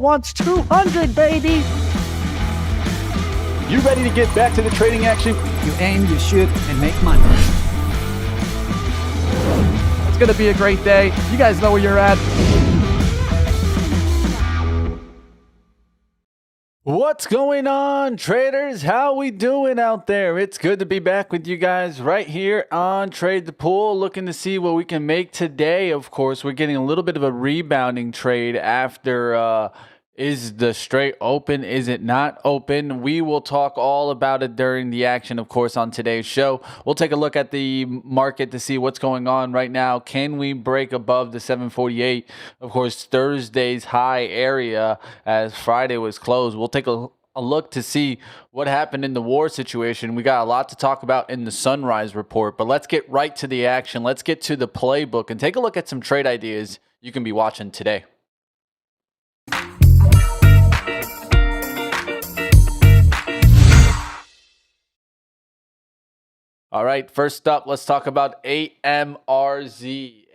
all wants 200, baby. You ready to get back to the trading action? You aim, you shoot, and make money. It's going to be a great day. You guys know where you're at. What's going on, traders? How we doing out there? It's good to be back with you guys right here on Trade the Pool, looking to see what we can make today. Of course, we're getting a little bit of a rebounding trade after is the straight open? Is it not open? We will talk all about it during the action, of course, on today's show. We'll take a look at the market to see what's going on right now. Can we break above the 748? Of course, Thursday's high area as Friday was closed. We'll take a look to see what happened in the war situation. We got a lot to talk about in the Sunrise report, but let's get right to the action. Let's get to the playbook and take a look at some trade ideas you can be watching today. All right, first up, let's talk about AMRZ.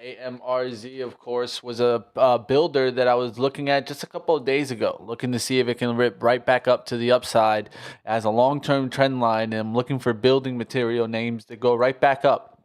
AMRZ, of course, was a builder that I was looking at just a couple of days ago, looking to see if it can rip right back up to the upside as a long-term trend line. And I'm looking for building material names that go right back up.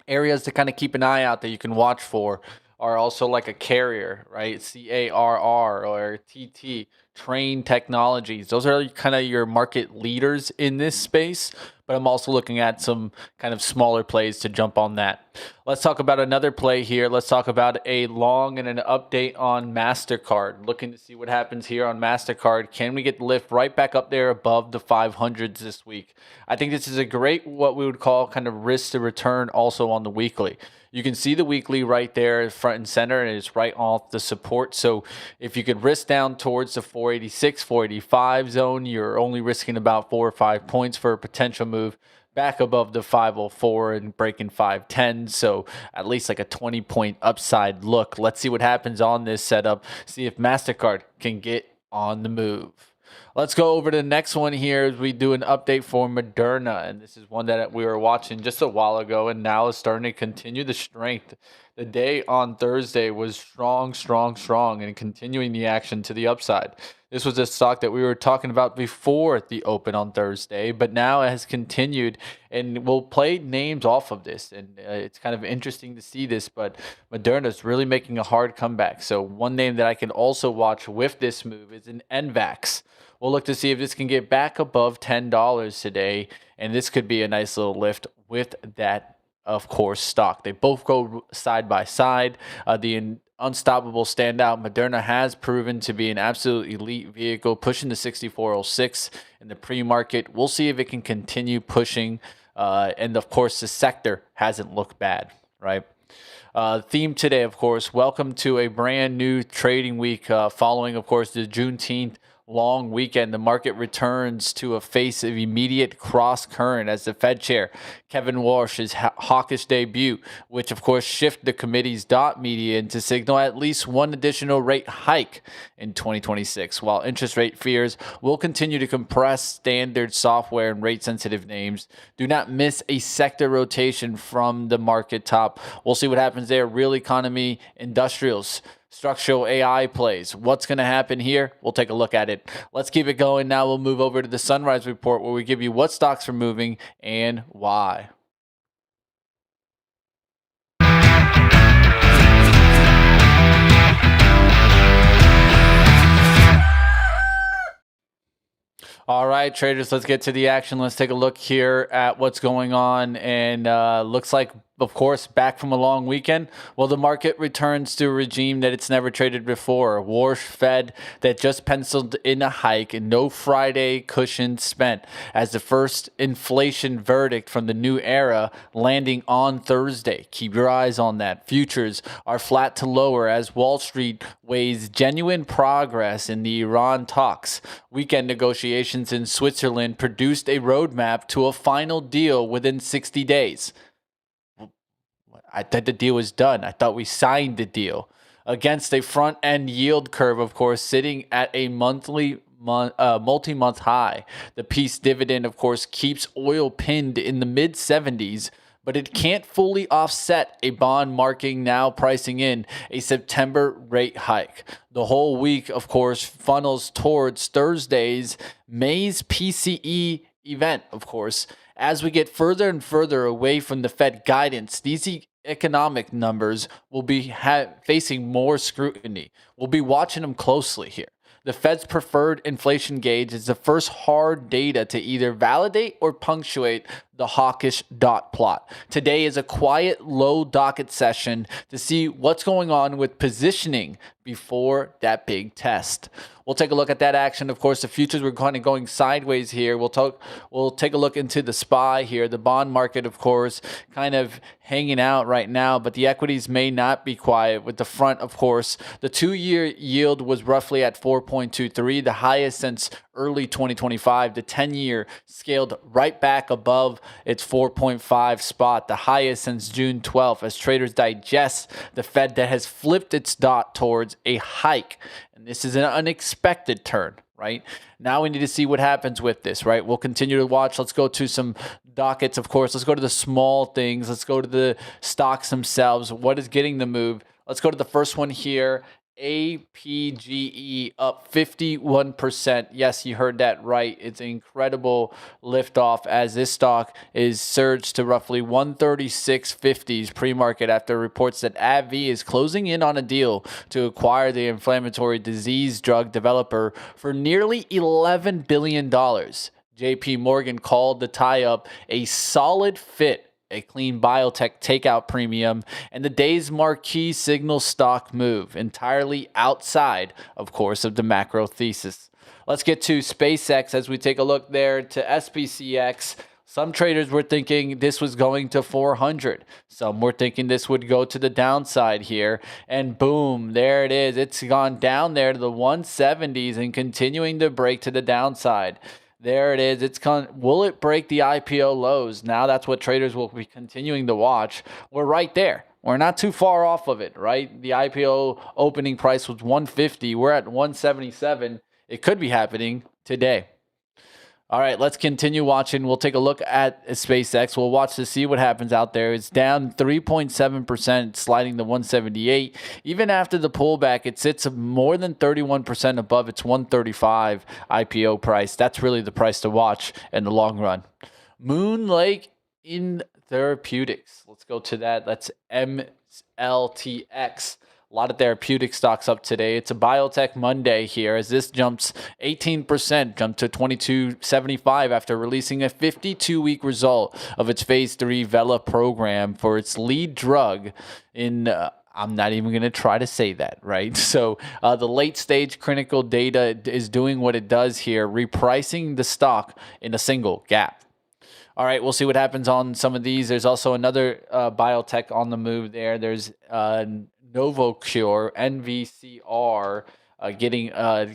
Areas to kind of keep an eye out that you can watch for are also like a carrier, right? CARR or TT, Train Technologies. Those are kind of your market leaders in this space, but I'm also looking at some kind of smaller plays to jump on that. Let's talk about another play here. Let's talk about a long and an update on MasterCard. Looking to see what happens here on MasterCard. Can we get the lift right back up there above the 500s this week? I think this is a great, what we would call kind of risk to return also on the weekly. You can see the weekly right there front and center, and it's right off the support. So if you could risk down towards the 486, 485 zone, you're only risking about 4 or 5 points for a potential move back above the 504 and breaking 510. So at least like a 20-point upside look. Let's see what happens on this setup. See if MasterCard can get on the move. Let's go over to the next one here as we do an update for Moderna. And this is one that we were watching just a while ago and now is starting to continue the strength. The day on Thursday was strong, and continuing the action to the upside. This was a stock that we were talking about before the open on Thursday, but now it has continued, and we'll play names off of this. And it's kind of interesting to see this, but Moderna is really making a hard comeback. So one name that I can also watch with this move is an NVAX. We'll look to see if this can get back above $10 today, and this could be a nice little lift with that, of course, stock. They both go side by side. The unstoppable standout, Moderna, has proven to be an absolute elite vehicle, pushing the 6406 in the pre-market. We'll see if it can continue pushing, and of course, the sector hasn't looked bad, right? Theme today, of course, welcome to a brand new trading week following, of course, the Juneteenth long weekend. The market returns to a face of immediate cross current as the Fed chair Kevin Warsh's hawkish debut, which of course shifted the committee's dot media to signal at least one additional rate hike in 2026, while interest rate fears will continue to compress standard software and rate sensitive names. Do not miss a sector rotation from the market top. We'll see what happens there. Real economy, industrials, structural AI plays. What's going to happen here? We'll take a look at it. Let's keep it going. Now we'll move over to the Sunrise report, where we give you what stocks are moving and why. All right, traders, let's get to the action. Let's take a look here at what's going on. And looks like, of course, back from a long weekend. Well, the market returns to a regime that it's never traded before. Warsh Fed that just penciled in a hike and no Friday cushion spent as the first inflation verdict from the new era landing on Thursday. Keep your eyes on that. Futures are flat to lower as Wall Street weighs genuine progress in the Iran talks. Weekend negotiations in Switzerland produced a roadmap to a final deal within 60 days. I thought the deal was done. I thought we signed the deal. Against a front-end yield curve, of course, sitting at a multi-month high. The peace dividend, of course, keeps oil pinned in the mid-70s, but it can't fully offset a bond marking now pricing in a September rate hike. The whole week, of course, funnels towards Thursday's May's PCE event, of course. As we get further and further away from the Fed guidance, these economic numbers will be facing more scrutiny. We'll be watching them closely here. The Fed's preferred inflation gauge is the first hard data to either validate or punctuate the hawkish dot plot. Today is a quiet, low docket session to see what's going on with positioning before that big test. We'll take a look at that action. Of course, the futures were kind of going sideways here. We'll take a look into the SPY here. The bond market, of course, kind of hanging out right now, but the equities may not be quiet. With the front, of course, the 2-year yield was roughly at 4.23, the highest since early 2025. The 10-year scaled right back above its 4.5 spot, the highest since June 12th, as traders digest the Fed that has flipped its dot towards a hike. And this is an unexpected turn, right? Now we need to see what happens with this, right? We'll continue to watch. Let's go to some dockets, of course. Let's go to the small things. Let's go to the stocks themselves. What is getting the move? Let's go to the first one here. APGE up 51%. Yes, you heard that right. It's an incredible liftoff as this stock is surged to roughly 136.50s pre-market after reports that AbbVie is closing in on a deal to acquire the inflammatory disease drug developer for nearly $11 billion. JP Morgan called the tie-up a solid fit, a clean biotech takeout premium, and the day's marquee signal stock move, entirely outside, of course, of the macro thesis. Let's get to SpaceX as we take a look there to SPCX. Some traders were thinking this was going to 400. Some were thinking this would go to the downside here. And boom, there it is. It's gone down there to the 170s and continuing to break to the downside. There it is. Will it break the IPO lows? Now that's what traders will be continuing to watch. We're right there. We're not too far off of it, right? The IPO opening price was 150. We're at 177. It could be happening today. All right, let's continue watching. We'll take a look at SpaceX. We'll watch to see what happens out there. It's down 3.7%, sliding to 178. Even after the pullback, it sits more than 31% above its 135 IPO price. That's really the price to watch in the long run. Moon Lake in Therapeutics. Let's go to that. That's MLTX. A lot of therapeutic stocks up today. It's a biotech Monday here as this jumps 18%, jumped to 22.75 after releasing a 52-week result of its phase 3 Vela program for its lead drug in I'm not even going to try to say that, right? So the late stage clinical data is doing what it does here, repricing the stock in a single gap. All right, we'll see what happens on some of these. There's also another biotech on the move there. There's Novocure, NVCR, getting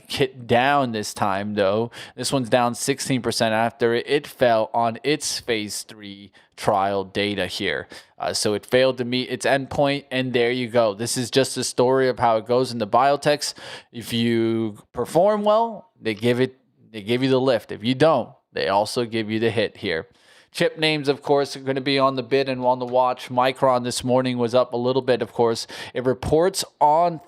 hit down this time, though. This one's down 16% after it fell on its phase 3 trial data here. So it failed to meet its endpoint, and there you go. This is just a story of how it goes in the biotechs. If you perform well, they give you the lift. If you don't, they also give you the hit here. Chip names, of course, are going to be on the bid and on the watch. Micron this morning was up a little bit, of course. It reports on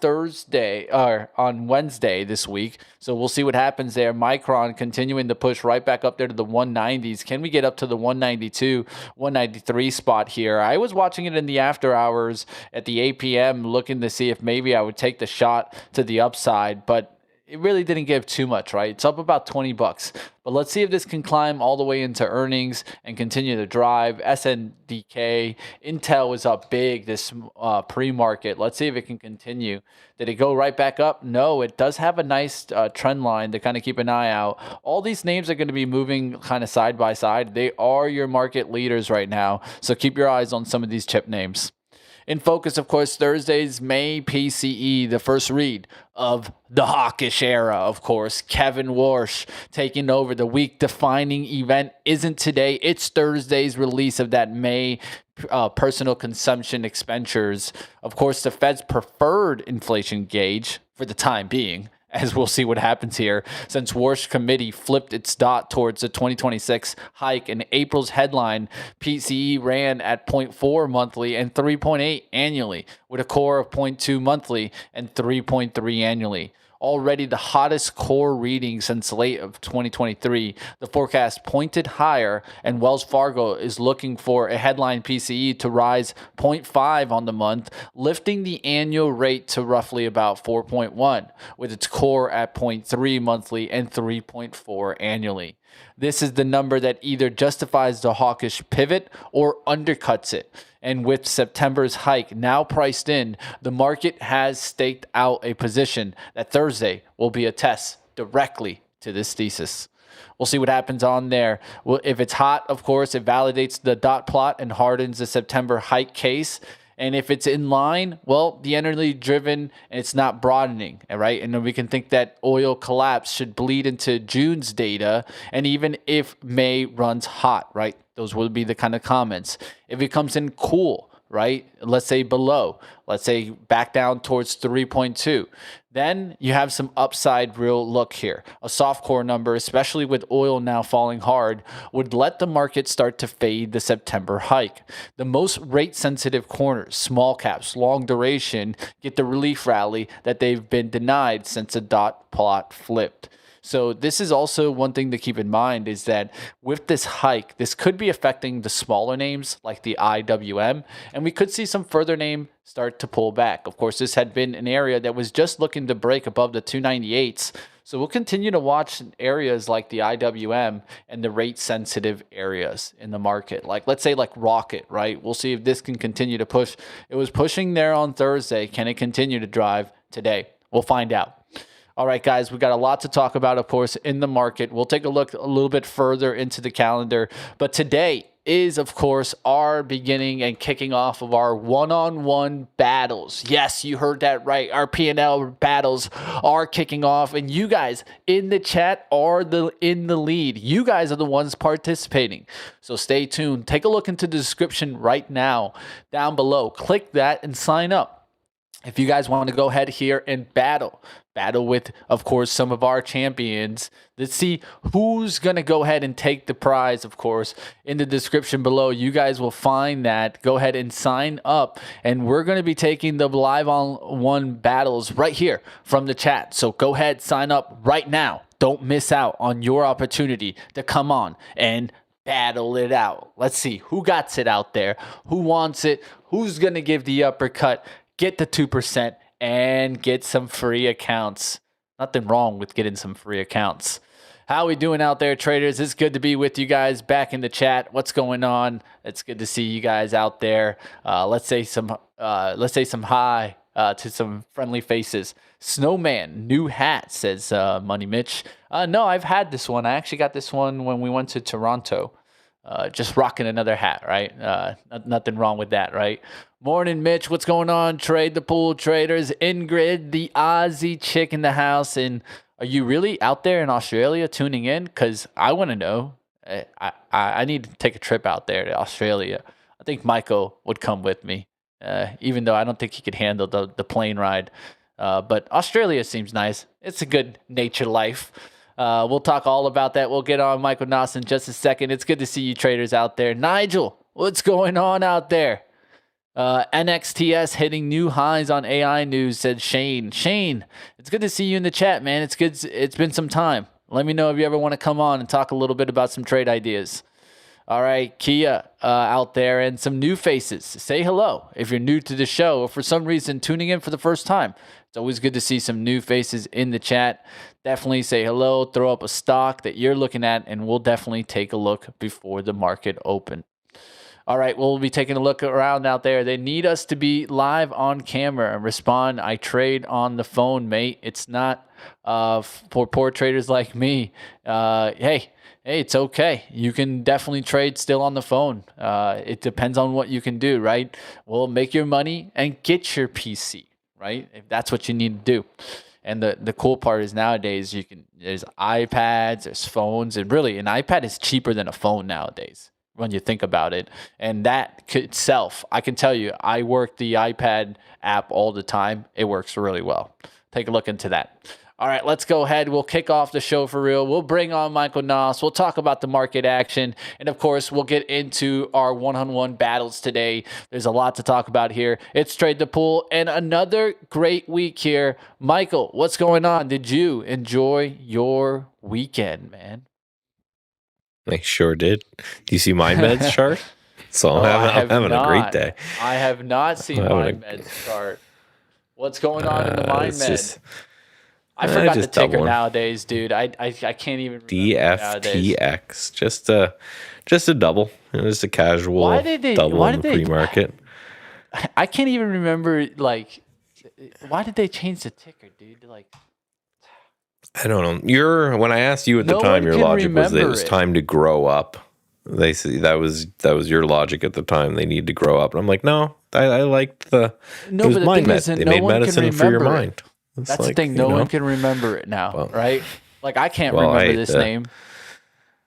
Wednesday this week. So we'll see what happens there. Micron continuing to push right back up there to the 190s. Can we get up to the 192, 193 spot here? I was watching it in the after hours at the 8 p.m. looking to see if maybe I would take the shot to the upside, but it really didn't give too much, right? It's up about $20. But let's see if this can climb all the way into earnings and continue to drive. SNDK, Intel was up big this pre-market. Let's see if it can continue. Did it go right back up? No, it does have a nice trend line to kind of keep an eye out. All these names are going to be moving kind of side by side. They are your market leaders right now. So keep your eyes on some of these chip names. In focus, of course, Thursday's May PCE, the first read of the hawkish era, of course. Kevin Warsh taking over. The week-defining event isn't today. It's Thursday's release of that May personal consumption expenditures. Of course, the Fed's preferred inflation gauge for the time being, as we'll see what happens here, since Warsh Committee flipped its dot towards the 2026 hike. In April's headline, PCE ran at 0.4 monthly and 3.8 annually, with a core of 0.2 monthly and 3.3 annually. Already the hottest core reading since late of 2023. The forecast pointed higher, and Wells Fargo is looking for a headline PCE to rise 0.5 on the month, lifting the annual rate to roughly about 4.1, with its core at 0.3 monthly and 3.4 annually. This is the number that either justifies the hawkish pivot or undercuts it. And with September's hike now priced in, the market has staked out a position that Thursday will be a test directly to this thesis. We'll see what happens on there. Well, if it's hot, of course, it validates the dot plot and hardens the September hike case. And if it's in line, well, the energy driven, and it's not broadening, right? And then we can think that oil collapse should bleed into June's data, and even if May runs hot, right? Those will be the kind of comments. If it comes in cool, right? Let's say below, let's say back down towards 3.2. Then you have some upside real look here. A soft core number, especially with oil now falling hard, would let the market start to fade the September hike. The most rate sensitive corners, small caps, long duration, get the relief rally that they've been denied since the dot plot flipped. So this is also one thing to keep in mind, is that with this hike, this could be affecting the smaller names like the IWM, and we could see some further name start to pull back. Of course, this had been an area that was just looking to break above the 298s. So we'll continue to watch areas like the IWM and the rate sensitive areas in the market. Like, let's say like Rocket, right? We'll see if this can continue to push. It was pushing there on Thursday. Can it continue to drive today? We'll find out. All right, guys, we got a lot to talk about, of course, in the market. We'll take a look a little bit further into the calendar. But today is, of course, our beginning and kicking off of our one-on-one battles. Yes, you heard that right. Our P&L battles are kicking off, and you guys in the chat are in the lead. You guys are the ones participating. So stay tuned. Take a look into the description right now down below. Click that and sign up. If you guys want to go ahead here and battle with, of course, some of our champions. Let's see who's going to go ahead and take the prize, of course. In the description below, you guys will find that. Go ahead and sign up. And we're going to be taking the live on one battles right here from the chat. So go ahead, sign up right now. Don't miss out on your opportunity to come on and battle it out. Let's see who got it out there, who wants it, who's going to give the uppercut, get the 2%, and get some free accounts. Nothing wrong with getting some free accounts. How we doing out there, traders? It's good to be with you guys back in the chat. What's going on? It's good to see you guys out there. Let's say some hi to some friendly faces. Snowman, new hat, says Money Mitch. No, I've had this one. I actually got this one when we went to Toronto. Just rocking another hat, right? Nothing wrong with that, right? Morning, Mitch. What's going on? Trade the pool traders. Ingrid, the Aussie chick in the house. And are you really out there in Australia tuning in? Because I want to know. I need to take a trip out there to Australia. I think Michael would come with me, even though I don't think he could handle the plane ride. But Australia seems nice. It's a good nature life. We'll talk all about that. We'll get on Michael Noss in just a second. It's good to see you traders out there. Nigel, what's going on out there? NXTS hitting new highs on AI news, said Shane. Shane, it's good to see you in the chat, man. It's good. It's been some time. Let me know if you ever want to come on and talk a little bit about some trade ideas. All right, Kia out there and some new faces. Say hello if you're new to the show or for some reason tuning in for the first time. It's always good to see some new faces in the chat. Definitely say hello, throw up a stock that you're looking at, and we'll definitely take a look before the market open. All right, we'll be taking a look around out there. They need us to be live on camera and respond. I trade on the phone, mate. It's not for poor traders like me. Hey, it's okay. You can definitely trade still on the phone. It depends on what you can do, right? Well, make your money and get your PC, right? If that's what you need to do. And the cool part is nowadays there's iPads, there's phones, and really an iPad is cheaper than a phone nowadays when you think about it. And that itself, I can tell you, I work the iPad app all the time. It works really well. Take a look into that. All right, let's go ahead. We'll kick off the show for real. We'll bring on Michael Noss. We'll talk about the market action. And, of course, we'll get into our one-on-one battles today. There's a lot to talk about here. It's Trade the Pool and another great week here. Michael, what's going on? Did you enjoy your weekend, man? I sure did. Do you see my meds chart? So I'm having a great day. I have not seen my meds chart. What's going on in the mind med? I forgot the ticker nowadays, dude. I can't even remember DFTX. Just a double. Just a casual double in the pre-market. I can't even remember, like, why did they change the ticker, dude? Like, I don't know. When I asked you at the time, your logic was that it was time to grow up. They say that was your logic at the time. They need to grow up. And I'm like, no, I liked the no, but the thing is, they made medicine for your mind. That's the thing. No one can remember it now, right? Like, I can't remember this name.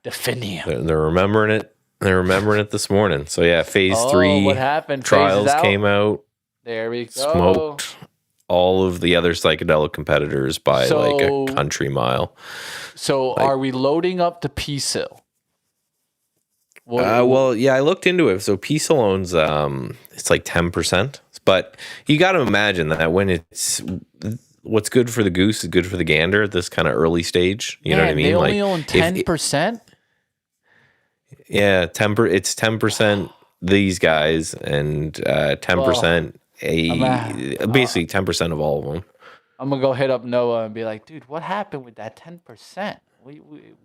Definium. They're remembering it. They're remembering it this morning. So yeah, phase 3 what happened? Trials came out. There we go. Smoked all of the other psychedelic competitors by like a country mile. So are we loading up to PSIL? Well, yeah, I looked into it. So PSIL owns it's like 10%. But you got to imagine that when it's what's good for the goose is good for the gander at this kind of early stage. You know what I mean? They only own 10%? Yeah, it's 10% these guys and 10% basically 10% of all of them. I'm going to go hit up Noah and be like, dude, what happened with that 10%?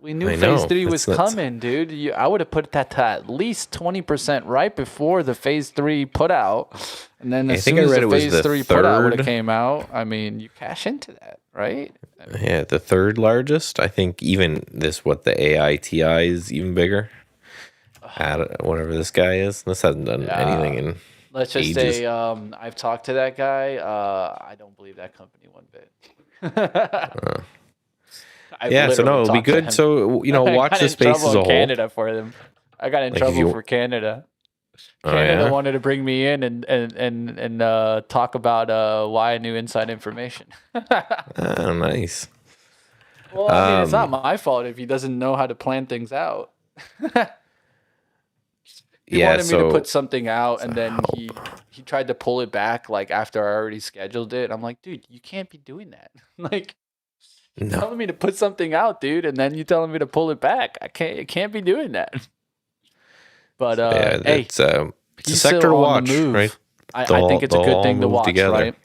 We knew phase 3 was coming, dude. I would have put that to at least 20% right before the phase 3 put out. And then as soon as the phase 3 put out would have came out, I mean, you cash into that, right? Yeah, the third largest. I think even the AITI is even bigger. Whatever this guy is. This hasn't done anything in Let's just ages. say I've talked to that guy. I don't believe that company one bit. So no, it'll be good. So, watch the space as a whole. Canada for them. I got in trouble for Canada. Canada wanted to bring me in and talk about why I knew inside information. Oh, nice. Well, I mean, it's not my fault if he doesn't know how to plan things out. He wanted me to put something out, and then he tried to pull it back like after I already scheduled it. I'm like, dude, you can't be doing that. Like, you're telling me to put something out, dude, and then you're telling me to pull it back. I can't be doing that. But it's a sector to watch, right? I think it's a good thing to watch, together. Right?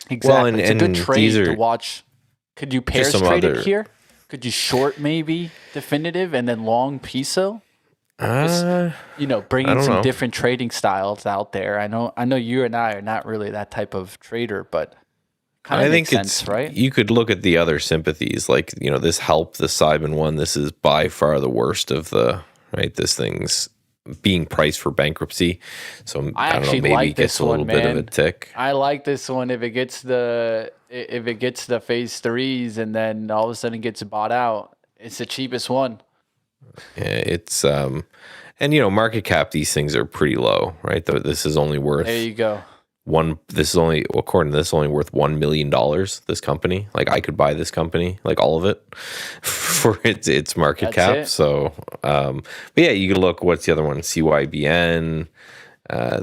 Exactly. It's a good trade to watch. Could you pairs trade it here? Could you short maybe definitive and then long PSIL? Bringing some different trading styles out there. I know you and I are not really that type of trader, but kind of makes sense, right? You could look at the other sympathies, like, this help, the Simon one. This is by far the worst of this thing's being priced for bankruptcy. So I don't know, maybe it gets a little bit of a tick. I like this one if it gets the phase 3s and then all of a sudden gets bought out. It's the cheapest one. Yeah, it's market cap, these things are pretty low, right? Though this is only worth there you go. According to this, only worth $1 million. This company, like, I could buy this company, like all of it, for its market cap. It. So, but yeah, you can look. What's the other one? CYBN.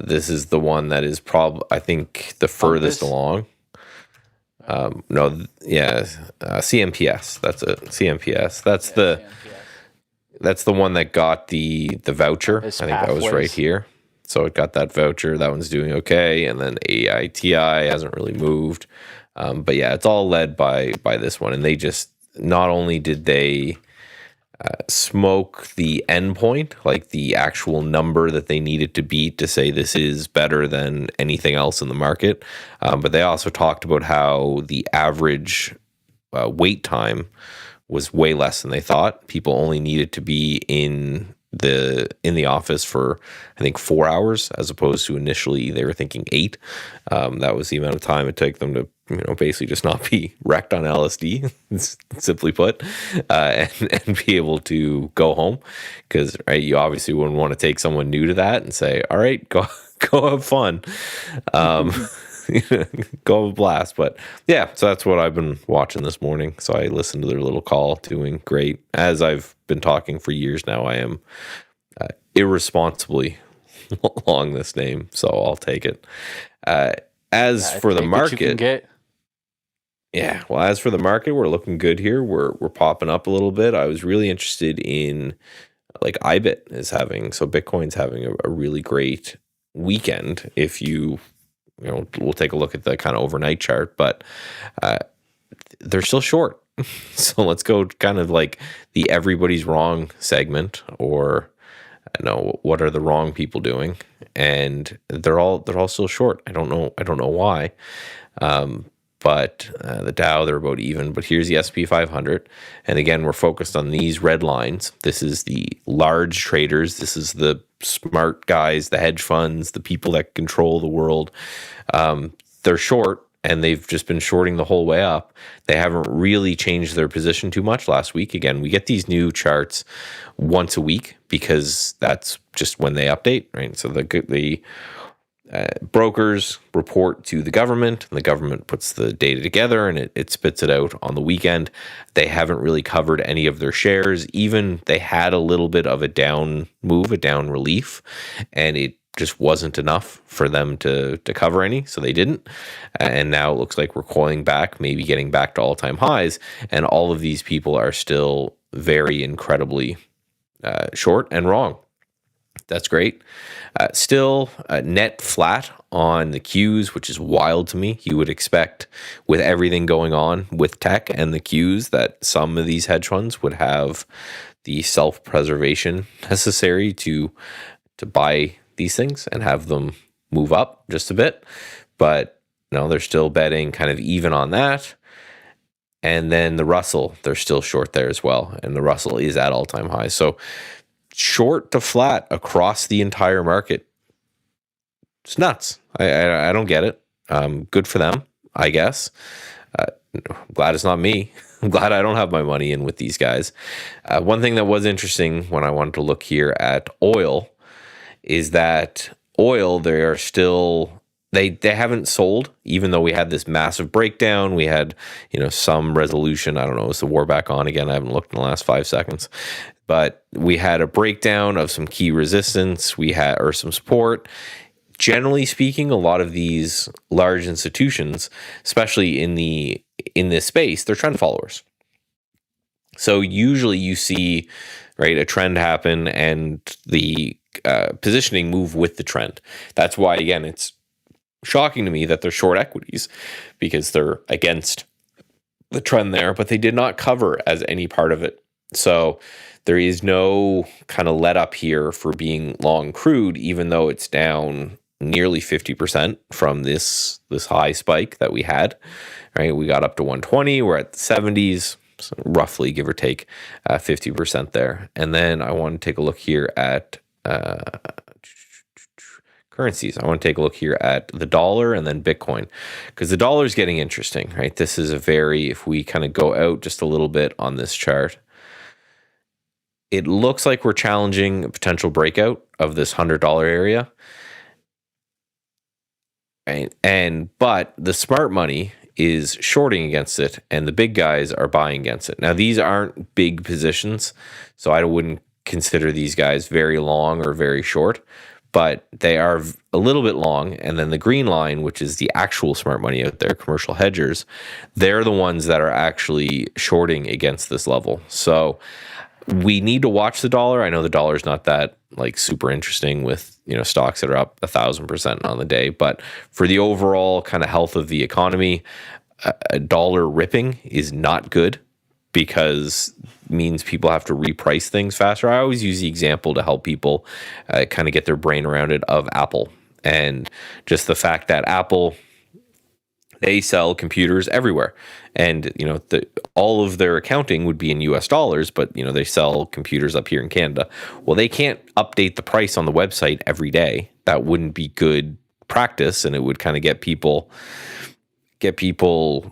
This is the one that is probably, I think, the furthest along. CMPS. That's it. CMPS. That's the one that got the voucher. I think that was right here. So it got that voucher. That one's doing okay. And then AITI hasn't really moved. But yeah, it's all led by this one. And they just, not only did they smoke the endpoint, like the actual number that they needed to beat to say this is better than anything else in the market, but they also talked about how the average wait time was way less than they thought. People only needed to be in the office for, I think, 4 hours, as opposed to initially they were thinking 8. That was the amount of time it took them to, basically just not be wrecked on LSD, simply put, and be able to go home. Because, right, you obviously wouldn't want to take someone new to that and say, all right, go have fun. go have a blast. But yeah, so that's what I've been watching this morning. So I listened to their little call, doing great. As I've been talking for years now, I am irresponsibly long this name, so I'll take it. As for the market, yeah, well, as for the market, we're looking good here. We're popping up a little bit. I was really interested in like IBIT is having, so Bitcoin's having a really great weekend. If you know, we'll take a look at the kind of overnight chart, but they're still short. So let's go kind of like the everybody's wrong segment, or what are the wrong people doing? And they're all still short. I don't know why. But the Dow, they're about even. But here's the SP 500. And again, we're focused on these red lines. This is the large traders. This is the smart guys, the hedge funds, the people that control the world. They're short, and they've just been shorting the whole way up. They haven't really changed their position too much last week. Again, we get these new charts once a week because that's just when they update, right? So the brokers report to the government, and the government puts the data together, and it spits it out on the weekend. They haven't really covered any of their shares. Even they had a little bit of a down move, a down relief, and it just wasn't enough for them to cover any, so they didn't. And now it looks like we're coiling back, maybe getting back to all-time highs, and all of these people are still very incredibly short and wrong. That's great. Still net flat on the Qs, which is wild to me. You would expect, with everything going on with tech and the Qs, that some of these hedge funds would have the self-preservation necessary to buy these things and have them move up just a bit. But no, they're still betting kind of even on that. And then the Russell, they're still short there as well. And the Russell is at all-time highs. So short to flat across the entire market. It's nuts. I don't get it. Good for them, I guess. Glad it's not me. I'm glad I don't have my money in with these guys. One thing that was interesting when I wanted to look here at oil is that oil, they are still, they haven't sold, even though we had this massive breakdown. We had, some resolution. I don't know, is the war back on again? I haven't looked in the last 5 seconds. But we had a breakdown of some key resistance, or some support. Generally speaking, a lot of these large institutions, especially in this space, they're trend followers. So usually you see, right, a trend happen and the positioning move with the trend. That's why, again, it's shocking to me that they're short equities, because they're against the trend there, but they did not cover as any part of it. So there is no kind of let up here for being long crude, even though it's down nearly 50% from this high spike that we had, right? We got up to 120, we're at the 70s, so roughly give or take 50% there. And then I want to take a look here at currencies. I want to take a look here at the dollar and then Bitcoin, because the dollar is getting interesting, right? This is if we kind of go out just a little bit on this chart, it looks like we're challenging a potential breakout of this $100 area. Right? But the smart money is shorting against it, and the big guys are buying against it. Now, these aren't big positions, so I wouldn't consider these guys very long or very short, but they are a little bit long. And then the green line, which is the actual smart money out there, commercial hedgers, they're the ones that are actually shorting against this level. So we need to watch the dollar. I know the dollar is not that super interesting with stocks that are up 1,000% on the day, but for the overall kind of health of the economy, a dollar ripping is not good, because it means people have to reprice things faster. I always use the example to help people kind of get their brain around it of Apple, and just the fact that Apple, they sell computers everywhere, and all of their accounting would be in US dollars, but they sell computers up here in Canada. Well, they can't update the price on the website every day. That wouldn't be good practice, and it would kind of get people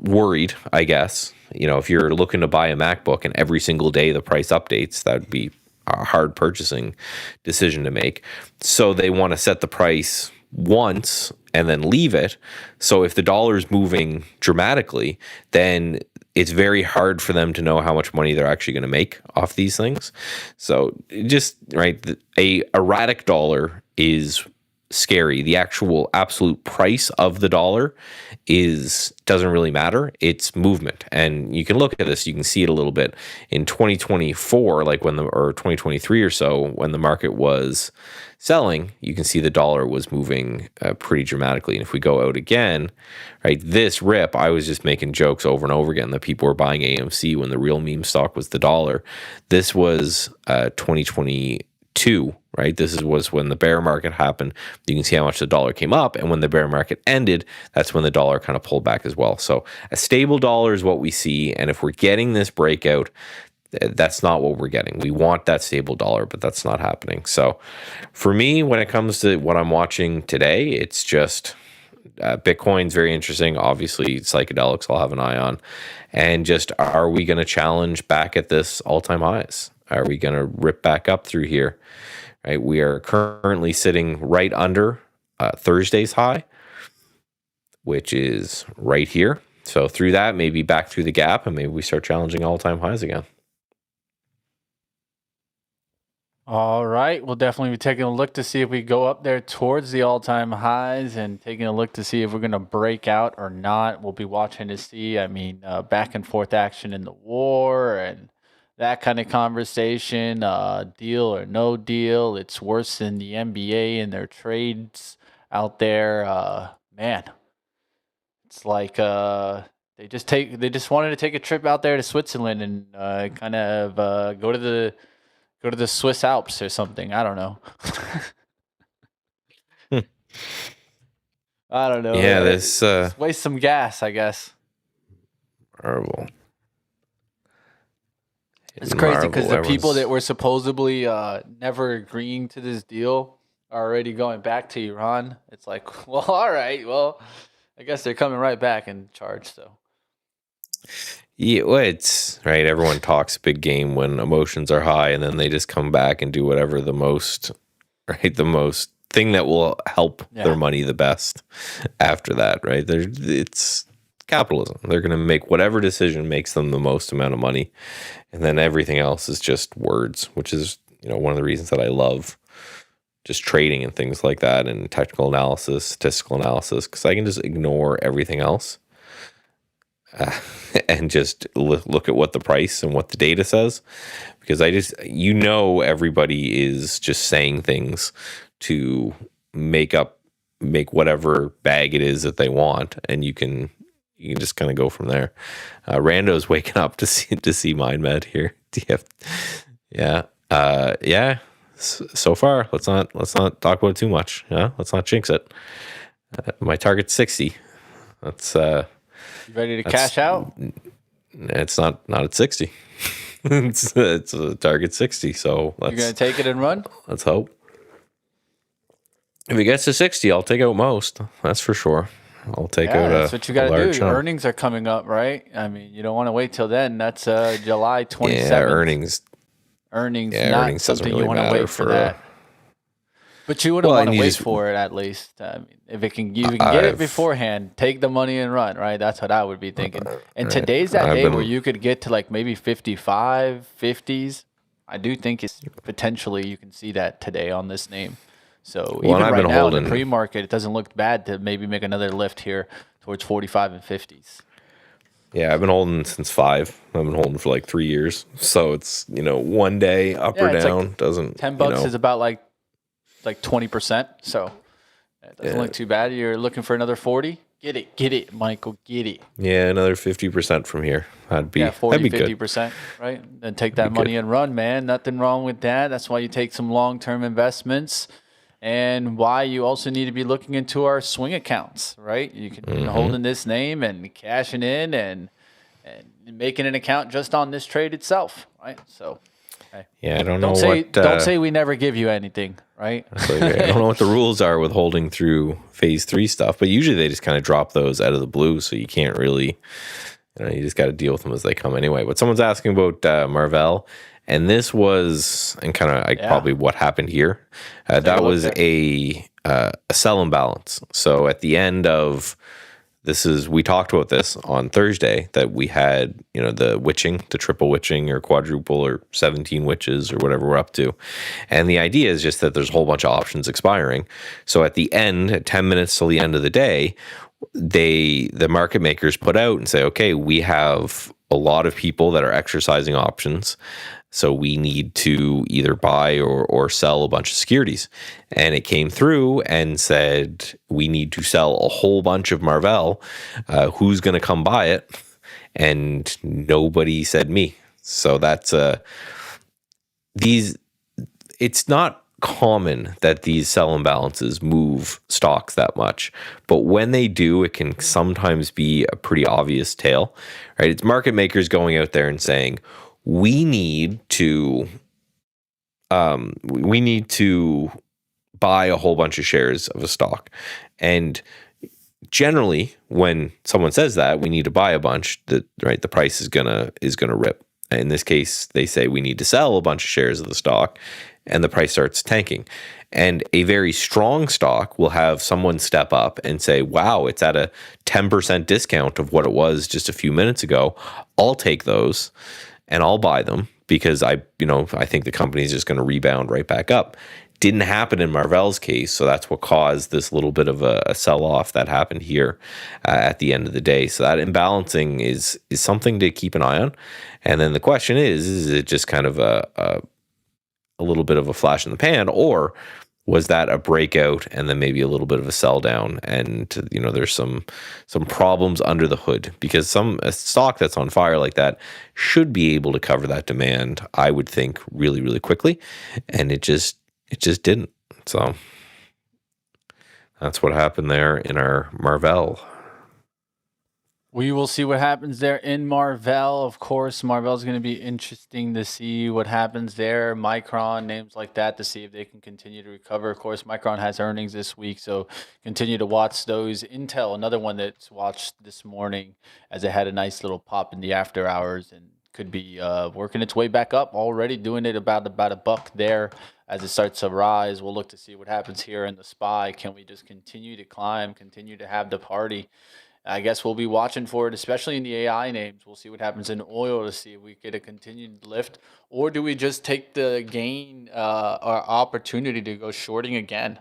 worried, I guess. If you're looking to buy a MacBook and every single day the price updates, that would be a hard purchasing decision to make. So they want to set the price once and then leave it. So if the dollar is moving dramatically, then it's very hard for them to know how much money they're actually going to make off these things. So just right, a erratic dollar is scary. The actual absolute price of the dollar doesn't really matter. It's movement. And you can look at this, you can see it a little bit in 2024, like or 2023 or so, when the market was selling, you can see the dollar was moving pretty dramatically. And if we go out again, right, this rip, I was just making jokes over and over again that people were buying AMC when the real meme stock was the dollar. This was 2022, right? This was when the bear market happened. You can see how much the dollar came up. And when the bear market ended, that's when the dollar kind of pulled back as well. So a stable dollar is what we see. And if we're getting this breakout, that's not what we're getting. We want that stable dollar, but that's not happening. So for me, when it comes to what I'm watching today, it's just Bitcoin's very interesting. Obviously, psychedelics I'll have an eye on. And just, are we going to challenge back at this all-time highs? Are we going to rip back up through here? Right, we are currently sitting right under Thursday's high, which is right here. So through that, maybe back through the gap, and maybe we start challenging all-time highs again. All right, we'll definitely be taking a look to see if we go up there towards the all-time highs and taking a look to see if we're going to break out or not. We'll be watching to see, back and forth action in the war and that kind of conversation, deal or no deal. It's worse than the NBA and their trades out there. Man, it's like they just wanted to take a trip out there to Switzerland and kind of go to the Swiss Alps or something. I don't know. I don't know. Yeah, this waste some gas, I guess. Horrible. It's crazy because the people that were supposedly never agreeing to this deal are already going back to Iran. It's like, well, all right. Well, I guess they're coming right back in charge, so. Yeah, well, it's right. Everyone talks big game when emotions are high, and then they just come back and do whatever the most thing that will help their money the best after that, right? It's capitalism. They're going to make whatever decision makes them the most amount of money, and then everything else is just words, which is, one of the reasons that I love just trading and things like that, and technical analysis, statistical analysis, because I can just ignore everything else. And just look at what the price and what the data says, because everybody is just saying things to make whatever bag it is that they want, and you can just kind of go from there. Rando's waking up to see MindMed here. Yeah. So far, let's not talk about it too much. Yeah, let's not jinx it. My target's 60. That's you ready to cash out? It's not at 60. it's a target 60. So you're gonna take it and run? Let's hope. If it gets to 60, I'll take out most. That's for sure. I'll take out that's what you got to do. Chunk. Earnings are coming up, right? You don't want to wait till then. That's July 27th. Yeah, earnings. Not earnings something really you want to wait for that. But you wouldn't want to wait for it, at least. If you can get it beforehand, take the money and run, right? That's what I would be thinking. And today's that day where you could get to like maybe 55, 50s. I do think it's potentially you can see that today on this name. So even right now in the pre-market, it doesn't look bad to maybe make another lift here towards 45 and 50s. Yeah, I've been holding since 5. I've been holding for like 3 years. So it's, one day up or down. Like doesn't $10 is about like 20%. So it doesn't look too bad. You're looking for another 40. Get it, Michael. Get it. Yeah, another 50% from here. That'd be 40, that'd be 50%, right? Then take that money and run, man. Nothing wrong with that. That's why you take some long-term investments, and why you also need to be looking into our swing accounts, right? You can be holding this name and cashing in and making an account just on this trade itself, right? So, yeah, I don't say we never give you anything, right? I don't know what the rules are with holding through phase 3 stuff, but usually they just kind of drop those out of the blue, so you can't really, you just got to deal with them as they come anyway. But someone's asking about Marvell And this was, and kind of probably what happened here. That was a sell imbalance. So at the end of we talked about this on Thursday, that we had, the witching, the triple witching or quadruple or 17 witches or whatever we're up to. And the idea is just that there's a whole bunch of options expiring. So at the end, at 10 minutes till the end of the day, the market makers put out and say, okay, we have a lot of people that are exercising options. So we need to either buy or sell a bunch of securities. And it came through and said, we need to sell a whole bunch of Marvell. Who's going to come buy it? And nobody said me. So that's it's not common that these sell imbalances move stocks that much, but when they do, it can sometimes be a pretty obvious tale, right? It's market makers going out there and saying, we need to buy a whole bunch of shares of a stock. And generally, when someone says that we need to buy a bunch, the price is gonna rip. In this case, they say we need to sell a bunch of shares of the stock, and the price starts tanking. And a very strong stock will have someone step up and say, wow, it's at a 10% discount of what it was just a few minutes ago. I'll take those and I'll buy them because I think the company is just going to rebound right back up. Didn't happen in Marvell's case, so that's what caused this little bit of a sell-off that happened here at the end of the day. So that imbalancing is something to keep an eye on. And then the question is it just kind of a little bit of a flash in the pan, or was that a breakout and then maybe a little bit of a sell down? And there's some problems under the hood, because a stock that's on fire like that should be able to cover that demand, I would think, really, really quickly, and it just didn't. So that's what happened there in our Marvell. We will see what happens there in Marvell. Of course, Marvell is going to be interesting to see what happens there. Micron, names like that, to see if they can continue to recover. Of course, Micron has earnings this week, so continue to watch those. Intel, another one that's watched this morning, as it had a nice little pop in the after hours and could be working its way back up, already doing it about a buck there as it starts to rise. We'll look to see what happens here in the SPY. Can we just continue to climb, continue to have the party? I guess we'll be watching for it, especially in the AI names. We'll see what happens in oil to see if we get a continued lift, or do we just take the gain or opportunity to go shorting again?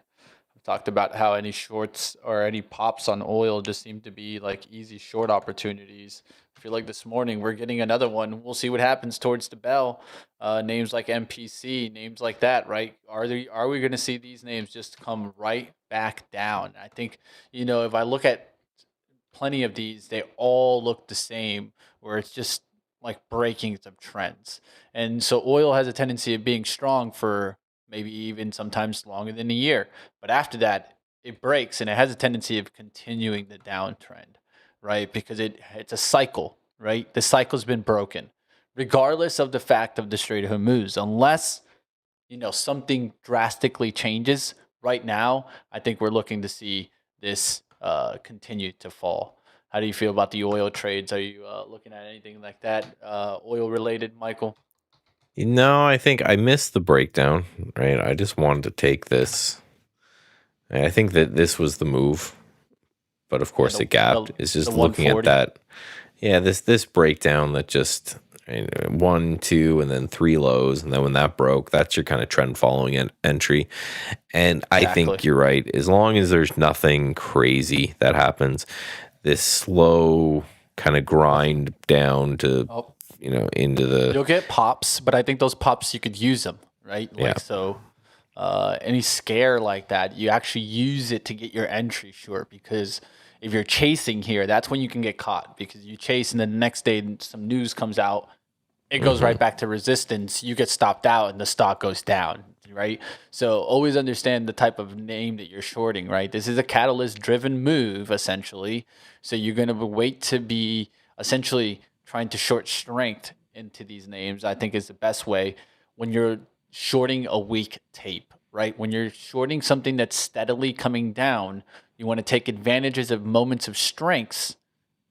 I've talked about how any shorts or any pops on oil just seem to be like easy short opportunities. I feel like this morning we're getting another one. We'll see what happens towards the bell. Names like MPC, names like that, right? Are we going to see these names just come right back down? I think, if I look at plenty of these, they all look the same, where it's just like breaking some trends. And so oil has a tendency of being strong for maybe even sometimes longer than a year. But after that, it breaks, and it has a tendency of continuing the downtrend, right? Because it's a cycle, right? The cycle's been broken, regardless of the fact of the Strait of Hormuz. Unless, something drastically changes right now, I think we're looking to see this continue to fall. How do you feel about the oil trades? Are you looking at anything like that, oil related, Michael? No, I think I missed the breakdown, right? I just wanted to take this. I think that this was the move, but of course it gapped. It's just looking at that. Yeah, this breakdown that just 1, 2, and then 3 lows, and then when that broke, that's your kind of trend following entry. And I think you're right. As long as there's nothing crazy that happens, this slow kind of grind down to into the. You'll get pops, but I think those pops you could use them, right? So any scare like that, you actually use it to get your entry short, because if you're chasing here, that's when you can get caught, because you chase and then the next day some news comes out, it goes right back to resistance. You get stopped out and the stock goes down, right? So always understand the type of name that you're shorting, right? This is a catalyst-driven move, essentially. So you're going to wait to be essentially trying to short strength into these names, I think is the best way when you're shorting a weak tape, right? When you're shorting something that's steadily coming down, you want to take advantages of moments of strengths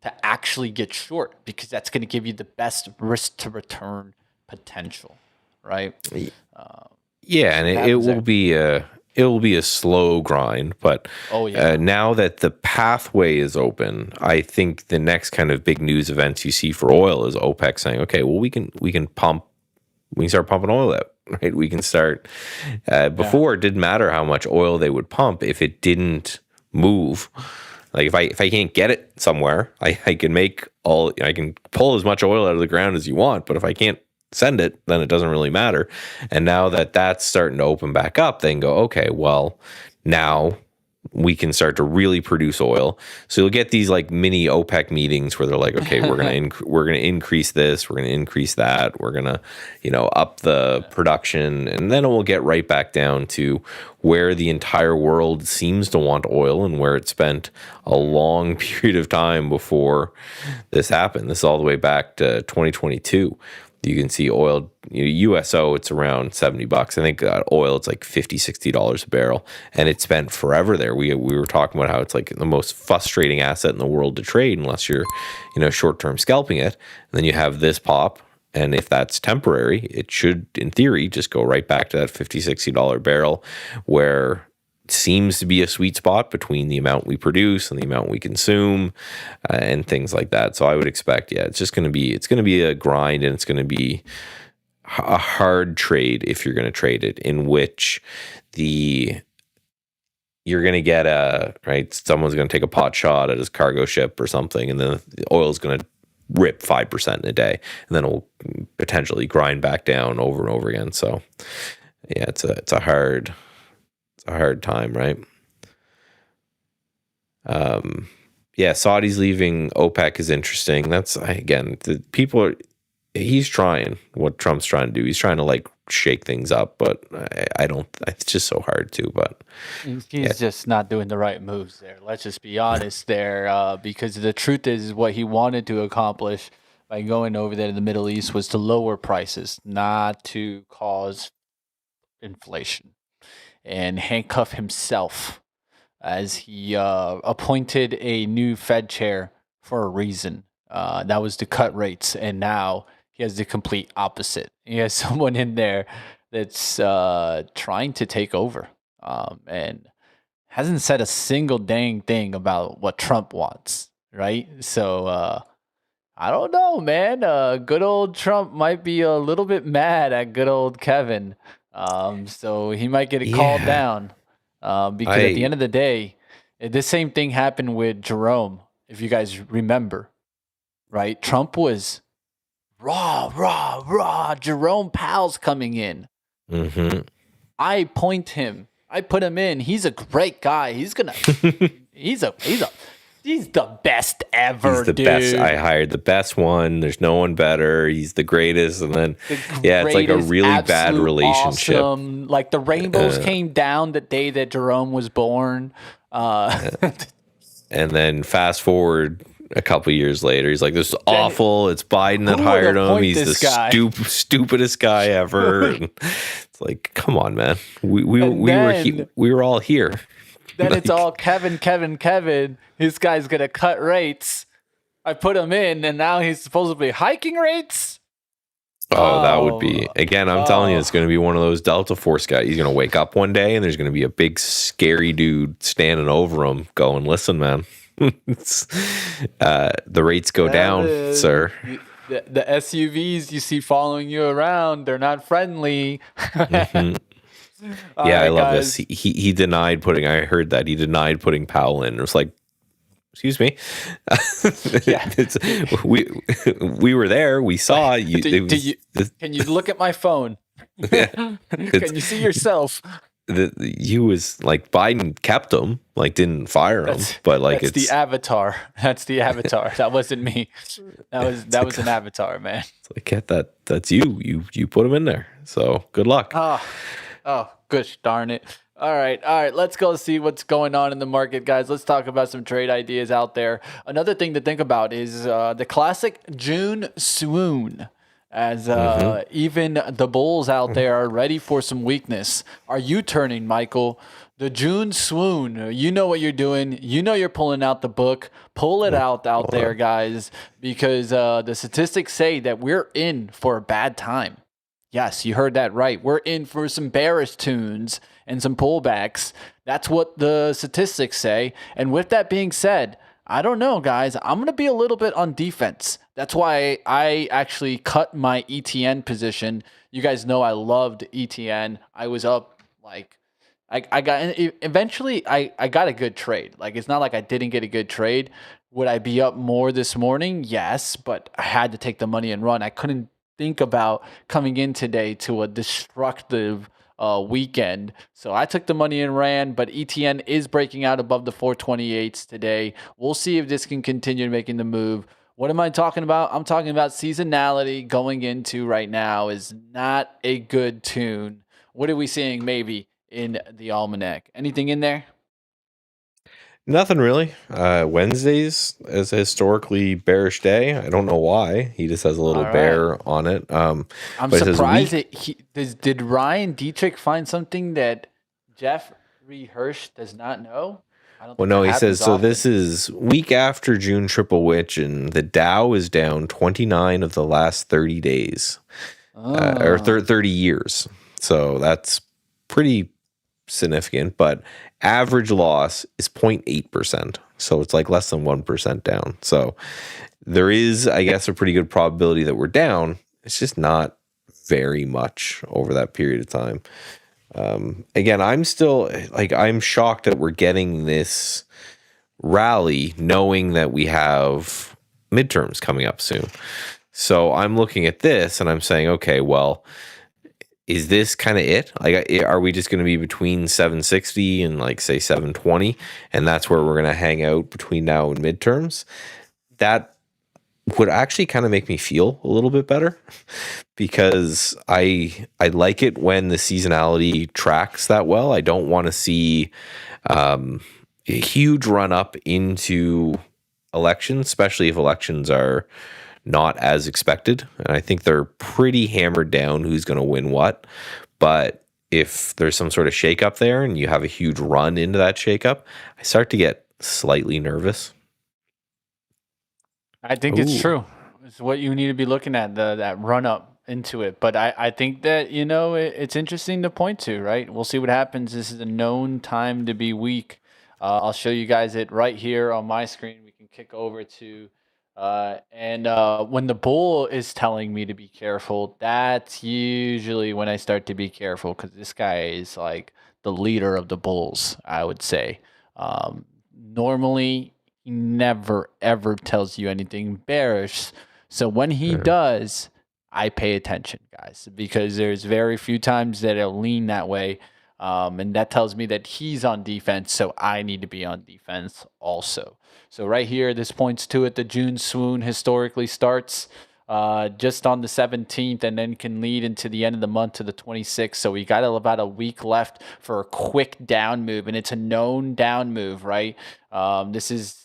to actually get short, because that's going to give you the best risk to return potential. right? Yeah, and it will be a slow grind, but now that the pathway is open, I think the next kind of big news events you see for oil is OPEC saying, okay, well we can start pumping oil out, right? We can start. Before it didn't matter how much oil they would pump if it didn't move. Like if I can't get it somewhere, I can pull as much oil out of the ground as you want, but if I can't send it, then it doesn't really matter. And now that that's starting to open back up, they can go, okay, well, now we can start to really produce oil. So you'll get these like mini OPEC meetings where they're like, okay, we're gonna increase this, we're gonna increase that, we're gonna up the production, and then it will get right back down to where the entire world seems to want oil and where it spent a long period of time before this happened. This is all the way back to 2022. You can see oil, USO, it's around $70. I think oil, it's like $50-$60 a barrel, and it spent forever there. We were talking about how it's like the most frustrating asset in the world to trade unless you're, short-term scalping it. And then you have this pop, and if that's temporary, it should, in theory, just go right back to that $50-$60 barrel, where seems to be a sweet spot between the amount we produce and the amount we consume, and things like that. So I would expect, it's going to be a grind, and it's going to be a hard trade if you're going to trade it, in which you're going to get someone's going to take a pot shot at his cargo ship or something, and then the oil is going to rip 5% in a day, and then it'll potentially grind back down over and over again. So it's a hard time, right? Saudi's leaving OPEC is interesting. That's, again, he's trying what Trump's trying to do. He's trying to like shake things up, but it's just so hard to, but he's just not doing the right moves there. Let's just be honest there, because the truth is what he wanted to accomplish by going over there to the Middle East was to lower prices, not to cause inflation, and handcuff himself as he appointed a new Fed chair for a reason. That was to cut rates, and now he has the complete opposite. He has someone in there that's trying to take over, and hasn't said a single dang thing about what Trump wants, right? So I don't know, man. Good old Trump might be a little bit mad at good old Kevin. So he might get it called down, because at the end of the day, this same thing happened with Jerome, if you guys remember, right? Trump was raw. Jerome Powell's coming in. Mm-hmm. I put him in. He's a great guy. He's the best ever, He's the dude. best. I hired the best one. There's no one better. He's the greatest. And then, it's like a really bad relationship. Awesome. Like the rainbows came down the day that Jerome was born. And then fast forward a couple years later, he's like, this is awful. It's Biden that hired him. He's the stupidest guy ever. And it's like, come on, man. We were all here. Then it's all Kevin. This guy's going to cut rates. I put him in, and now he's supposedly hiking rates? That would be... Again, I'm telling you, it's going to be one of those Delta Force guys. He's going to wake up one day, and there's going to be a big, scary dude standing over him going, listen, man, the rates go down, sir. The SUVs you see following you around, they're not friendly. Mm-hmm. I love this. He denied putting. I heard that he denied putting Powell in. It was like, excuse me. We were there. We saw you. Can you look at my phone? Can you see yourself? He was like, Biden kept him, like didn't fire him, but like it's the avatar. That's the avatar. That wasn't me. That was an avatar, man. It's like, get that. That's you. You put him in there. So good luck. Oh, gosh darn it. All right. Let's go see what's going on in the market, guys. Let's talk about some trade ideas out there. Another thing to think about is the classic June swoon, as even the bulls out there are ready for some weakness. Are you turning, Michael? The June swoon. You know what you're doing. You know you're pulling out the book. Pull it out there, guys, because the statistics say that we're in for a bad time. Yes, you heard that right. We're in for some bearish tunes and some pullbacks. That's what the statistics say. And with that being said, I don't know, guys. I'm going to be a little bit on defense. That's why I actually cut my ETN position. You guys know I loved ETN. I was up like I got eventually I got a good trade. Like it's not like I didn't get a good trade. Would I be up more this morning? Yes, but I had to take the money and run. I couldn't think about coming in today to a destructive weekend. So I took the money and ran, but ETN is breaking out above the 428s today. We'll see if this can continue making the move. What am I talking about? I'm talking about seasonality going into right now is not a good tune. What are we seeing maybe in the almanac? Anything in there? Nothing really. Wednesdays is a historically bearish day. I don't know why. He just has a little bear on it. I'm surprised that did Ryan Dietrich find something that Jeffrey Hirsch does not know? Well, no, he says, so this is week after June triple witch, and the Dow is down 29 of the last 30 days, or 30 years. So that's pretty significant, but average loss is 0.8%. So it's like less than 1% down. So there is, I guess, a pretty good probability that we're down. It's just not very much over that period of time. Again, I'm still I'm shocked that we're getting this rally knowing that we have midterms coming up soon. So I'm looking at this and I'm saying, okay, well, is this kind of it? Like, are we just going to be between 760 and like say 720? And that's where we're going to hang out between now and midterms? That would actually kind of make me feel a little bit better because I like it when the seasonality tracks that well. I don't want to see a huge run up into elections, especially if elections are not as expected. And I think they're pretty hammered down who's going to win what. But if there's some sort of shakeup there and you have a huge run into that shakeup, I start to get slightly nervous. I think it's true. It's what you need to be looking at, that run up into it. But I think that, it's interesting to point to, right? We'll see what happens. This is a known time to be weak. I'll show you guys it right here on my screen. We can kick over to, when the bull is telling me to be careful, that's usually when I start to be careful because this guy is like the leader of the bulls, I would say. Normally, he never, ever tells you anything bearish. So when he does, I pay attention, guys, because there's very few times that it'll lean that way. And that tells me that he's on defense, so I need to be on defense also. So right here, this points to it. The June swoon historically starts just on the 17th and then can lead into the end of the month to the 26th. So we got about a week left for a quick down move, and it's a known down move, right? This is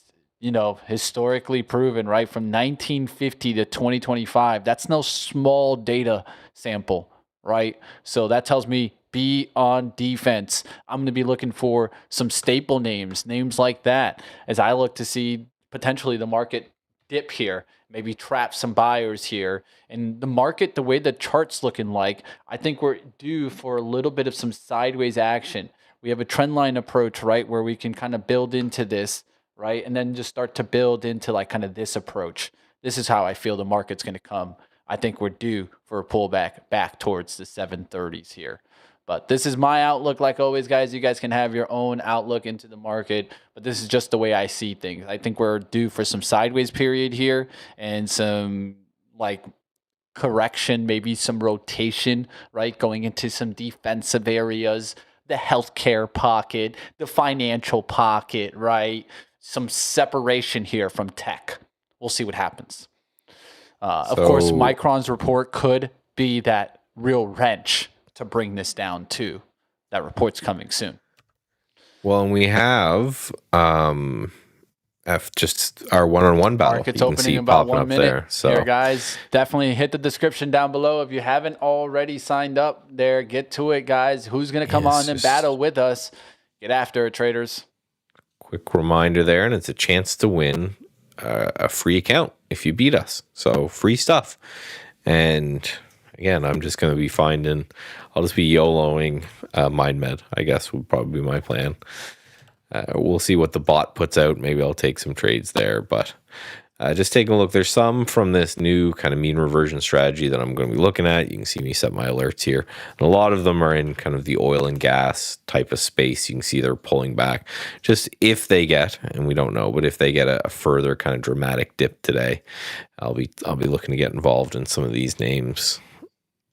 historically proven, right? From 1950 to 2025. That's no small data sample, right? So that tells me be on defense. I'm going to be looking for some staple names like that, as I look to see potentially the market dip here, maybe trap some buyers here. And the market, the way the chart's looking like, I think we're due for a little bit of some sideways action. We have a trend line approach, right, where we can kind of build into this, right? And then just start to build into like kind of this approach. This is how I feel the market's going to come. I think we're due for a pullback back towards the 730s here. But this is my outlook. Like always, guys, you guys can have your own outlook into the market. But this is just the way I see things. I think we're due for some sideways period here and some like correction, maybe some rotation, right? Going into some defensive areas, the healthcare pocket, the financial pocket, right? Some separation here from tech. We'll see what happens. Of course, Micron's report could be that real wrench to bring this down too. That report's coming soon. Well, and we have just our one-on-one battle. Market's opening in about 1 minute. There, so here, guys, definitely hit the description down below. If you haven't already signed up there, get to it, guys. Who's going to come on and battle with us? Get after it, traders. Quick reminder there, and it's a chance to win a free account if you beat us. So free stuff. And again, I'm just going to be finding, I'll just be YOLOing MindMed, I guess would probably be my plan. We'll see what the bot puts out. Maybe I'll take some trades there, but just taking a look. There's some from this new kind of mean reversion strategy that I'm going to be looking at. You can see me set my alerts here. And a lot of them are in kind of the oil and gas type of space. You can see they're pulling back. Just if they get, and we don't know, but if they get a further kind of dramatic dip today, I'll be looking to get involved in some of these names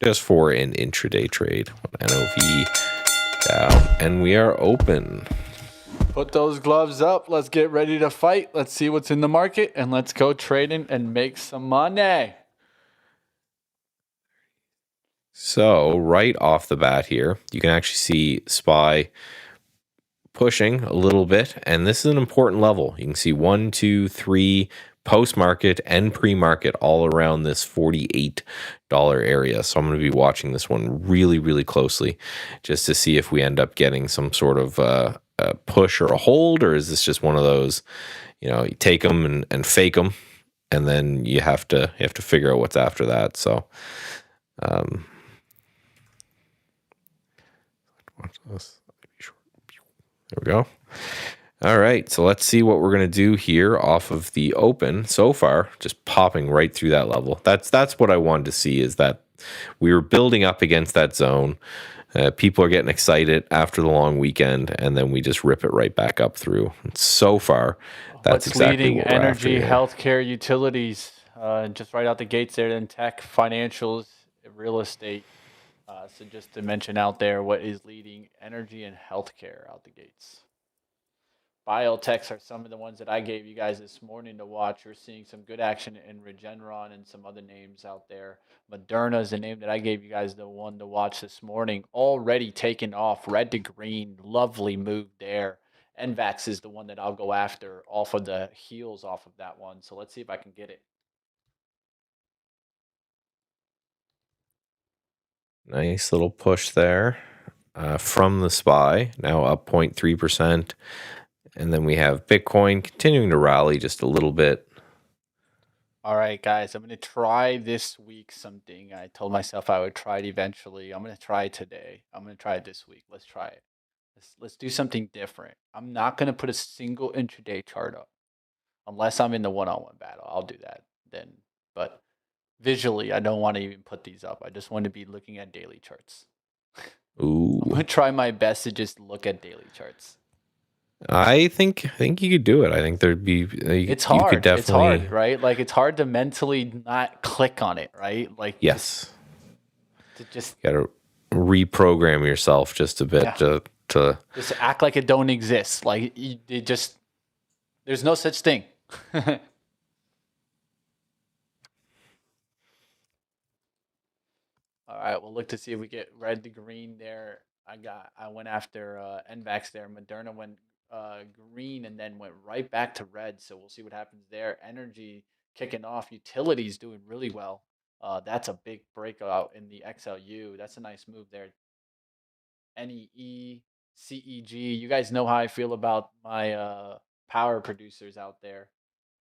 just for an intraday trade. NOV down, and we are open. Put those gloves up. Let's get ready to fight. Let's see what's in the market, and let's go trading and make some money. So right off the bat here, you can actually see SPY pushing a little bit, and this is an important level. You can see 1, 2, 3 post-market and pre-market all around this $48 area. So I'm going to be watching this one really, really closely just to see if we end up getting some sort of a push or a hold, or is this just one of those, you take them and fake them, and then you have to figure out what's after that. So watch this. There we go. All right, so let's see what we're going to do here off of the open. So far, just popping right through that level. That's what I wanted to see, is that we were building up against that zone. People are getting excited after the long weekend, and then we just rip it right back up through. And so far, that's exactly leading? what we're Energy, after. healthcare, utilities, just right out the gates there. Then tech, financials, real estate. So just to mention out there, what is leading? Energy and healthcare out the gates. Biotechs are some of the ones that I gave you guys this morning to watch. We're seeing some good action in Regeneron and some other names out there. Moderna is the name that I gave you guys the one to watch this morning. Already taken off, red to green, lovely move there. NVAX is the one that I'll go after off of the heels off of that one. So let's see if I can get it. Nice little push there from the SPY, now up 0.3%. And then we have Bitcoin continuing to rally just a little bit. All right, guys, I'm going to try this week something. I told myself I would try it eventually. I'm going to try it today. I'm going to try it this week. Let's try it. Let's do something different. I'm not going to put a single intraday chart up unless I'm in the one-on-one battle. I'll do that then. But visually, I don't want to even put these up. I just want to be looking at daily charts. Ooh. I'm going to try my best to just look at daily charts. I think you could do it. I think there'd be. It's hard. You could definitely, it's hard, right? Like it's hard to mentally not click on it, right? Like yes, just you gotta reprogram yourself just a bit to just act like it don't exist. Like there's no such thing. All right, we'll look to see if we get red to green there. I went after NVAX there. Moderna went green and then went right back to red. So we'll see what happens there. Energy kicking off. Utilities doing really well. That's a big breakout in the XLU. That's a nice move there. NEE, CEG. You guys know how I feel about my power producers out there.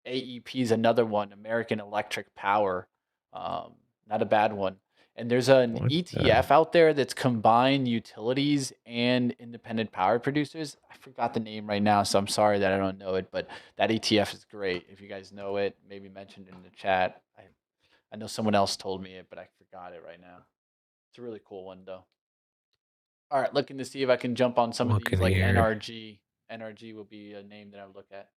AEP is another one. American Electric Power. Not a bad one. And there's an ETF out there that's combined utilities and independent power producers. I forgot the name right now, so I'm sorry that I don't know it, but that ETF is great. If you guys know it, maybe mention it in the chat. I know someone else told me it, but I forgot it right now. It's a really cool one, though. All right, looking to see if I can jump on some of these, like here. NRG. NRG will be a name that I would look at.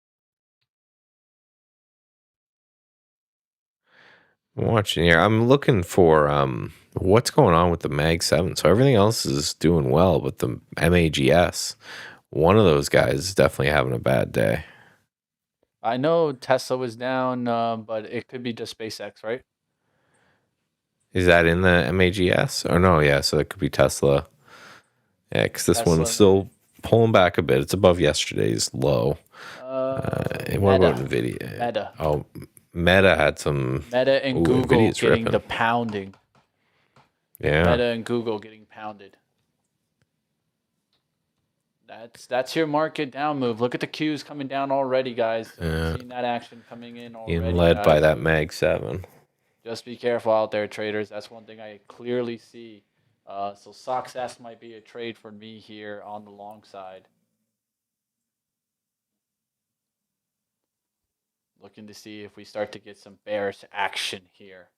I'm watching here. I'm looking for what's going on with the Mag 7. So everything else is doing well, but the MAGS, one of those guys is definitely having a bad day. I know Tesla was down, but it could be just SpaceX, right? Is that in the MAGS? Or no, yeah, so it could be Tesla. Yeah, because this one's still pulling back a bit. It's above yesterday's low. And what about NVIDIA? Meta. Oh, Meta had some. Meta and Google NVIDIA's getting ripping. the pounding. Yeah. Meta and Google getting pounded. That's your market down move. Look at the Qs coming down already, guys. Seeing that action coming in already. Being led by that Mag 7. Just be careful out there, traders. That's one thing I clearly see. So SOXS might be a trade for me here on the long side. Looking to see if we start to get some bearish action here.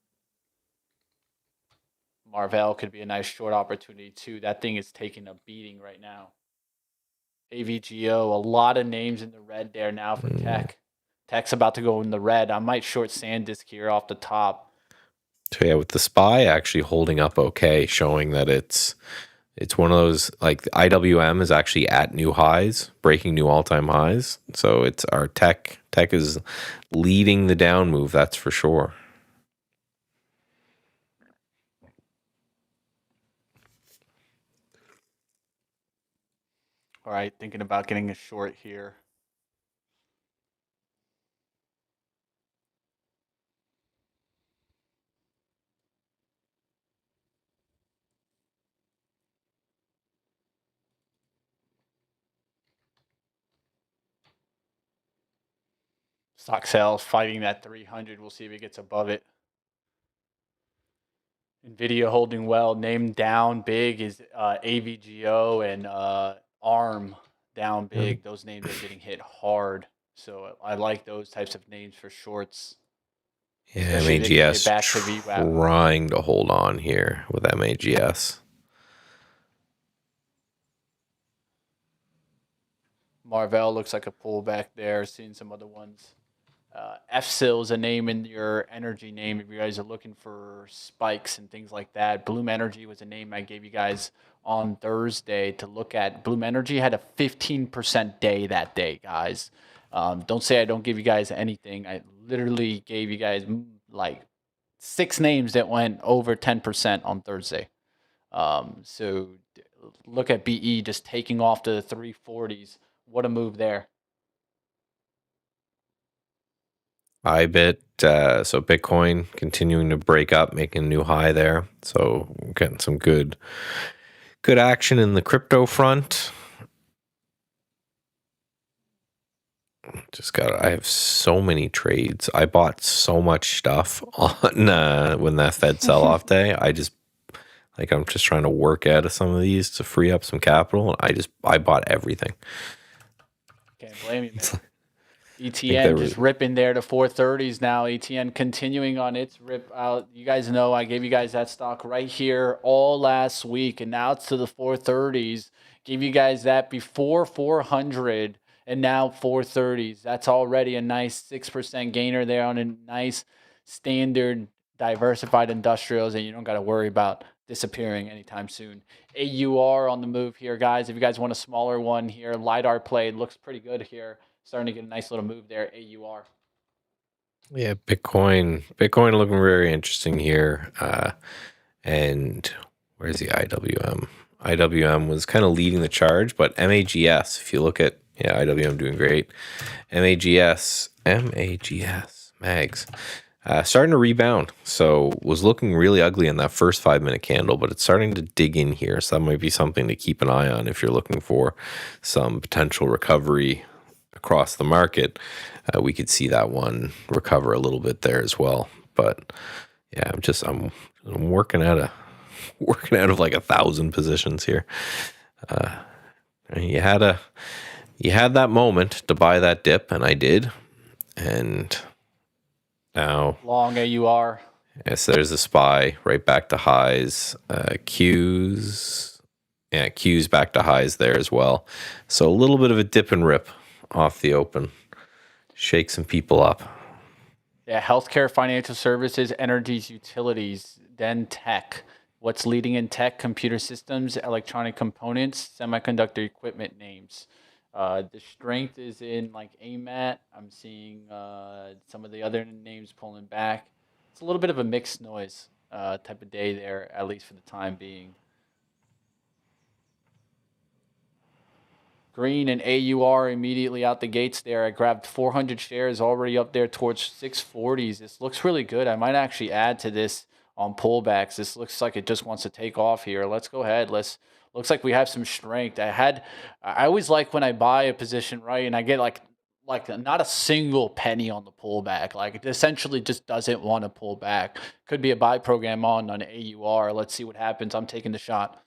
Marvell could be a nice short opportunity too. That thing is taking a beating right now. AVGO, a lot of names in the red there now for tech. Tech's about to go in the red. I might short SanDisk here off the top. So yeah, with the SPY actually holding up okay, showing that it's one of those, like the IWM is actually at new highs, breaking new all-time highs. So it's our tech is leading the down move, that's for sure. All right, thinking about getting a short here. Stock sales fighting that 300. We'll see if it gets above it. NVIDIA holding well. Name down big is AVGO and ARM down big. Those names are getting hit hard. So I like those types of names for shorts. Yeah, MAGS trying to hold on here with MAGS. Marvell looks like a pullback there. Seeing some other ones. FSIL is a name in your energy name if you guys are looking for spikes and things like that. Bloom Energy was a name I gave you guys on Thursday to look at. Bloom Energy had a 15% day that day, guys. Don't say I don't give you guys anything. I literally gave you guys like 6 names that went over 10% on Thursday. So look at BE just taking off to the 340s. What a move there. IBIT, so Bitcoin continuing to break up, making a new high there. So getting some good action in the crypto front. I have so many trades. I bought so much stuff on when that Fed sell-off day. I'm just trying to work out of some of these to free up some capital. And I bought everything. Can't blame you, man. ETN just ripping there to 430s now. ETN continuing on its rip out. You guys know I gave you guys that stock right here all last week, and now it's to the 430s. Gave you guys that before 400, and now 430s. That's already a nice 6% gainer there on a nice standard diversified industrials, and you don't got to worry about disappearing anytime soon. AUR on the move here, guys. If you guys want a smaller one here, LiDAR play looks pretty good here. Starting to get a nice little move there, AUR. Yeah, Bitcoin looking very interesting here. And where's the IWM? IWM was kind of leading the charge, but MAGS, if you look at, IWM doing great. MAGS, MAGS, starting to rebound. So was looking really ugly in that first 5-minute candle, but it's starting to dig in here. So that might be something to keep an eye on if you're looking for some potential recovery across the market. We could see that one recover a little bit there as well. But yeah, I'm working out of like 1,000 positions here. You had that moment to buy that dip, and I did. And now long AUR. Yes, there's the SPY right back to highs. Q's back to highs there as well. So a little bit of a dip and rip off the open. Shake some people up. Yeah, healthcare, financial services, energies, utilities, then tech. What's leading in tech? Computer systems, electronic components, semiconductor equipment names. The strength is in like AMAT. I'm seeing some of the other names pulling back. It's a little bit of a mixed noise type of day there, at least for the time being. Green and AUR immediately out the gates there. I grabbed 400 shares already up there towards 640s. This looks really good. I might actually add to this on pullbacks. This looks like it just wants to take off here. Let's go ahead. Looks like we have some strength. I always like when I buy a position, right, and I get like like not a single penny on the pullback. Like it essentially just doesn't want to pull back. Could be a buy program on AUR. Let's see what happens. I'm taking the shot.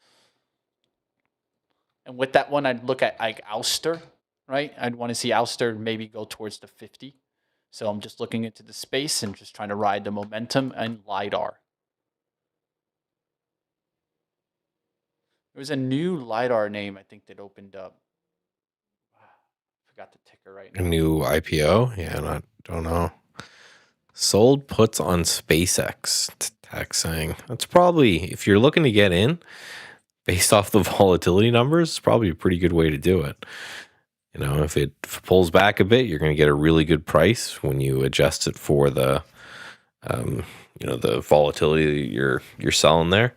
And with that one, I'd look at like Ouster, right? I'd want to see Ouster maybe go towards the 50. So I'm just looking into the space and just trying to ride the momentum and LiDAR. There was a new LiDAR name I think that opened up. Forgot the ticker right now. A new IPO? Yeah, don't know. Sold puts on SPCX. Taxing. That's probably, if you're looking to get in based off the volatility numbers, it's probably a pretty good way to do it. You know, if it pulls back a bit, you're going to get a really good price when you adjust it for the, the volatility that you're selling there.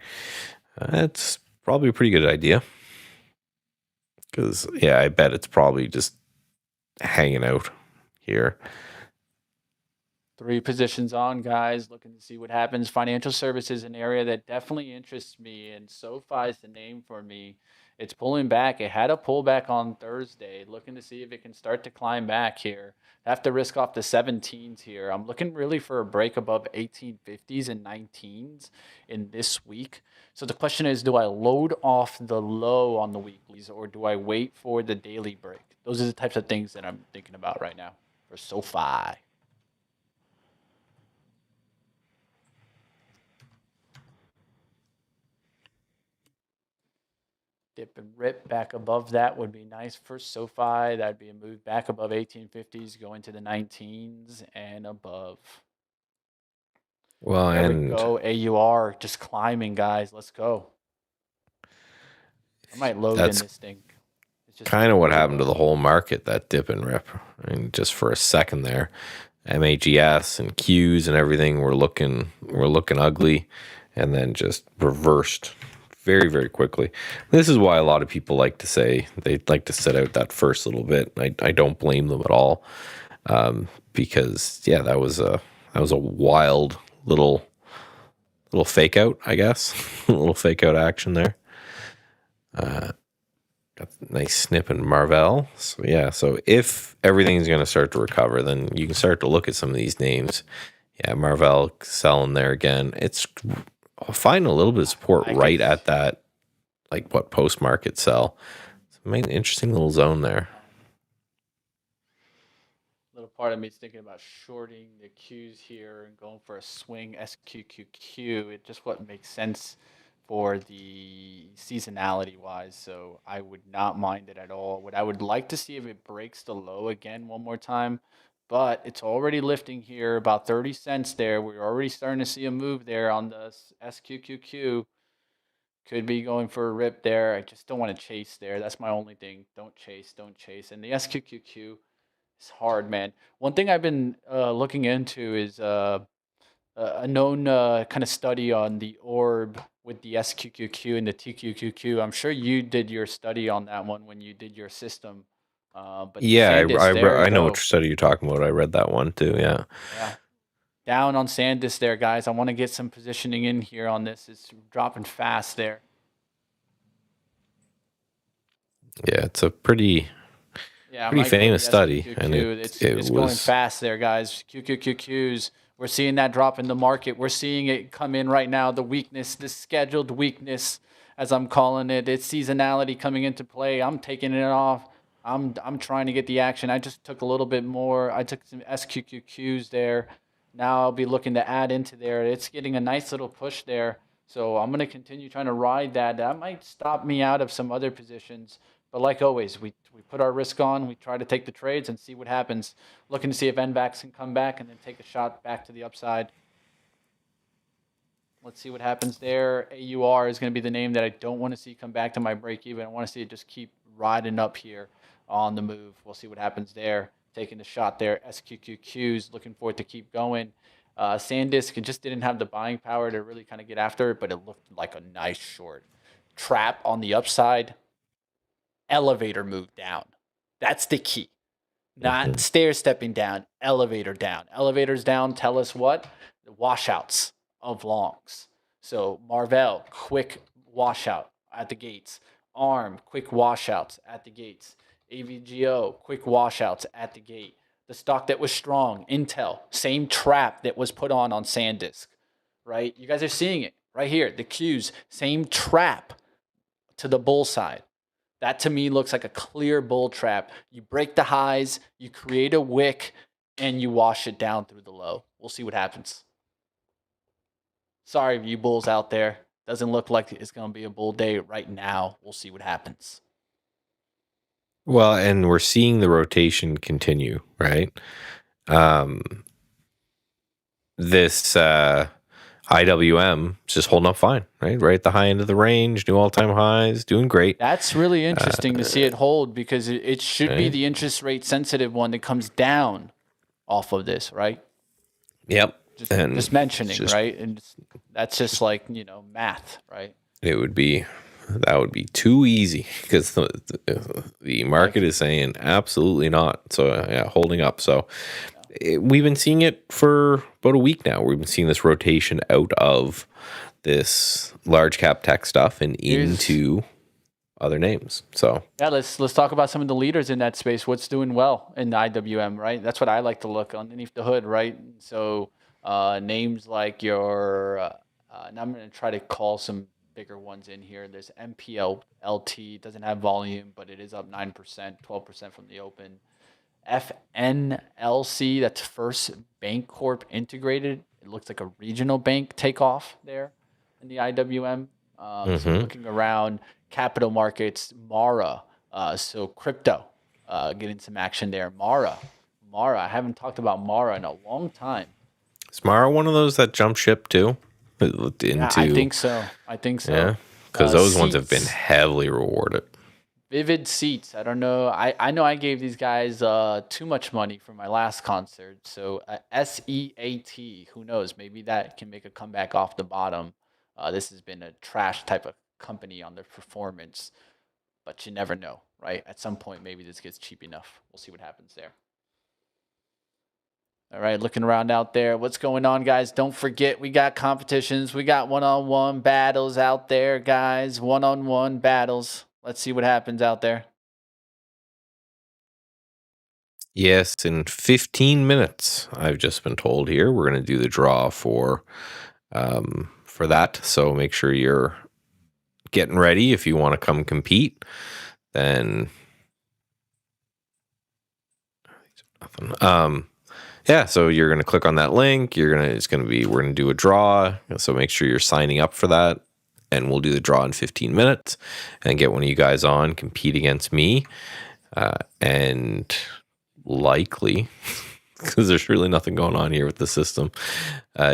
It's probably a pretty good idea. Because, yeah, I bet it's probably just hanging out here. 3 positions on, guys. Looking to see what happens. Financial services, an area that definitely interests me, and SoFi is the name for me. It's pulling back. It had a pullback on Thursday. Looking to see if it can start to climb back here. Have to risk off the 17s here. I'm looking really for a break above 1850s and 19s in this week. So the question is, do I load off the low on the weeklies or do I wait for the daily break? Those are the types of things that I'm thinking about right now for SoFi. Dip and rip back above that would be nice for SoFi. That'd be a move back above 1850s, going to the 19s and above. Well, There and we go. AUR just climbing, guys. Let's go. I might load in that's this thing. It's just kind of what happened to the whole market, that dip and rip. I mean, just for a second there, MAGS and Qs and everything were looking ugly, and then just reversed very, very quickly. This is why a lot of people like to say they like to sit out that first little bit. I don't blame them at all, because yeah, that was a wild little fake out, I guess. A little fake out action there. Got a nice snip in Marvell. So yeah, so if everything's going to start to recover, then you can start to look at some of these names. Yeah, Marvell selling there again. It's finding a little bit of support right at that, like what post-market sell. It's an interesting little zone there. Little part of me is thinking about shorting the Qs here and going for a swing SQQQ. It just what makes sense for the seasonality wise. So I would not mind it at all. What I would like to see if it breaks the low again one more time, but it's already lifting here about 30 cents there. We're already starting to see a move there on the SQQQ. Could be going for a rip there. I just don't want to chase there. That's my only thing. Don't chase. And the SQQQ is hard, man. One thing I've been looking into is a known kind of study on the orb with the SQQQ and the TQQQ. I'm sure you did your study on that one when you did your system. But yeah, I know go. which study you're talking about. I read that one too. Yeah. Down on SanDisk there, guys. I want to get some positioning in here on this. It's dropping fast there. Yeah, it's a pretty famous study, and it's was going fast there, guys. QQQQs. We're seeing that drop in the market. We're seeing it come in right now. The weakness, the scheduled weakness, as I'm calling it. It's seasonality coming into play. I'm taking it off. I'm trying to get the action. I just took a little bit more. I took some SQQQs there. Now I'll be looking to add into there. It's getting a nice little push there. So I'm going to continue trying to ride that. That might stop me out of some other positions. But like always, we put our risk on. We try to take the trades and see what happens. Looking to see if NVAX can come back and then take a shot back to the upside. Let's see what happens there. AUR is going to be the name that I don't want to see come back to my break even. I want to see it just keep riding up here on the move. We'll see what happens there. Taking the shot there. SQQQs, looking for it to keep going. SanDisk, it just didn't have the buying power to really kind of get after it, but it looked like a nice short. Trap on the upside. Elevator move down. That's the key. Not stair stepping down, elevator down. Elevators down tell us what? The washouts of longs. So Marvell, quick washout at the gates. ARM, quick washouts at the gates. AVGO, quick washouts at the gate. The stock that was strong, Intel, same trap that was put on SanDisk, right? You guys are seeing it right here. The Qs, same trap to the bull side. That to me looks like a clear bull trap. You break the highs, you create a wick, and you wash it down through the low. We'll see what happens. Sorry, you bulls out there. Doesn't look like it's going to be a bull day right now. We'll see what happens. Well, and we're seeing the rotation continue, right? This IWM is just holding up fine, right? Right at the high end of the range, new all-time highs, doing great. That's really interesting to see it hold because it should be the interest rate sensitive one that comes down off of this, right? Yep. Just mentioning, right? And that's just like, math, right? That would be too easy because the market is saying absolutely not. So yeah, holding up. So we've been seeing it for about a week now. We've been seeing this rotation out of this large cap tech stuff and into other names. So yeah, let's talk about some of the leaders in that space. What's doing well in the IWM, right? That's what I like to look underneath the hood, right? So names like and I'm going to try to call some bigger ones in here. There's MPLT, doesn't have volume, but it is up 9%, 12% from the open. FNLC, that's First Bank Corp Integrated. It looks like a regional bank takeoff there in the IWM. So looking around capital markets, Mara, so crypto, getting some action there. Mara, I haven't talked about Mara in a long time. Is Mara one of those that jump ship too? Yeah, I think so. Yeah, because those ones have been heavily rewarded. Vivid Seats. I don't know. I know I gave these guys too much money for my last concert. So SEAT, who knows? Maybe that can make a comeback off the bottom. This has been a trash type of company on their performance, but you never know, right? At some point, maybe this gets cheap enough. We'll see what happens there. All right, looking around out there. What's going on, guys? Don't forget, we got competitions. We got one-on-one battles out there, guys. One-on-one battles. Let's see what happens out there. Yes, in 15 minutes, I've just been told here, we're going to do the draw for that. So make sure you're getting ready if you want to come compete. Then yeah, so you're going to click on that link. We're going to do a draw. So make sure you're signing up for that. And we'll do the draw in 15 minutes and get one of you guys on, compete against me. And likely, because there's really nothing going on here with the system,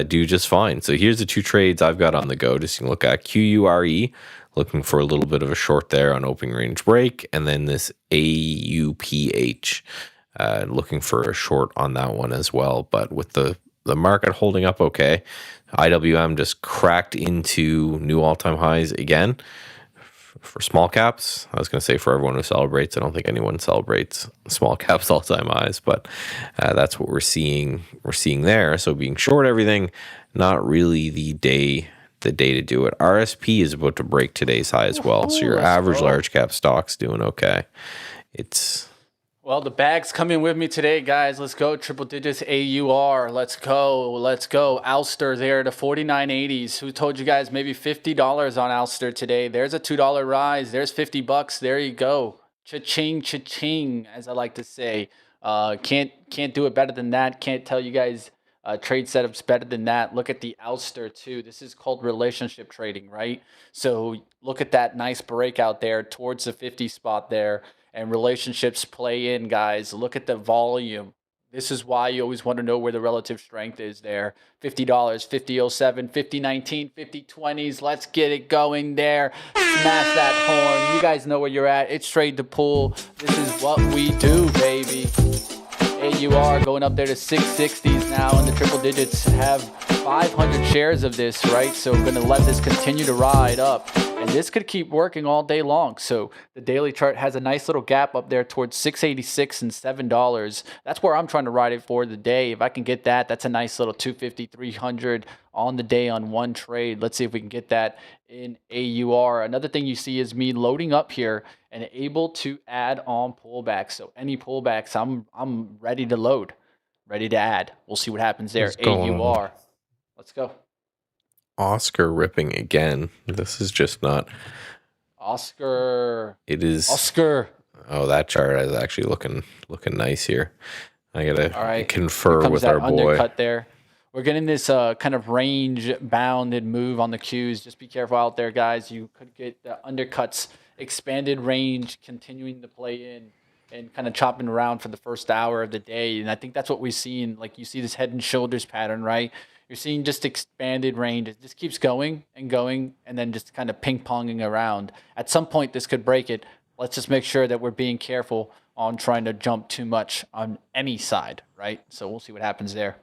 do just fine. So here's the two trades I've got on the go. Just you can look at QURE, looking for a little bit of a short there on opening range break. And then this AUPH. Looking for a short on that one as well. But with the market holding up okay, IWM just cracked into new all-time highs again for small caps. I was going to say for everyone who celebrates. I don't think anyone celebrates small caps all-time highs, but that's what we're seeing. We're seeing there. So being short everything, not really the day to do it. RSP is about to break today's high as well. So your average large cap stock's doing okay. Well, the bag's coming with me today, guys. Let's go. Triple digits AUR. Let's go. Alster there to 49.80s. Who told you guys maybe $50 on Alster today? There's a $2 rise. There's $50. There you go. Cha-ching, cha-ching, as I like to say. Can't do it better than that. Can't tell you guys trade setups better than that. Look at the Alster too. This is called relationship trading, right? So look at that nice breakout there towards the 50 spot there. And relationships play in, guys. Look at the volume. This is why you always want to know where the relative strength is there. $50, 50.07, 50.19, 50.20s. Let's get it going there. Smash that horn. You guys know where you're at. It's Trade the Pool. This is what we do, baby. AUR going up there to 660s now, and the triple digits have 500 shares of this, right? So we're going to let this continue to ride up. And this could keep working all day long. So the daily chart has a nice little gap up there towards 686 and $7. That's where I'm trying to ride it for the day. If I can get that, that's a nice little 250, 300 on the day on one trade. Let's see if we can get that in AUR. Another thing you see is me loading up here and able to add on pullbacks. So any pullbacks, I'm ready to load, ready to add. We'll see what happens there. AUR. Let's go. Oscar ripping again. This is just not Oscar. It is Oscar. Oh, that chart is actually looking nice here. I gotta confer with our boy. Undercut there. We're getting this kind of range bounded move on the Qs. Just be careful out there, guys. You could get the undercuts, expanded range, continuing to play in and kind of chopping around for the first hour of the day. And I think that's what we've seen. Like you see this head and shoulders pattern, right? You're seeing just expanded range. It just keeps going, and then just kind of ping-ponging around. At some point, this could break it. Let's just make sure that we're being careful on trying to jump too much on any side, right? So we'll see what happens there.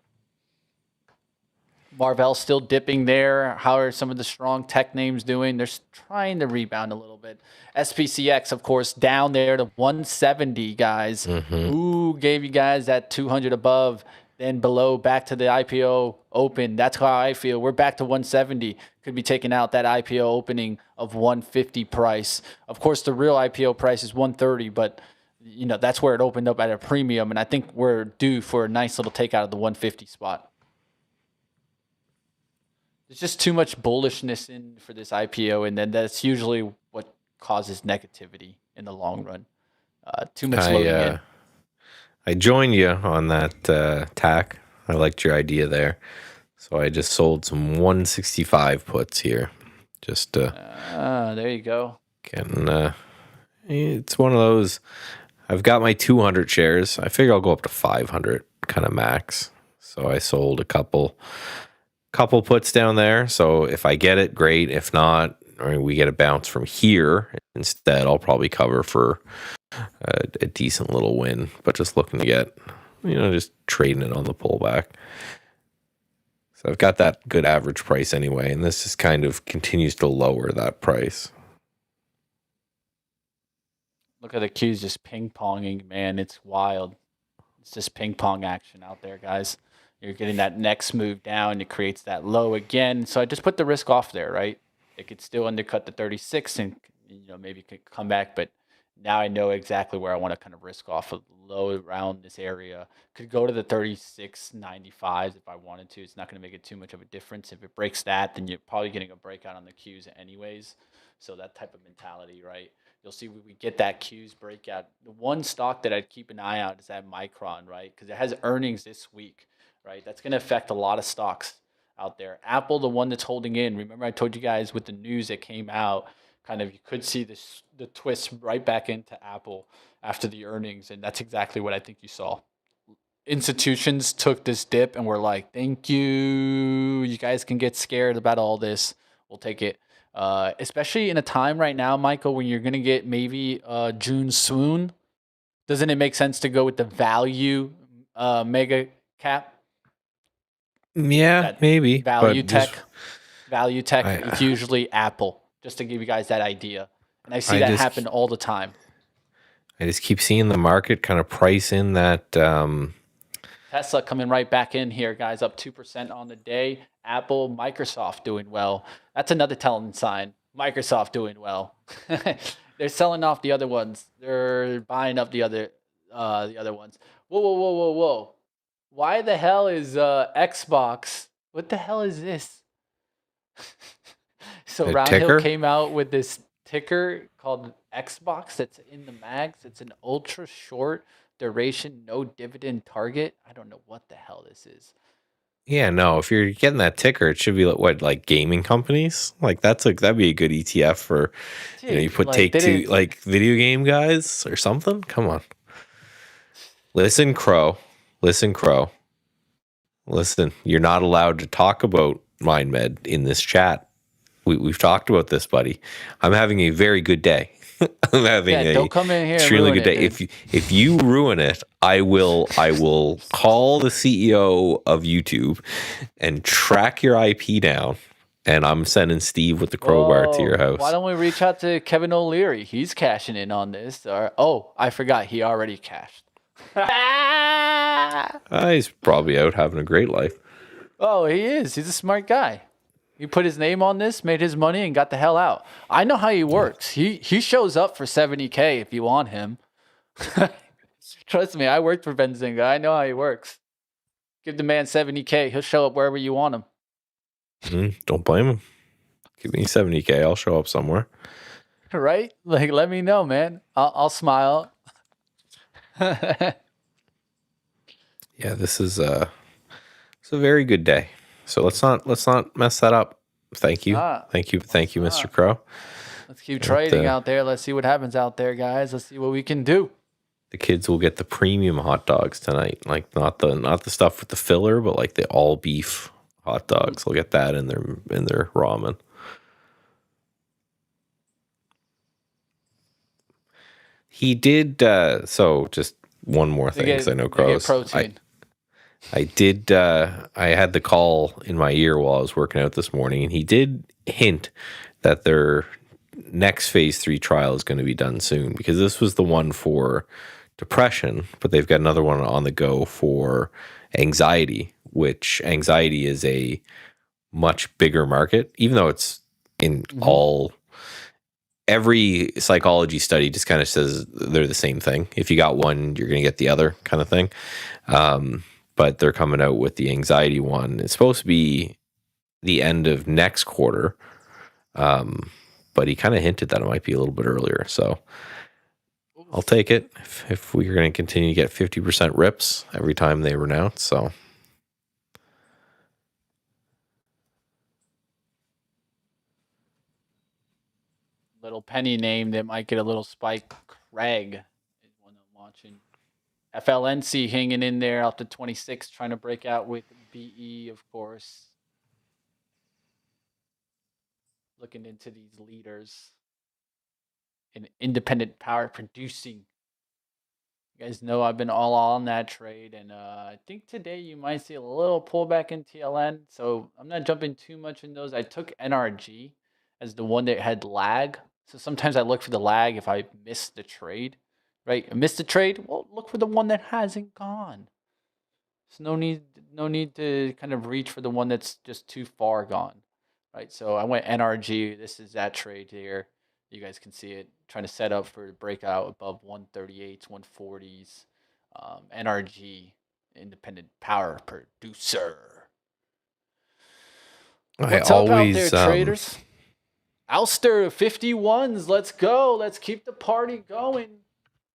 Marvell still dipping there. How are some of the strong tech names doing? They're trying to rebound a little bit. SPCX, of course, down there to 170, guys. Who gave you guys that 200 above? Then below, back to the IPO open. That's how I feel. We're back to 170. Could be taking out that IPO opening of 150 price. Of course, the real IPO price is 130, but you know that's where it opened up at a premium, and I think we're due for a nice little takeout of the 150 spot. There's just too much bullishness in for this IPO, and then that's usually what causes negativity in the long run. Too much loading in. I joined you on that tack. I liked your idea there. So I just sold some 165 puts here. Just there you go. It's one of those. I've got my 200 shares. I figure I'll go up to 500 kind of max. So I sold a couple puts down there. So if I get it, great. If not, or we get a bounce from here instead, I'll probably cover for a decent little win, but just looking to get, just trading it on the pullback. So I've got that good average price anyway, and this just kind of continues to lower that price. Look at the Qs just ping-ponging, man. It's wild. It's just ping-pong action out there, guys. You're getting that next move down. It creates that low again. So I just put the risk off there, right? It could still undercut the 36 and, maybe it could come back, but now I know exactly where I want to kind of risk off a low around this area. Could go to the 36.95 if I wanted to. It's not going to make it too much of a difference. If it breaks that, then you're probably getting a breakout on the Qs anyways. So that type of mentality, right? You'll see we get that Qs breakout. The one stock that I'd keep an eye out is that Micron, right? Because it has earnings this week, right? That's going to affect a lot of stocks out there. Apple, the one that's holding in. Remember I told you guys with the news that came out, kind of you could see the twist right back into Apple after the earnings, and that's exactly what I think you saw. Institutions took this dip and were like, thank you. You guys can get scared about all this. We'll take it. Especially in a time right now, Michael, when you're going to get maybe June swoon. Doesn't it make sense to go with the value mega cap? Yeah, maybe. Value tech. It's usually Apple. Just to give you guys that idea. And I see that happen all the time. I just keep seeing the market kind of price in that. Tesla coming right back in here, guys, up 2% on the day. Apple, Microsoft doing well. That's another telling sign. Microsoft doing well. They're selling off the other ones. They're buying up the other ones. Whoa. Why the hell is Xbox? What the hell is this? So Roundhill came out with this ticker called Xbox that's in the mags. It's an ultra short duration, no dividend target. I don't know what the hell this is. Yeah, no. If you're getting that ticker, it should be like gaming companies. Like that'd be a good ETF for. Dude, you put Take-Two, like video game guys or something. Come on. Listen, Crow. Listen, you're not allowed to talk about MindMed in this chat. We've talked about this, buddy. I'm having a very good day. I'm having don't come in here extremely good day. If you ruin it, I will call the CEO of YouTube and track your IP down and I'm sending Steve with the crowbar to your house. Why don't we reach out to Kevin O'Leary? He's cashing in on this. Or, I forgot. He already cashed. He's probably out having a great life. Oh, he is. He's a smart guy. He put his name on this, made his money, and got the hell out. I know how he works. He shows up for $70K if you want him. Trust me, I worked for Benzinga. I know how he works. Give the man $70K. He'll show up wherever you want him. Don't blame him. Give me $70K. I'll show up somewhere. Right? Like, let me know, man. I'll smile. Yeah, this is it's a very good day. So let's not mess that up. Thank you, thank you, Mr. Crow. Let's keep trading out there. Let's see what happens out there, guys. Let's see what we can do. The kids will get the premium hot dogs tonight, like not the stuff with the filler, but like the all beef hot dogs. They'll get that in their ramen. He did. So just one more thing, because I know Crows. Protein. I did. I had the call in my ear while I was working out this morning, and he did hint that their next phase 3 trial is going to be done soon, because this was the one for depression, but they've got another one on the go for anxiety, which anxiety is a much bigger market, even though it's in every psychology study just kind of says they're the same thing. If you got one, you're going to get the other kind of thing. But they're coming out with the anxiety one. It's supposed to be the end of next quarter. But he kind of hinted that it might be a little bit earlier. So I'll take it if we're going to continue to get 50% rips every time they renounce. So little penny name that might get a little spike. Craig is one I'm watching. FLNC hanging in there up to 26, trying to break out with BE, of course. Looking into these leaders in independent power producing. You guys know I've been all on that trade, and I think today you might see a little pullback in TLN, so I'm not jumping too much in those. I took NRG as the one that had lag, so sometimes I look for the lag if I miss the trade. Right, I missed the trade. Well, look for the one that hasn't gone. There's no need to kind of reach for the one that's just too far gone. Right, so I went NRG. This is that trade here. You guys can see it. Trying to set up for the breakout above 138s, 140s. NRG, independent power producer. What's up out there, traders? Ouster 51s. Let's go. Let's keep the party going.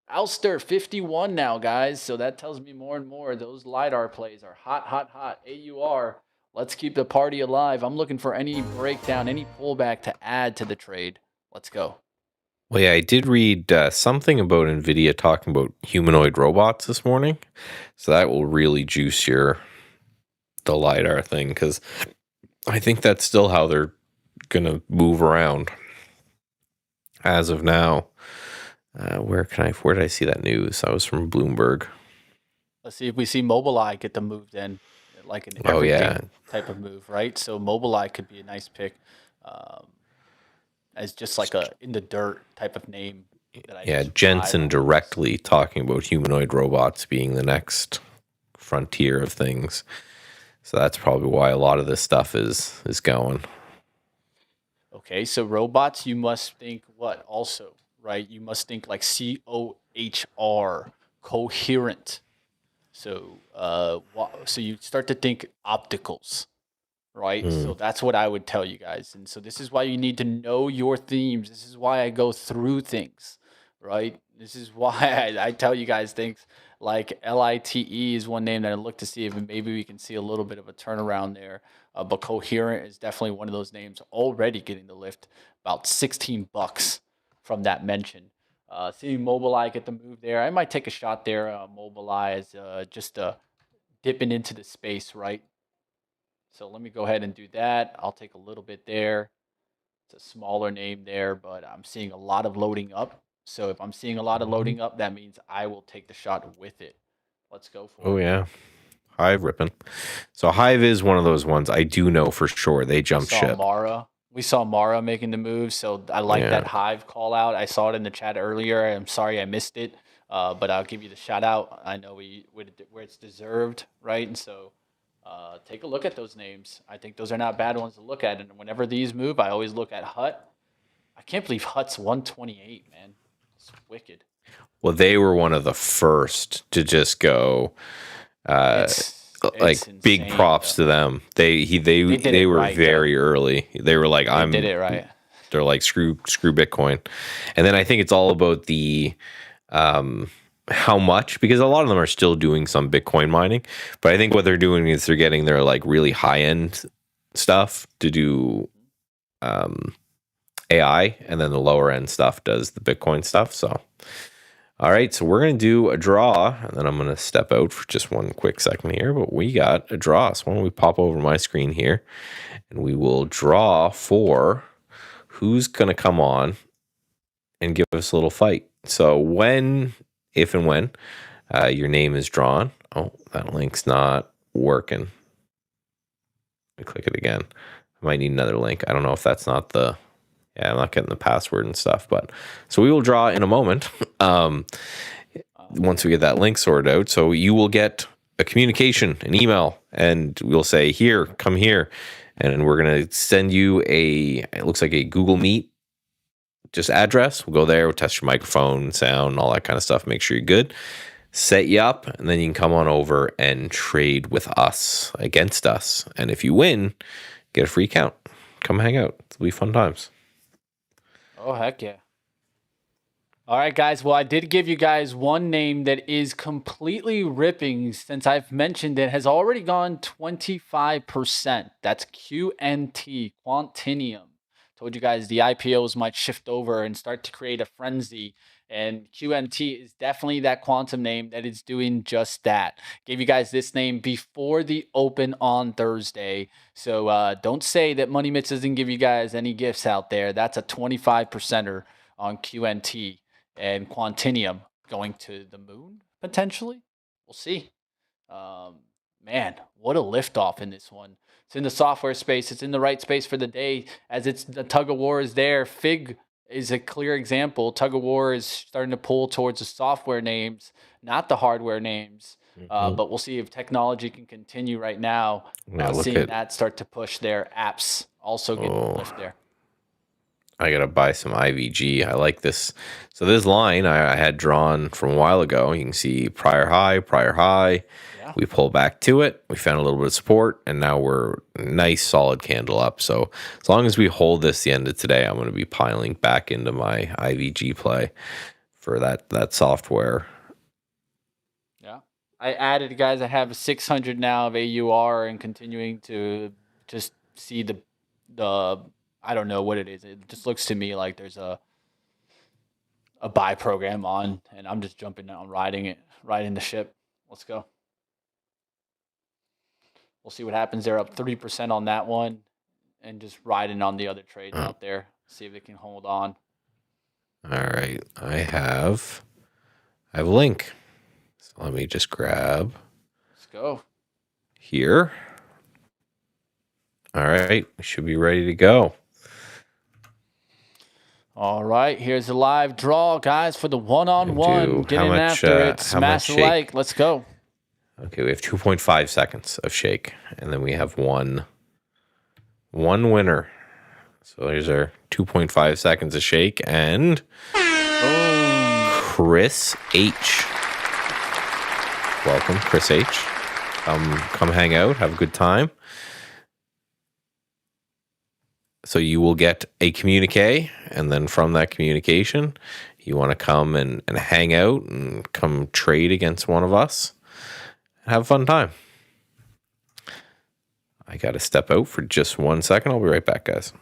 Ouster 51 now, guys. So that tells me more and more those LiDAR plays are hot, hot, hot. AUR. Let's keep the party alive. I'm looking for any breakdown, any pullback to add to the trade. Let's go. Well, yeah, I did read something about NVIDIA talking about humanoid robots this morning. So that will really juice the LiDAR thing, because I think that's still how they're going to move around as of now. Where did I see that news? That was from Bloomberg. Let's see if we see Mobileye get them moved in, like an everything type of move, right? So Mobileye could be a nice pick, as just like a in the dirt type of name. Jensen directly talking about humanoid robots being the next frontier of things. So that's probably why a lot of this stuff is going. Okay, so robots, you must think what also? Right, you must think like COHR, coherent. So, so you start to think opticals, right? So that's what I would tell you guys. And so this is why you need to know your themes. This is why I go through things, right? This is why I tell you guys things like LITE is one name that I look to see if maybe we can see a little bit of a turnaround there. But coherent is definitely one of those names already getting the lift, about $16 from that mention. Seeing Mobileye get the move there. I might take a shot there. Mobileye is just dipping into the space, right? So let me go ahead and do that. I'll take a little bit there. It's a smaller name there, but I'm seeing a lot of loading up. So if I'm seeing a lot of loading up, that means I will take the shot with it. Let's go for it. Oh, yeah. Hive ripping. So Hive is one of those ones I do know for sure. They jumped ship. We saw Mara making the move, so I like that Hive call out. I saw it in the chat earlier. I'm sorry I missed it, but I'll give you the shout out. I know where it's deserved, right? And so take a look at those names. I think those are not bad ones to look at. And whenever these move, I always look at Hut. I can't believe Hut's 128, man. It's wicked. Well, they were one of the first to just go. Like insane, big props to them. They were right, very early. They were like, they did it right. They're like screw Bitcoin, and then I think it's all about the how much, because a lot of them are still doing some Bitcoin mining, but I think what they're doing is they're getting their like really high end stuff to do AI, and then the lower end stuff does the Bitcoin stuff. So. All right, so we're going to do a draw, and then I'm going to step out for just one quick second here, but we got a draw. So why don't we pop over my screen here, and we will draw for who's going to come on and give us a little fight. So if and when your name is drawn. Oh, that link's not working. Let me click it again. I might need another link. I don't know if that's not the... Yeah, I'm not getting the password and stuff, but so we will draw in a moment once we get that link sorted out. So you will get a communication, an email, and we'll say, here, come here. And we're going to send you it looks like a Google Meet just address. We'll go there, we'll test your microphone, sound, all that kind of stuff. Make sure you're good. Set you up, and then you can come on over and trade with us, against us. And if you win, get a free account. Come hang out. It'll be fun times. Oh, heck yeah. All right, guys. Well, I did give you guys one name that is completely ripping since I've mentioned it, has already gone 25%. That's QNT, Quantinium. Told you guys the IPOs might shift over and start to create a frenzy. And QNT is definitely that quantum name that is doing just that. Gave you guys this name before the open on Thursday. So don't say that Money Mitch doesn't give you guys any gifts out there. That's a 25%er on QNT and Quantinium going to the moon, potentially. We'll see. Man, what a liftoff in this one. It's in the software space. It's in the right space for the day, as the tug of war is there. Fig is a clear example. Tug of war is starting to pull towards the software names, not the hardware names. But we'll see if technology can continue right now. Seeing that start to push their apps, also getting a lift there. I got to buy some IVG. I like this. So this line I had drawn from a while ago. You can see prior high. Yeah. We pull back to it. We found a little bit of support, and now we're nice, solid candle up. So as long as we hold this the end of today, I'm going to be piling back into my IVG play for that software. Yeah. I added, guys, I have 600 now of AUR and continuing to just see the I don't know what it is. It just looks to me like there's a buy program on, and I'm just jumping out and riding the ship. Let's go. We'll see what happens. They're up 3% on that one, and just riding on the other trades out there. See if they can hold on. All right, I have a link. So let me just grab. Let's go. Here. All right, we should be ready to go. All right, here's the live draw, guys, for the one-on-one. Get in after it. Smash the like. Let's go. Okay, we have 2.5 seconds of shake, and then we have one winner. So there's our 2.5 seconds of shake, and Chris H. Welcome, Chris H. Come hang out, have a good time. So you will get a communique, and then from that communication, you want to come and hang out and come trade against one of us. Have a fun time. I got to step out for just 1 second. I'll be right back, guys.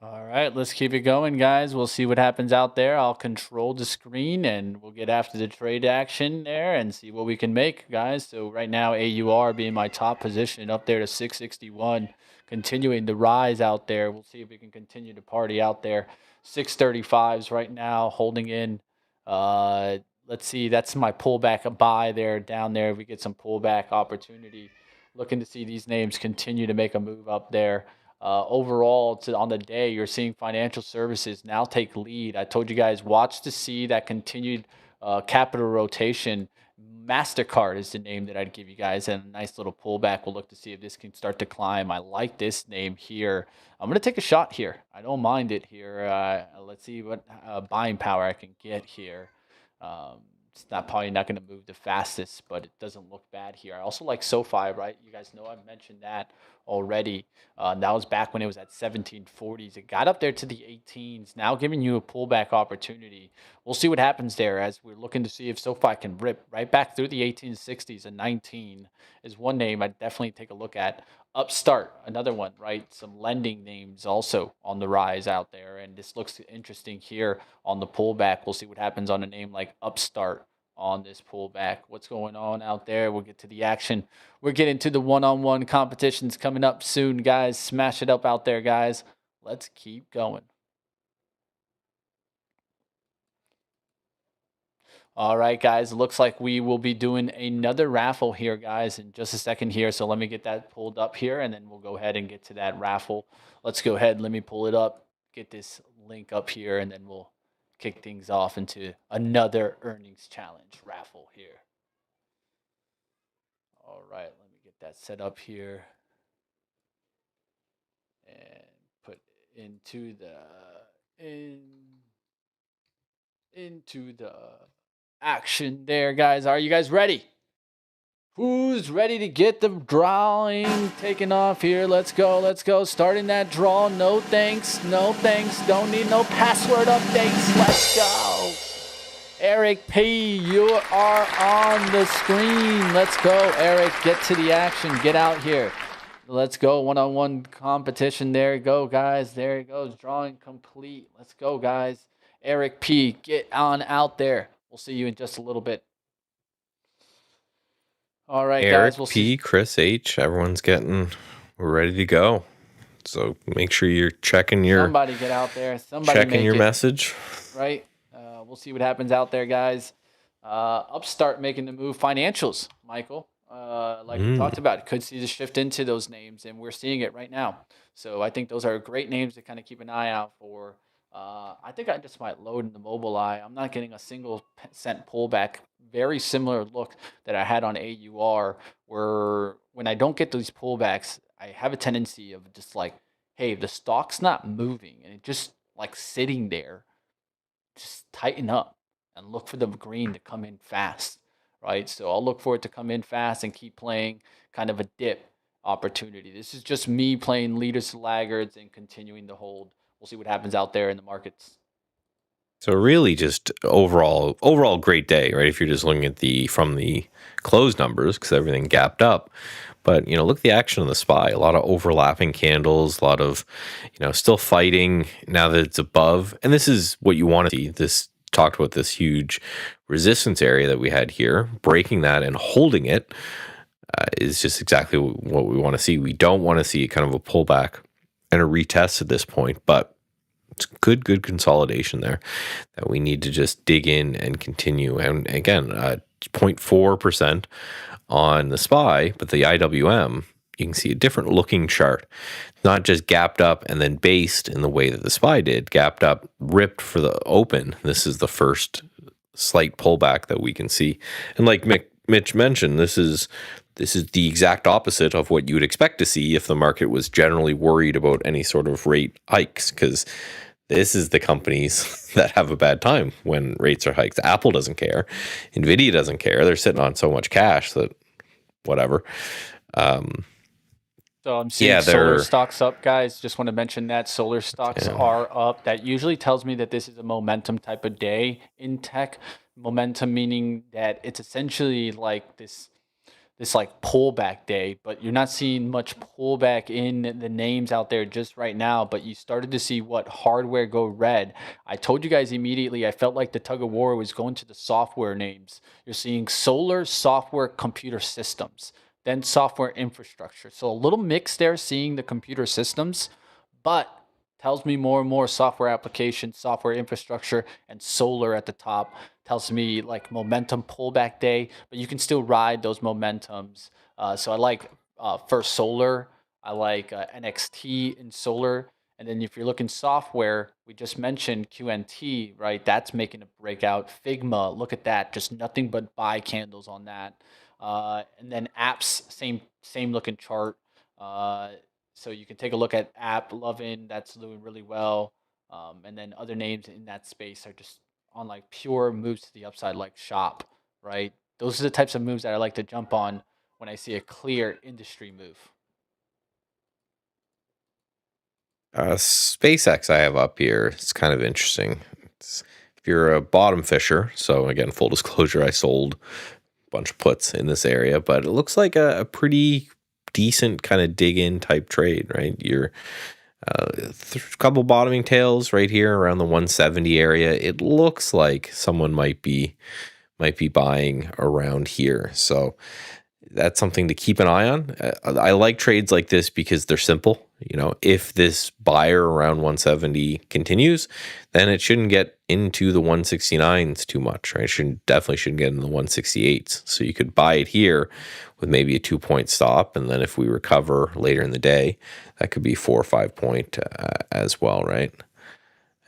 All right, let's keep it going, guys. We'll see what happens out there. I'll control the screen, and we'll get after the trade action there and see what we can make, guys. So right now, AUR being my top position up there to 661. Continuing to rise out there. We'll see if we can continue to party out there. 635s right now, holding in let's see, that's my pullback, a buy there, down there. We get some pullback opportunity. Looking to see these names continue to make a move up there. Overall, on the day, you're seeing financial services now take lead. I told you guys, watch to see that continued capital rotation. MasterCard is the name that I'd give you guys, and a nice little pullback. We'll look to see if this can start to climb. I like this name here. I'm going to take a shot here. I don't mind it here. Let's see what buying power I can get here. It's probably not going to move the fastest, but it doesn't look bad here. I also like SoFi, right? You guys know I've mentioned that already. That was back when it was at 1740s. It got up there to the 18s, now giving you a pullback opportunity. We'll see what happens there as we're looking to see if SoFi can rip right back through the 1860s. And 19 is one name I'd definitely take a look at. Upstart, another one, right? Some lending names also on the rise out there. And this looks interesting here on the pullback. We'll see what happens on a name like Upstart on this pullback. What's going on out there? We'll get to the action. We're getting to the one-on-one competitions coming up soon, guys. Smash it up out there, guys. Let's keep going. All right, guys, looks like we will be doing another raffle here, guys, in just a second here. So let me get that pulled up here, and then we'll go ahead and get to that raffle. Let's go ahead. Let me pull it up, get this link up here, and then we'll kick things off into another earnings challenge raffle here. All right, let me get that set up here and put into the action there, guys. Are you guys ready? Who's ready to get the drawing taken off here? Let's go. Let's go. Starting that draw. No thanks. No thanks. Don't need no password updates. Let's go. Eric P., you are on the screen. Let's go, Eric. Get to the action. Get out here. Let's go. One-on-one competition. There you go, guys. There it goes. Drawing complete. Let's go, guys. Eric P., get on out there. We'll see you in just a little bit. All right, Eric guys. We'll P., see. Chris H., everyone's we're ready to go. So make sure you're checking your Somebody get out there. Somebody make your it, message. right? We'll see what happens out there, guys. Upstart making the move. Financials, Michael. We talked about, could see the shift into those names, and we're seeing it right now. So I think those are great names to kind of keep an eye out for. I think I just might load in the mobile eye. I'm not getting a single cent pullback. Very similar look that I had on AUR, where when I don't get these pullbacks, I have a tendency of just like, hey, the stock's not moving and it just like sitting there, just tighten up and look for the green to come in fast, right? So I'll look for it to come in fast and keep playing kind of a dip opportunity. This is just me playing leaders to laggards and continuing to hold. We'll see what happens out there in the markets. So really just overall great day, right? If you're just looking at from the close numbers, because everything gapped up. But, look at the action on the SPY. A lot of overlapping candles, a lot of, still fighting now that it's above. And this is what you want to see. This talked about this huge resistance area that we had here. Breaking that and holding it is just exactly what we want to see. We don't want to see kind of a pullback and a retest at this point, but it's good consolidation there that we need to just dig in and continue. And again, 0.4% on the SPY, but the IWM, you can see a different looking chart. Not just gapped up and then based in the way that the SPY did, gapped up, ripped for the open. This is the first slight pullback that we can see. And like Mitch mentioned, this is the exact opposite of what you would expect to see if the market was generally worried about any sort of rate hikes, because this is the companies that have a bad time when rates are hiked. Apple doesn't care. NVDA doesn't care. They're sitting on so much cash that whatever. So I'm seeing solar stocks up, guys. Just want to mention that solar stocks are up. That usually tells me that this is a momentum type of day in tech. Momentum meaning that it's essentially like this like pullback day, but you're not seeing much pullback in the names out there just right now, but you started to see what hardware go red. I told you guys immediately, I felt like the tug of war was going to the software names. You're seeing solar, software, computer systems, then software infrastructure. So a little mix there seeing the computer systems, but tells me more and more software applications, software infrastructure, and solar at the top. Tells me like momentum pullback day, but you can still ride those momentums. So I like First Solar. I like NXT in solar. And then if you're looking software, we just mentioned QNT, right? That's making a breakout. Figma, look at that. Just nothing but buy candles on that. And then apps, same looking chart. So you can take a look at App Lovin', that's doing really well. And then other names in that space are just on like pure moves to the upside, like Shop, right? Those are the types of moves that I like to jump on when I see a clear industry move. SpaceX I have up here. It's kind of interesting. If you're a bottom fisher, so again, full disclosure, I sold a bunch of puts in this area, but it looks like a pretty decent kind of dig in type trade, right? You're a couple bottoming tails right here around the 170 area. It looks like someone might be buying around here. So that's something to keep an eye on. I like trades like this because they're simple. You know, if this buyer around 170 continues, then it shouldn't get into the 169s too much, right? Definitely shouldn't get in the 168s. So you could buy it here with maybe a 2-point stop, and then if we recover later in the day, that could be 4 or 5 point as well, right?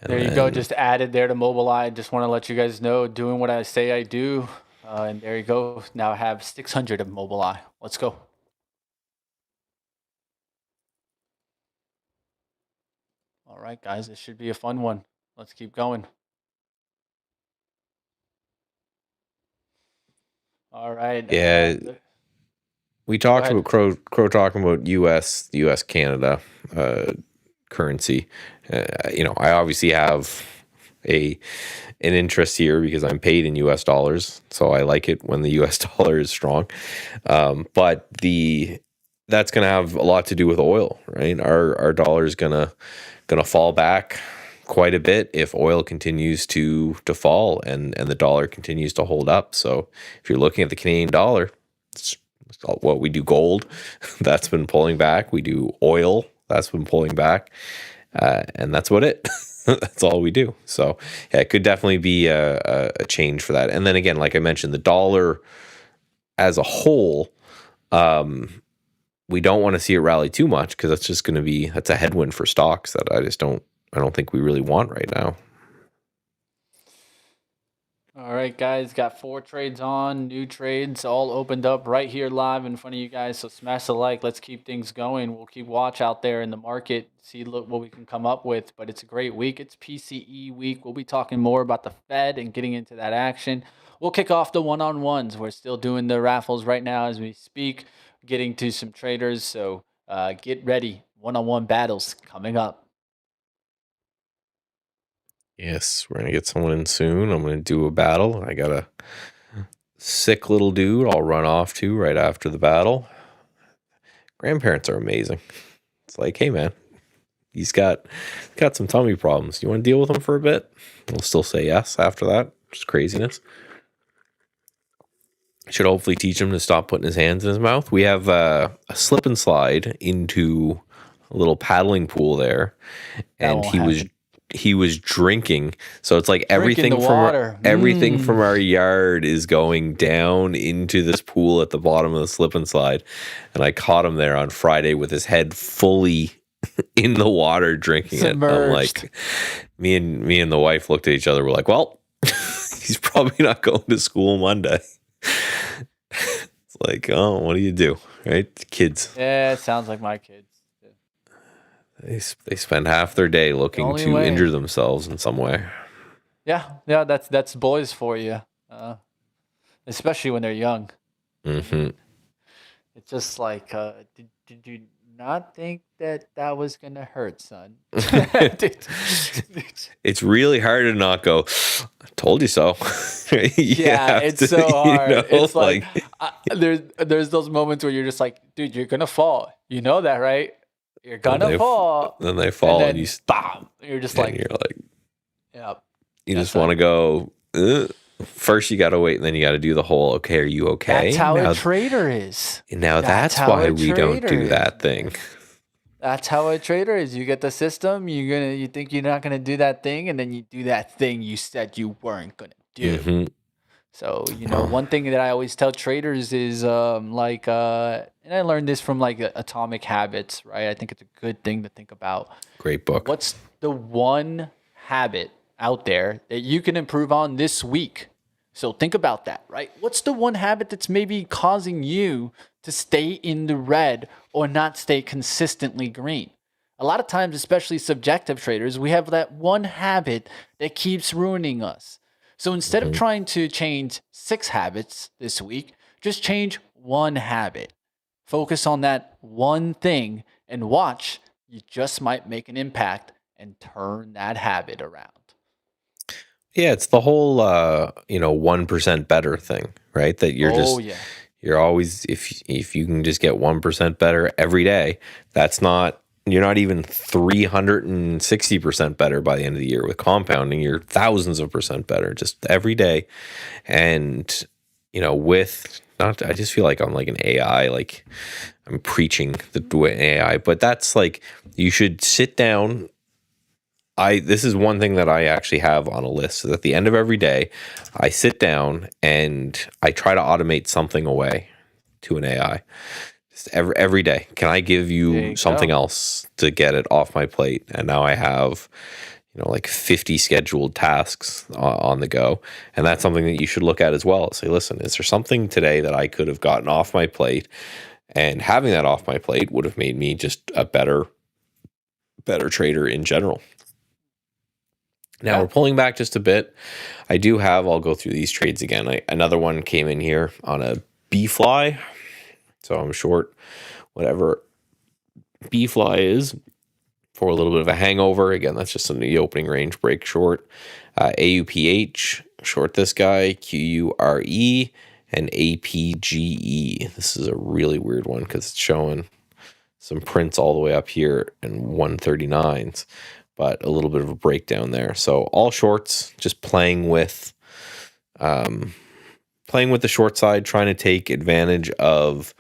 And there you go. Just added there to Mobileye. Just want to let you guys know, doing what I say I do. And there you go. Now I have 600 of Mobileye. Let's go. All right, guys, this should be a fun one. Let's keep going. All right. Yeah. We talked about Crow talking about US Canada currency. I obviously have an interest here because I'm paid in US dollars, so I like it when the US dollar is strong. But that's going to have a lot to do with oil, right? Our dollar is gonna fall back quite a bit if oil continues to fall and the dollar continues to hold up. So if you're looking at the Canadian dollar, it's what we do. Gold, that's been pulling back. We do oil, that's been pulling back, and that's what it. That's all we do. So yeah, it could definitely be a change for that. And then again, like I mentioned, the dollar as a whole, we don't want to see it rally too much because that's a headwind for stocks that I don't think we really want right now. All right, guys, got 4 trades on, new trades all opened up right here live in front of you guys. So smash the like. Let's keep things going. We'll keep watch out there in the market, see what we can come up with. But it's a great week. It's PCE week. We'll be talking more about the Fed and getting into that action. We'll kick off the one-on-ones. We're still doing the raffles right now as we speak, getting to some traders. So get ready. One-on-one battles coming up. Yes, we're going to get someone in soon. I'm going to do a battle. I got a sick little dude I'll run off to right after the battle. Grandparents are amazing. It's like, hey, man, he's got some tummy problems. You want to deal with him for a bit? We'll still say yes after that. Just craziness. Should hopefully teach him to stop putting his hands in his mouth. We have a slip and slide into a little paddling pool there, and he was drinking. So it's like everything from our yard is going down into this pool at the bottom of the slip and slide. And I caught him there on Friday with his head fully in the water drinking Submerged. it. I'm like, me and the wife looked at each other. We're like, well, he's probably not going to school Monday. It's like, oh, what do you do? Right? Kids. Yeah, it sounds like my kids. They spend half their day looking to injure themselves in some way. Yeah, that's boys for you, especially when they're young. Mm-hmm. It's just like, did you not think that was gonna hurt, son? It's really hard to not go, I told you so. Yeah, it's so hard. It's like there's those moments where you're just like, dude, you're gonna fall. You know that, right? You're gonna fall. Then they fall and you stop. You're just like, yeah. You just want to go. First, you got to wait, and then you got to do the whole. Okay, are you okay? That's how a trader is. Now that's why we don't do that thing. That's how a trader is. You get the system, you think you're not gonna do that thing, and then you do that thing you said you weren't gonna do. Mm-hmm. So, one thing that I always tell traders is and I learned this from like Atomic Habits, right? I think it's a good thing to think about. Great book. What's the one habit out there that you can improve on this week? So think about that, right? What's the one habit that's maybe causing you to stay in the red or not stay consistently green? A lot of times, especially subjective traders, we have that one habit that keeps ruining us. So instead of trying to change 6 habits this week, just change one habit. Focus on that one thing and watch. You just might make an impact and turn that habit around. Yeah, it's the whole 1% better thing, right? That you're always, if you can just get 1% better every day, you're not even 360% better by the end of the year. With compounding, you're thousands of percent better just every day. And I just feel like I'm like an AI, like I'm preaching the way AI, but that's like, you should sit down. This is one thing that I actually have on a list. So at the end of every day, I sit down and I try to automate something away to an AI. Just every day. Can I give you something else to get it off my plate? And now I have, like 50 scheduled tasks on the go. And that's something that you should look at as well. Say, listen, is there something today that I could have gotten off my plate? And having that off my plate would have made me just a better trader in general. Now we're pulling back just a bit. I'll go through these trades again. Another one came in here on a B fly. So I'm short whatever B fly is for a little bit of a hangover. Again, that's just in the opening range break short. AUPH, short this guy, QURE, and APGE. This is a really weird one because it's showing some prints all the way up here in 139s. But a little bit of a breakdown there. So all shorts, just playing with the short side, trying to take advantage of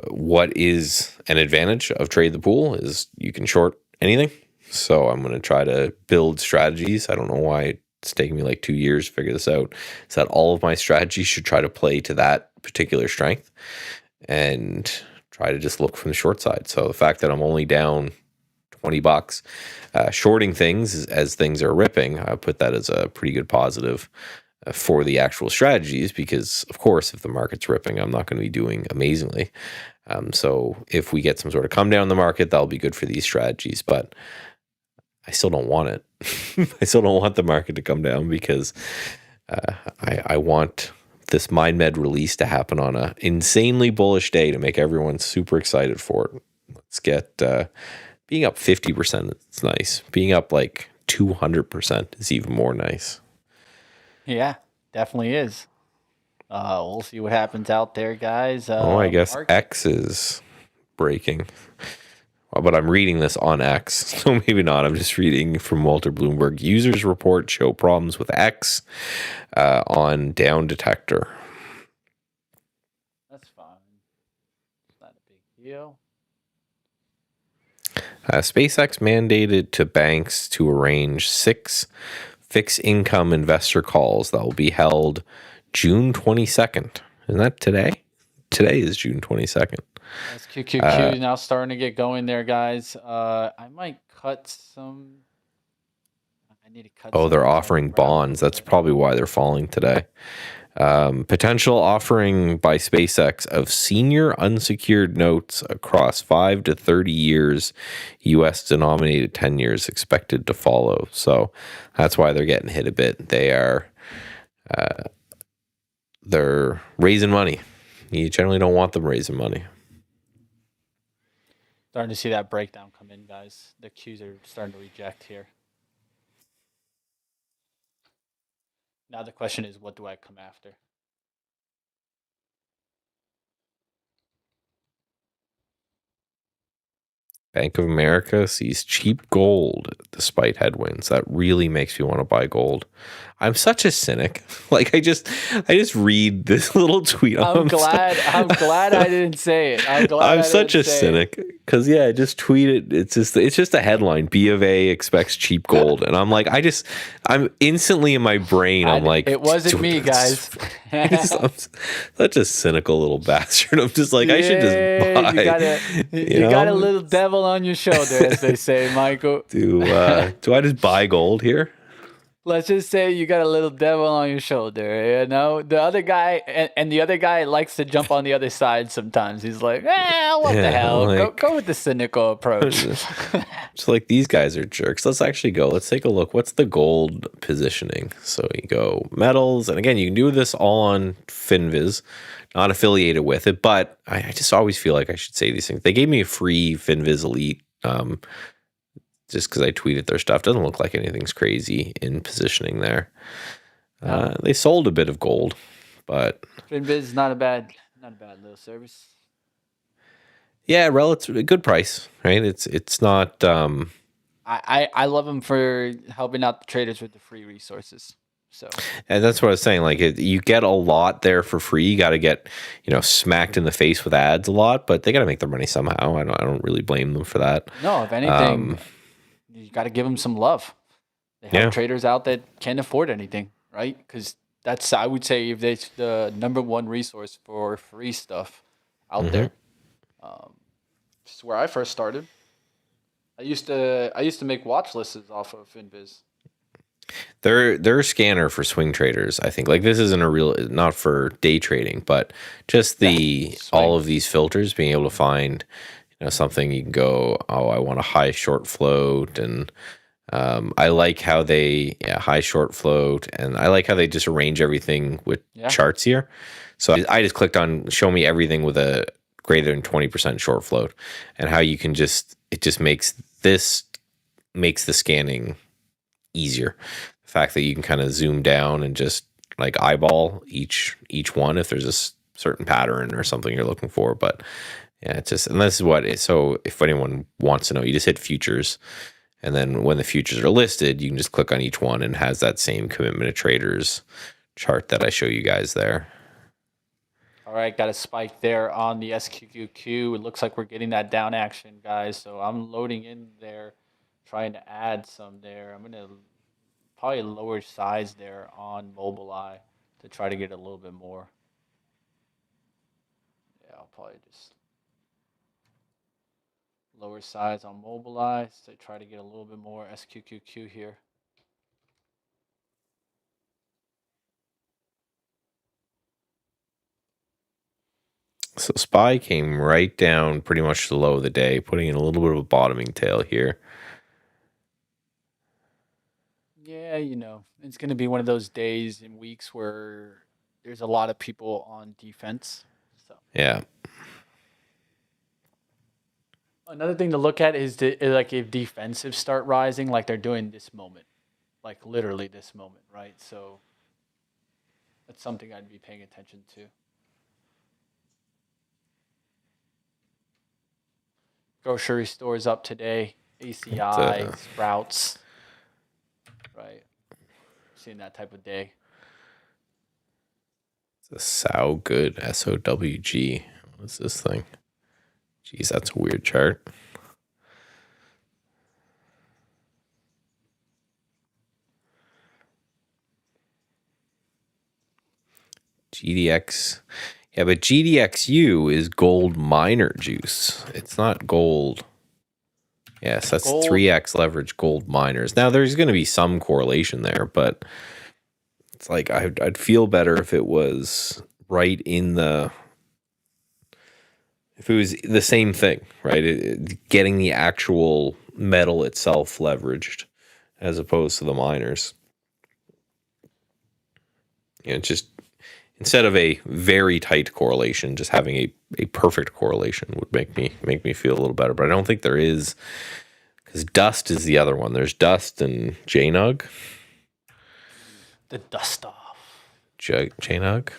what is an advantage of trade the pool is you can short anything. So I'm going to try to build strategies. I don't know why it's taking me like 2 years to figure this out. Is that all of my strategies should try to play to that particular strength and try to just look from the short side. So the fact that I'm only down $20 shorting things as things are ripping, I put that as a pretty good positive for the actual strategies, because of course if the market's ripping, I'm not going to be doing amazingly. So if we get some sort of come down in the market, that'll be good for these strategies, but I still don't want it. I still don't want the market to come down because I want this MindMed release to happen on an insanely bullish day to make everyone super excited for it. Let's get being up 50%, it's nice. Being up like 200% is even more nice. Yeah, definitely is. We'll see what happens out there, guys. I guess X is breaking. But I'm reading this on X, so maybe not. I'm just reading from Walter Bloomberg. Users report show problems with X on down detector. That's fine. Not a big deal. SpaceX mandated to banks to arrange 6 fixed income investor calls that will be held June 22nd. Isn't that today? Today is June 22nd. That's QQQ now starting to get going there, guys. I might cut some. I need to cut. Oh, they're offering bonds. That's probably why they're falling today. Potential offering by SpaceX of senior unsecured notes across 5 to 30 years, U.S. denominated 10 years expected to follow. So that's why they're getting hit a bit. They're raising money. You generally don't want them raising money. Starting to see that breakdown come in, guys. The Qs are starting to reject here. Now the question is, what do I come after? Bank of America sees cheap gold despite headwinds. That really makes me want to buy gold. I'm such a cynic. Like I just read this little tweet. I'm glad I didn't say it. I'm such a cynic because I just tweet it. It's just a headline. B of A expects cheap gold, and I'm like, I'm instantly in my brain. I'm like, it wasn't me, guys. I'm such a cynical little bastard. I'm just like, I should just buy. You got a little devil on your shoulder, as they say, Michael. Do I just buy gold here? Let's just say you got a little devil on your shoulder, The other guy, and the other guy likes to jump on the other side sometimes. He's like, what the hell? Like, go with the cynical approach. It's like, these guys are jerks. Let's actually go. Let's take a look. What's the gold positioning? So you go metals. And again, you can do this all on FinViz, not affiliated with it. But I just always feel like I should say these things. They gave me a free FinViz Elite just because I tweeted their stuff. Doesn't look like anything's crazy in positioning there. They sold a bit of gold, but FinViz is not a bad little service. Yeah, relatively good price, right? It's not. I love them for helping out the traders with the free resources. So, and that's what I was saying. Like, you get a lot there for free. You got to get, smacked in the face with ads a lot, but they got to make their money somehow. I don't really blame them for that. No, if anything, you got to give them some love. They have traders out that can't afford anything, right? Because that's, I would say, if it's the number one resource for free stuff out there. This is where I first started. I used to make watch lists off of FinViz. They're a scanner for swing traders, I think. Like, this isn't a real, not for day trading, but just all of these filters, being able to find something you can go, I want a high short float, and I like how they high short float, and I like how they just arrange everything with charts here. So I just clicked on show me everything with a greater than 20% short float, and how you can it just makes the scanning easier. The fact that you can kind of zoom down and just like eyeball each one if there's a certain pattern or something you're looking for. But it's just, and this is so if anyone wants to know, you just hit futures, and then when the futures are listed, you can just click on each one and it has that same commitment of traders chart that I show you guys there. All right, got a spike there on the SQQQ. It looks like we're getting that down action, guys. So I'm loading in there, trying to add some there. I'm going to probably lower size there on Mobileye to try to get a little bit more. Yeah, I'll probably just lower size on Mobileye to try to get a little bit more SQQQ here. So SPY came right down pretty much to the low of the day, putting in a little bit of a bottoming tail here. Yeah, it's going to be one of those days and weeks where there's a lot of people on defense. So yeah. Another thing to look at is like if defensives start rising, like they're doing this moment, like literally this moment, right? So that's something I'd be paying attention to. Grocery stores up today, ACI, Sprouts, right? Seeing that type of day. It's a Sow Good, SOWG. What's this thing? Jeez, that's a weird chart. GDX. Yeah, but GDXU is gold miner juice. It's not gold. Yes, that's gold. 3x leverage gold miners. Now, there's going to be some correlation there, but it's like I'd feel better if it was right in the... If it was the same thing, right? Getting the actual metal itself leveraged as opposed to the miners. Just... Instead of a very tight correlation, just having a perfect correlation would make me feel a little better. But I don't think there is, because Dust is the other one. There's Dust and JNUG. The dust off. JNUG.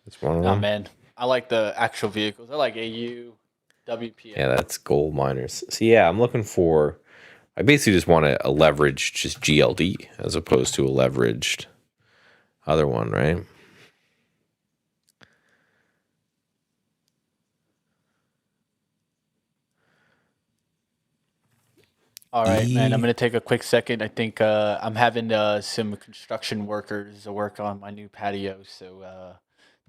It's one of them. Man. I like the actual vehicles. I like AU. WPM. Yeah, that's gold miners. So yeah, I'm looking for. I basically just want a leveraged just GLD as opposed to a leveraged other one, right? All right, man. I'm gonna take a quick second. I think I'm having some construction workers work on my new patio, so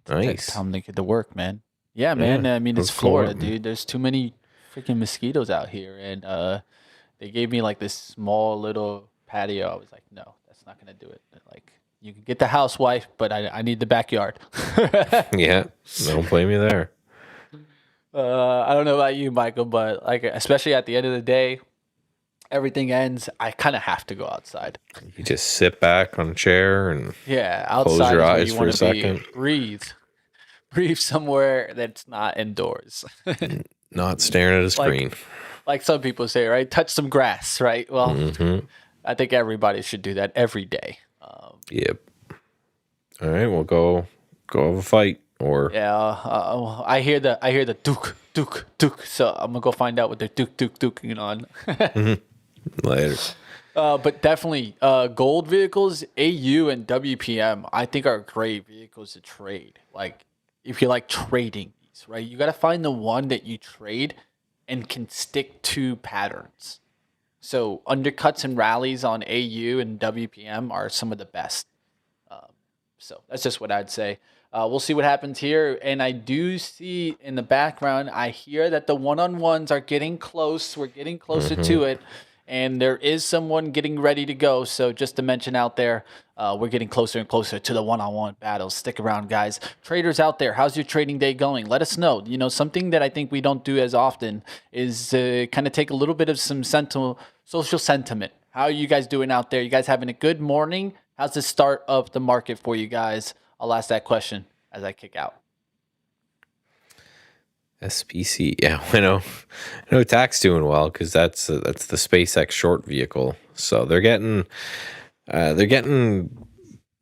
Nice. time to get to work, man. Yeah, man. I mean, it's Florida, dude. There's too many freaking mosquitoes out here, and they gave me like this small little patio. I was like, no, that's not gonna do it. Like, you can get the housewife, but I need the backyard. Yeah, don't blame me there. I don't know about you, Michael, but like, especially at the end of the day, everything ends. I kind of have to go outside. You just sit back on a chair and outside. Close your eyes for a second. Breathe somewhere that's not indoors. Not staring at a screen. Like some people say, right? Touch some grass, right? Well, I think everybody should do that every day. Yep. All right, we'll go have a fight or I hear the duke. So I'm gonna go find out what they're duking on. Later. But definitely, gold vehicles, AU and WPM, I think are great vehicles to trade. Like, if you like trading these, right? You got to find the one that you trade and can stick to patterns. So undercuts and rallies on AU and WPM are some of the best. So that's just what I'd say. We'll see what happens here. And I do see in the background, I hear that the one-on-ones are getting close. We're getting closer to it. And there is someone getting ready to go. So just to mention out there, we're getting closer and closer to the one-on-one battles. Stick around, guys. Traders out there, how's your trading day going? Let us know. You know, something that I think we don't do as often is kind of take a little bit of some social sentiment. How are you guys doing out there? You guys having a good morning? How's the start of the market for you guys? I'll ask that question as I kick out. SPC, yeah, I know TAC's doing well because that's the SpaceX short vehicle. So they're getting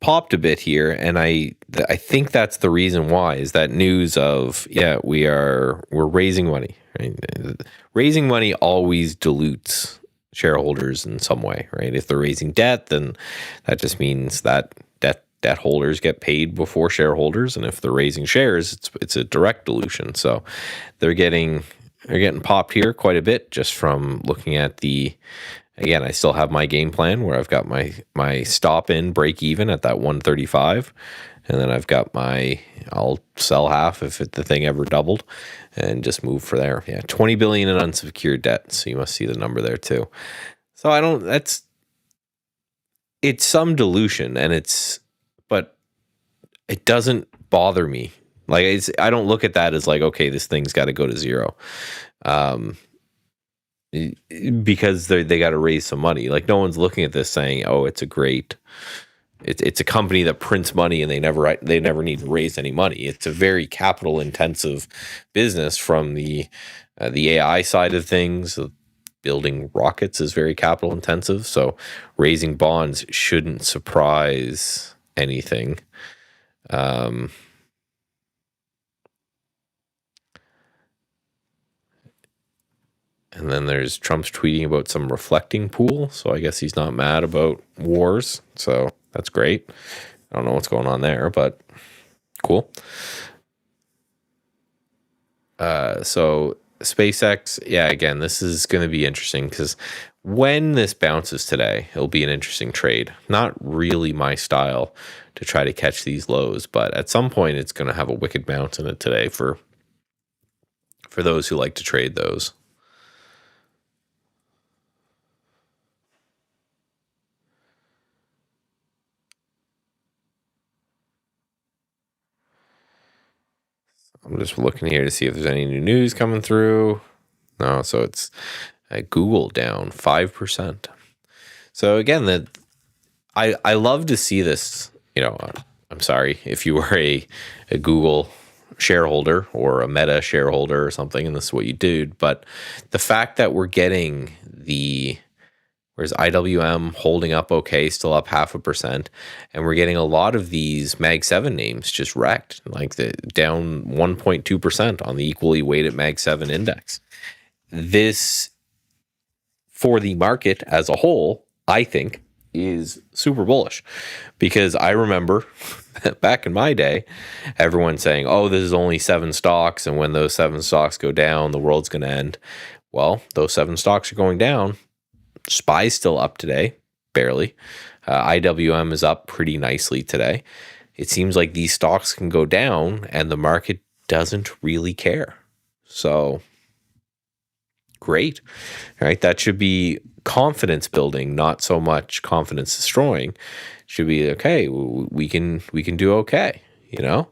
popped a bit here, and I think that's the reason why is that news of we're raising money. Right? Raising money always dilutes shareholders in some way, right? If they're raising debt, then that just means that debt holders get paid before shareholders, and if they're raising shares, it's a direct dilution. So they're getting popped here quite a bit just from looking at again, I still have my game plan where I've got my stop in break even at that 135, and then I've got I'll sell half if the thing ever doubled and just move for there. Yeah, 20 billion in unsecured debt. So you must see the number there too. So it's some dilution, but it doesn't bother me. Like I don't look at that as like, okay, this thing's got to go to zero. Because they got to raise some money. Like no one's looking at this saying, "Oh, it's a company that prints money and they never need to raise any money." It's a very capital intensive business from the AI side of things. Building rockets is very capital intensive, so raising bonds shouldn't surprise anything. And then there's Trump's tweeting about some reflecting pool. So I guess he's not mad about wars. So that's great. I don't know what's going on there, but cool. So SpaceX, again, this is going to be interesting because when this bounces today, it'll be an interesting trade. Not really my style to try to catch these lows, but at some point it's going to have a wicked bounce in it today for those who like to trade those. I'm just looking here to see if there's any new news coming through. No, so it's Google down 5%. So again, I love to see this. You know, I'm sorry if you were a Google shareholder or a Meta shareholder or something, and this is what you did. But the fact that we're getting the whereas IWM holding up okay, still up 0.5%. And we're getting a lot of these Mag 7 names just wrecked, like the down 1.2% on the equally weighted Mag 7 index. This, for the market as a whole, I think, is super bullish, because I remember back in my day, everyone saying, oh, this is only 7 stocks, and when those 7 stocks go down, the world's going to end. Well, those 7 stocks are going down. SPY's still up today, barely. IWM is up pretty nicely today. It seems like these stocks can go down and the market doesn't really care. So great, right? That should be confidence building, not so much confidence destroying. Should be okay. We can do okay. You know,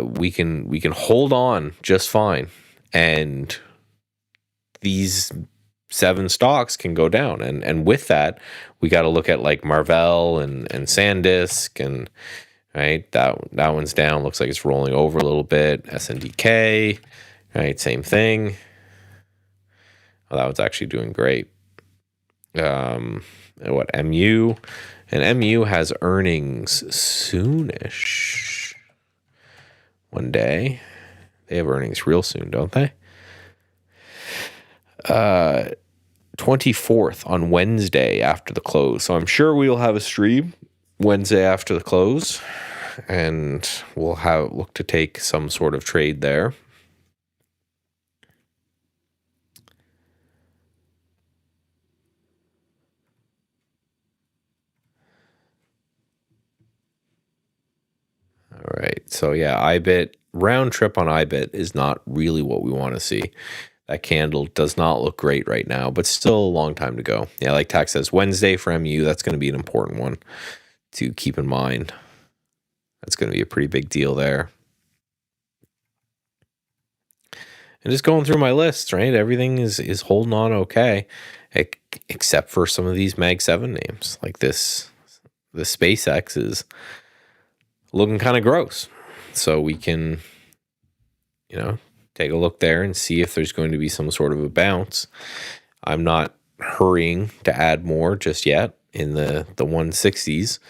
we can hold on just fine, and these 7 stocks can go down. And with that, we got to look at like Marvell and SanDisk, and right, that one's down. Looks like it's rolling over a little bit. SNDK, right, same thing. Oh, that one's actually doing great. What, MU? And MU has earnings soonish. One day. They have earnings real soon, don't they? 24th on Wednesday after the close. So I'm sure we'll have a stream Wednesday after the close, and we'll look to take some sort of trade there. All right. So yeah, IBIT, round trip on IBIT is not really what we want to see. That candle does not look great right now, but still a long time to go. Yeah, like Tax says, Wednesday for MU, that's going to be an important one to keep in mind. That's going to be a pretty big deal there. And just going through my list, right? Everything is holding on okay, except for some of these Mag 7 names. Like this, the SPCX is looking kind of gross. So we can, you know, take a look there and see if there's going to be some sort of a bounce. I'm not hurrying to add more just yet. In the 160s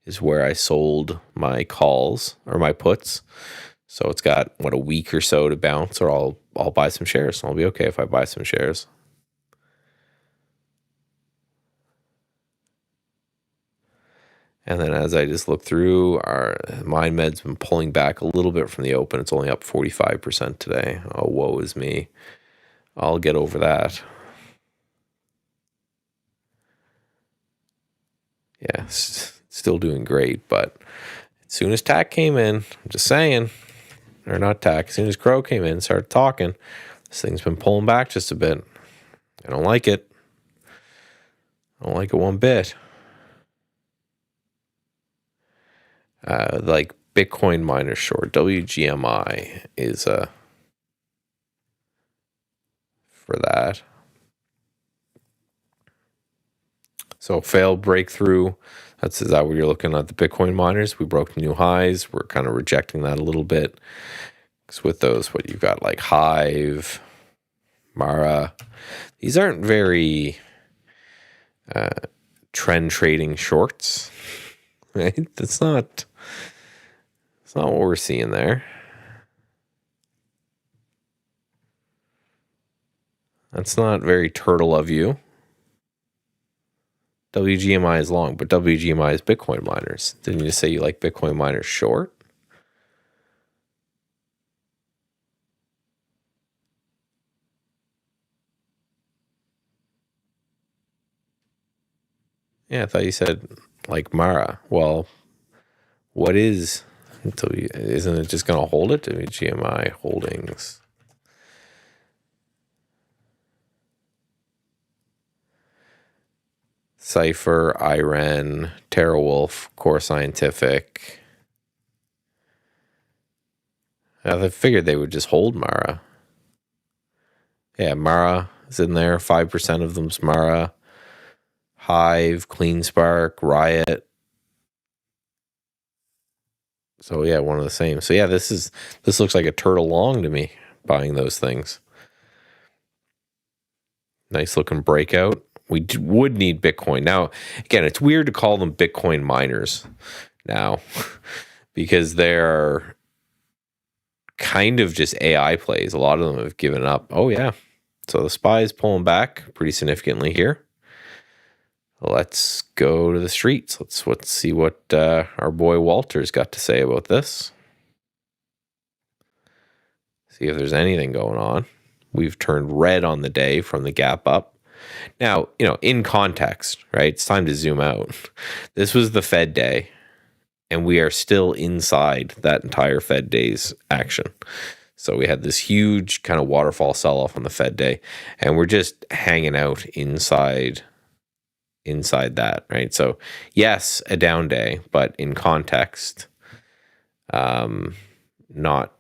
is where I sold my calls or my puts. So it's got, what, a week or so to bounce, or I'll buy some shares. I'll be okay if I buy some shares. And then as I just look through, our MindMed's been pulling back a little bit from the open. It's only up 45% today. Oh, woe is me. I'll get over that. Yeah, still doing great, but as soon as TAC came in, I'm just saying, or not TAC, as soon as Crow came in and started talking, this thing's been pulling back just a bit. I don't like it. I don't like it one bit. Like Bitcoin miner short, WGMI is for that. So failed breakthrough. Is that what you're looking at? The Bitcoin miners, we broke new highs. We're kind of rejecting that a little bit. Because with those, what you've got, like Hive, Mara, these aren't very trend trading shorts, right? That's not what we're seeing there. That's not very turtle of you. WGMI is long, but WGMI is Bitcoin miners. Didn't you say you like Bitcoin miners short? Yeah, I thought you said like Mara. Well, what is... Isn't it just going to hold it? WGMI Holdings. Cypher, IREN, TeraWolf, Core Scientific. I figured they would just hold Mara. Yeah, Mara is in there. 5% of them's Mara. Hive, CleanSpark, Riot. So yeah, one of the same. So yeah, this looks like a turtle long to me, buying those things. Nice looking breakout. We would need Bitcoin. Now, again, it's weird to call them Bitcoin miners now because they're kind of just AI plays. A lot of them have given up. Oh, yeah. So the SPY is pulling back pretty significantly here. Let's go to the streets. Let's see what our boy Walter's got to say about this. See if there's anything going on. We've turned red on the day from the gap up. Now, in context, right? It's time to zoom out. This was the Fed day, and we are still inside that entire Fed day's action. So we had this huge kind of waterfall sell-off on the Fed day, and we're just hanging out inside that, right? So yes, a down day, but in context, not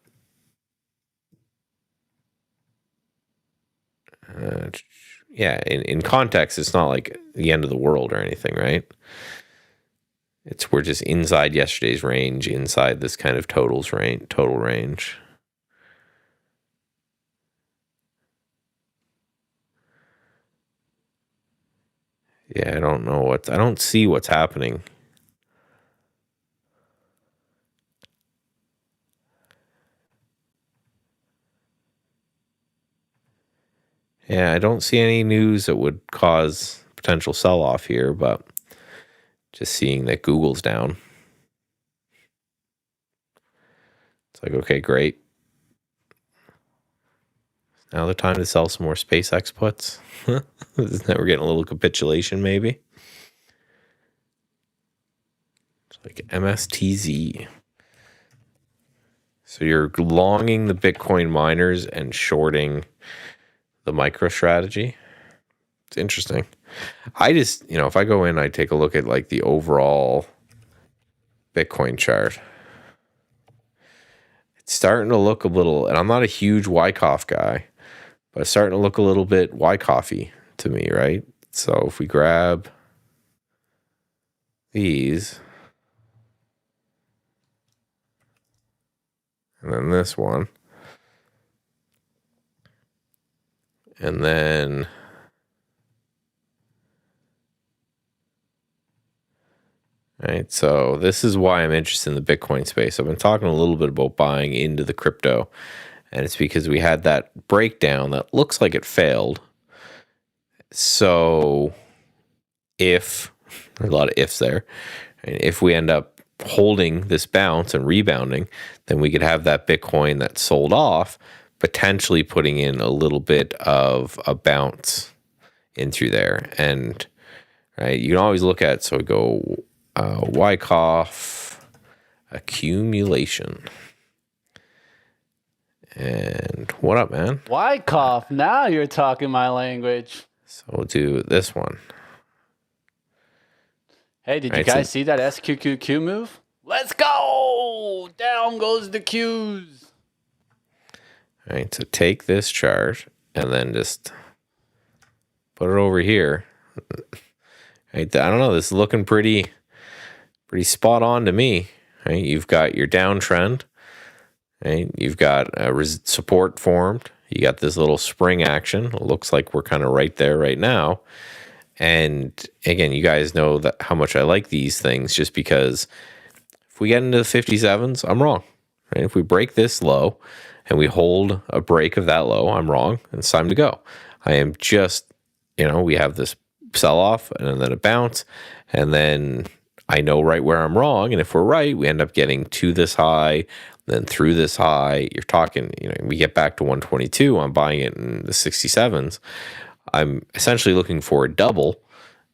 in context, it's not like the end of the world or anything, right? We're just inside yesterday's range, inside this kind of total range. Yeah, I don't see what's happening. Yeah, I don't see any news that would cause potential sell-off here, but just seeing that Google's down. It's like, okay, great. Now the time to sell some more SpaceX puts. Isn't that we're getting a little capitulation, maybe? It's like MSTZ. So you're longing the Bitcoin miners and shorting the MicroStrategy. It's interesting. I just, if I go in, I take a look at like the overall Bitcoin chart. It's starting to look a little, and I'm not a huge Wyckoff guy, but it's starting to look a little bit Wyckoffy to me, right? So if we grab these, and then this one, and then right, so this is why I'm interested in the Bitcoin space. I've been talking a little bit about buying into the crypto, and it's because we had that breakdown that looks like it failed. So if, there's a lot of ifs there, and if we end up holding this bounce and rebounding, then we could have that Bitcoin that sold off, potentially putting in a little bit of a bounce in through there. And right, you can always look at, so we go Wyckoff accumulation. And what up, man? Wyckoff, now you're talking my language. So we'll do this one. Hey, did you guys see that SQQQ move? Let's go! Down goes the Qs. All right, so take this chart and then just put it over here. Right, I don't know, this is looking pretty spot on to me. Right, you've got your downtrend. Right, you've got support formed. You got this little spring action. It looks like we're kind of right there right now. And again, you guys know that how much I like these things, just because if we get into the 57s, I'm wrong. Right? If we break this low and we hold a break of that low, I'm wrong. And it's time to go. I am just, we have this sell-off and then a bounce, and then I know right where I'm wrong. And if we're right, we end up getting to this high, then through this high. You're talking, we get back to 122. I'm buying it in the 67s. I'm essentially looking for a double,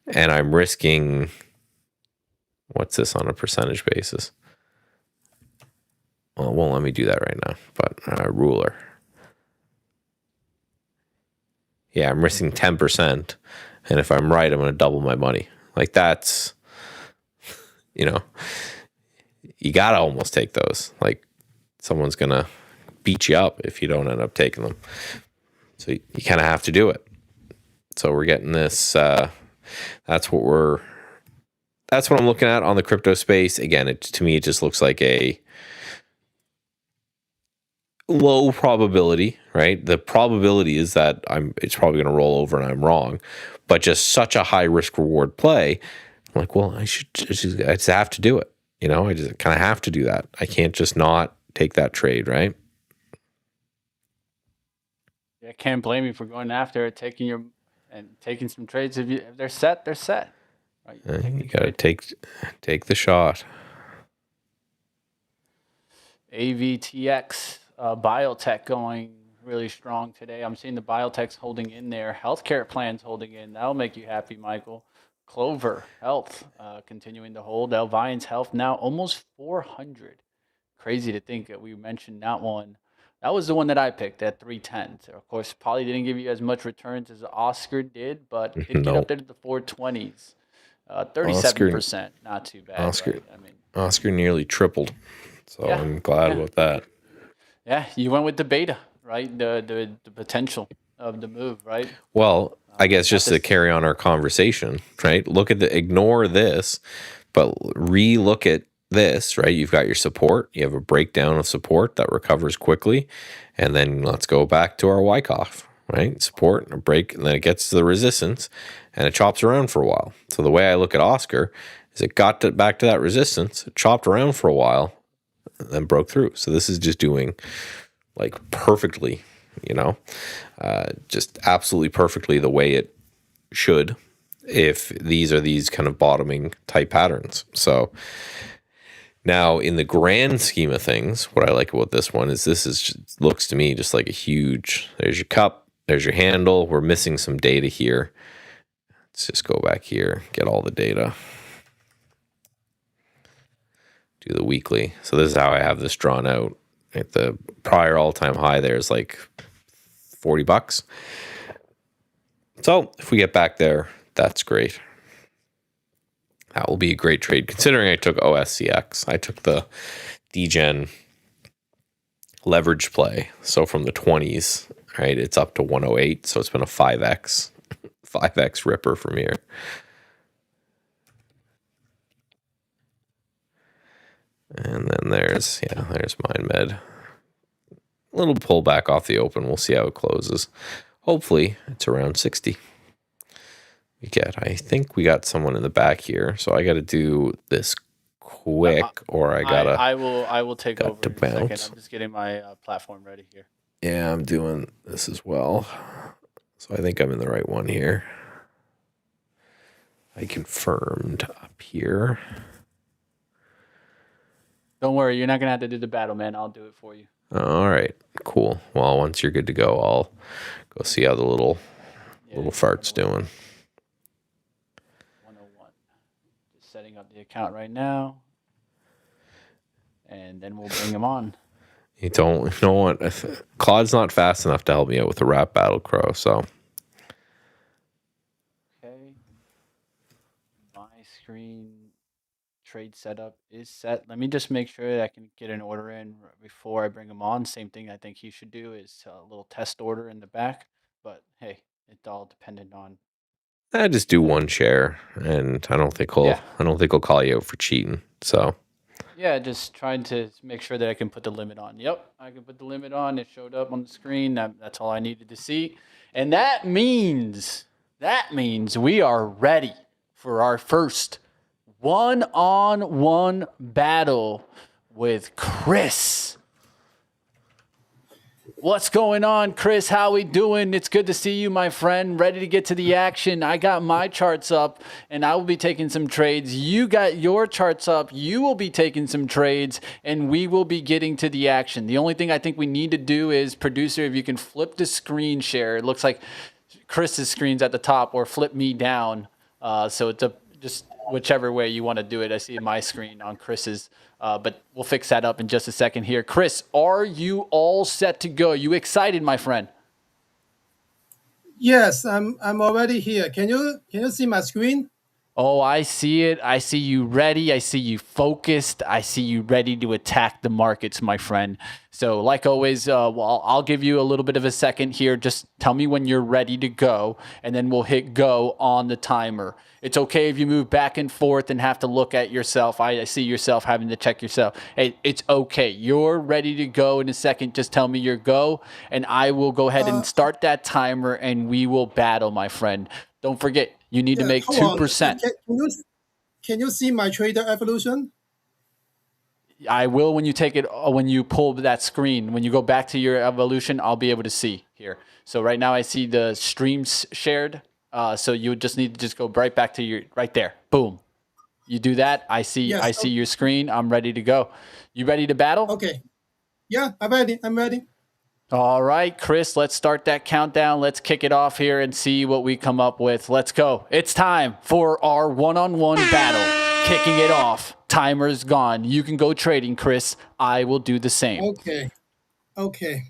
and I'm risking, what's this on a percentage basis? Well, it won't let me do that right now, but ruler. Yeah, I'm risking 10%, and if I'm right, I'm going to double my money. Like that's, you got to almost take those. Like someone's going to beat you up if you don't end up taking them. So you kind of have to do it. So we're getting this, that's what I'm looking at on the crypto space. Again, to me, it just looks like a low probability, right? The probability is that it's probably going to roll over and I'm wrong, but just such a high risk reward play. I'm like, well, I just have to do it. You know, I just kind of have to do that. I can't just not take that trade, right? Yeah, I can't blame you for going after it, taking some trades. If they're set, they're set. Right? You got to take the shot. AVTX, biotech going really strong today. I'm seeing the biotechs holding in there. Healthcare plans holding in. That'll make you happy, Michael. Clover Health continuing to hold. Alliance Health now almost 400. Crazy to think that we mentioned that one. That was the one that I picked at 310. So of course, probably didn't give you as much returns as Oscar did, but it did get up there to the 420s. 37%, not too bad. Oscar, right? I mean, Oscar nearly tripled. So yeah, I'm glad about that. Yeah, you went with the beta, right? The potential of the move, right? Well, I guess just to carry on our conversation, right? Ignore this, but re-look at this, right? You've got your support. You have a breakdown of support that recovers quickly. And then let's go back to our Wyckoff, right? Support, a break, and then it gets to the resistance and it chops around for a while. So the way I look at Oscar is it got back to that resistance, it chopped around for a while, then broke through. So this is just doing like perfectly, you know, just absolutely perfectly the way it should if these are these kind of bottoming type patterns. So now in the grand scheme of things, what I like about this one is looks to me just like a huge, there's your cup, there's your handle. We're missing some data here. Let's just go back here, get all the data. Do the weekly. So this is how I have this drawn out. At the prior all-time high there is like $40. So if we get back there, that's great. That will be a great trade considering I took OSCX. I took the DGen leverage play. So from the 20s, right, it's up to 108. So it's been a 5x ripper from here. And then there's MindMed. A little pullback off the open. We'll see how it closes. Hopefully, it's around 60. I think we got someone in the back here, so I got to do this quick, or I gotta. I will take over to in a bounce. second. I'm just getting my platform ready here. Yeah, I'm doing this as well. So I think I'm in the right one here. I confirmed up here. Don't worry, you're not gonna have to do the battle, man. I'll do it for you. All right, cool. Well, once you're good to go, I'll go see how the little fart's doing. 101. Just setting up the account right now, and then we'll bring him on. You know what? Claude's not fast enough to help me out with the rap battle crow, so. Okay. My screen trade setup is set. Let me just make sure that I can get an order in before I bring him on. Same thing I think he should do is a little test order in the back. But hey, it's all dependent on. I just do one share, and I don't think he'll call you out for cheating. So. Yeah, just trying to make sure that I can put the limit on. Yep, I can put the limit on. It showed up on the screen. That's all I needed to see. And that means we are ready for our first one-on-one battle with Chris. What's going on, Chris? How we doing? It's good to see you, my friend. Ready to get to the action. I got my charts up, and I will be taking some trades. You got your charts up. You will be taking some trades, and we will be getting to the action. The only thing I think we need to do is, producer, if you can flip the screen share. It looks like Chris's screen's at the top, or flip me down. So it's just whichever way you want to do it. I see my screen on Chris's. But we'll fix that up in just a second here. Chris, are you all set to go? You excited, my friend? Yes, I'm already here. Can you see my screen? Oh, I see it. I see you ready. I see you focused. I see you ready to attack the markets, my friend. So, like always, I'll give you a little bit of a second here. Just tell me when you're ready to go, and then we'll hit go on the timer. It's okay if you move back and forth and have to look at yourself. I see yourself having to check yourself. Hey, it's okay. You're ready to go in a second. Just tell me your go, and I will go ahead and start that timer, and we will battle, my friend. Don't forget, you need to make Hold on. 2%. Can you see my trader evolution? I will when you take it, when you pull that screen. When you go back to your evolution, I'll be able to see here. So right now I see the streams shared. So you just need to just go right back to your, right there. Boom. You do that. I see your screen. I'm ready to go. You ready to battle? Okay. Yeah, I'm ready. All right, Chris, let's start that countdown. Let's kick it off here and see what we come up with. Let's go. It's time for our one-on-one battle. Kicking it off. Timer's gone. You can go trading, Chris. I will do the same. Okay.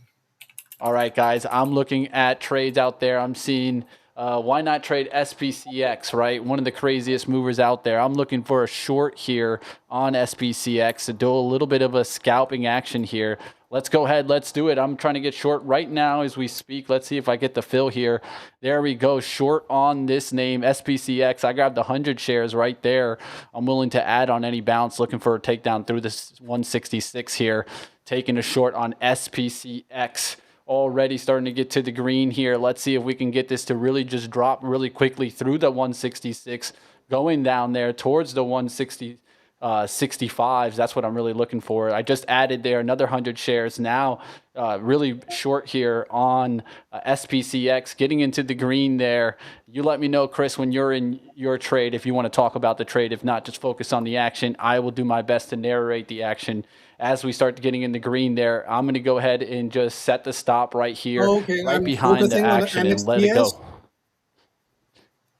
All right, guys. I'm looking at trades out there. I'm seeing why not trade SPCX, right? One of the craziest movers out there. I'm looking for a short here on SPCX to do a little bit of a scalping action here. Let's go ahead. Let's do it. I'm trying to get short right now as we speak. Let's see if I get the fill here. There we go. Short on this name, SPCX. I grabbed 100 shares right there. I'm willing to add on any bounce, looking for a takedown through this 166 here. Taking a short on SPCX. Already starting to get to the green here. Let's see if we can get this to really just drop really quickly through the 166, going down there towards the 165s. That's what I'm really looking for. I just added there another 100 shares now, really short here on SPCX, getting into the green there. You let me know, Chris, when you're in your trade, if you want to talk about the trade. If not, just focus on the action. I will do my best to narrate the action as we start getting in the green there. I'm going to go ahead and just set the stop right here, right behind the action, and let it go.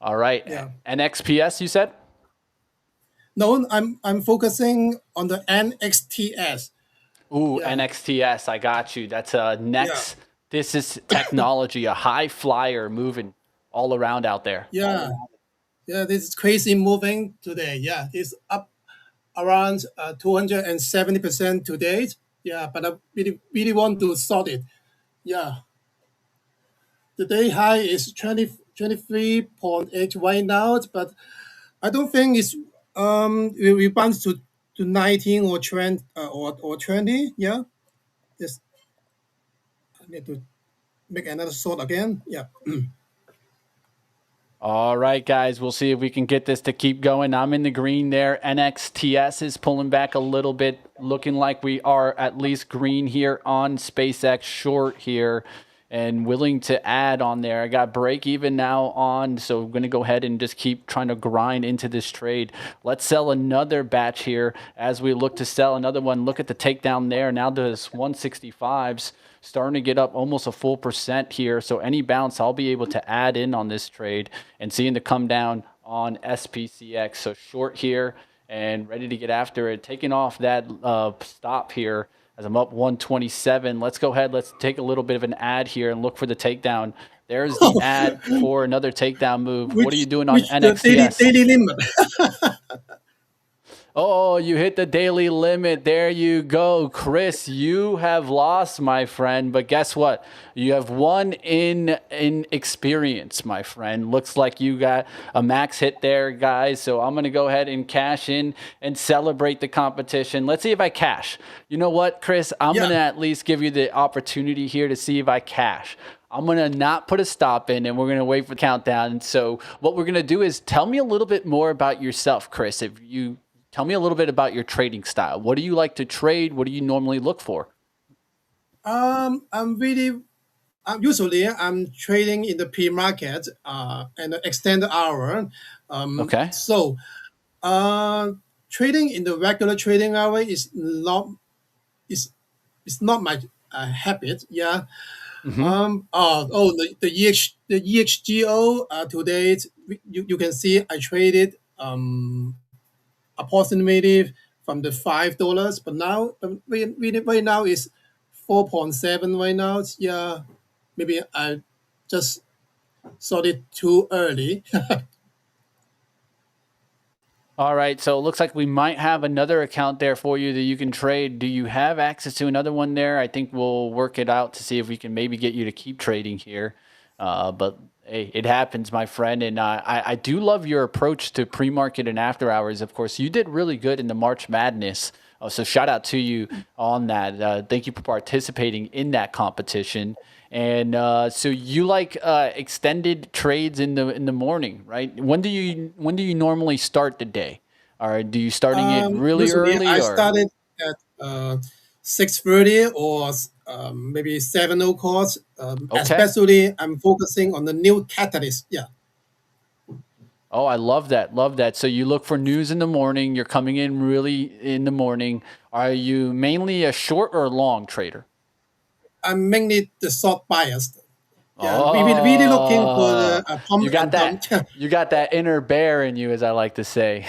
All right. Yeah. NXPS, you said? No, I'm focusing on the NXTS. Ooh, yeah. NXTS, I got you. That's next. Yeah. This is technology, a high flyer moving all around out there. Yeah. Yeah, this is crazy moving today. Yeah, it's up around 270% today. Yeah, but I really want to sort it. Yeah. The day high is 23.8 right now, but I don't think it's will rebound to 19 or 20 or 20. Yeah. Just I need to make another sort again. Yeah. All right, guys, we'll see if we can get this to keep going. I'm in the green there. NXTS is pulling back a little bit, looking like we are at least green here on SpaceX short here and willing to add on there. I got break even now on, so I'm going to go ahead and just keep trying to grind into this trade. Let's sell another batch here as we look to sell another one. Look at the takedown there. Now there's 165s. Starting to get up almost a full % here. So any bounce, I'll be able to add in on this trade and seeing the come down on SPCX. So short here and ready to get after it. Taking off that stop here as I'm up 127. Let's go ahead. Let's take a little bit of an ad here and look for the takedown. There's the ad for another takedown move. What are you doing on NXTS? Daily limit. Oh, you hit the daily limit. There you go. Chris, you have lost, my friend. But guess what? You have won in experience, my friend. Looks like you got a max hit there, guys. So I'm going to go ahead and cash in and celebrate the competition. Let's see if I cash. You know what, Chris? I'm going to at least give you the opportunity here to see if I cash. I'm going to not put a stop in, and we're going to wait for the countdown. So what we're going to do is tell me a little bit more about yourself, Chris. If you tell me a little bit about your trading style. What do you like to trade? What do you normally look for? Usually I'm trading in the pre-market and the extended hour. Okay. So trading in the regular trading hour is not my habit. Yeah. Mm-hmm. The EXGO today you can see I traded approximately from the $5, but now right now is 4.7 right now. Yeah, maybe I just sold it too early. All right, so it looks like we might have another account there for you that you can trade. Do you have access to another one there? I think we'll work it out to see if we can maybe get you to keep trading here. But hey, it happens, my friend. And I do love your approach to pre-market and after hours. Of course, you did really good in the March Madness. So shout out to you on that. Thank you for participating in that competition. And so you like extended trades in the morning, right? When do you normally start the day? Or do you starting it really Usually early? I Or started at 6:30 or maybe 7 o'clock. okay. Especially I'm focusing on the new catalyst. Yeah. Oh, I love that. Love that. So you look for news in the morning. You're coming in really in the morning. Are you mainly a short or a long trader? I'm mainly the short bias. Yeah, we really looking for the pump You got and dump. that. You got that inner bear in you, as I like to say.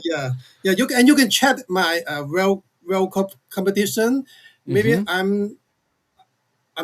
Yeah. You can check my World Cup competition. Maybe I'm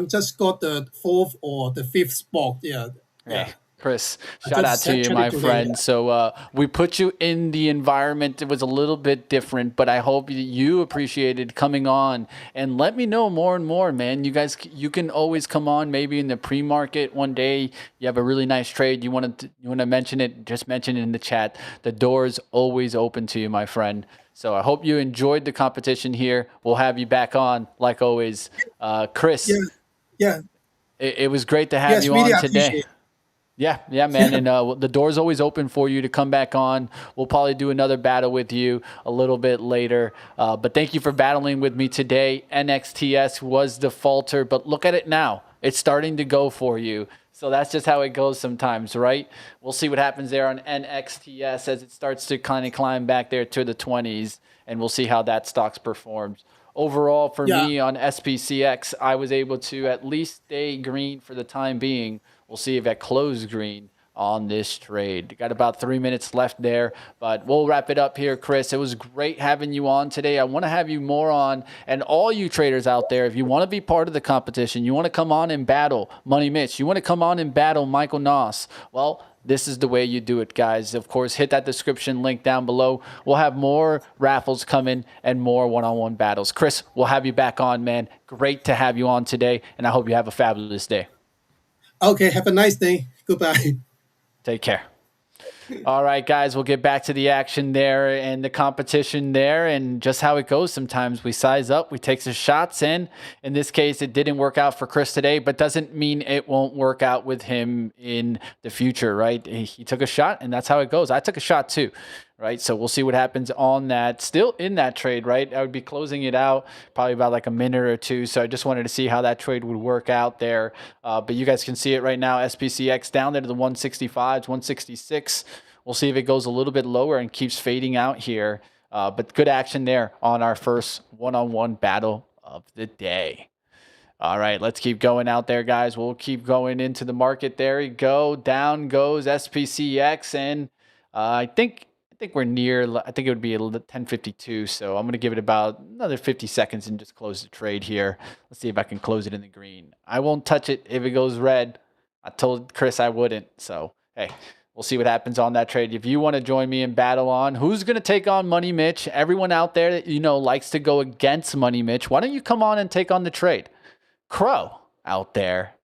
just got the fourth or the fifth spot. Yeah. Hey, Chris, I shout out just to you, checked my it today, friend. yeah. So we put you in the environment. It was a little bit different, but I hope you appreciated coming on and let me know more and more, man. You guys, you can always come on maybe in the pre-market one day. You have a really nice trade. You want to mention it, just mention it in the chat. The door is always open to you, my friend. So I hope you enjoyed the competition here. We'll have you back on like always. Chris, Yeah. it was great to have Yes, you really on today. appreciate. Yeah, man. And the door's always open for you to come back on. We'll probably do another battle with you a little bit later. But thank you for battling with me today. NXTS was the falter, but look at it now. It's starting to go for you. So that's just how it goes sometimes, right? We'll see what happens there on NXTS as it starts to kind of climb back there to the 20s, and we'll see how that stocks performs. Overall, for Yeah. me on SPCX, I was able to at least stay green for the time being. We'll see if I close green on this trade. Got about 3 minutes left there, but we'll wrap it up here, Chris. It was great having you on today. I want to have you more on, and all you traders out there, if you want to be part of the competition, you want to come on and battle Money Mitch, you want to come on and battle Michael Noss, well, this is the way you do it, guys. Of course, hit that description link down below. We'll have more raffles coming and more one-on-one battles. Chris, we'll have you back on, man. Great to have you on today, and I hope you have a fabulous day. Okay, have a nice day. Goodbye. Take care. All right, guys, we'll get back to the action there and the competition there and just how it goes. Sometimes we size up, we take some shots in this case, it didn't work out for Chris today, but doesn't mean it won't work out with him in the future, right? He took a shot and that's how it goes. I took a shot too, right? So we'll see what happens on that. Still in that trade, right? I would be closing it out probably about like a minute or two. So I just wanted to see how that trade would work out there. But you guys can see it right now. SPCX down there to the 165s, 166. We'll see if it goes a little bit lower and keeps fading out here. But good action there on our first one-on-one battle of the day. All right, let's keep going out there, guys. We'll keep going into the market. There you go. Down goes SPCX. And I think we're near, I think it would be 10:52. So I'm going to give it about another 50 seconds and just close the trade here. Let's see if I can close it in the green. I won't touch it if it goes red. I told Chris I wouldn't. So, hey. We'll see what happens on that trade. If you want to join me in battle on who's going to take on Money Mitch, everyone out there that likes to go against Money Mitch, why don't you come on and take on the trade? Crow out there,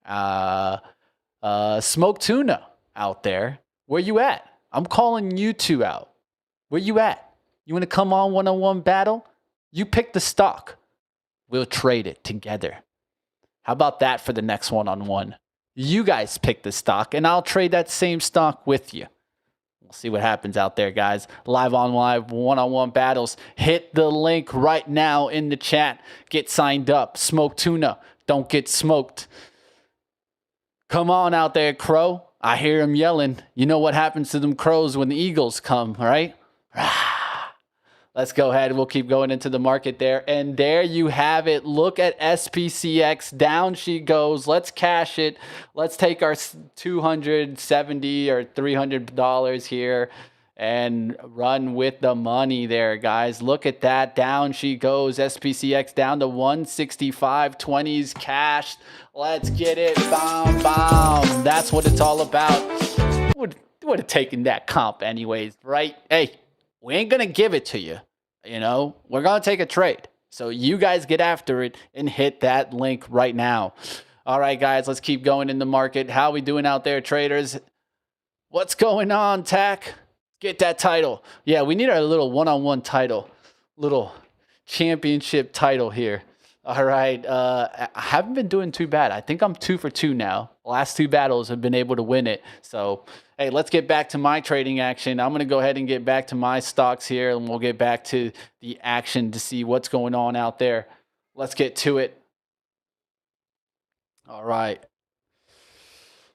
Smoke Tuna out there. Where you at? I'm calling you two out. Where you at? You want to come on one-on-one battle? You pick the stock. We'll trade it together. How about that for the next one-on-one? You guys pick the stock, and I'll trade that same stock with you. We'll see what happens out there, guys. Live on live, one-on-one battles. Hit the link right now in the chat. Get signed up. Smoke Tuna. Don't get smoked. Come on out there, Crow. I hear him yelling. You know what happens to them crows when the eagles come, right? Let's go ahead. We'll keep going into the market there. And there you have it. Look at SPCX. Down she goes. Let's cash it. Let's take our $270 or $300 here and run with the money there, guys. Look at that. Down she goes. SPCX down to 165.20s cashed. Let's get it. Bam, bam. That's what it's all about. What would have taken that comp anyways, right? Hey, we ain't going to give it to you. You know, we're going to take a trade. So you guys get after it and hit that link right now. All right, guys, let's keep going in the market. How we doing out there, traders? What's going on, Tack? Get that title. Yeah, we need our little one-on-one title, little championship title here. All right, I haven't been doing too bad. I think I'm 2 for 2 now. Last 2 battles have been able to win it. So, hey, let's get back to my trading action. I'm going to go ahead and get back to my stocks here, and we'll get back to the action to see what's going on out there. Let's get to it. All right.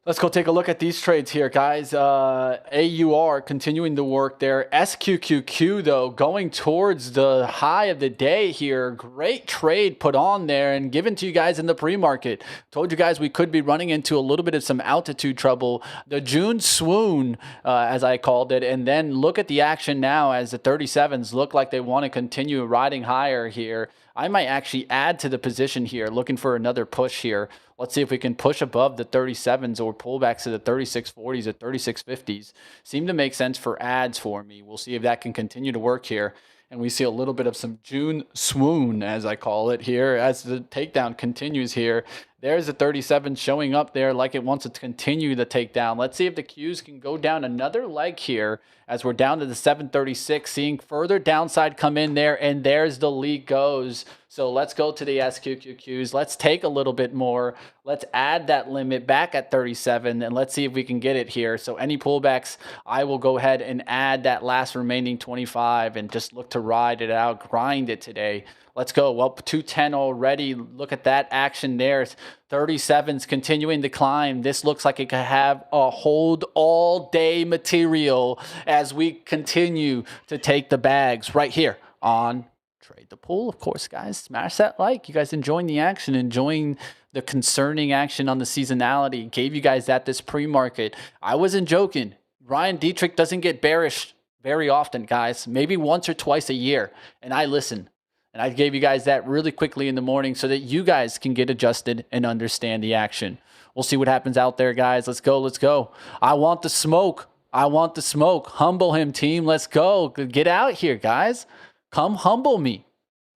Let's go take a look at these trades here, guys. AUR continuing to work there. SQQQ, though, going towards the high of the day here. Great trade put on there and given to you guys in the pre-market. Told you guys we could be running into a little bit of some altitude trouble. The June swoon, as I called it. And then look at the action now as the 37s look like they want to continue riding higher here. I might actually add to the position here, looking for another push here. Let's see if we can push above the 37s or pullbacks to the 3640s or 3650s. Seem to make sense for ads for me. We'll see if that can continue to work here. And we see a little bit of some June swoon, as I call it here, as the takedown continues here. There's the 37 showing up there like it wants to continue the takedown. Let's see if the Qs can go down another leg here as we're down to the 736, seeing further downside come in there, and there's the lead goes. So let's go to the SQQQs. Let's take a little bit more. Let's add that limit back at 37, and let's see if we can get it here. So any pullbacks, I will go ahead and add that last remaining 25 and just look to ride it out, grind it today. Let's go. Well, 210 already. Look at that action there. 37's continuing to climb. This looks like it could have a hold all day material as we continue to take the bags right here on Trade the Pool. Of course, guys, smash that like. You guys enjoying the action, enjoying the concerning action on the seasonality. Gave you guys that this pre-market. I wasn't joking. Ryan Dietrich doesn't get bearish very often, guys. Maybe once or twice a year. And I listen. And I gave you guys that really quickly in the morning so that you guys can get adjusted and understand the action. We'll see what happens out there, guys. Let's go. Let's go. I want the smoke. I want the smoke. Humble him, team. Let's go. Get out here, guys. Come humble me.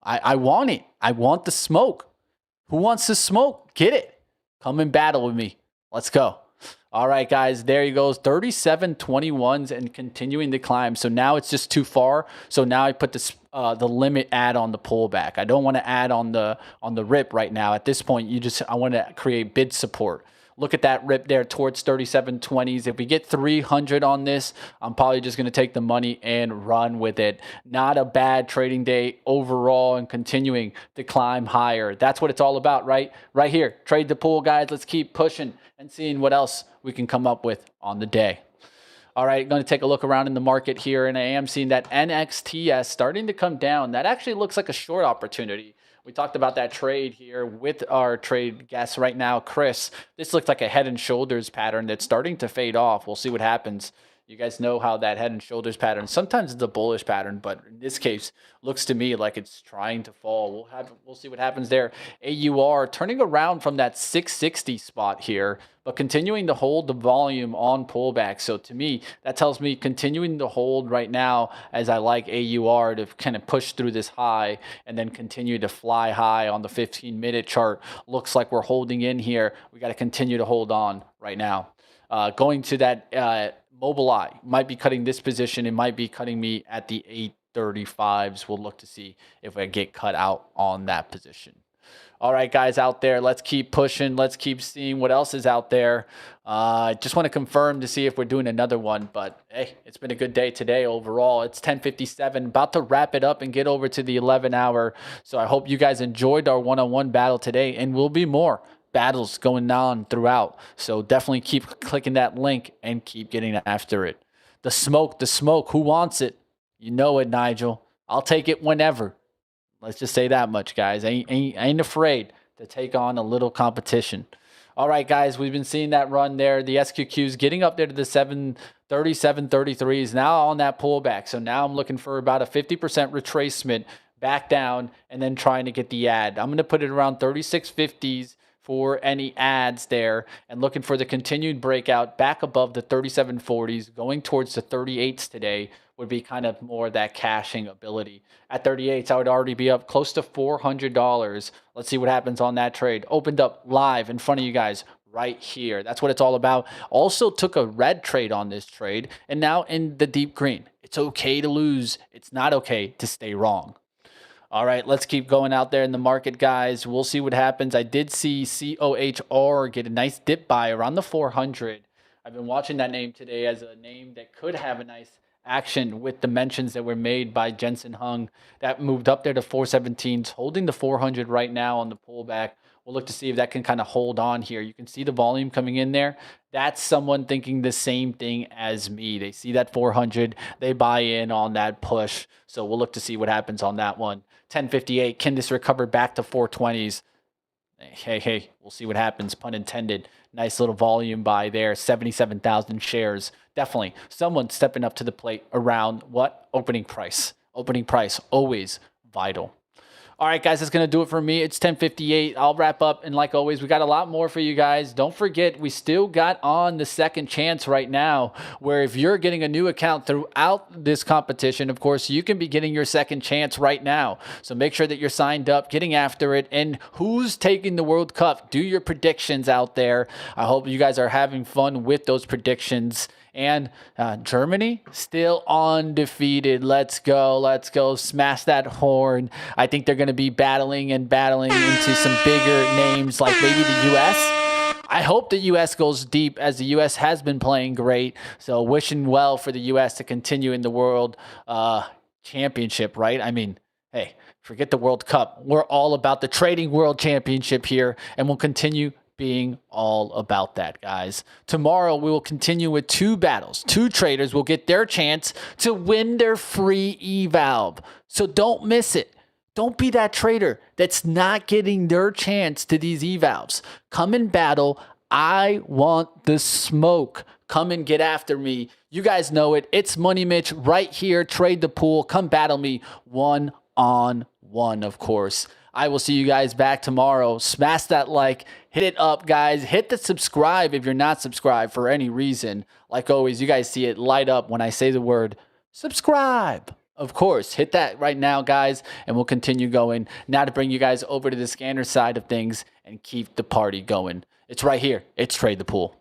I want it. I want the smoke. Who wants the smoke? Get it. Come and battle with me. Let's go. All right, guys, there he goes. 37.21s and continuing to climb. So now it's just too far. So now I put this the limit add on the pullback. I don't want to add on the rip right now. At this point, I want to create bid support. Look at that rip there towards 37.20s. If we get 300 on this, I'm probably just going to take the money and run with it. Not a bad trading day overall and continuing to climb higher. That's what it's all about, right? Right here. Trade the pool, guys. Let's keep pushing and seeing what else we can come up with on the day. All right, going to take a look around in the market here, and I am seeing that NXTS starting to come down. That actually looks like a short opportunity. We talked about that trade here with our trade guest right now, Chris. This looks like a head and shoulders pattern that's starting to fade off. We'll see what happens. You guys know how that head and shoulders pattern, sometimes it's a bullish pattern, but in this case, looks to me like it's trying to fall. We'll see what happens there. AUR turning around from that 660 spot here, but continuing to hold the volume on pullback. So to me, that tells me continuing to hold right now as I like AUR to kind of push through this high and then continue to fly high on the 15-minute chart. Looks like we're holding in here. We got to continue to hold on right now. Going to that Mobileye, might be cutting this position. It might be cutting me at the 835s. We'll look to see if I get cut out on that position. All right, guys out there, let's keep pushing. Let's keep seeing what else is out there. Just want to confirm to see if we're doing another one. But, hey, it's been a good day today overall. It's 10:57. About to wrap it up and get over to the 11 hour. So I hope you guys enjoyed our one-on-one battle today. And will be more battles going on throughout. So definitely keep clicking that link and keep getting after it. The smoke. Who wants it? You know it, Nigel. I'll take it whenever. Let's just say that much, guys. I ain't afraid to take on a little competition. All right, guys, we've been seeing that run there. The SQQs getting up there to the 737, 33s now on that pullback. So now I'm looking for about a 50% retracement back down and then trying to get the ad. I'm going to put it around 3650s for any ads there and looking for the continued breakout back above the 3740s, going towards the 38s today would be kind of more that cashing ability. At 38s, I would already be up close to $400. Let's see what happens on that trade. Opened up live in front of you guys right here. That's what it's all about. Also took a red trade on this trade and now in the deep green. It's okay to lose. It's not okay to stay wrong. All right, let's keep going out there in the market, guys. We'll see what happens. I did see COHR get a nice dip buy around the 400. I've been watching that name today as a name that could have a nice action with the mentions that were made by Jensen Hung. That moved up there to 417s, holding the 400 right now on the pullback. We'll look to see if that can kind of hold on here. You can see the volume coming in there. That's someone thinking the same thing as me. They see that 400. They buy in on that push. So we'll look to see what happens on that one. 1058, can this recover back to 420s? Hey, we'll see what happens, pun intended. Nice little volume buy there, 77,000 shares. Definitely someone stepping up to the plate around what? Opening price. Opening price, always vital. All right, guys, that's going to do it for me. It's 10:58. I'll wrap up. And like always, we got a lot more for you guys. Don't forget, we still got on the second chance right now, where if you're getting a new account throughout this competition, of course, you can be getting your second chance right now. So make sure that you're signed up, getting after it. And who's taking the World Cup? Do your predictions out there. I hope you guys are having fun with those predictions. And Germany still undefeated. Let's go. Let's go. Smash that horn. I think they're going to be battling into some bigger names like maybe the U.S. I hope the U.S. goes deep, as the U.S. has been playing great. So wishing well for the U.S. to continue in the World Championship, right? I mean, hey, forget the World Cup. We're all about the Trading World Championship here, and we'll continue being all about that, guys. Tomorrow, we will continue with two battles. Two traders will get their chance to win their free eval. So don't miss it. Don't be that trader that's not getting their chance to these evals. Come and battle. I want the smoke. Come and get after me. You guys know it. It's Money Mitch right here. Trade the pool. Come battle me one-on-one, of course. I will see you guys back tomorrow. Smash that like. Hit it up, guys. Hit the subscribe if you're not subscribed for any reason. Like always, you guys see it light up when I say the word subscribe. Of course, hit that right now, guys, and we'll continue going. Now to bring you guys over to the scanner side of things and keep the party going. It's right here. It's Trade the Pool.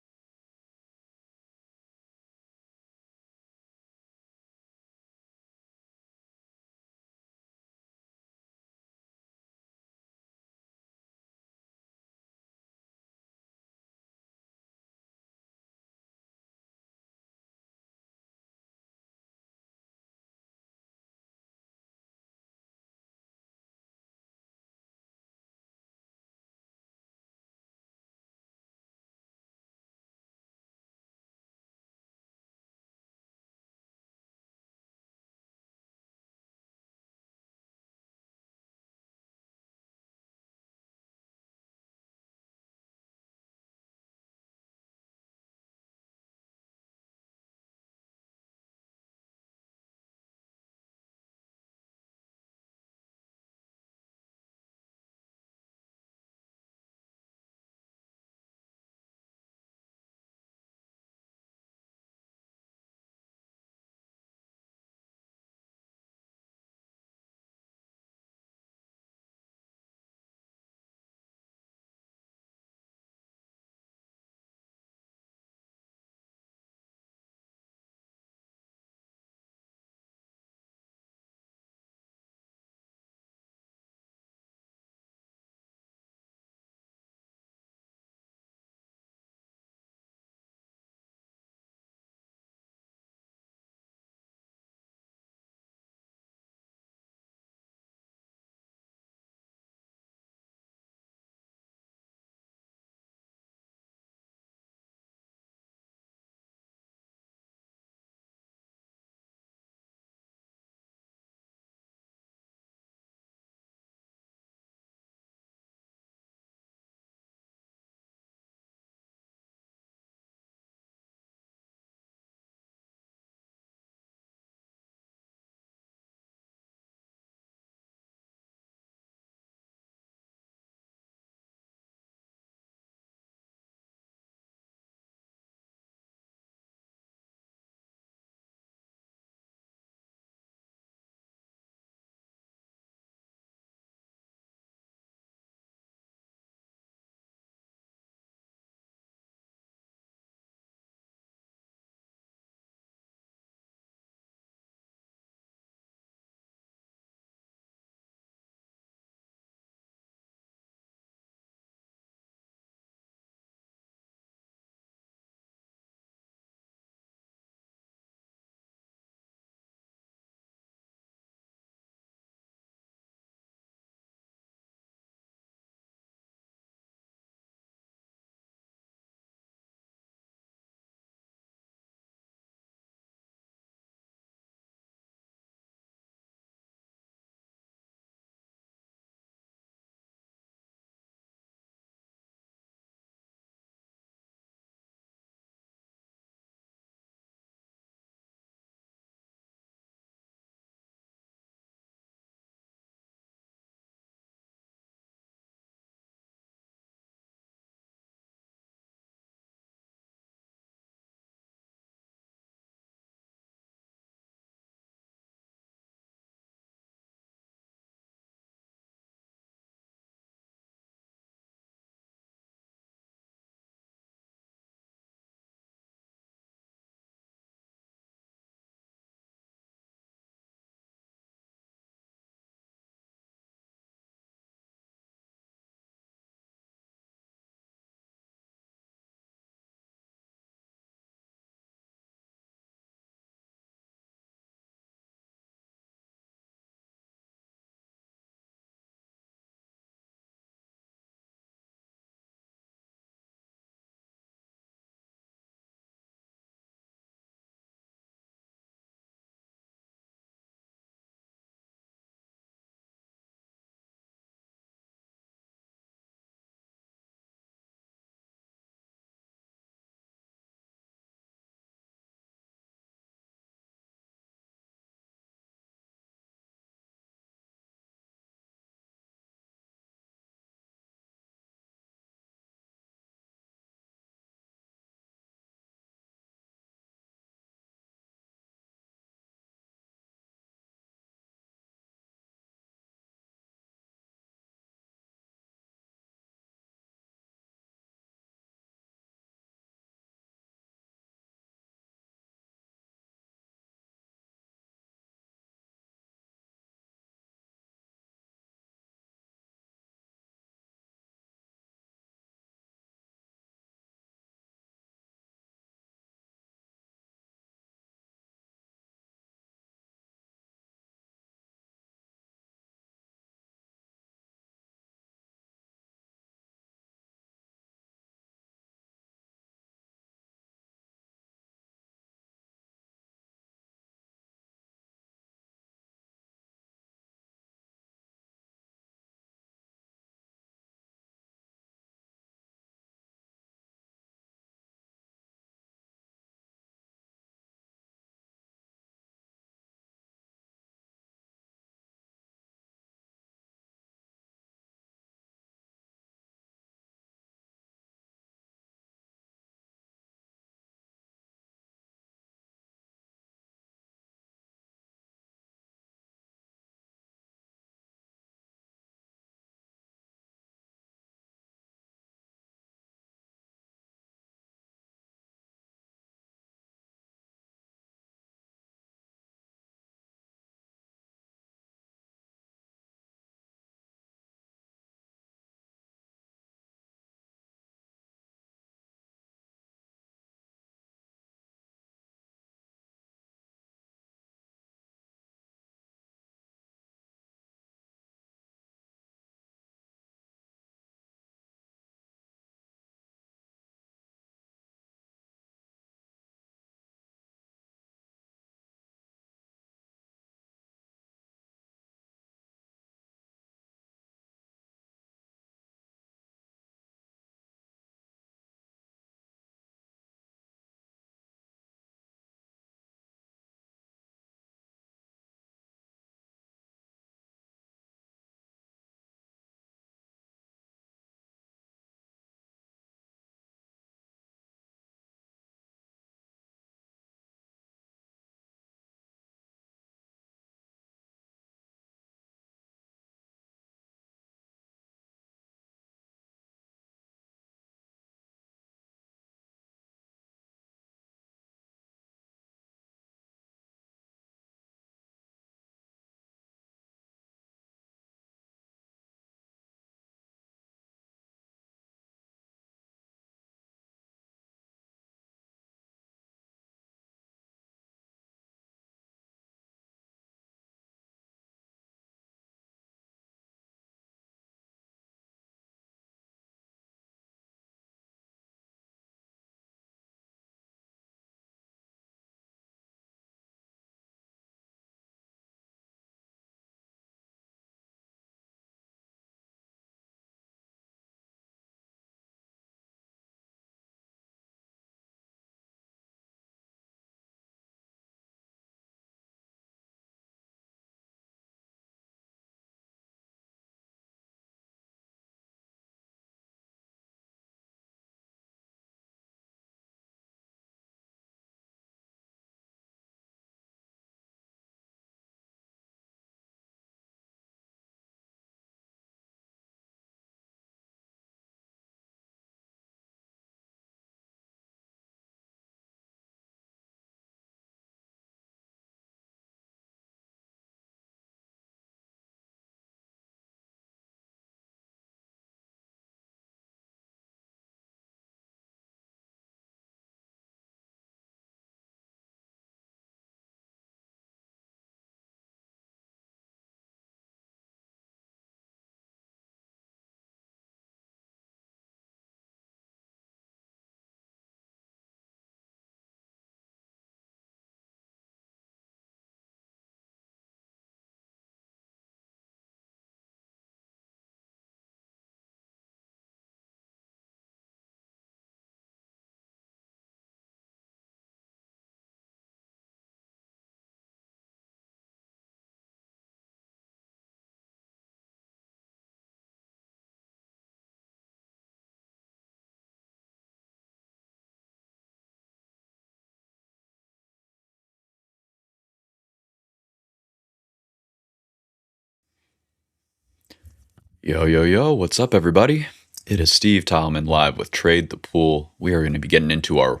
Yo, what's up, everybody? It is Steve Tileman live with Trade the Pool. We are going to be getting into our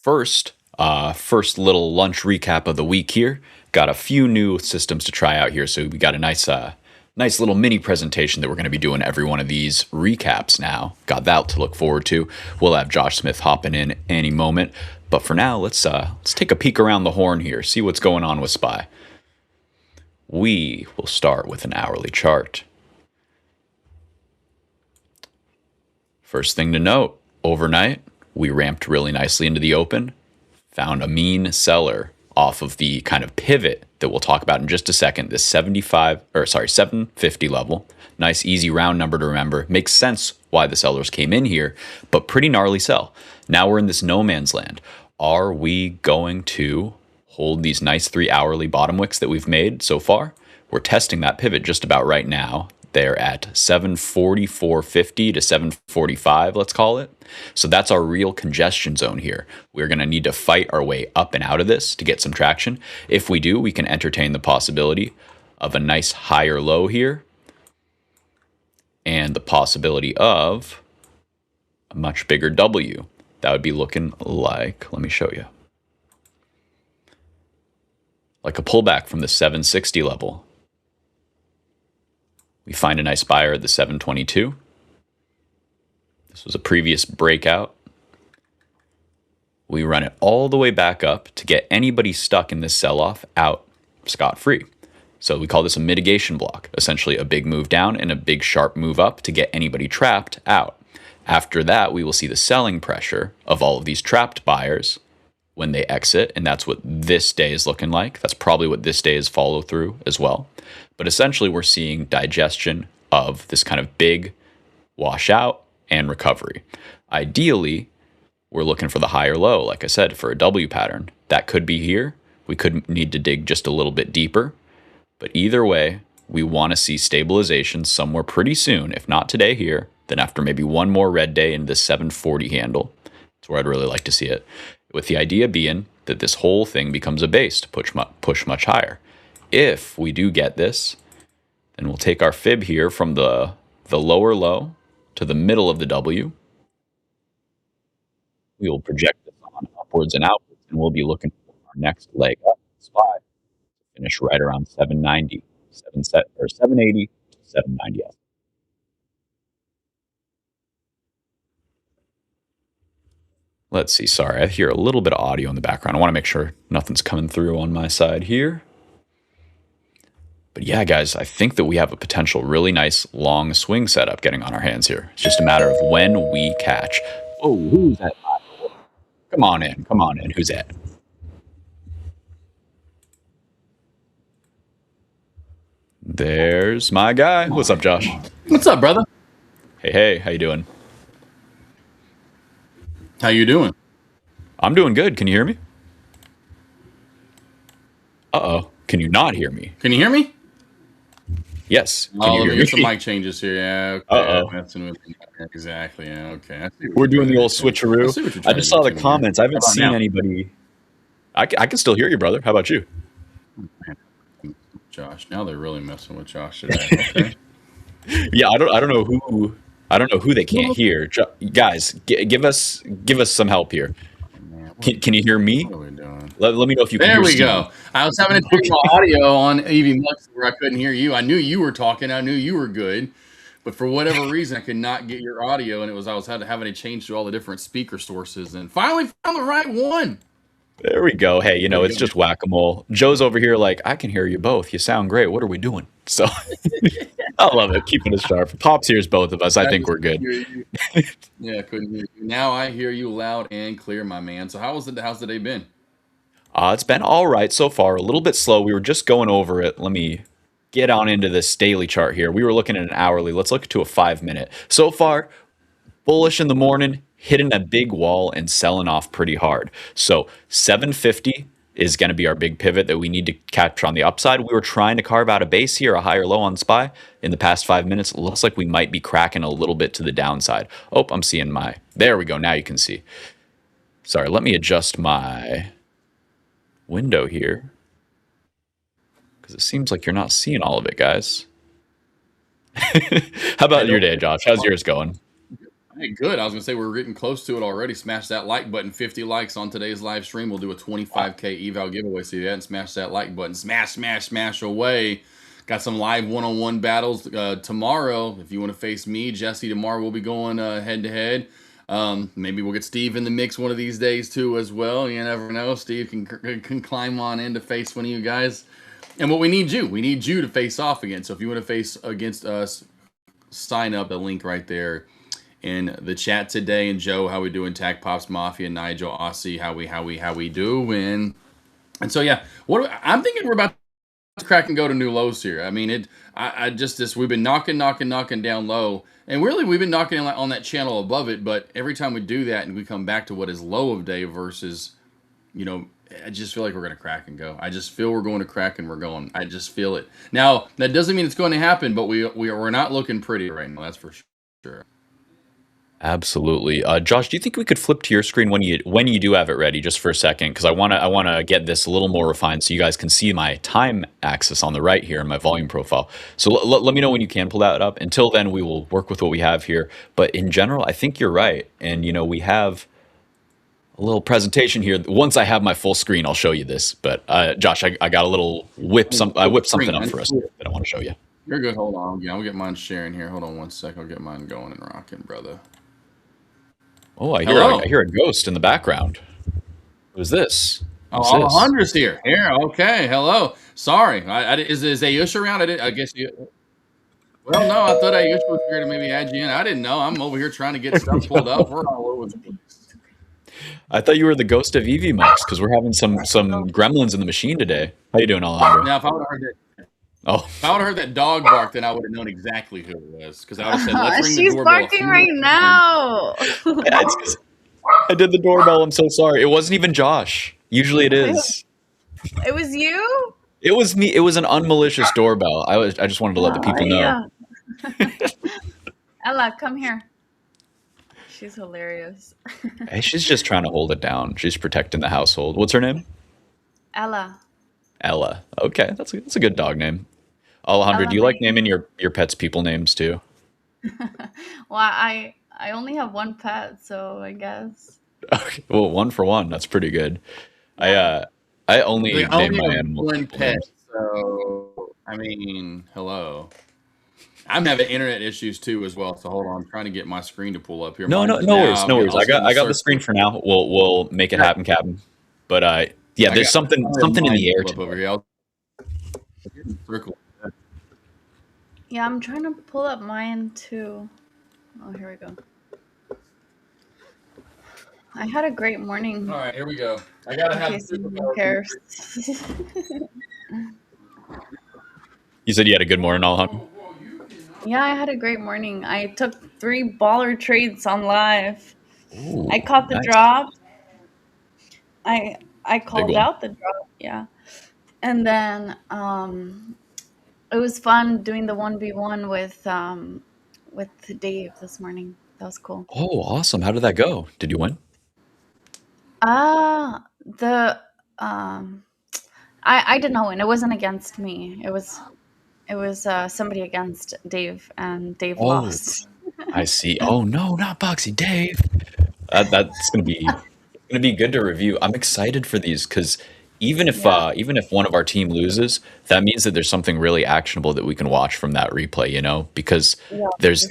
first little lunch recap of the week here. Got a few new systems to try out here, so we got a nice little mini presentation that we're going to be doing every one of these recaps now. Got that to look forward to. We'll have Josh Smith hopping in any moment, but for now, let's take a peek around the horn here, see what's going on with SPY. We will start with an hourly chart. First thing to note, overnight, we ramped really nicely into the open, found a mean seller off of the kind of pivot that we'll talk about in just a second, this 750 level. Nice, easy round number to remember. Makes sense why the sellers came in here, but pretty gnarly sell. Now we're in this no man's land. Are we going to hold these nice 3 hourly bottom wicks that we've made so far? We're testing that pivot just about right now. They're at 744.50 to 745, let's call it. So that's our real congestion zone here. We're going to need to fight our way up and out of this to get some traction. If we do, we can entertain the possibility of a nice higher low here and the possibility of a much bigger W. That would be looking like, let me show you, like a pullback from the 760 level. We find a nice buyer at the 722. This was a previous breakout. We run it all the way back up to get anybody stuck in this sell-off out scot-free. So we call this a mitigation block, essentially a big move down and a big sharp move up to get anybody trapped out. After that, we will see the selling pressure of all of these trapped buyers when they exit, and that's what this day is looking like. That's probably what this day is follow through as well. But essentially, we're seeing digestion of this kind of big washout and recovery. Ideally, we're looking for the higher low, like I said, for a W pattern. That could be here. We could need to dig just a little bit deeper. But either way, we want to see stabilization somewhere pretty soon, if not today here, then after maybe one more red day in this 740 handle. That's where I'd really like to see it. With the idea being that this whole thing becomes a base to push much higher. If we do get this, then we'll take our fib here from the lower low to the middle of the W. We will project this on upwards and outwards, and we'll be looking for our next leg up spot to finish right around 790, 780 to 790. Let's see, sorry, I hear a little bit of audio in the background. I want to make sure nothing's coming through on my side here. But yeah, guys, I think that we have a potential really nice long swing setup getting on our hands here. It's just a matter of when we catch. Oh, who's that? Come on in. Who's that? There's my guy. What's up, Josh? What's up, brother? Hey, how you doing? How you doing? I'm doing good. Can you hear me? Uh-oh. Can you not hear me? Can you hear me? Yes. Can you hear there's me? some mic changes here. Yeah. Okay. Uh-oh. Messing with me. Exactly. Yeah. Okay. We're doing the old switcheroo. I just saw the comments. I haven't seen anybody. I can still hear you, brother. How about you? Josh. Now they're really messing with Josh today. Okay. Yeah, I don't know who they can't hear. Guys, give us some help here. Can you hear me? What are we doing? Let me know if you can hear me. There we go. I was having to turn my audio on even much where I couldn't hear you. I knew you were talking. I knew you were good. But for whatever reason, I could not get your audio, and I was having to change to all the different speaker sources, and finally found the right one. There we go. Hey, it's just whack-a-mole. Joe's over here like, I can hear you both. You sound great. What are we doing? So I love it. Keeping it sharp. Pops hears both of us. I think we're good. Yeah, I couldn't hear you. Now I hear you loud and clear, my man. So how's the day been? It's been all right so far. A little bit slow. We were just going over it. Let me get on into this daily chart here. We were looking at an hourly. Let's look to a 5-minute. So far, bullish in the morning, hitting a big wall and selling off pretty hard. So 750 is going to be our big pivot that we need to capture on the upside. We were trying to carve out a base here, a higher low on SPY in the past 5 minutes. It looks like we might be cracking a little bit to the downside. Oh, I'm seeing there we go. Now you can see. Sorry, let me adjust my window here because it seems like you're not seeing all of it, guys. How about your day, Josh? How's yours going? Hey, good. I was gonna say we're getting close to it already. Smash that like button. 50 likes on today's live stream. We'll do a 25K eval giveaway. So you haven't smashed that like button, smash, smash, smash away. Got some live one-on-one battles tomorrow. If you want to face me, Jesse, tomorrow we'll be going head to head. Maybe we'll get Steve in the mix one of these days too as well. You never know. Steve can climb on in to face one of you guys. And what we need you to face off again. So if you want to face against us, sign up. The link right there in the chat today. And Joe, how we doing? Tag Pops Mafia, Nigel, Aussie, how we doing? And so yeah, I'm thinking we're about to crack and go to new lows here. I mean, we've been knocking down low, and really we've been knocking on that channel above it. But every time we do that, and we come back to what is low of day versus, I just feel like we're going to crack and go. I just feel we're going to crack and we're going. I just feel it. Now, that doesn't mean it's going to happen, but we're not looking pretty right now. That's for sure. Absolutely. Josh, do you think we could flip to your screen when you do have it ready, just for a second? Because I want to get this a little more refined so you guys can see my time axis on the right here in my volume profile. So let me know when you can pull that up. Until then, we will work with what we have here. But in general, I think you're right. And we have a little presentation here. Once I have my full screen, I'll show you this. But Josh, I got a little whipped something up for us that I want to show you. You're good. Hold on. Yeah, I'll get mine sharing here. Hold on one sec. I'll get mine going and rocking, brother. Oh, I hear a ghost in the background. Who's this? Alejandra's here. Okay. Hello. Sorry. Is Ayush around? I guess you. Well, no, I thought Ayush was here to maybe add you in. I didn't know. I'm over here trying to get stuff pulled up. We're all over the place. I thought you were the ghost of Eevee Mux because we're having some gremlins in the machine today. How you doing, Alejandro? Now, if I would have heard that dog bark, then I would have known exactly who it was. Because I would have said, "Let's ring the doorbell." She's barking right now. Yeah, it's 'cause I did the doorbell. I'm so sorry. It wasn't even Josh. Usually it is. It was you? It was me. It was an unmalicious doorbell. I just wanted to let the people know. Yeah. Ella, come here. She's hilarious. Hey, she's just trying to hold it down. She's protecting the household. What's her name? Ella. Ella. Okay, that's a good dog name. Alejandro, do you like naming your pets people names too? Well, I only have one pet, so I guess. Okay, well, 1 for 1. That's pretty good. I only name my animals one pet. So I mean, hello. I'm having internet issues too as well. So hold on, I'm trying to get my screen to pull up here. No worries. I got the screen for now. We'll make it happen, Captain. But there's something in the air over here. Yeah, I'm trying to pull up mine too. Oh, here we go. I had a great morning. All right, here we go. I gotta have. Who cares? You said you had a good morning, Alejandro? Yeah, I had a great morning. I took 3 baller trades on live. Ooh, I caught the nice. drop. I called out the drop, yeah. And then it was fun doing the 1v1 with Dave this morning. That was cool. Oh, awesome. How did that go? Did you win? I did not win. It wasn't against me. It was somebody against Dave, and Dave lost. I see. Oh no, not Boxy Dave. That's gonna be good to review. I'm excited for these because even if one of our team loses, that means that there's something really actionable that we can watch from that replay. Because there's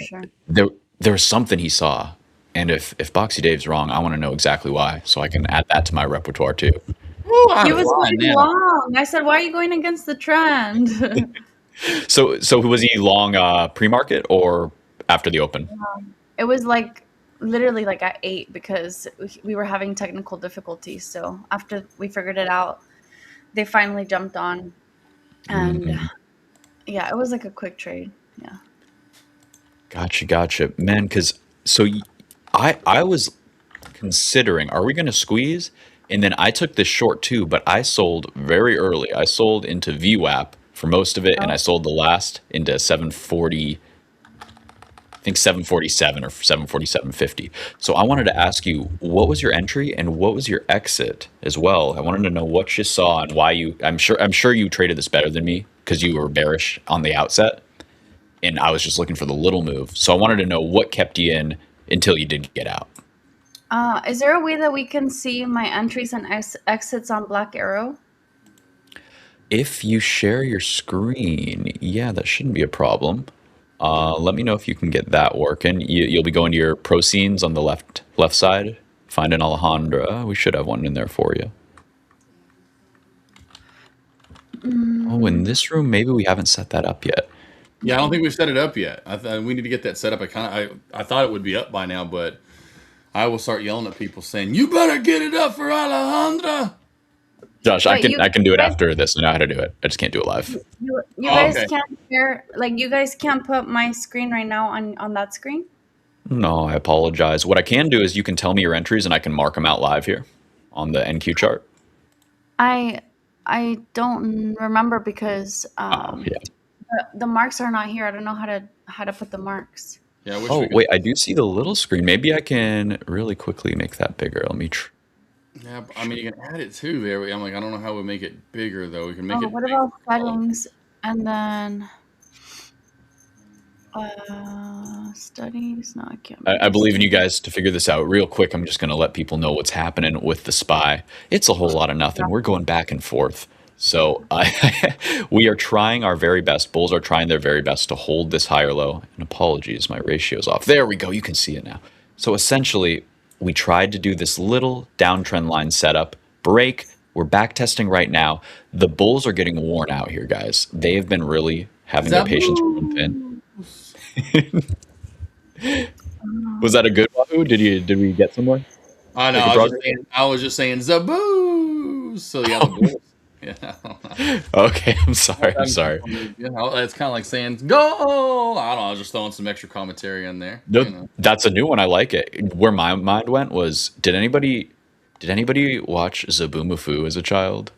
something he saw, and if Boxy Dave's wrong, I want to know exactly why, so I can add that to my repertoire too. He was going long. I said, "Why are you going against the trend?" So was he long pre-market or after the open? It was literally at 8 because we were having technical difficulties. So after we figured it out, they finally jumped on, and yeah, it was a quick trade. Yeah. Gotcha, man. Because I was considering, are we going to squeeze? And then I took this short too, but I sold very early. I sold into VWAP for most of it, and I sold the last into 740. I think 747 or 747.50. So I wanted to ask you, what was your entry and what was your exit as well? I wanted to know what you saw and why you. I'm sure you traded this better than me because you were bearish on the outset. and I was just looking for the little move. So I wanted to know what kept you in until you did get out. Is there a way that we can see my entries and exits on Black Arrow? If you share your screen, yeah, that shouldn't be a problem. Let me know if you can get that working. You'll be going to your pro scenes on the left side. Find an Alejandra. We should have one in there for you. Oh, in this room, maybe we haven't set that up yet. Yeah, I don't think we've set it up yet. We need to get that set up. I thought it would be up by now, but I will start yelling at people saying, "You better get it up for Alejandra." Josh, Wait, I can do it after this. I know how to do it. I just can't do it live. You guys okay. can't share, like, you guys can't put my screen right now on that screen? No, I apologize. What I can do is you can tell me your entries and I can mark them out live here on the NQ chart. I don't remember because Yeah. the marks are not here. I don't know how to put the marks. Yeah. I wish Oh, we could- wait, I do see the little screen. Maybe I can really quickly make that bigger. Let me Yeah, I mean, you can add it too there. I'm like, I don't know how we make it bigger though. We can make it. What about settings and then studies? No, I can't. I believe in you guys to figure this out real quick. I'm just going to let people know what's happening with the SPY. It's a whole lot of nothing. We're going back and forth. So we are trying our very best. Bulls are trying their very best to hold this higher low. And apologies, my ratio's off. There we go. You can see it now. So essentially, we tried to do this little downtrend line setup, break. We're back testing right now. The bulls are getting worn out here, guys. They have been really having their patience run thin. Was that a good Wahoo? Did we get somewhere? I know. I was just saying Zaboo. So yeah, the bulls. Yeah. Okay, I'm sorry. Yeah, it's kind of like saying go. I don't know. I was just throwing some extra commentary in there. No, that's a new one. I like it. Where my mind went was, did anybody watch Zaboomafoo as a child?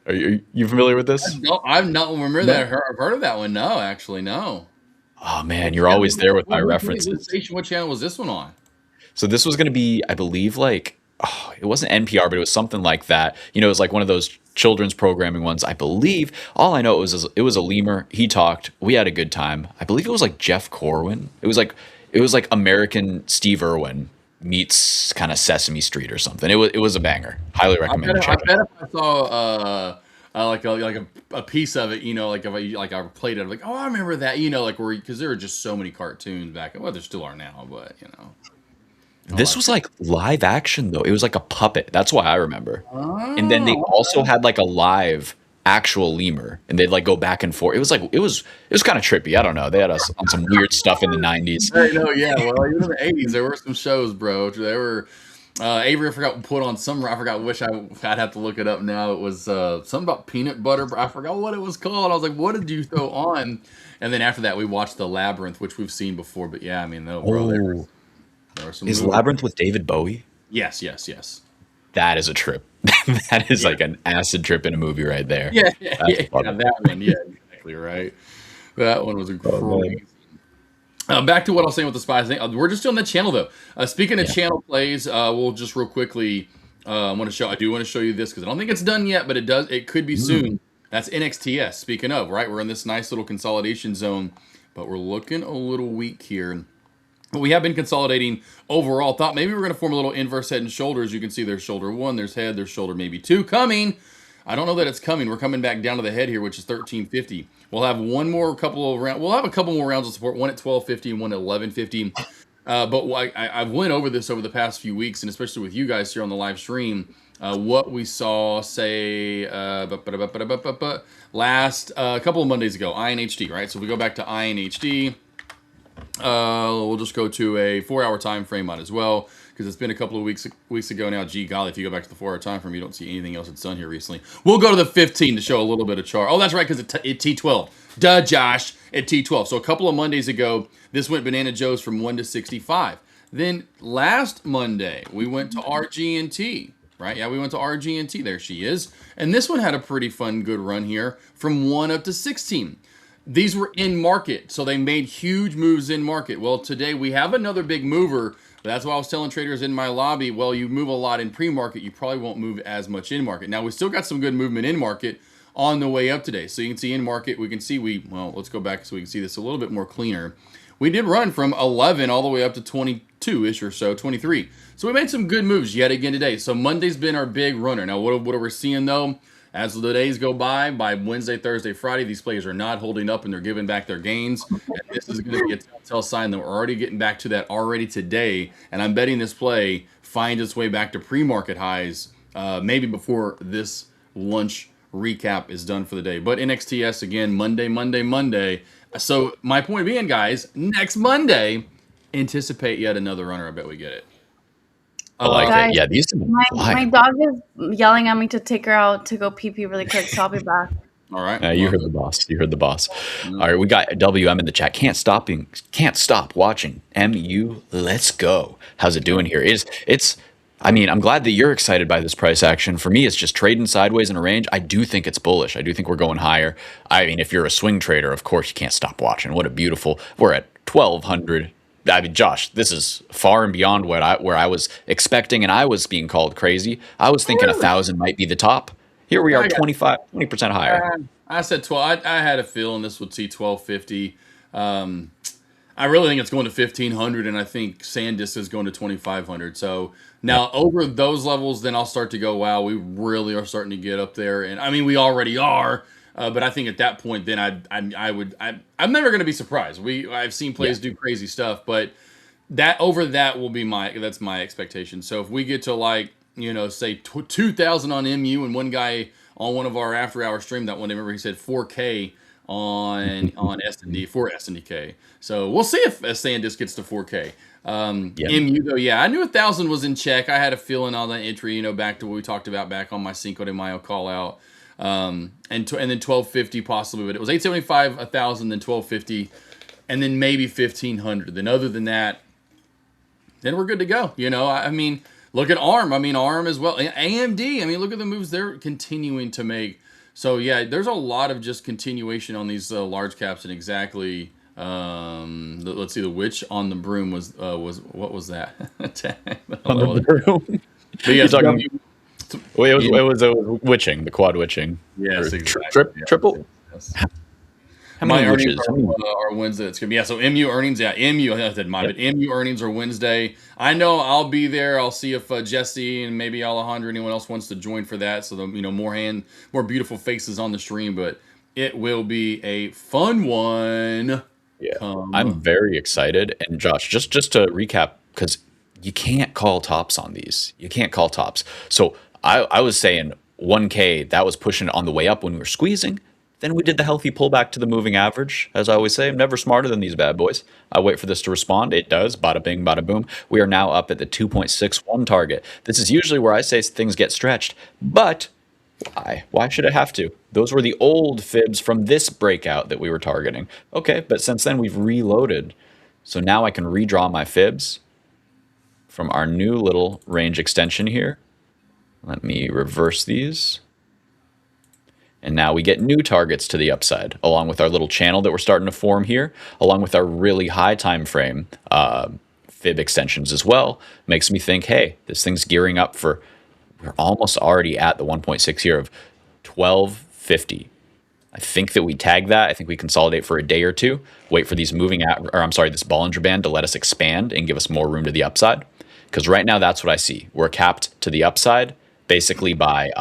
Are you familiar with this? I've not remember that. I've heard of that one. No, actually, no. Oh man, you're always there with my references. What channel was this one on? So this was going to be, I believe, like, it wasn't NPR, but it was something like that. You know, it was like one of those children's programming ones, I believe. All I know it was a lemur. He talked. We had a good time. I believe it was like Jeff Corwin. It was like American Steve Irwin meets kind of Sesame Street or something. It was a banger. Highly recommend it. I bet if I saw like a piece of it, you know, like if I played it, I'm like, oh, I remember that, you know, like because there were just so many cartoons back. Well, there still are now, but you know. This was like live action though. It was like a puppet. That's why I remember. And then they also had like a live actual lemur, and they'd like go back and forth. It was kind of trippy. I don't know. They had us on some weird stuff in the 90s. I know, yeah. Well, even in the 80s, there were some shows, bro. There were Avery, I forgot, put on some. I forgot which. I'd have to look it up now. It was something about peanut butter. I forgot what it was called. I was like, what did you throw on? And then after that, we watched The Labyrinth, which we've seen before. But yeah, I mean, no, bro. There were some Is movies. Labyrinth with David Bowie? Yes. That is a trip. That is like an acid trip in a movie right there. Yeah, that one. Yeah, exactly right. That one was incredible. Back to what I was saying with the spies thing. We're just doing the channel though. Speaking of channel plays, we'll just real quickly. I do want to show you this because I don't think it's done yet, but it could be soon. That's NXTS. Speaking of, right, we're in this nice little consolidation zone, but we're looking a little weak here. But we have been consolidating overall. Thought maybe we're going to form a little inverse head and shoulders. You can see there's shoulder 1, there's head, there's shoulder maybe 2 coming. I don't know that it's coming. We're coming back down to the head here, which is 1350. We'll have a couple more rounds of support, one at 1250 and one at 1150. But I've went over this over the past few weeks, and especially with you guys here on the live stream, what we saw, say, last couple of Mondays ago, INHD, right? So if we go back to INHD, we'll just go to a 4-hour time frame on as well, because it's been a couple of weeks ago now. Gee golly, if you go back to the 4-hour time frame, you don't see anything else that's done here recently. We'll go to the 15 to show a little bit of chart. Oh, that's right, because it's T12. Duh, Josh, at T12. So a couple of Mondays ago, this went Banana Joe's from 1 to 65. Then last Monday, we went to RG&T, right? Yeah, we went to RG&T. There she is. And this one had a pretty fun, good run here from 1 up to 16. These were in market, so they made huge moves in market. Well, today we have another big mover. That's why I was telling traders in my lobby, well, you move a lot in pre-market, you probably won't move as much in market. Now, we still got some good movement in market on the way up today. So you can see in market, we can see well, let's go back so we can see this a little bit more cleaner. We did run from 11 all the way up to 22-ish or so, 23. So we made some good moves yet again today. So Monday's been our big runner. Now, what are we seeing, though? As the days go by Wednesday, Thursday, Friday, these players are not holding up and they're giving back their gains. And this is going to be a telltale sign that we're already getting back to that already today. And I'm betting this play finds its way back to pre-market highs maybe before this lunch recap is done for the day. But NXTS, again, Monday. So my point being, guys, next Monday, anticipate yet another runner. I bet we get it. I like Guys, it. Yeah, these my dog is yelling at me to take her out to go pee really quick, so I'll be back. All right. You heard the boss. You heard the boss. All right, we got WM in the chat. Can't stop watching. MU, let's go. How's it doing here? I mean, I'm glad that you're excited by this price action. For me, it's just trading sideways in a range. I do think it's bullish. I do think we're going higher. I mean, if you're a swing trader, of course, you can't stop watching. What a beautiful. We're at 1,200. I mean, Josh, this is far and beyond where I was expecting, and I was being called crazy. I was thinking 1,000 might be the top. Here we are, 20% higher. I said 12. I had a feeling this would see 1,250. I really think it's going to 1,500, and I think SanDisk is going to 2,500. So now over those levels, then I'll start to go, wow, we really are starting to get up there. And I mean, we already are. But I think at that point, then I'm never going to be surprised. I've seen plays do crazy stuff, but that will be that's my expectation. So if we get to say 2,000 on MU, and one guy on one of our after hour stream that one day, remember he said 4K on SND for SNDK. So we'll see if SanDisk gets to 4K. MU though, I knew 1,000 was in check. I had a feeling on that entry, back to what we talked about back on my Cinco de Mayo call out. And then 1,250 possibly, but it was 875, 1,000, then 1,250, and then maybe 1,500. Then other than that, then we're good to go. I mean, look at ARM. I mean, ARM as well. AMD. I mean, look at the moves they're continuing to make. So yeah, there's a lot of just continuation on these large caps, and exactly. Let's see, the witch on the broom was what was that? On the broom. But yeah, it was witching, the quad witching. Yes, exactly. Triple. Yes. How many earnings witches? are Wednesday. It's gonna be so MU earnings. Yeah, MU. I said but MU earnings are Wednesday. I know I'll be there. I'll see if Jesse and maybe Alejandro, anyone else wants to join for that. So more beautiful faces on the stream, but it will be a fun one. Yeah, I'm very excited. And Josh, just to recap, because you can't call tops on these. You can't call tops. So I was saying 1K, that was pushing it on the way up when we were squeezing. Then we did the healthy pullback to the moving average. As I always say, I'm never smarter than these bad boys. I wait for this to respond. It does. Bada bing, bada boom. We are now up at the 2.61 target. This is usually where I say things get stretched. But why? Why should it have to? Those were the old fibs from this breakout that we were targeting. Okay, but since then we've reloaded. So now I can redraw my fibs from our new little range extension here. Let me reverse these. And now we get new targets to the upside, along with our little channel that we're starting to form here, along with our really high time frame fib extensions as well. Makes me think, hey, this thing's gearing up for, we're almost already at the 1.6 here of 1250. I think that we tag that. I think we consolidate for a day or two, wait for these this Bollinger Band to let us expand and give us more room to the upside. Because right now, that's what I see. We're capped to the upside, basically by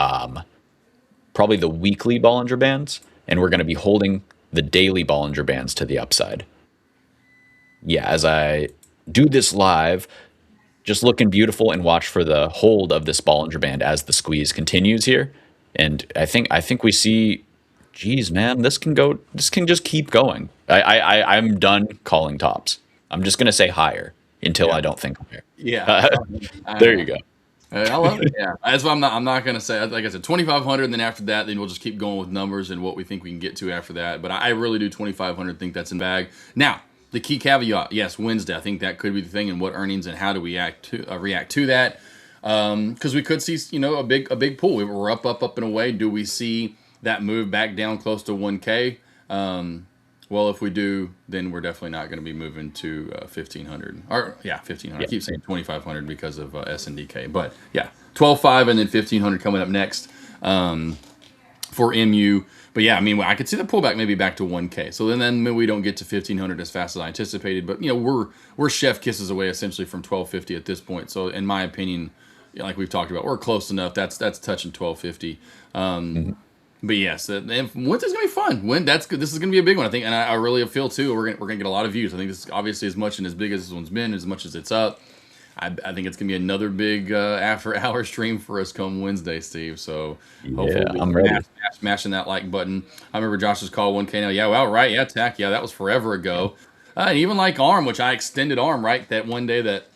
probably the weekly Bollinger Bands, and we're going to be holding the daily Bollinger Bands to the upside. Yeah, as I do this live, just looking beautiful, and watch for the hold of this Bollinger Band as the squeeze continues here. And I think we see, geez, man, this can just keep going. I'm done calling tops. I'm just going to say higher until I don't think higher. Yeah. There you go. I love it. Yeah. That's why I'm not going to say, like I said, 2,500, and then after that, then we'll just keep going with numbers and what we think we can get to after that. But I really do 2,500, think that's in bag. Now, the key caveat, yes, Wednesday, I think that could be the thing, and what earnings and how do we react to that. Because we could see, a big pull. We're up and away. Do we see that move back down close to 1K? Well, if we do, then we're definitely not going to be moving to 1,500. 1,500. I keep saying 2,500 because of SNDK. But yeah, 12.5 and then 1,500 coming up next. for MU. But yeah, I mean, I could see the pullback maybe back to 1K. So then maybe we don't get to 1500 as fast as I anticipated. But we're chef kisses away essentially from 1250 at this point. So in my opinion, like we've talked about, we're close enough. That's touching 1250. But yes, and Wednesday's gonna be fun. That's good. This is gonna be a big one, I think, and I really feel too. We're gonna get a lot of views. I think this is obviously as much and as big as this one's been, as much as it's up. I think it's gonna be another big after-hour stream for us come Wednesday, Steve. So hopefully I'm ready. Smashing that like button. I remember Josh's call 1K now. Yeah, well, right. Yeah, TAC. Yeah, that was forever ago. And even like ARM, which I extended ARM right that one day that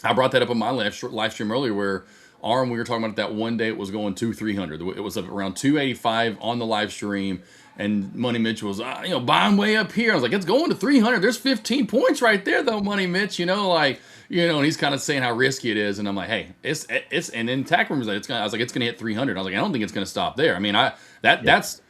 I brought that up on my live stream earlier, where ARM, we were talking about that one day it was going 2,300. It was up around 285 on the live stream, and Money Mitch was buying way up here. I was like, it's going to 300. There's 15 points right there though, Money Mitch. And he's kind of saying how risky it is, and I'm like, hey, it's and then TAC Room was like, I was like, it's gonna hit 300. I was like, I don't think it's gonna stop there. I mean, that's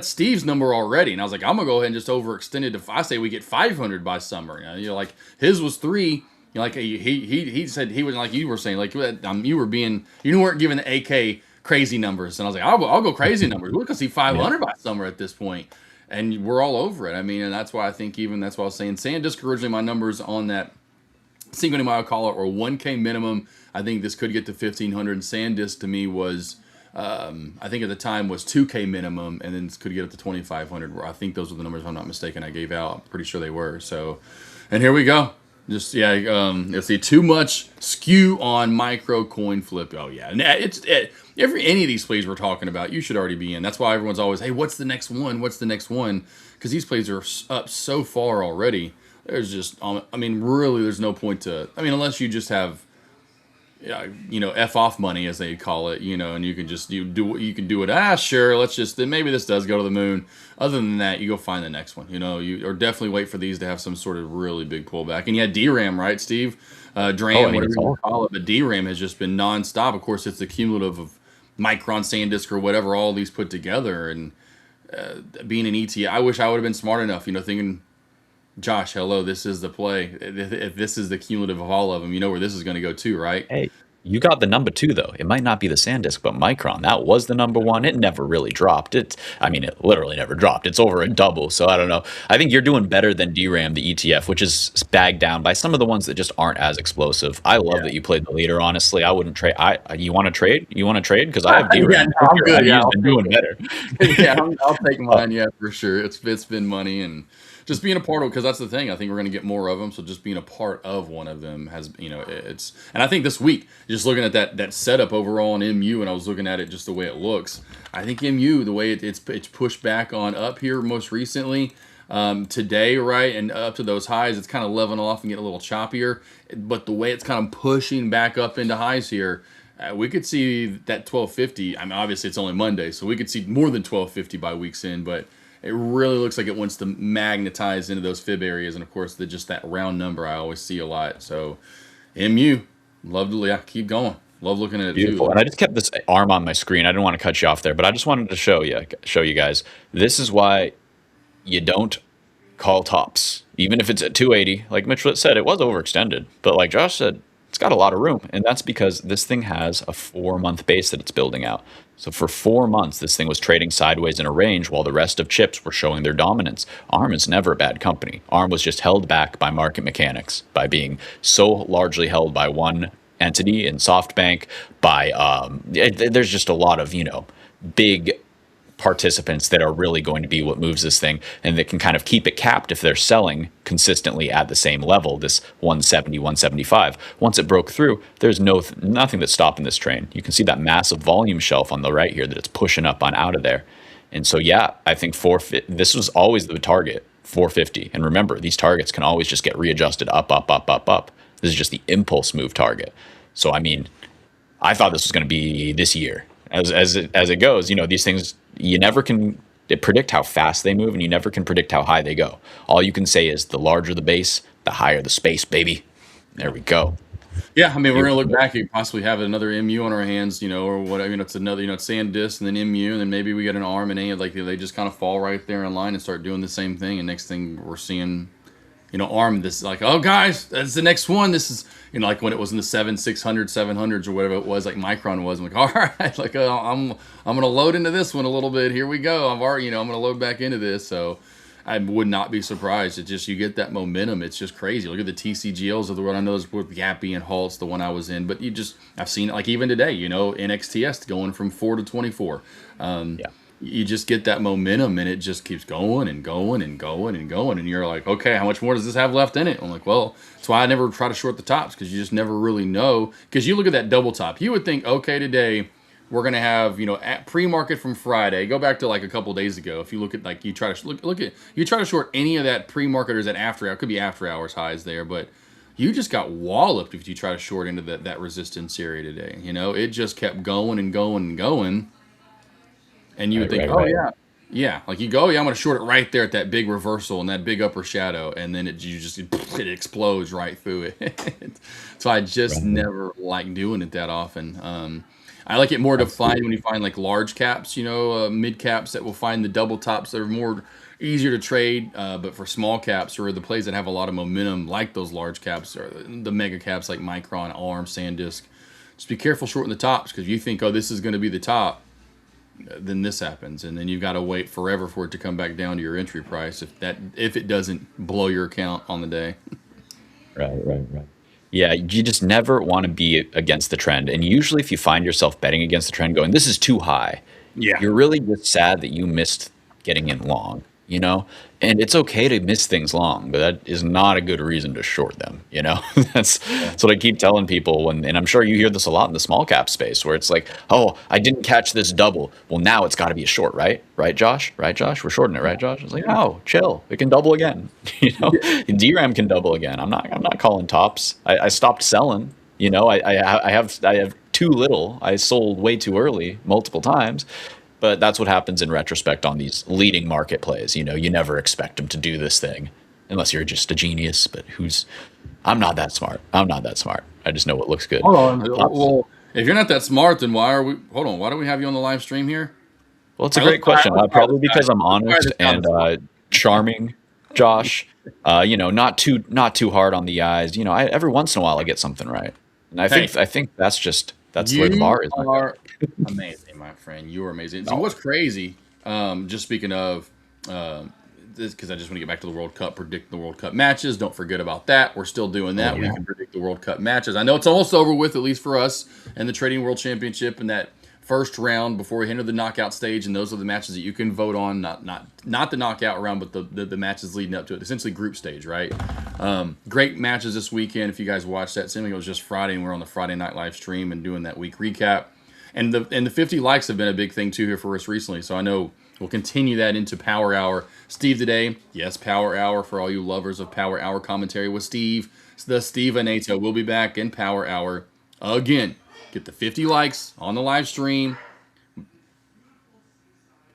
Steve's number already, and I was like, I'm gonna go ahead and just overextend it. If I say we get 500 by summer, like his was 3. Like he said he was like you were saying, like you weren't giving the AK crazy numbers, and I was like, I'll go crazy numbers. We're gonna see 500 by summer at this point, and we're all over it. I mean, and that's why I think that's why I was saying SanDisk originally my numbers on that single mile collar or 1K minimum. I think this could get to 1,500. And SanDisk to me was I think at the time was 2K minimum, and then could get up to 2,500. Where I think those were the numbers, if I'm not mistaken, I gave out. I'm pretty sure they were. So, and here we go. Just let's see, too much skew on micro coin flip. Oh yeah, and any of these plays we're talking about, you should already be in. That's why everyone's always, hey, what's the next one? What's the next one? Because these plays are up so far already. There's just, really, there's no point to. Unless you just have, F off money as they call it, and you can just you can do it. Sure, let's just then maybe this does go to the moon. Other than that, you go find the next one. Or definitely wait for these to have some sort of really big pullback. And yeah, DRAM, right, Steve? DRAM, whatever you call it, but DRAM has just been nonstop. Of course, it's the cumulative of Micron, SanDisk, or whatever, all these put together. And being an ETF, I wish I would have been smart enough, thinking, Josh, hello, this is the play. If this is the cumulative of all of them, you know where this is going to go too, right? Hey, you got the number 2 though. It might not be the SanDisk, but Micron, that was the number 1. It never really dropped. It literally never dropped. It's over a double. So I don't know. I think you're doing better than DRAM, the ETF, which is bagged down by some of the ones that just aren't as explosive. I love that you played the leader. Honestly, I wouldn't trade. You want to trade? You want to trade? Because I have DRAM. Yeah, no, I'm good. You've been doing better. Yeah, I'll take mine. Yeah, for sure. It's been money and. Just being a part of, because that's the thing. I think we're going to get more of them. So just being a part of one of them has, it's. And I think this week, just looking at that setup overall in MU, and I was looking at it just the way it looks. I think MU, the way it's pushed back on up here most recently today, right, and up to those highs, it's kind of leveling off and getting a little choppier. But the way it's kind of pushing back up into highs here, we could see that 1250. Obviously it's only Monday, so we could see more than 1250 by week's end, but. It really looks like it wants to magnetize into those fib areas, and of course, just that round number I always see a lot. So, MU, love to keep going. Love looking at it. Beautiful. Too. And I just kept this arm on my screen. I didn't want to cut you off there, but I just wanted to show you guys. This is why you don't call tops, even if it's at 280. Like Mitchell said, it was overextended, but like Josh said, it's got a lot of room, and that's because this thing has a 4-month base that it's building out. So for 4 months, this thing was trading sideways in a range while the rest of chips were showing their dominance. ARM is never a bad company. ARM was just held back by market mechanics, by being so largely held by one entity in SoftBank. There's just a lot of big participants that are really going to be what moves this thing, and that can kind of keep it capped if they're selling consistently at the same level, this 170, 175. Once it broke through, there's nothing that's stopping this train. You can see that massive volume shelf on the right here that it's pushing up on out of there. And so, yeah, I think this was always the target, 450. And remember, these targets can always just get readjusted up, up, up, up, up. This is just the impulse move target. So, I thought this was going to be this year. As it goes, these things, you never can predict how fast they move, and you never can predict how high they go. All you can say is the larger the base, the higher the space, baby. There we go. Yeah, we're going to look back and possibly have another MU on our hands, or whatever. It's another, it's SanDisk and then MU, and then maybe we get an ARM and A. Like they just kind of fall right there in line and start doing the same thing. And next thing we're seeing arm. This like, oh guys, that's the next one. This is like when it was in the 700s or whatever it was, like Micron was. I'm like, all right, like I'm gonna load into this one a little bit. Here we go. I'm already I'm gonna load back into this. So I would not be surprised. It's just you get that momentum. It's just crazy. Look at the TCGLs of the world. I know there's with Yappy and Halt's the one I was in, but I've seen it like even today. NXTS going from 4 to 24. You just get that momentum, and it just keeps going and going and going and going. And you're like, okay, how much more does this have left in it? I'm like, well, that's why I never try to short the tops, because you just never really know. Because you look at that double top, you would think, okay, today we're gonna have at pre-market from Friday. Go back to like a couple days ago. If you look at like you try to short any of that pre-market or is that after hour, could be after hours highs there, but you just got walloped if you try to short into that resistance area today. It just kept going and going and going. And you would think, yeah, like you go, I'm going to short it right there at that big reversal and that big upper shadow, and then it explodes right through it. So I just never like doing it that often. I like it more to find when you find like large caps, mid caps that will find the double tops that are more easier to trade. But for small caps or the plays that have a lot of momentum, like those large caps or the mega caps like Micron, ARM, SanDisk, just be careful shorting the tops, because you think, oh, this is going to be the top. Then this happens, and then you've got to wait forever for it to come back down to your entry price if it doesn't blow your account on the day. Right. Yeah, you just never want to be against the trend. And usually if you find yourself betting against the trend going, this is too high, you're really just sad that you missed getting in long, And it's okay to miss things long, but that is not a good reason to short them, That's what I keep telling people and I'm sure you hear this a lot in the small cap space, where it's like, oh, I didn't catch this double. Well, now it's got to be a short, right? Right, Josh? We're shorting it, right, Josh? It's like, no, chill. It can double again. DRAM can double again. I'm not calling tops. I stopped selling. I have too little. I sold way too early multiple times. But that's what happens in retrospect on these leading market plays. You never expect them to do this thing unless you're just a genius. But I'm not that smart. I just know what looks good. Hold on. Well, if you're not that smart, then why do we have you on the live stream here? Well, it's a great question. Probably because I'm honest and charming, Josh. Not too hard on the eyes. Every once in a while I get something right. And I think that's where the bar is. You are amazing, my friend. You are amazing. So what's crazy, just speaking of this, because I just want to get back to the World Cup, predict the World Cup matches. Don't forget about that. We're still doing that. We can predict the World Cup matches. I know it's almost over with, at least for us, and the Trading World Championship and that first round before we enter the knockout stage, and those are the matches that you can vote on, not the knockout round, but the matches leading up to it, essentially group stage, right? Great matches this weekend. If you guys watched that, seemingly it was just Friday, and we're on the Friday night live stream and doing that week recap. And the 50 likes have been a big thing too here for us recently, so I know we'll continue that into Power Hour. Steve today, yes, Power Hour for all you lovers of Power Hour commentary with Steve, the Steve Anato. We'll be back in Power Hour again. Get the 50 likes on the live stream.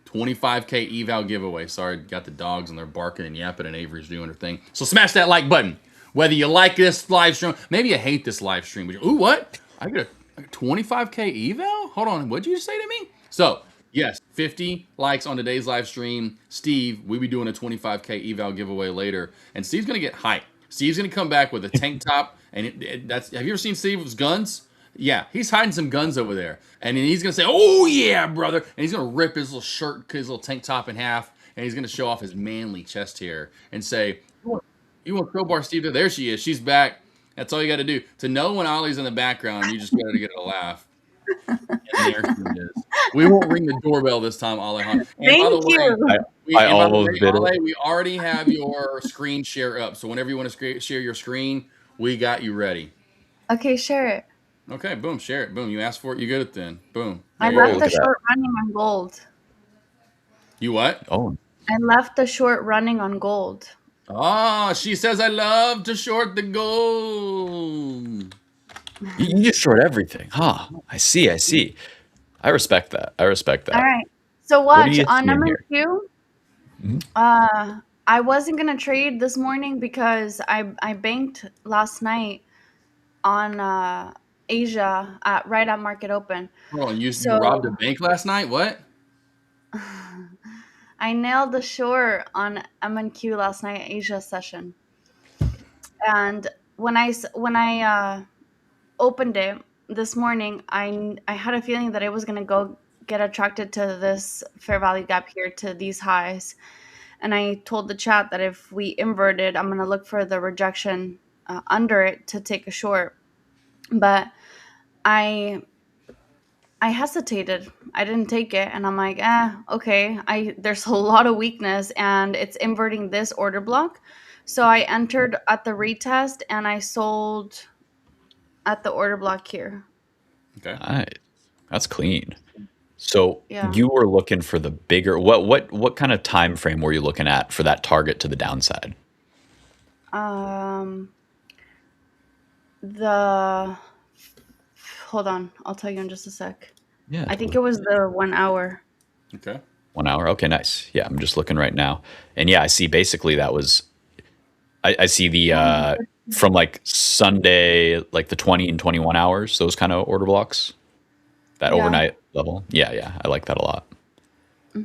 25K eval giveaway. Sorry, got the dogs and they're barking and yapping and Avery's doing her thing. So smash that like button. Whether you like this live stream, maybe you hate this live stream. Ooh, what? I got a 25K eval? Hold on, what'd you say to me? So, yes, 50 likes on today's live stream. Steve, we'll be doing a 25K eval giveaway later. And Steve's going to get hyped. Steve's going to come back with a tank top. And have you ever seen Steve's guns? Yeah, he's hiding some guns over there. And then he's going to say, oh, yeah, brother. And he's going to rip his little shirt, his little tank top in half. And he's going to show off his manly chest hair and say, you want crowbar Steve? There she is. She's back. That's all you got to do. To know when Ollie's in the background, you just got to get a laugh. And there she is. We won't ring the doorbell this time, Ollie. And Thank you. We already have your screen share up. So whenever you want to share your screen, we got you ready. Okay, share it. Okay, boom, share it. Boom, you asked for it, you get it then. Boom. I left the short running on gold. You what? Oh. I left the short running on gold. Ah, she says I love to short the gold. You just short everything, huh? I see. I respect that. All right. So watch on number 2. Mm-hmm. I wasn't gonna trade this morning because I banked last night on Asia right at market open. Hold on, you robbed a bank last night? What? I nailed the short on M&Q last night, Asia session. And when I opened it this morning, I had a feeling that it was gonna go get attracted to this fair value gap here to these highs. And I told the chat that if we inverted, I'm gonna look for the rejection under it to take a short. But I I hesitated. I didn't take it, and I'm like, okay. There's a lot of weakness, and it's inverting this order block. So I entered at the retest, and I sold at the order block here. Okay. Nice. That's clean. So Yeah. you were looking for the bigger. What kind of time frame were you looking at for that target to the downside? The hold on, I'll tell you in just a sec. Yeah, I think it was the 1 hour. Okay. 1 hour. Okay, nice. Yeah, I'm just looking right now, and yeah, I see. Basically, that was. I see the from like Sunday, like the 20 and 21 hours. Those kind of order blocks. That Yeah. overnight level. Yeah, I like that a lot.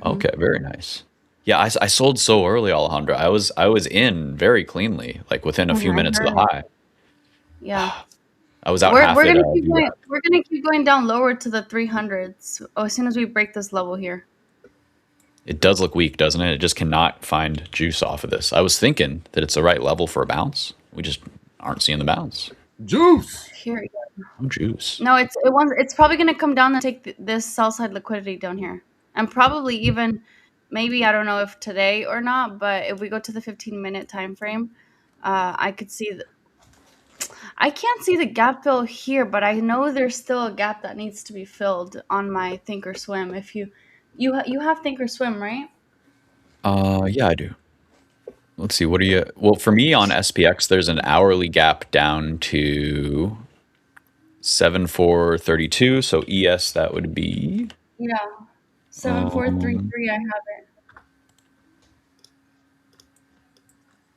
Okay, very nice. Yeah, I sold so early, Alejandra. I was in very cleanly, like within a few I minutes of the heard. high. Yeah. I was out We're, half we're it. gonna keep going. We're gonna keep going down lower to the 300s as soon as we break this level here. It does look weak, doesn't it? It just cannot find juice off of this. I was thinking that it's the right level for a bounce. We just aren't seeing the bounce. Juice. Here we go. No juice. No, it's probably gonna come down and take this sell side liquidity down here, and probably even maybe I don't know if today or not, but if we go to the 15-minute time frame, I could see. I can't see the gap fill here, but I know there's still a gap that needs to be filled on my Thinkorswim. If you have Thinkorswim, right? Yeah, I do. Let's see. What are you? Well, for me on SPX, there's an hourly gap down to 7,432. So ES, that would be. Yeah, 7433. I have it.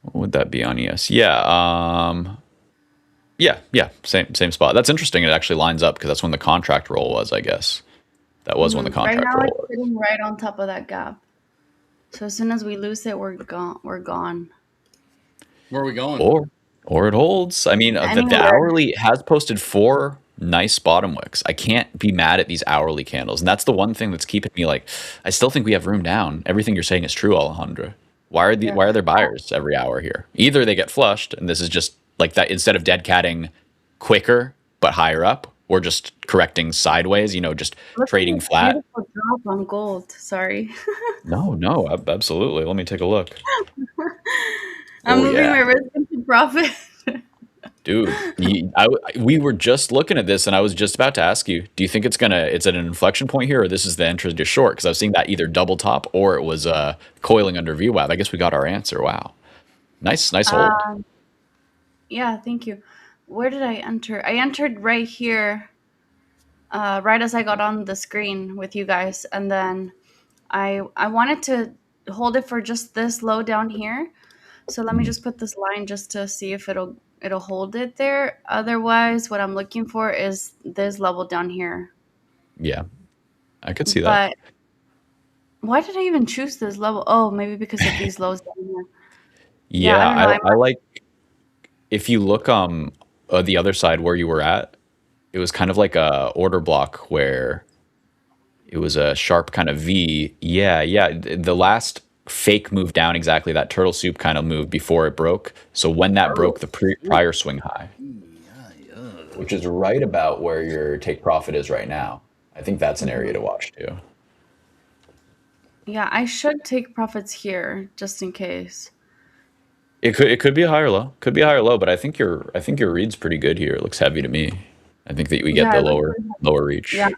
What would that be on ES? Yeah. Yeah. Same spot. That's interesting. It actually lines up because that's when the contract roll was, I guess. That was when the Right contract now, roll it's was. sitting right on top of that gap. So as soon as we lose it, we're gone. We're gone. Where are we going? Or it holds. I mean, the Anywhere. hourly has posted 4 nice bottom wicks. I can't be mad at these hourly candles. And that's the one thing that's keeping me like, I still think we have room down. Everything you're saying is true, Alejandra. Why are there buyers every hour here? Either they get flushed, and this is just like that, instead of dead catting quicker but higher up, or just correcting sideways, just Look at trading this flat. beautiful drop on gold. Sorry. No, absolutely. Let me take a look. I'm Oh, moving yeah. my risk into profit. Dude, we were just looking at this, and I was just about to ask you, do you think it's at an inflection point here, or this is the entry to short? Because I was seeing that either double top or it was coiling under VWAP. I guess we got our answer. Wow. Nice hold. Yeah, thank you. Where did I enter? I entered right here, right as I got on the screen with you guys, and then I wanted to hold it for just this low down here. So let me just put this line just to see if it'll hold it there. Otherwise, what I'm looking for is this level down here. Yeah, I could see that. But why did I even choose this level? Oh, maybe because of these lows down here. Yeah, I don't know. I like, if you look the other side where you were at, it was kind of like a order block where it was a sharp kind of V. Yeah. The last fake move down, exactly that turtle soup kind of move before it broke. So when that broke the prior swing high, which is right about where your take profit is right now, I think that's an area to watch too. Yeah, I should take profits here just in case. It could be a higher low, but I think your read's pretty good here. It looks heavy to me. I think that we get Yeah, the it looks lower reach. Yeah,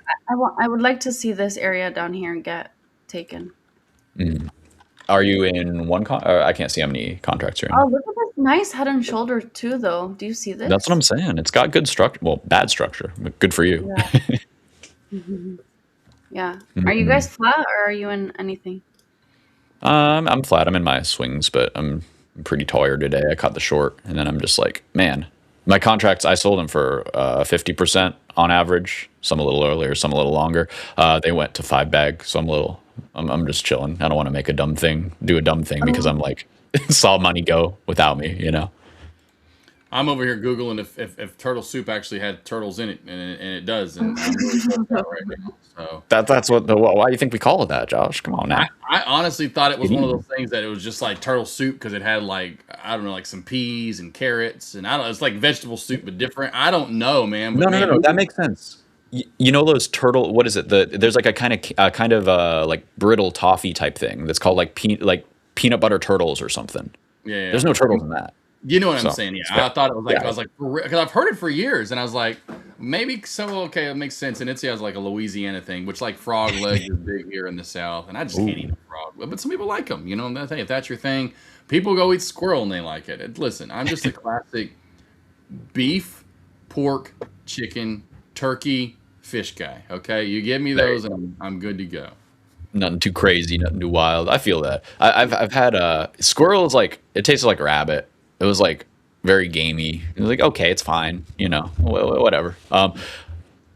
I would like to see this area down here get taken. Are you in one or I can't see how many contracts you're in. Oh, look at this nice head and shoulder too, though. Do you see this? That's what I'm saying. It's got good structure. Well, bad structure, but good for you. Yeah. Are you guys flat or are you in anything? I'm flat. I'm in my swings, but I'm pretty tired today. I caught the short, and then I'm just like, man, my contracts, I sold them for 50% on average. Some a little earlier, some a little longer. They went to 5 bag, so I'm just chilling. I don't want to make do a dumb thing because I'm like, saw money go without me, I'm over here Googling if turtle soup actually had turtles in it, and it does, and I'm really stressed out right now. So That's what. Why do you think we call it that, Josh? Come on now. I honestly thought it was one of those things that it was just like turtle soup because it had like, I don't know, like some peas and carrots, and I don't know, it's like vegetable soup but different. I don't know, man. But No. That makes sense. You know those turtle? What is it? There's like a kind of like brittle toffee type thing that's called like peanut butter turtles or something. Yeah. There's no turtles in that. You know what I'm saying? Yeah, I thought it was like, I was like, because I've heard it for years, and I was like, maybe so. Okay, it makes sense. And it has like a Louisiana thing, which like frog legs is big here in the South, and I just can't eat a frog. But some people like them. You know, and if that's your thing, people go eat squirrel and they like it. Listen, I'm just a classic beef, pork, chicken, turkey, fish guy. Okay, you give me those, and I'm good to go. Nothing too crazy, nothing too wild. I feel that. I've had squirrels, like it tasted like rabbit. It was like very gamey. It was like, okay, it's fine, you know, whatever.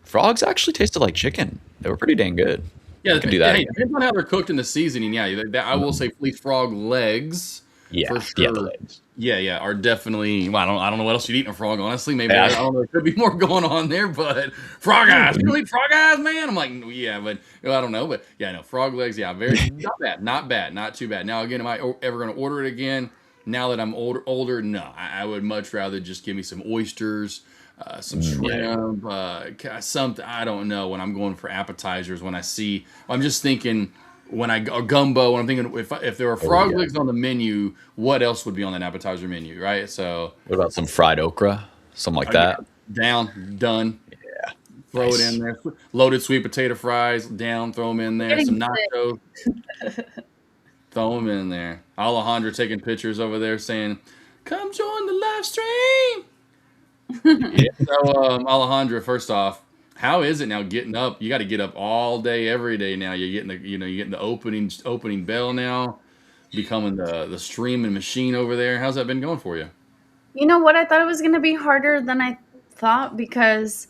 Frogs actually tasted like chicken. They were pretty dang good. Yeah, can do that. Hey, depends on how they're cooked in the seasoning. Yeah, I will say fleece frog legs. Yeah, for sure. yeah, the legs. Yeah, are definitely. Well, I don't know what else you'd eat in a frog. Honestly, maybe I don't know. There could be more going on there, but frog eyes. You eat frog eyes, man? I'm like, yeah, but I don't know. But yeah, no, frog legs. Yeah, very not bad, not too bad. Now again, am I ever going to order it again? Now that I'm older, no. I would much rather just give me some oysters, some shrimp, something. I don't know. When I'm going for appetizers, when I see, I'm just thinking. When or gumbo, when I'm thinking if there were frog legs on the menu, what else would be on that appetizer menu, right? So what about some fried okra, something like that? Down, done. Yeah, throw it in there. Loaded sweet potato fries, down. Throw them in there. Some nachos. Throw them in there. Alejandra taking pictures over there, saying, "Come join the live stream." So Alejandra, first off. How is it now getting up? You got to get up all day, every day now. You're getting the opening bell now, becoming the streaming machine over there. How's that been going for you? You know what? I thought it was going to be harder than I thought because,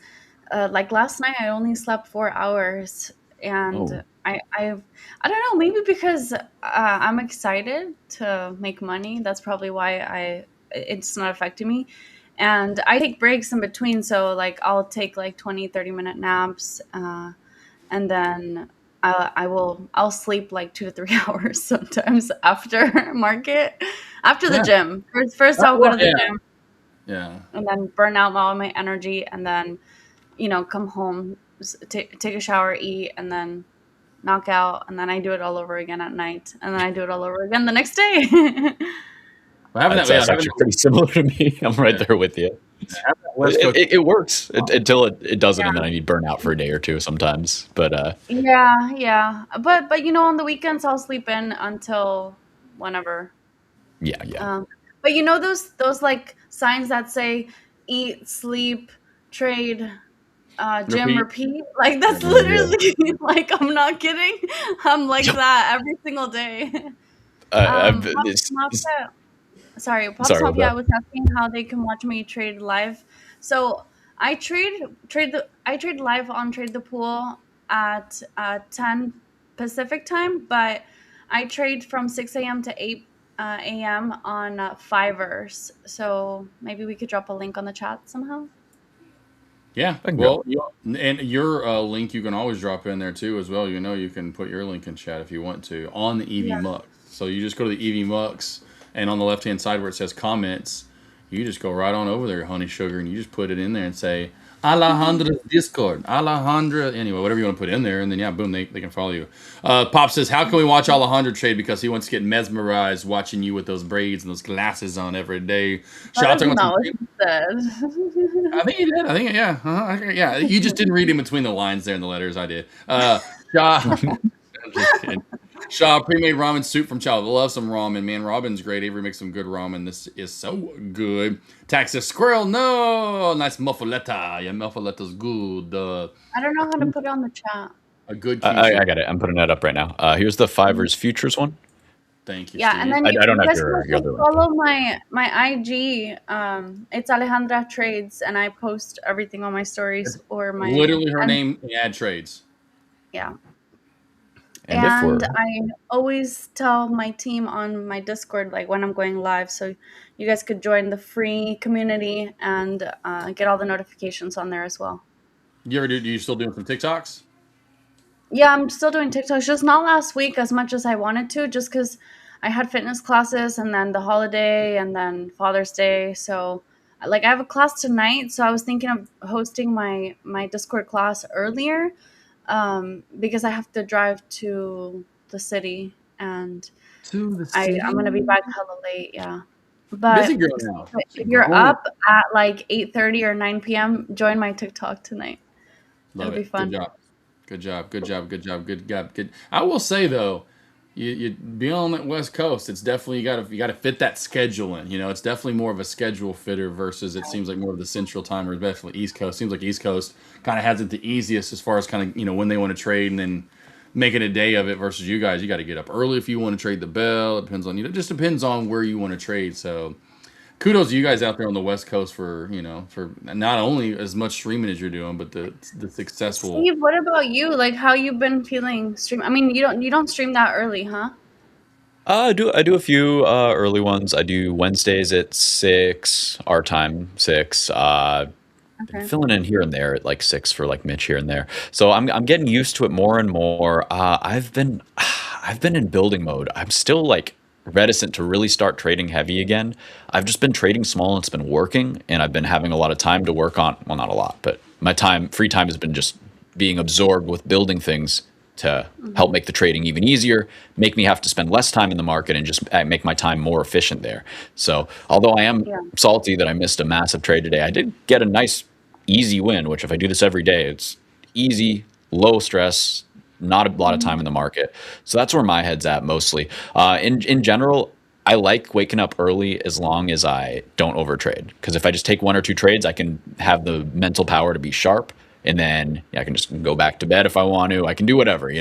like last night, I only slept 4 hours, and I don't know. Maybe because I'm excited to make money. That's probably why it's not affecting me. And I take breaks in between, so like I'll take like 20-30 minute naps, and then I'll sleep like 2 to 3 hours sometimes after the gym. First I'll go to the gym, and then burn out all my energy, and then come home, take a shower, eat, and then knock out, and then I do it all over again at night, and then I do it all over again the next day. Well, that's actually pretty similar to me. I'm right there with you. It works until it doesn't, and then I need burnout for a day or two sometimes. But yeah. But on the weekends I'll sleep in until whenever. Yeah. But those like signs that say eat, sleep, trade, gym, repeat. Like that's literally like I'm not kidding. I'm like that every single day. Pop Sophia, I was asking how they can watch me trade live. So I trade live on Trade the Pool at 10 Pacific time, but I trade from 6 a.m. to 8 a.m. on Fivers. So maybe we could drop a link on the chat somehow. Yeah, well, and your link you can always drop in there too as well. You can put your link in chat if you want to on the EV Mux. So you just go to the EV Mux. And on the left-hand side where it says comments, you just go right on over there, honey sugar, and you just put it in there and say, Alejandra's Discord. Alejandra, anyway, whatever you want to put in there. And then, boom, they can follow you. Pop says, how can we watch Alejandra trade? Because he wants to get mesmerized watching you with those braids and those glasses on every day. That's not what he said. I think he did. I think, yeah. You just didn't read in between the lines there in the letters. I did. Just kidding. Shaw, pre-made ramen soup from Chow. Love some ramen, man. Robin's great. Avery makes some good ramen. This is so good. Texas Squirrel, no. Nice muffaletta. Yeah, muffaletta's good. I don't know how to put it on the chat. A good I got it. I'm putting it up right now. Here's the Fivers Futures one. Thank you, yeah, Steve. And then I don't have your other one. Follow my IG. It's Alejandra Trades, and I post everything on my stories or my... Literally her name, Ad Trades. Yeah. And if we're And I always tell my team on my Discord, like when I'm going live, so you guys could join the free community and get all the notifications on there as well. Do you still doing some TikToks? Yeah, I'm still doing TikToks, just not last week as much as I wanted to, just because I had fitness classes and then the holiday and then Father's Day. So, like, I have a class tonight, so I was thinking of hosting my Discord class earlier, because I have to drive to the city and I'm gonna be back hella late. Yeah, Busy but girl now. if you're up at like 8:30 or 9 p.m., join my TikTok tonight. Love It'll be it. fun. Good job. I will say though, you being on that West Coast, it's definitely you gotta fit that schedule in. You know, it's definitely more of a schedule fitter versus it seems like more of the Central Time or definitely East Coast. Seems like East Coast kind of has it the easiest as far as kind of when they want to trade and then making a day of it versus you guys. You got to get up early if you want to trade the bell. It depends on it just depends on where you want to trade. So kudos to you guys out there on the West Coast for for not only as much streaming as you're doing, but the successful. Steve, what about you? Like, how you been feeling stream? I mean, you don't stream that early, huh? I do a few early ones. I do Wednesdays at 6, our time 6. Okay. Filling in here and there at like 6 for like Mitch here and there. So I'm getting used to it more and more. I've been in building mode. I'm still like reticent to really start trading heavy again. I've just been trading small and it's been working, and I've been having a lot of time to work on, well, not a lot, but my free time has been just being absorbed with building things to help make the trading even easier, make me have to spend less time in the market and just make my time more efficient there. So although I am salty that I missed a massive trade today, I did get a nice easy win, which if I do this every day, it's easy, low stress, not a lot of time in the market. So that's where my head's at mostly. In general, I like waking up early as long as I don't overtrade. Because if I just take 1 or 2 trades, I can have the mental power to be sharp. And then I can just go back to bed if I want to. I can do whatever,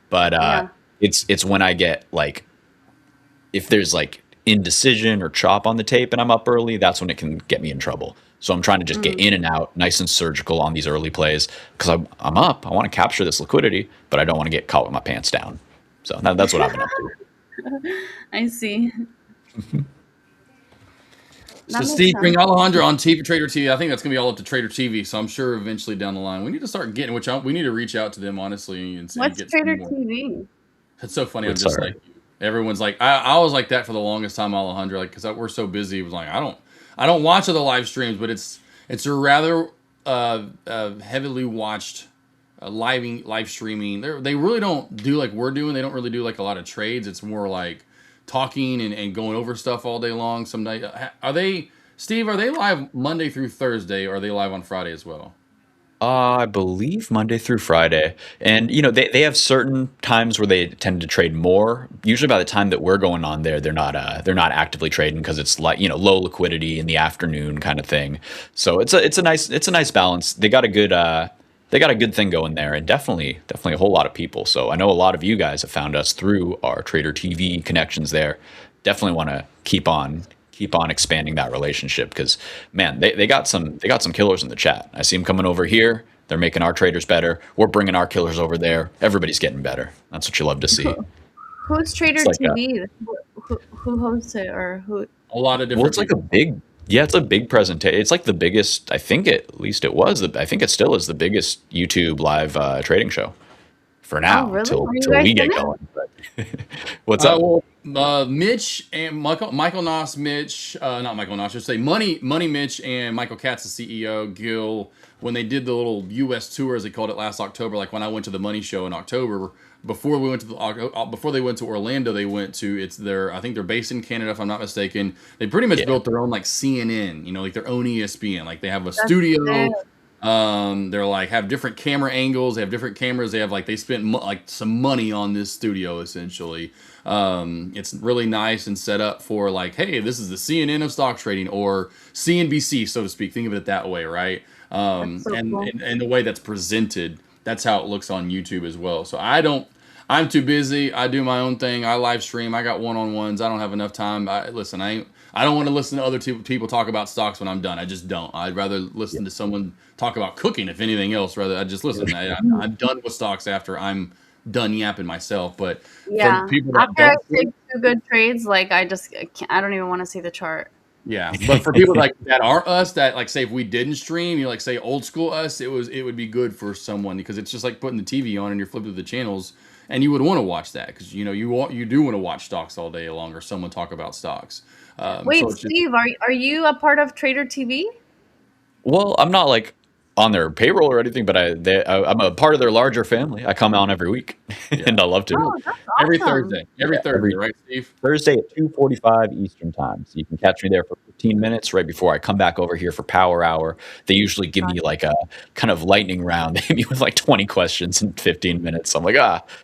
But it's when I get like, if there's like indecision or chop on the tape and I'm up early, that's when it can get me in trouble. So I'm trying to just get in and out nice and surgical on these early plays because I'm up. I want to capture this liquidity, but I don't want to get caught with my pants down. So that's what I've been up to. I see. So Steve, bring Alejandro on Trader TV. I think that's gonna be all up to Trader TV. So I'm sure eventually down the line we need to start getting. We need to reach out to them honestly and What's get Trader TV? That's so funny. I'm just like everyone's like I was like that for the longest time, Alejandro. Like because we're so busy. It was like I don't watch other live streams, but it's a rather heavily watched live streaming. They really don't do like we're doing. They don't really do like a lot of trades. It's more like talking and going over stuff all day long. Some night Steve, are they live Monday through Thursday, or are they live on Friday as well? I believe Monday through Friday. And, they have certain times where they tend to trade more. Usually by the time that we're going on there, they're not actively trading because it's like, low liquidity in the afternoon kind of thing. So it's a nice balance. They got a good thing going there, and definitely a whole lot of people. So I know a lot of you guys have found us through our Trader TV connections there. Definitely want to keep on expanding that relationship because, man, they got some killers in the chat. I see them coming over here. They're making our traders better. We're bringing our killers over there. Everybody's getting better. That's what you love to see. Who's Trader TV? Who hosts it, or who? A lot of different. Well, it's like it's a big presentation. It's like the biggest. I think at least it was. I think it still is the biggest YouTube live trading show for now. Oh, really? Till we get going. But what's up? Well, Mitch and Michael Noss, Mitch, not Michael Noss, I should say Money Mitch and Michael Katz, the CEO, Gil, when they did the little U.S. tour, as they called it last October, like when I went to the Money Show in October, before they went to Orlando, they went to I think they're based in Canada, if I'm not mistaken. They pretty much built their own like CNN, like their own ESPN. Like they have a studio. They're like have different camera angles. They have different cameras. They have like they spent like some money on this studio essentially. It's really nice and set up for like, hey, this is the CNN of stock trading, or CNBC, so to speak. Think of it that way, right? And the way that's presented, that's how it looks on YouTube as well. So I'm too busy. I do my own thing. I live stream. I got one-on-ones. I don't have enough time. I don't want to listen to other people talk about stocks when I'm done. I just don't. I'd rather listen to someone talk about cooking, if anything else. Rather, I just listen. I'm done with stocks after I'm done yapping myself. But Yeah. for people that After I don't, take 2 good trades, like I can't, I don't even want to see the chart. yeah. But for people like that are us, that like say if we didn't stream, you know, like say old school us, it would be good for someone because it's just like putting the TV on and you're flipping through the channels, and you would want to watch that because you know you do want to watch stocks all day long or someone talk about stocks. Wait, So it's just, Steve, are you a part of Trader TV? Well, I'm not like on their payroll or anything, but I'm a part of their larger family. I come on every week, and I love to. Oh, that's every awesome. Thursday, every Yeah, Thursday, right, Steve? Thursday at 2:45 Eastern time. So you can catch me there for 15 minutes right before I come back over here for Power Hour. They usually give me like a kind of lightning round. They hit me with like 20 questions in 15 minutes. I'm like,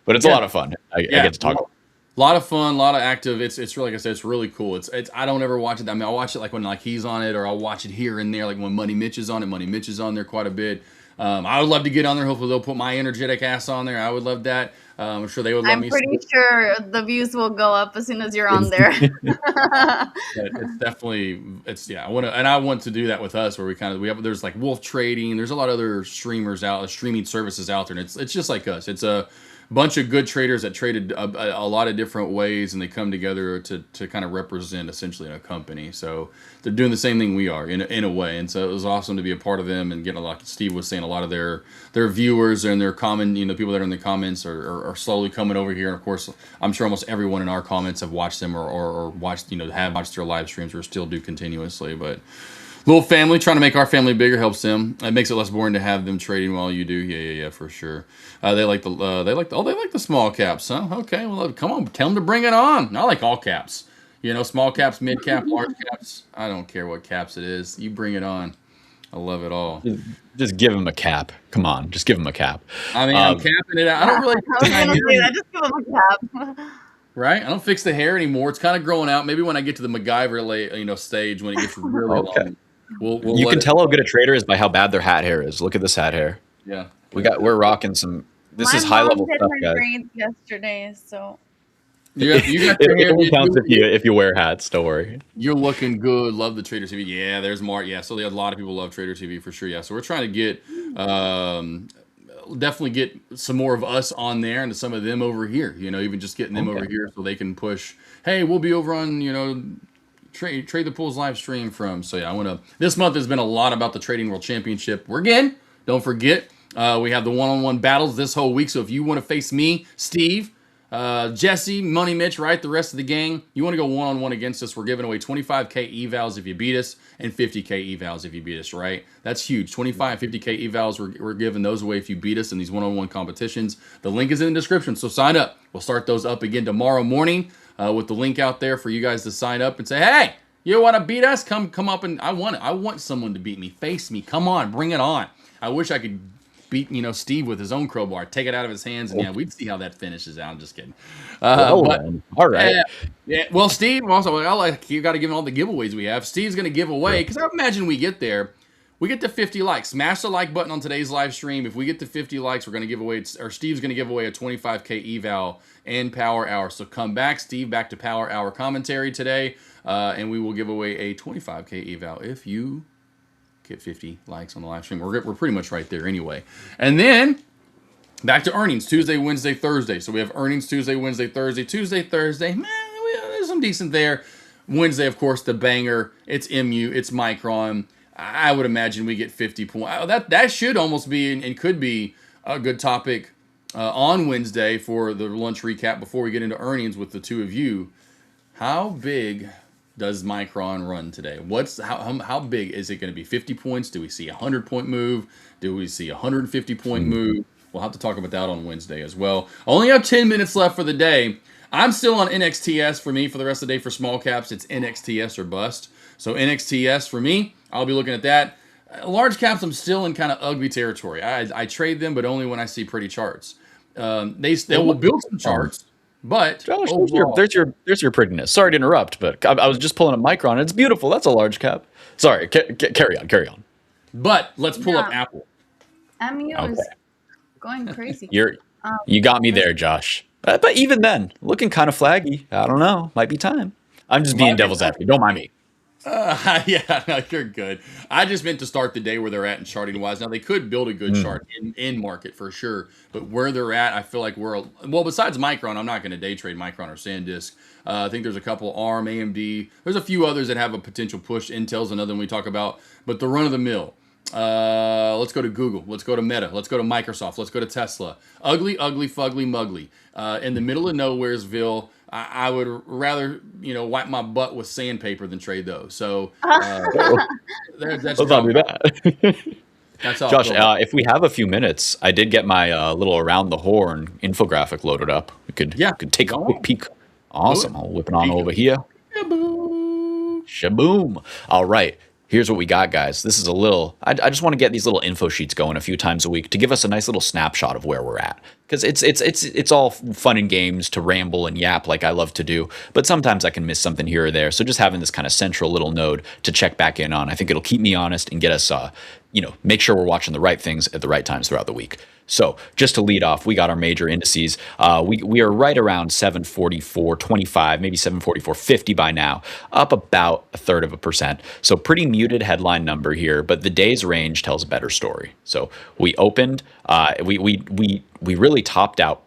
but it's a lot of fun. I get to talk. A lot of fun, a lot of active. It's really, like I said, it's really cool. It's I don't ever watch it. I mean, I'll watch it like when like he's on it, or I'll watch it here and there, like when Money Mitch is on it. Money Mitch is on there quite a bit. I would love to get on there. Hopefully they'll put my energetic ass on there. I would love that. I'm sure they would love I'm me. pretty sure the views will go up as soon as you're on there. But it's definitely I want to do that with us where there's like Wolf Trading. There's a lot of other streaming services out there, and it's just like us. It's a bunch of good traders that traded a lot of different ways, and they come together to kind of represent essentially a company. So they're doing the same thing we are in a way, and so it was awesome to be a part of them and get a lot. Steve was saying a lot of their viewers and their people that are in the comments are slowly coming over here. And of course, I'm sure almost everyone in our comments have watched them or watched have watched their live streams or still do continuously, but. Little family, trying to make our family bigger helps them. It makes it less boring to have them trading while you do. Yeah, for sure. They like the small caps, huh? Okay, well, come on, tell them to bring it on. I like all caps. You know, small caps, mid cap, large caps. I don't care what caps it is. You bring it on. I love it all. Just give him a cap. Come on, just give him a cap. I mean, I'm capping it out. I don't really. I was gonna say that. Just give him a cap. Right? I don't fix the hair anymore. It's kind of growing out. Maybe when I get to the MacGyver stage, when it gets really long. You can tell how good a trader is by how bad their hat hair is. Look at this hat hair. Yeah. We're rocking some. This is high level stuff, guys. Braids yesterday, so. You got your hair. It only counts if you wear hats. Don't worry. You're looking good. Love the Trader TV. Yeah, there's Mark. Yeah, so a lot of people love Trader TV for sure. Yeah, so we're trying to get definitely get some more of us on there and some of them over here. Even just getting them over here so they can push. Hey, we'll be over on Trade the Pools live stream from. So yeah, this month has been a lot about the Trading World Championship. Don't forget, we have the one-on-one battles this whole week. So if you want to face me, Steve, Jesse, Money Mitch, right, the rest of the gang, you want to go one-on-one against us, we're giving away 25K evals if you beat us and 50K evals if you beat us, right? That's huge. 25, 50K evals, we're giving those away if you beat us in these one-on-one competitions. The link is in the description, so sign up. We'll start those up again tomorrow morning. With the link out there for you guys to sign up and say, hey, you want to beat us? Come up and I want someone to beat me. Face me. Come on, bring it on. I wish I could beat Steve with his own crowbar, take it out of his hands, and we'd see how that finishes out. I'm just kidding. All right. Yeah. Well, Steve, also, you got to give him all the giveaways we have. Steve's going to give away because I imagine we get there. We get to 50 likes. Smash the like button on today's live stream. If we get to 50 likes, we're going to give away, or Steve's going to give away a 25K eval and Power Hour. So come back, Steve, back to Power Hour commentary today, and we will give away a 25K eval if you get 50 likes on the live stream. We're pretty much right there anyway. And then back to earnings, Tuesday, Wednesday, Thursday. So we have earnings Tuesday, Wednesday, Thursday. Tuesday, Thursday, there's some decent there. Wednesday, of course, the banger. It's MU, it's Micron. I would imagine we get 50 points. That should almost be and could be a good topic on Wednesday for the lunch recap before we get into earnings with the two of you. How big does Micron run today? How big is it going to be? 50 points? Do we see a 100-point move? Do we see a 150-point move? We'll have to talk about that on Wednesday as well. I only have 10 minutes left for the day. I'm still on NXTS for me for the rest of the day. For small caps, it's NXTS or bust. So NXTS for me, I'll be looking at that. Large caps, I'm still in kind of ugly territory. I trade them, but only when I see pretty charts. They will build some charts, but Josh, there's your prettiness. Sorry to interrupt, but I was just pulling up Micron. It's beautiful. That's a large cap. Sorry, carry on. But let's pull up Apple. MU is going crazy. You got me there, Josh. But even then, looking kind of flaggy. I don't know. Might be time. I'm just being devil's advocate. Don't mind me. Yeah, no, you're good. I just meant to start the day where they're at in charting wise. Now they could build a good chart in market for sure, but where they're at, I feel like well. Besides Micron, I'm not going to day trade Micron or SanDisk. I think there's a couple ARM, AMD. There's a few others that have a potential push. Intel's another one we talk about, but the run of the mill. Let's go to Google. Let's go to Meta. Let's go to Microsoft. Let's go to Tesla. Ugly, fugly, mugly. In the middle of nowheresville. I would rather, wipe my butt with sandpaper than trade those. So that's Let's not do that. That's all. Josh, if we have a few minutes, I did get my little around the horn infographic loaded up. We could take a quick peek. Awesome. I'll whip it on over here. Shaboom. All right. Here's what we got, guys. This is a little, I just want to get these little info sheets going a few times a week to give us a nice little snapshot of where we're at. Because it's all fun and games to ramble and yap like I love to do, but sometimes I can miss something here or there. So just having this kind of central little node to check back in on, I think it'll keep me honest and get us, make sure we're watching the right things at the right times throughout the week. So just to lead off, we got our major indices. We are right around 744.25, maybe 744.50 by now, up about 1/3%. So pretty muted headline number here, but the day's range tells a better story. So we opened, we really topped out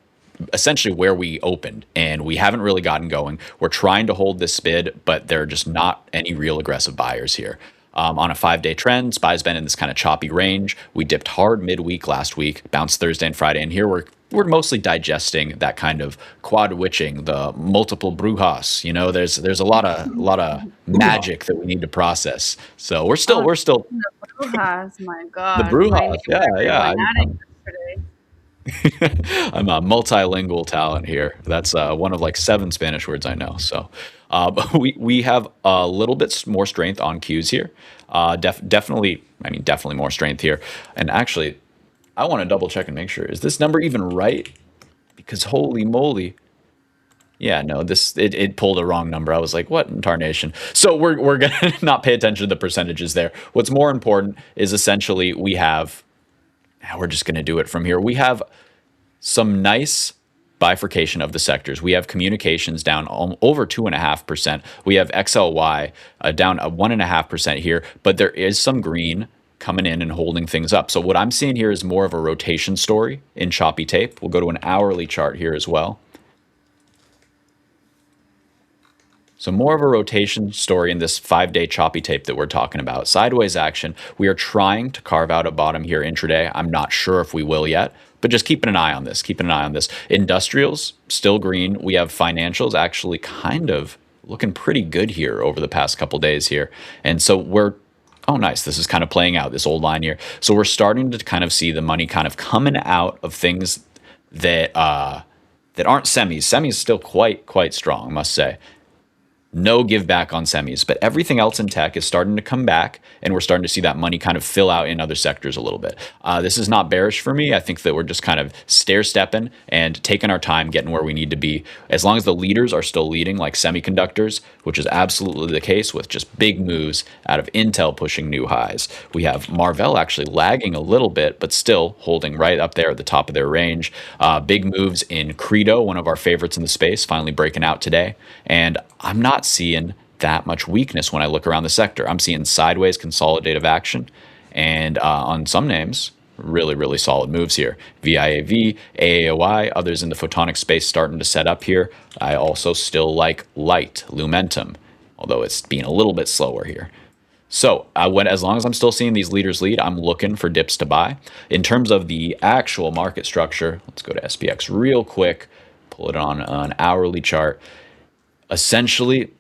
essentially where we opened, and we haven't really gotten going. We're trying to hold this bid, but there are just not any real aggressive buyers here. On a 5-day trend, SPY's been in this kind of choppy range. We dipped hard midweek last week, bounced Thursday and Friday, and here we're mostly digesting that kind of quad witching, the multiple brujas. There's a lot of magic that we need to process. So we're still The Brujas, my God. the brujas. Yeah. I'm a multilingual talent here. That's one of like 7 Spanish words I know. So we have a little bit more strength on Qs here. Definitely more strength here. And actually, I want to double check and make sure. Is this number even right? Because holy moly. Yeah, no, it pulled a wrong number. I was like, what in tarnation? So we're going to not pay attention to the percentages there. What's more important is essentially we're just going to do it from here. We have some nice bifurcation of the sectors. We have communications down over 2.5%. We have XLY down 1.5% here, but there is some green coming in and holding things up. So what I'm seeing here is more of a rotation story in choppy tape. We'll go to an hourly chart here as well. So more of a rotation story in this 5-day choppy tape that we're talking about. Sideways action. We are trying to carve out a bottom here intraday. I'm not sure if we will yet, but just keeping an eye on this. Industrials, still green. We have financials actually kind of looking pretty good here over the past couple days here. And so oh, nice. This is kind of playing out, this old line here. So we're starting to kind of see the money kind of coming out of things that aren't semis. Semis still quite strong, I must say. No give back on semis, but everything else in tech is starting to come back, and we're starting to see that money kind of fill out in other sectors a little bit. This is not bearish for me. I think that we're just kind of stair-stepping and taking our time getting where we need to be. As long as the leaders are still leading, like semiconductors, which is absolutely the case with just big moves out of Intel pushing new highs. We have Marvell actually lagging a little bit, but still holding right up there at the top of their range. Big moves in Credo, one of our favorites in the space, finally breaking out today. And I'm not seeing that much weakness when I look around the sector. I'm seeing sideways consolidative action, and on some names, really solid moves here. VIAV, AAOI, others in the photonic space starting to set up here. I also still like Light, Lumentum, although it's being a little bit slower here. So as long as I'm still seeing these leaders lead, I'm looking for dips to buy. In terms of the actual market structure, let's go to SPX real quick, pull it on an hourly chart. Essentially,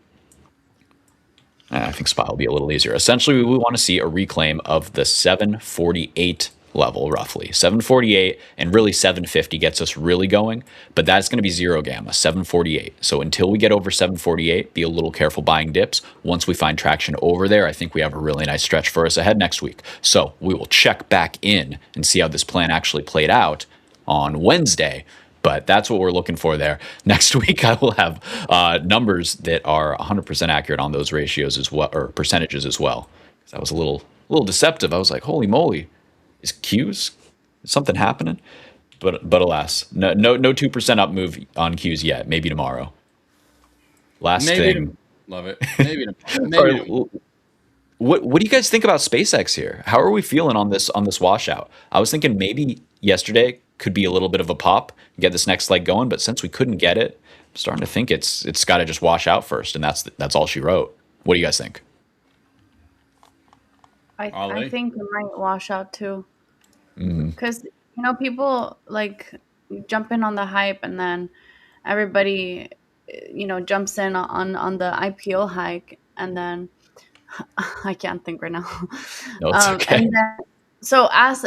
I think SPY will be a little easier. Essentially, we want to see a reclaim of the 748 level, roughly. 748 and really 750 gets us really going, but that's going to be zero gamma, 748. So until we get over 748, be a little careful buying dips. Once we find traction over there, I think we have a really nice stretch for us ahead next week. So we will check back in and see how this plan actually played out on Wednesday. But that's what we're looking for there. Next week, I will have numbers that are 100% accurate on those ratios as well, or percentages as well. That was a little deceptive. I was like, holy moly, is something happening? But alas, no 2% up move on Qs yet. Maybe tomorrow. Last thing. Love it. Maybe. All right, what do you guys think about SpaceX here? How are we feeling on this washout? I was thinking maybe yesterday could be a little bit of a pop, get this next leg going, but since we couldn't get it, I'm starting to think it's got to just wash out first, and that's all she wrote. What do you guys think? I think it might wash out too, because people like jump in on the hype, and then everybody jumps in on the IPO hike, and then I can't think right now. No, it's okay. And then, so as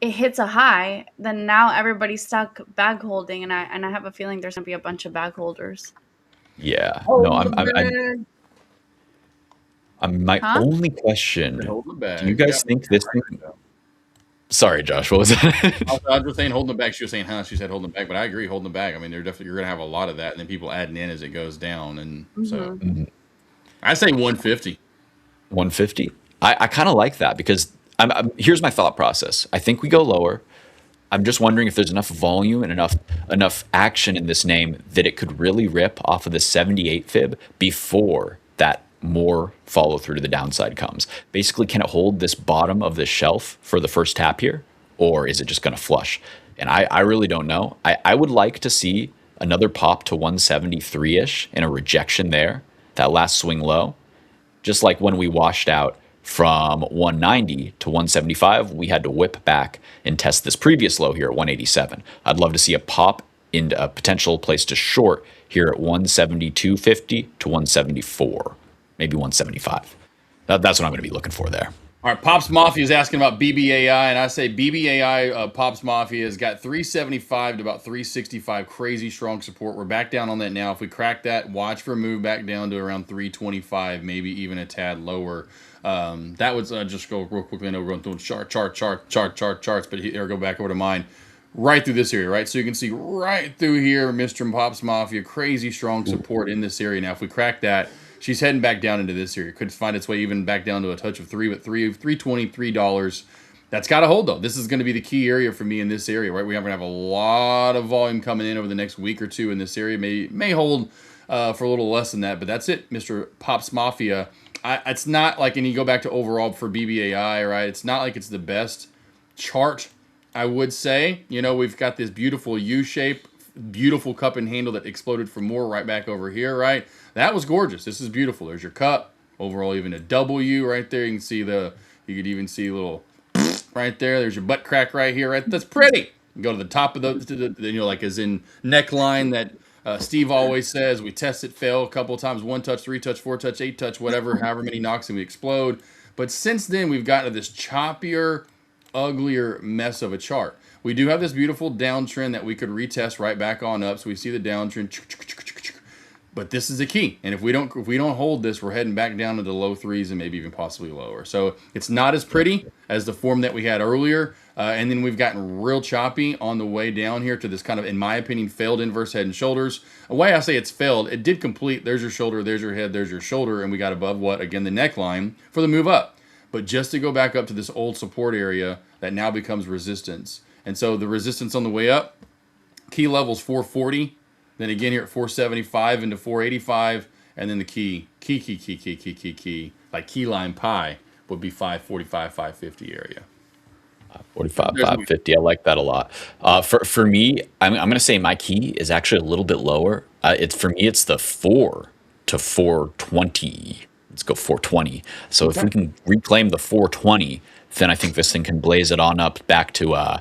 it hits a high, then now everybody's stuck bag holding, and I have a feeling there's gonna be a bunch of bag holders. Yeah. My only question: do you guys think this thing? Sorry, Josh. What was that? I was just saying holding the bag. She was saying, She said holding the bag, but I agree holding the bag. I mean, you're going to have a lot of that, and then people adding in as it goes down, and so I say 150. 150. I kind of like that because here's my thought process. I think we go lower. I'm just wondering if there's enough volume and enough action in this name that it could really rip off of the 78 fib before that more follow through to the downside comes. Basically, can it hold this bottom of the shelf for the first tap here, or is it just going to flush? And I really don't know. I would like to see another pop to 173-ish and a rejection there, that last swing low. Just like when we washed out from 190 to 175, we had to whip back and test this previous low here at 187. I'd love to see a pop into a potential place to short here at 172.50 to 174. Maybe 175. That's what I'm going to be looking for there. All right, Pops Mafia is asking about BBAI, and I say BBAI, Pops Mafia has got 375 to about 365, crazy strong support. We're back down on that now. If we crack that, watch for a move back down to around 325, maybe even a tad lower. That would just go real quickly. I know we're going through charts, but here, go back over to mine. Right through this area, right? So you can see right through here, Mr. Pops Mafia, crazy strong support in this area. Now, if we crack that, she's heading back down into this area. Could find its way even back down to a touch of $3.23. That's got to hold, though. This is going to be the key area for me in this area, right? We're going to have a lot of volume coming in over the next week or two in this area. May hold for a little less than that, but that's it, Mr. Pops Mafia. It's not like, and you go back to overall for BBAI, right? It's not like it's the best chart, I would say. We've got this beautiful U-shape, beautiful cup and handle that exploded for more right back over here, right? That was gorgeous. This is beautiful. There's your cup. Overall, even a W right there. You could even see a little right there. There's your butt crack right here. Right, that's pretty. You go to the top of like as in neckline that Steve always says. We test it, fail a couple of times. 1 touch, 3 touch, 4 touch, 8 touch, whatever, however many knocks, and we explode. But since then, we've gotten to this choppier, uglier mess of a chart. We do have this beautiful downtrend that we could retest right back on up. So we see the downtrend. But this is the key, and if we don't hold this, we're heading back down to the low threes and maybe even possibly lower. So it's not as pretty as the form that we had earlier, and then we've gotten real choppy on the way down here to this kind of, in my opinion, failed inverse head and shoulders. The way I say it's failed, it did complete. There's your shoulder, there's your head, there's your shoulder, and we got above what? Again, the neckline for the move up. But just to go back up to this old support area that now becomes resistance. And so the resistance on the way up, key level's 440. Then again here at 475 into 485, and then the key, like key line pie would be 545, 550 area. 45, 550. I like that a lot. For me, I'm going to say my key is actually a little bit lower. For me, it's the 4 to 420. Let's go 420. So if we can reclaim the 420, then I think this thing can blaze it on up back to I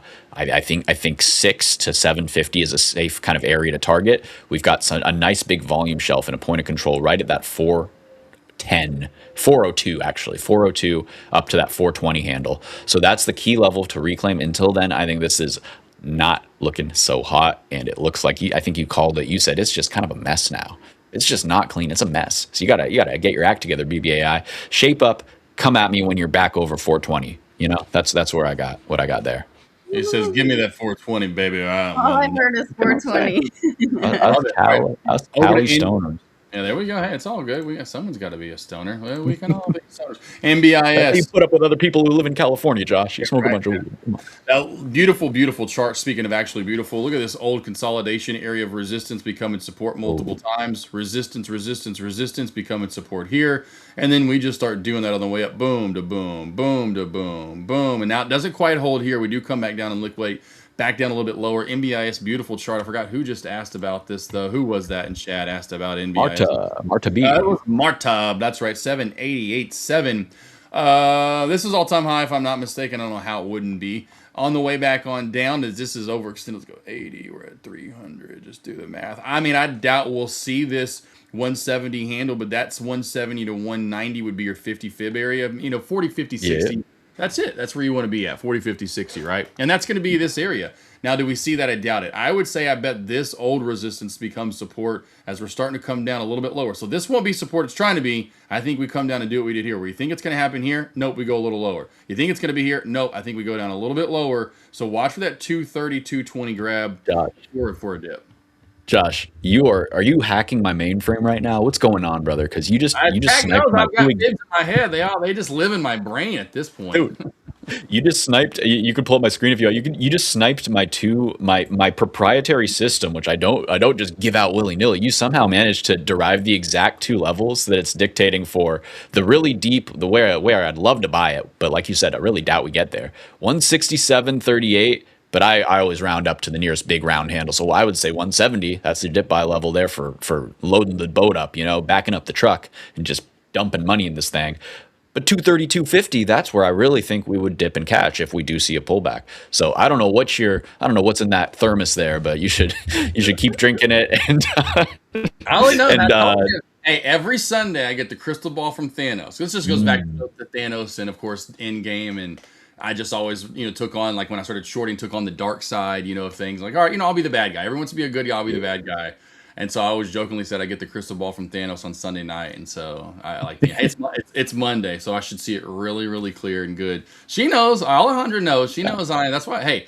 think 6 to 750 is a safe kind of area to target. We've got a nice big volume shelf and a point of control right at that 402 actually, 402 up to that 420 handle. So that's the key level to reclaim. Until then, I think this is not looking so hot, and it looks like I think you called it. You said it's just kind of a mess now. It's just not clean. It's a mess. So you gotta get your act together, BBAI. Shape up. Come at me when you're back over 420. That's where I got what I got there. He says, "Give me that 420, baby." All I heard is 420. Us Cali stoners. Yeah, there we go. Hey, it's all good. Someone's got to be a stoner. Well, we can all be stoners. You NBIS. put up with other people who live in California, Josh. You smoke a bunch of weed. Come on. Beautiful, beautiful chart. Speaking of actually beautiful, look at this old consolidation area of resistance becoming support multiple times. Resistance, resistance, resistance becoming support here. And then we just start doing that on the way up. Boom to boom, boom to boom, boom. And now it doesn't quite hold here. We do come back down and liquidate. Back down a little bit lower. NBIS, beautiful chart. I forgot who just asked about this, though. Who was that in chat asked about NBIS? Marta B. It was Marta. That's right, 788.7. This is all-time high, if I'm not mistaken. I don't know how it wouldn't be. On the way back on down, this is overextended. Let's go 80. We're at 300. Just do the math. I mean, I doubt we'll see this 170 handle, but that's 170 to 190 would be your 50 fib area. 40, 50, 60. Yeah. That's it. That's where you want to be at, 40, 50, 60, right? And that's going to be this area. Now, do we see that? I doubt it. I would say I bet this old resistance becomes support as we're starting to come down a little bit lower. So this won't be support it's trying to be. I think we come down and do what we did here. Where you think it's going to happen here? Nope, we go a little lower. You think it's going to be here? Nope, I think we go down a little bit lower. So watch for that 230, 220 grab for a dip. Josh, are you hacking my mainframe right now? What's going on, brother? Because you just sniped my I've got kids in my head. They just live in my brain at this point. Dude, you just sniped. You could pull up my screen if you want. You just sniped my proprietary system, which I don't just give out willy nilly. You somehow managed to derive the exact two levels that it's dictating for the really deep, the where I'd love to buy it, but like you said, I really doubt we get there. 167.38. But I always round up to the nearest big round handle. So I would say 170, that's the dip buy level there for loading the boat up, backing up the truck and just dumping money in this thing. But 230, 250, that's where I really think we would dip and catch if we do see a pullback. So I don't know what's in that thermos there, but you should keep drinking it. And I only know that. Hey, every Sunday I get the crystal ball from Thanos. This just goes back to Thanos and of course Endgame, and I just always, took on, like when I started shorting, took on the dark side, of things. Like, all right, I'll be the bad guy. Everyone wants to be a good guy, I'll be the bad guy. And so I always jokingly said I get the crystal ball from Thanos on Sunday night. And so it's Monday, so I should see it really, really clear and good. She knows, Alejandra knows, she knows that's why, hey,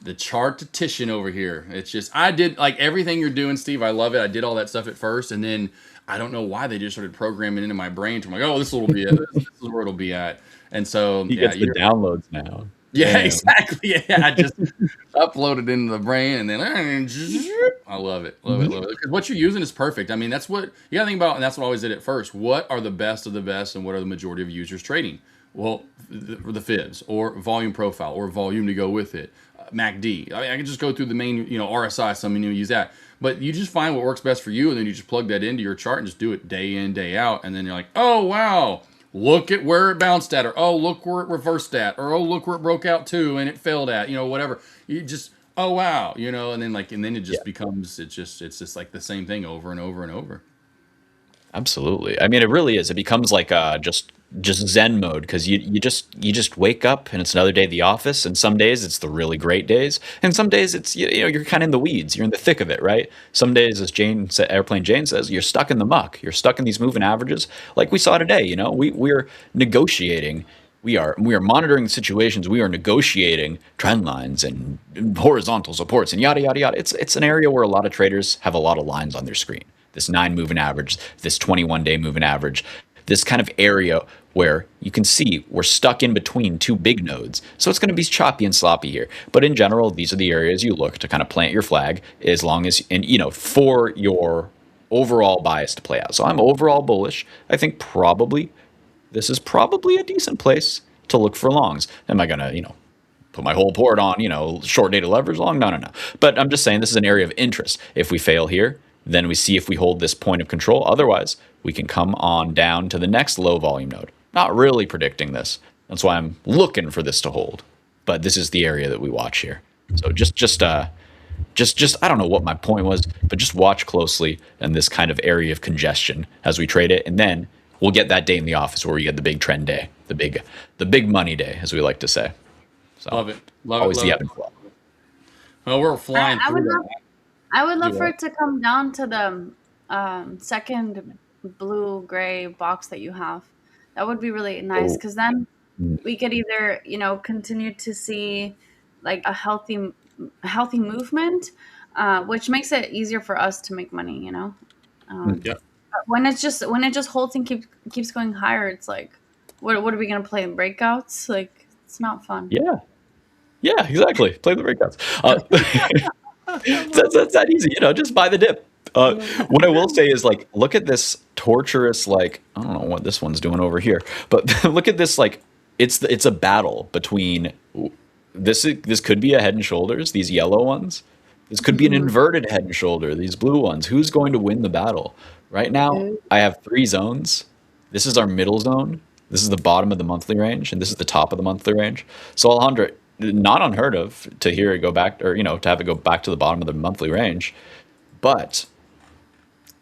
the chartician over here. It's just, I did like everything you're doing, Steve. I love it. I did all that stuff at first, and then I don't know why they just started programming into my brain. I'm like, oh, this will be it. This is where it'll be at. And so he gets the downloads now. Yeah, damn. Exactly. Yeah, I just uploaded into the brain, and then I love it. Love it. Because what you're using is perfect. I mean, that's what you got to think about, and that's what I always did at first. What are the best of the best, and what are the majority of users trading? Well, the fibs, or volume profile, or volume to go with it. MACD. I mean, I can just go through the main, RSI. Some use that. But you just find what works best for you, and then you just plug that into your chart and just do it day in, day out. And then you're like, oh, wow. Look at where it bounced at, or oh, look where it reversed at, or oh, look where it broke out to and it failed at, whatever. You just, oh wow, and then it just becomes, it's just like the same thing over and over and over. Absolutely. I mean, it really is. It becomes like just Zen mode, because you just wake up and it's another day at the office, and some days it's the really great days, and some days it's you're kind of in the weeds, you're in the thick of it, right? Some days, as Airplane Jane says, you're stuck in the muck, you're stuck in these moving averages, like we saw today. We're negotiating. We are monitoring situations. We are negotiating trend lines and horizontal supports and yada yada yada. It's an area where a lot of traders have a lot of lines on their screen. This 9 moving average, this 21-day moving average, this kind of area where you can see we're stuck in between two big nodes. So it's going to be choppy and sloppy here. But in general, these are the areas you look to kind of plant your flag, as long as, and for your overall bias to play out. So I'm overall bullish. I think this is probably a decent place to look for longs. Am I going to, put my whole port on, short dated leverage long? No. But I'm just saying this is an area of interest. If we fail here, then we see if we hold this point of control. Otherwise, we can come on down to the next low volume node. Not really predicting this. That's why I'm looking for this to hold. But this is the area that we watch here. So just I don't know what my point was, but just watch closely in this kind of area of congestion as we trade it, and then we'll get that day in the office where we get the big trend day, the big money day, as we like to say. So love it. Always the ebb and flow. Well, we're flying through that. I would love for it to come down to the second blue-gray box that you have. That would be really nice, because then we could either, continue to see like a healthy movement, which makes it easier for us to make money. Yep. when it just holds and keeps going higher, it's like, what are we gonna play in breakouts? Like, it's not fun. Yeah, exactly. Play the breakouts. That's that easy. Just buy the dip. What I will say is, like, look at this torturous, like, I don't know what this one's doing over here, but look at this, like, it's a battle between this could be a head and shoulders, these yellow ones. This could be an inverted head and shoulder, these blue ones. Who's going to win the battle? Right now, I have 3 zones. This is our middle zone. This is the bottom of the monthly range, and this is the top of the monthly range. So, Alejandro, not unheard of to hear it go back, or to have it go back to the bottom of the monthly range. But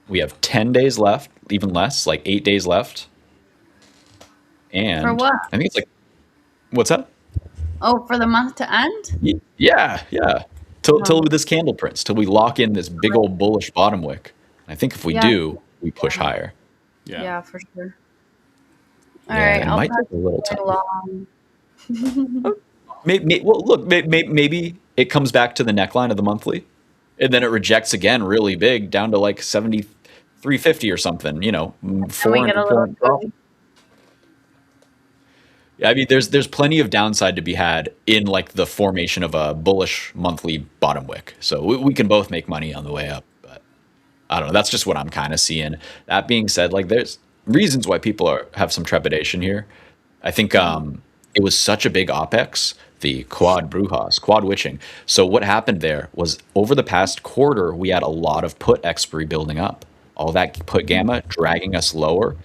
we have 10 days left, even less, like 8 days left. And For what? I think it's like, what's that? Oh, for the month to end? Yeah. Till this candle prints, till we lock in this big old bullish bottom wick. I think if we do, we push higher. Yeah, for sure. All Yeah, right, it I'll might pass take a little it time. along. Maybe it comes back to the neckline of the monthly, and then it rejects again really big down to like 73.50 or something. We get a little drop. Yeah, I mean, there's plenty of downside to be had in like the formation of a bullish monthly bottom wick. So we can both make money on the way up. But I don't know. That's just what I'm kind of seeing. That being said, like, there's reasons why people have some trepidation here. I think it was such a big OPEX, the quad witching. So what happened there was, over the past quarter, we had a lot of put expiry building up. All that put gamma dragging us lower.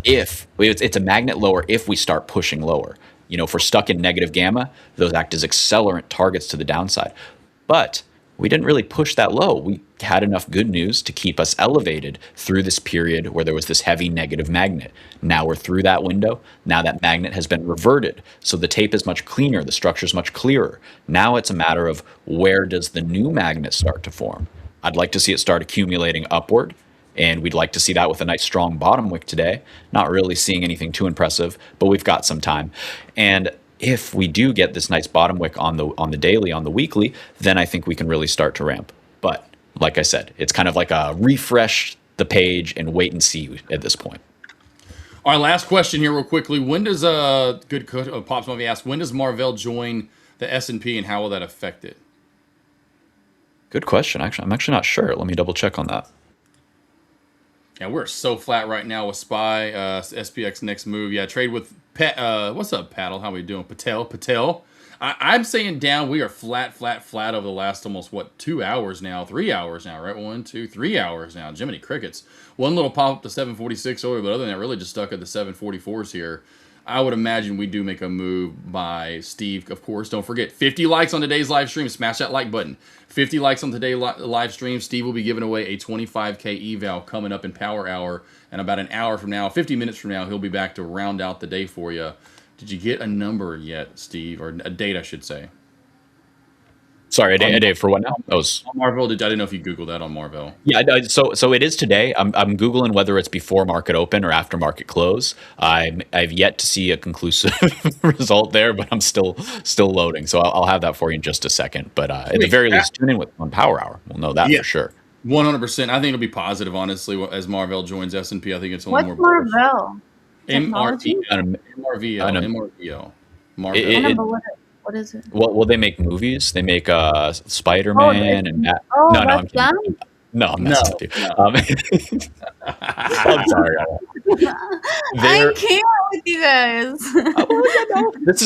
If it's a magnet lower, if we start pushing lower, if we're stuck in negative gamma, those act as accelerant targets to the downside. But we didn't really push that low. We had enough good news to keep us elevated through this period where there was this heavy negative magnet. Now we're through that window. Now that magnet has been reverted. So the tape is much cleaner. The structure is much clearer. Now it's a matter of, where does the new magnet start to form? I'd like to see it start accumulating upward. And we'd like to see that with a nice strong bottom wick today. Not really seeing anything too impressive, but we've got some time. And if we do get this nice bottom wick on the daily, on the weekly, then I think we can really start to ramp. But like I said, it's kind of like a refresh the page and wait and see at this point. Our last question here, real quickly. When does Pops Movie ask, when does Marvell join the S&P, and how will that affect it? Good question. Actually, I'm actually not sure. Let me double check on that. Yeah, we're so flat right now with SPY, SPX next move. Yeah, trade with what's up, Paddle? How we doing? Patel. I'm saying down. We are flat over the last almost 2 hours now, 3 hours now, right? 1, 2, 3 hours now. Jiminy crickets. One little pop up to 746 over, but other than that, really just stuck at the 744s here. I would imagine we do make a move by Steve, of course. Don't forget, 50 likes on today's live stream. Smash that like button. 50 likes on today's live stream. Steve will be giving away a 25K eval coming up in Power Hour. And about an hour from now, 50 minutes from now, he'll be back to round out the day for you. Did you get a number yet, Steve? Or a date, I should say. Sorry, a day for what now? On Marvell. I didn't know if you Googled that on Marvell. Yeah, so it is today. I'm Googling whether it's before market open or after market close. I've yet to see a conclusive result there, but I'm still loading. So I'll have that for you in just a second. But at the very least, tune in on Power Hour. We'll know that for sure. 100%. I think it'll be positive, honestly, as Marvell joins S&P. I think it's only What's more Marvell? MRVO. What is it? Well, they make movies. They make Spider-Man and Matt. I'm messing with you. I'm sorry. I can't with you guys.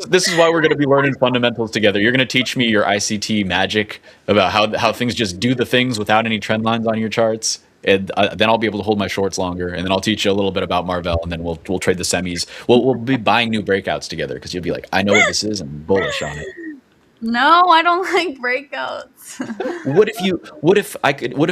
This is why we're going to be learning fundamentals together. You're going to teach me your ICT magic about how things just do the things without any trend lines on your charts. And then I'll be able to hold my shorts longer, and then I'll teach you a little bit about Marvell, and then we'll trade the semis. We'll be buying new breakouts together, because you'll be like, I know what this is, and I'm bullish on it. No, I don't like breakouts. What if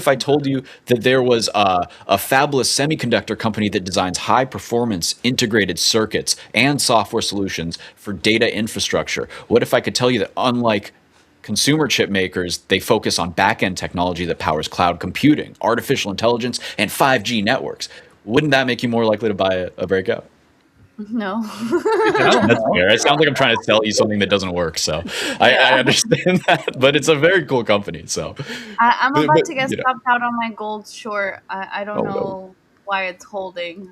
I told you that there was a fabless semiconductor company that designs high performance integrated circuits and software solutions for data infrastructure? What if I could tell you that, unlike consumer chip makers, they focus on back-end technology that powers cloud computing, artificial intelligence, and 5G networks? Wouldn't that make you more likely to buy a breakout? No. That's fair. It sounds like I'm trying to sell you something that doesn't work. So I understand that, but it's a very cool company. So I'm about to get stopped out on my gold short. I don't know. No. why it's holding.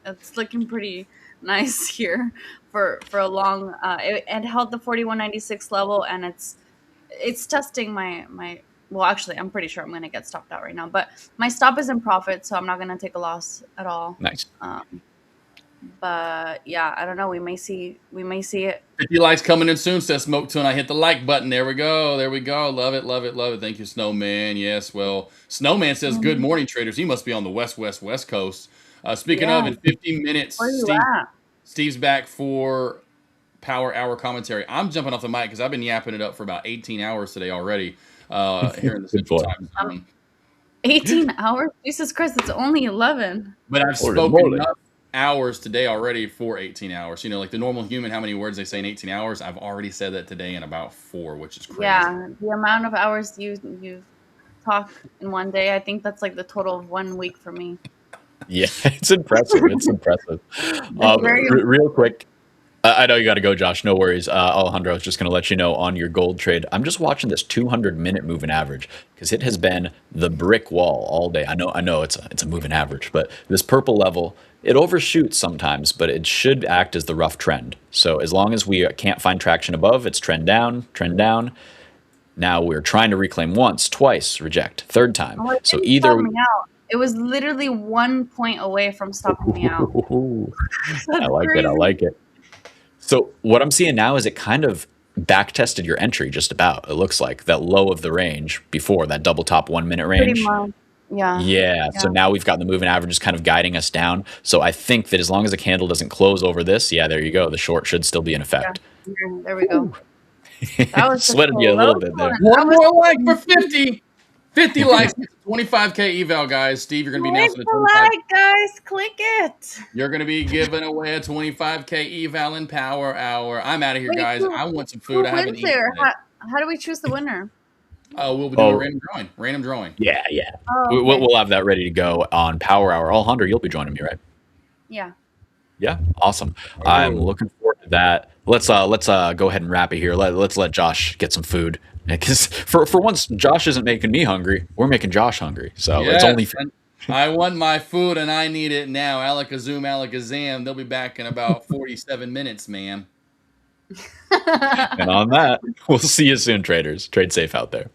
It's looking pretty nice here for a long. It held the 41.96 level, and it's testing my. Well, actually, I'm pretty sure I'm going to get stopped out right now. But my stop is in profit, so I'm not going to take a loss at all. Nice. But yeah, I don't know. We may see it. 50 likes coming in soon, says Smoke Tune. I hit the like button. There we go. There we go. Love it, love it, love it. Thank you, Snowman. Yes, well, Snowman says, good morning, traders. He must be on the west coast. Speaking of, in 15 minutes, Where you at? Steve's back for Power Hour commentary. I'm jumping off the mic because I've been yapping it up for about 18 hours today already here in the Central Time Zone. 18 hours? Jesus Christ, it's only 11. But I've spoken enough hours today already for 18 hours. You know, like the normal human, how many words they say in 18 hours? I've already said that today in about 4, which is crazy. Yeah, the amount of hours you talk in one day, I think that's like the total of 1 week for me. Yeah, it's impressive. It's impressive. Real quick, I know you got to go, Josh. No worries. Alejandro, I was just going to let you know on your gold trade. I'm just watching this 200-minute moving average because it has been the brick wall all day. I know it's a moving average, but this purple level, it overshoots sometimes, but it should act as the rough trend. So as long as we can't find traction above, it's trend down, trend down. Now we're trying to reclaim once, twice, reject, third time. Oh, so either it was literally 1 point away from stopping me out. I like it. I like it. So what I'm seeing now is it kind of back tested your entry just about. It looks like that low of the range before that double top 1 minute range. Pretty much. Yeah. So now we've got the moving averages kind of guiding us down. So I think that as long as the candle doesn't close over this, yeah, there you go. The short should still be in effect. Yeah. There we go. That was sweated you a little bit there. One more like for 50. 50 likes, 25K eval, guys. Steve, you're going to be announcing the 25. Like, guys, click it. You're going to be giving away a 25K eval in Power Hour. I'm out of here, guys. I want some food. I haven't eaten. How do we choose the winner? We'll be doing random drawing. Yeah. Oh, okay. We'll have that ready to go on Power Hour. Alejandro, you'll be joining me, right? Yeah. Yeah, awesome. I'm looking forward to that. Let's go ahead and wrap it here. Let's let Josh get some food because for once Josh isn't making me hungry. We're making Josh hungry. So it's only. I want my food and I need it now. Alakazam, alakazam. They'll be back in about 47 minutes, ma'am. And on that, we'll see you soon, traders. Trade safe out there.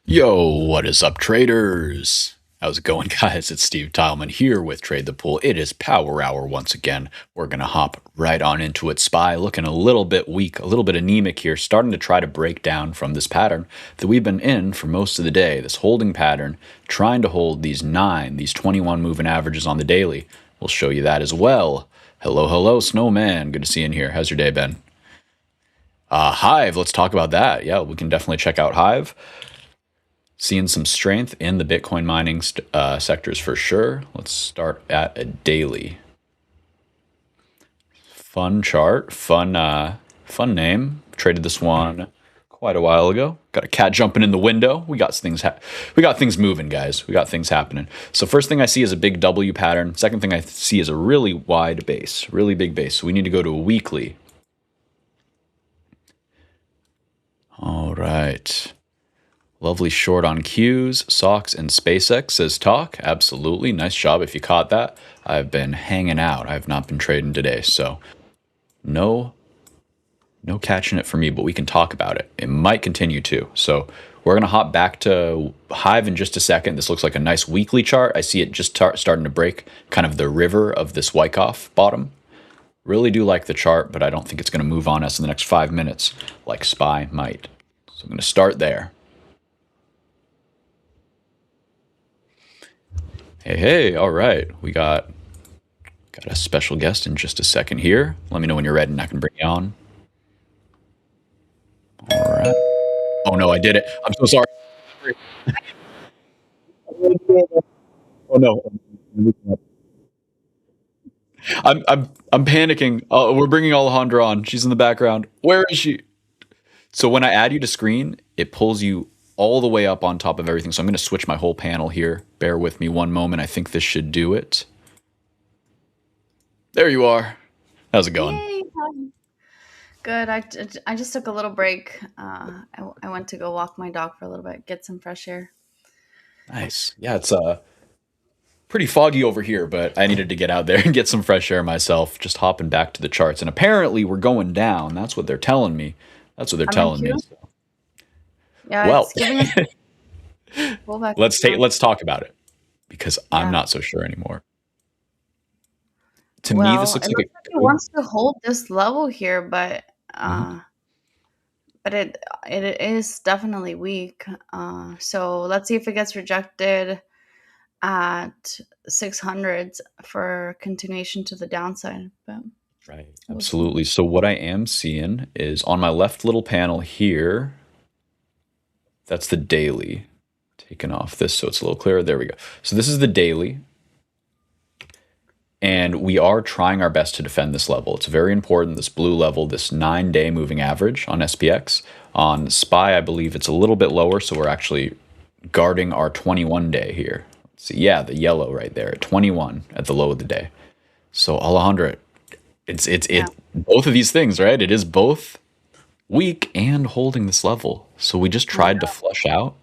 Yo, what is up, traders? How's it going, guys? It's Steve Tileman here with Trade the Pool. It is Power Hour once again. We're going to hop right on into it. SPY looking a little bit weak, a little bit anemic here, starting to try to break down from this pattern that we've been in for most of the day, this holding pattern, trying to hold these 21 moving averages on the daily. We'll show you that as well. Hello, Snowman. Good to see you in here. How's your day been? Hive, let's talk about that. Yeah, we can definitely check out Hive. Seeing some strength in the Bitcoin mining sectors for sure. Let's start at a daily. Fun chart, fun name. Traded this one quite a while ago. Got a cat jumping in the window. We got things moving, guys. We got things happening. So first thing I see is a big W pattern. Second thing I see is a really wide base, really big base. So we need to go to a weekly. All right. Lovely short on Qs, Socks, and SPCX, says Talk. Absolutely. Nice job if you caught that. I've been hanging out. I've not been trading today, so no catching it for me, but we can talk about it. It might continue to. So we're going to hop back to Hive in just a second. This looks like a nice weekly chart. I see it just starting to break kind of the river of this Wyckoff bottom. Really do like the chart, but I don't think it's going to move on us in the next 5 minutes like SPY might. So I'm going to start there. Hey, all right. We got a special guest in just a second here. Let me know when you're ready and I can bring you on. All right. Oh no, I did it. I'm so sorry. Oh no. I'm panicking. We're bringing Alejandra on. She's in the background. Where is she? So when I add you to screen, it pulls you all the way up on top of everything. So I'm going to switch my whole panel here. Bear with me one moment. I think this should do it. There you are. How's it going? Yay. Good. I just took a little break. I went to go walk my dog for a little bit, get some fresh air. Nice. Yeah, it's pretty foggy over here, but I needed to get out there and get some fresh air myself, just hopping back to the charts. And apparently we're going down. That's what they're telling me. That's what they're telling me. So. Yeah, well, let's talk about it because I'm not so sure anymore. To me, this looks like it wants to hold this level here, but but it is definitely weak. So let's see if it gets rejected at 600s for continuation to the downside. But right, absolutely. So what I am seeing is on my left little panel here. That's the daily. Taking off this so it's a little clearer. There we go. So this is the daily. And we are trying our best to defend this level. It's very important, this blue level, this 9-day moving average on SPX. On SPY, I believe it's a little bit lower, so we're actually guarding our 21-day here. So yeah, the yellow right there at 21 at the low of the day. So Alejandra, it's both of these things, right? It is both weak and holding this level. So we just tried to flush out.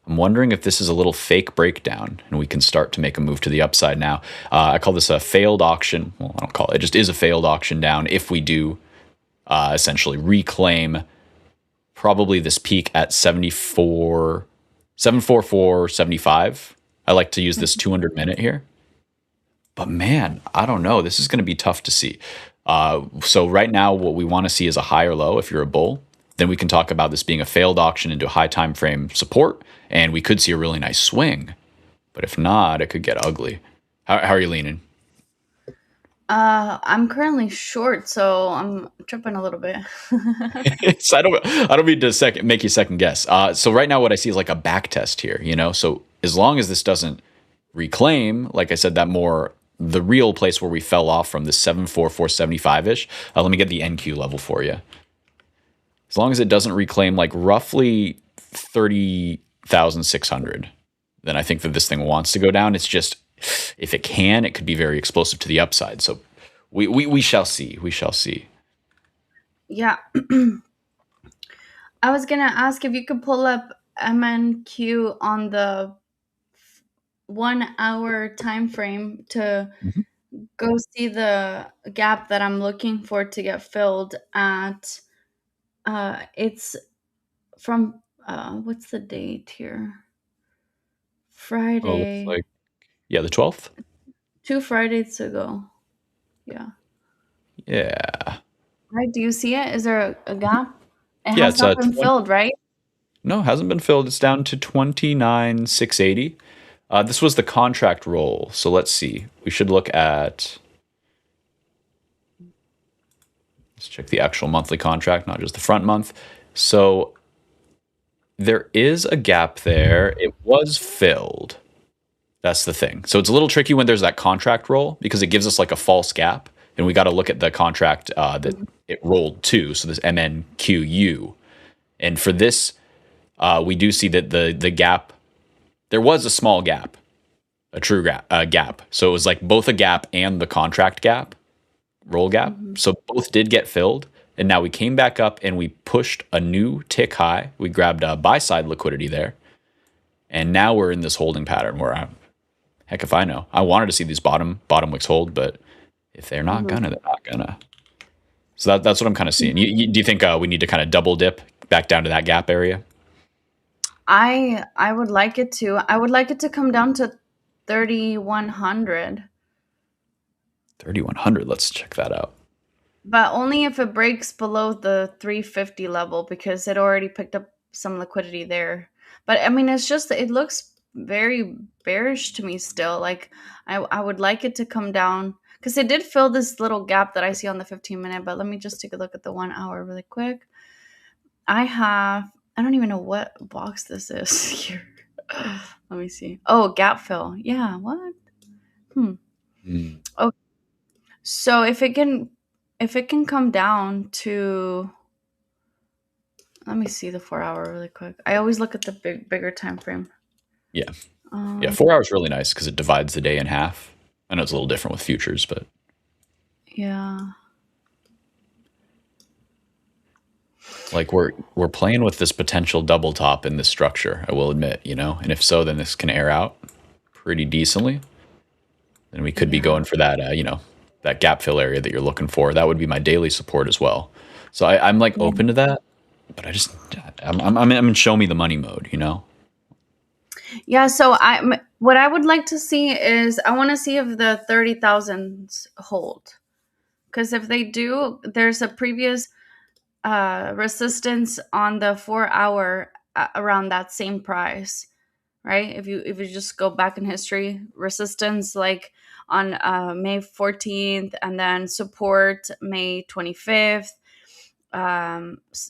I'm wondering if this is a little fake breakdown and we can start to make a move to the upside now. I call this a failed auction. Well, I don't call it. It just is a failed auction down if we do essentially reclaim probably this peak at 744.75. I like to use this 200 minute here. But man, I don't know. This is going to be tough to see. So right now, what we want to see is a higher low if you're a bull. Then we can talk about this being a failed auction into high time frame support, and we could see a really nice swing. But if not, it could get ugly. How are you leaning? I'm currently short, so I'm tripping a little bit. So I don't mean to make you second guess. So right now, what I see is like a back test here. So as long as this doesn't reclaim, like I said, the real place where we fell off from, the 74475-ish. Let me get the NQ level for you. As long as it doesn't reclaim like roughly 30,600, then I think that this thing wants to go down. It's just, if it can, it could be very explosive to the upside. So we shall see. We shall see. Yeah. I was going to ask if you could pull up MNQ on the 1 hour time frame to go see the gap that I'm looking for to get filled at. It's from what's the date here? Oh, looks Friday. like, yeah, the 12th. 2 Fridays ago. Yeah. Yeah. Right. Do you see it? Is there a gap? It Yeah, has it's not been 20. filled, right? No, hasn't been filled. It's down to 29,680. This was the contract roll. So let's see. We should look at. Let's check the actual monthly contract, not just the front month. So there is a gap there. It was filled. That's the thing. So it's a little tricky when there's that contract roll because it gives us like a false gap. And we got to look at the contract that it rolled to. So this MNQU. And for this, we do see that the gap, there was a small gap, a true gap. So it was like both a gap and the contract gap, roll gap. So both did get filled. And now we came back up and we pushed a new tick high. We grabbed a buy side liquidity there. And now we're in this holding pattern where heck if I know. I wanted to see these bottom wicks hold, but if they're not gonna, they're not gonna. So that's what I'm kind of seeing. Do you think we need to kind of double dip back down to that gap area? I would like it to. I would like it to come down to 3,100. 3,100. Let's check that out. But only if it breaks below the 350 level because it already picked up some liquidity there. But I mean, it's just, it looks very bearish to me still. Like I would like it to come down because it did fill this little gap that I see on the 15-minute. But let me just take a look at the 1 hour really quick. I don't even know what box this is here. Let me see. Oh, gap fill. Yeah, what? Okay. So if it can come down to, let me see the 4 hour really quick. I always look at the bigger time frame. Yeah. Yeah, 4 hours really nice because it divides the day in half. I know it's a little different with futures, but yeah. Like we're playing with this potential double top in this structure, I will admit, and if so, then this can air out pretty decently. Then we could be going for that, that gap fill area that you're looking for. That would be my daily support as well. So I'm like open to that, but I'm in show me the money mode, Yeah. So what I would like to see is I want to see if the 30,000s hold, because if they do, there's a previous resistance on the 4 hour around that same price, right? If you just go back in history, resistance like on May 14th, and then support May 25th,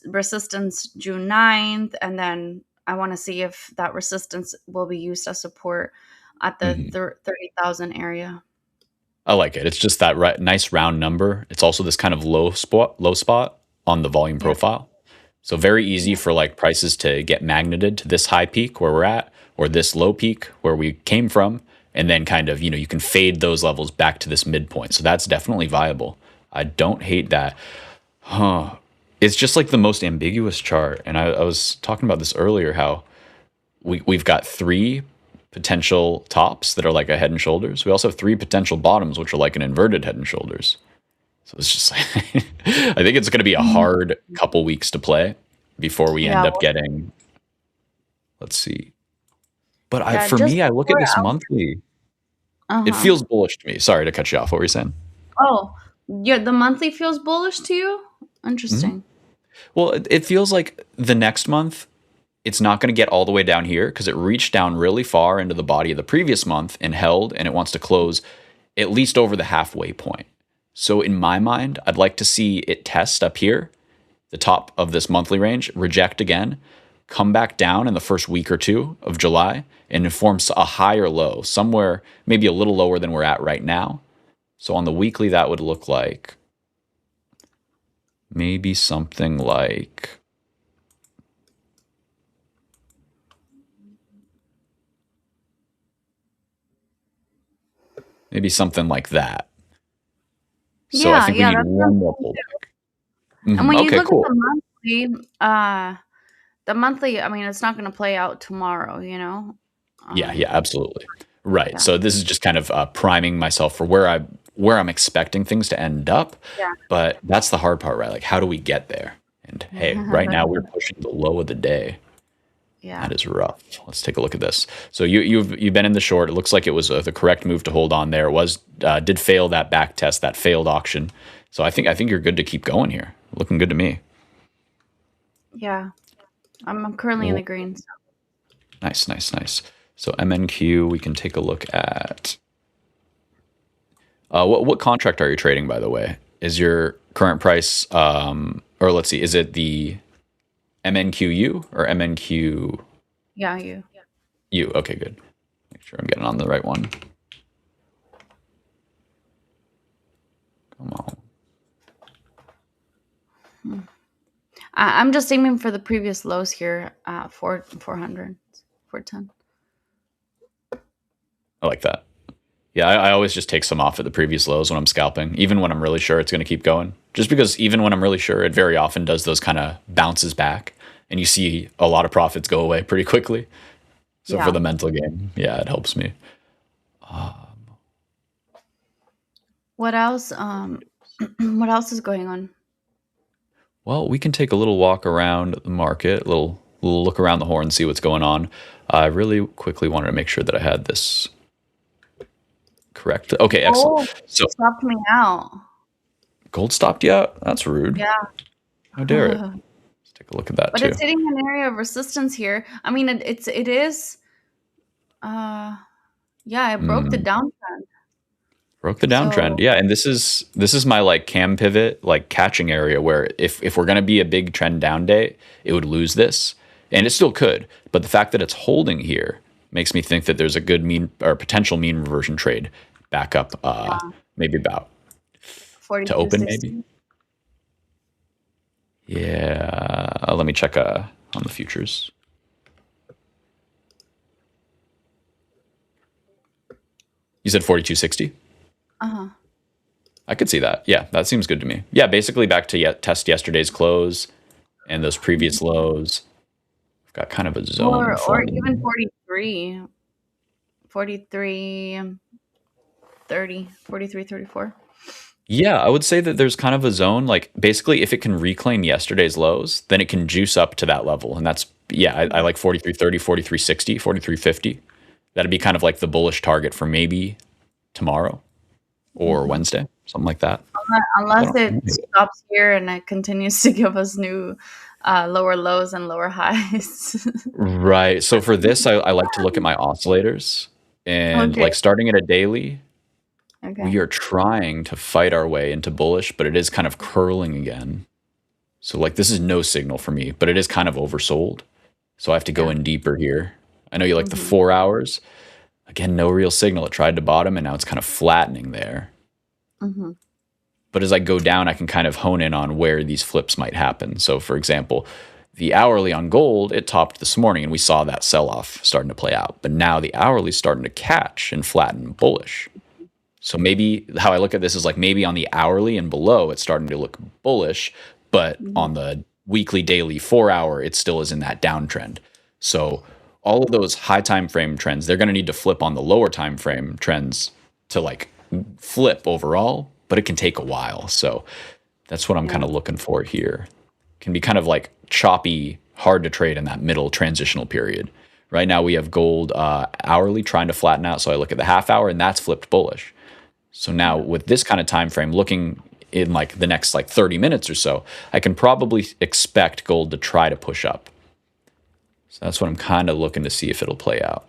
resistance June 9th, and then I want to see if that resistance will be used as support at the 30,000 area. I like it. It's just that nice round number. It's also this kind of low spot on the volume profile. So very easy for like prices to get magneted to this high peak where we're at, or this low peak where we came from. And then kind of, you can fade those levels back to this midpoint. So that's definitely viable. I don't hate that. It's just like the most ambiguous chart. And I was talking about this earlier, how we've got 3 potential tops that are like a head and shoulders. We also have 3 potential bottoms, which are like an inverted head and shoulders. So it's just like, I think it's going to be a hard couple weeks to play before we end up getting, let's see. But for me, I look at this monthly. It feels bullish to me. Sorry to cut you off. What were you saying? Oh, yeah, the monthly feels bullish to you? Interesting. Well, it feels like the next month, it's not going to get all the way down here because it reached down really far into the body of the previous month and held, and it wants to close at least over the halfway point. So in my mind, I'd like to see it test up here, the top of this monthly range, reject again, come back down in the first week or two of July, and it forms a higher low, somewhere maybe a little lower than we're at right now. So on the weekly, that would look like maybe something like that. So I think we need one more pullback. And when you look at the monthly, I mean, it's not going to play out tomorrow, Yeah, absolutely. Right. Yeah. So this is just kind of priming myself for where I'm expecting things to end up. Yeah. But that's the hard part, right? Like, how do we get there? And hey, right now we're pushing the low of the day. Yeah. That is rough. Let's take a look at this. So you've been in the short. It looks like it was the correct move to hold on there. It was did fail that back test, that failed auction. So I think you're good to keep going here. Looking good to me. Yeah. I'm currently in the green. So. Nice. So MNQ, we can take a look at. What contract are you trading, by the way? Is your current price, or let's see, is it the MNQU or MNQ? Yeah, you. You. Okay, good. Make sure I'm getting on the right one. Come on. I'm just aiming for the previous lows here, 400, 410. I like that. Yeah, I always just take some off at the previous lows when I'm scalping, even when I'm really sure it's going to keep going. Just because even when I'm really sure, it very often does those kind of bounces back, and you see a lot of profits go away pretty quickly. So for the mental game, yeah, it helps me. What else? What else is going on? Well, we can take a little walk around the market, a little look around the horn, see what's going on. I really quickly wanted to make sure that I had this correct. Okay, excellent. So stopped me out. Gold stopped you out? That's rude. Yeah. How dare it? Let's take a look at that but too. It's hitting an area of resistance here. I mean, it is. Yeah, it broke the downtrend. Broke the downtrend. Yeah, and this is my like cam pivot, like catching area where if we're gonna be a big trend down day, it would lose this. And it still could. But the fact that it's holding here makes me think that there's a good mean or potential mean reversion trade back up maybe about 40 to open maybe. Yeah. Let me check on the futures. You said 42.60? I could see that. Yeah, that seems good to me. Yeah, basically back to test yesterday's close and those previous lows. I've got kind of a zone. Or even 43. 43, 30, 43, 34. Yeah, I would say that there's kind of a zone. Like basically if it can reclaim yesterday's lows, then it can juice up to that level. And that's, yeah, I like 43.30, 43.60, 43.50. That'd be kind of like the bullish target for maybe tomorrow or Wednesday, something like that. Unless it stops here and it continues to give us new lower lows and lower highs. Right. So for this, I like to look at my oscillators and like starting at a daily, we are trying to fight our way into bullish, but it is kind of curling again. So like this is no signal for me, but it is kind of oversold. So I have to go in deeper here. I know you like the 4 hours. Again, no real signal. It tried to bottom and now it's kind of flattening there. But as I go down, I can kind of hone in on where these flips might happen. So for example, the hourly on gold, it topped this morning and we saw that sell-off starting to play out. But now the hourly is starting to catch and flatten bullish. So maybe how I look at this is like maybe on the hourly and below, it's starting to look bullish, but on the weekly, daily, 4 hour, it still is in that downtrend. So all of those high time frame trends, they're going to need to flip on the lower time frame trends to like flip overall, but it can take a while. So that's what I'm kind of looking for here. Can be kind of like choppy, hard to trade in that middle transitional period. Right now we have gold hourly trying to flatten out. So I look at the half hour and that's flipped bullish. So now with this kind of time frame, looking in like the next like 30 minutes or so, I can probably expect gold to try to push up. So that's what I'm kind of looking to see if it'll play out.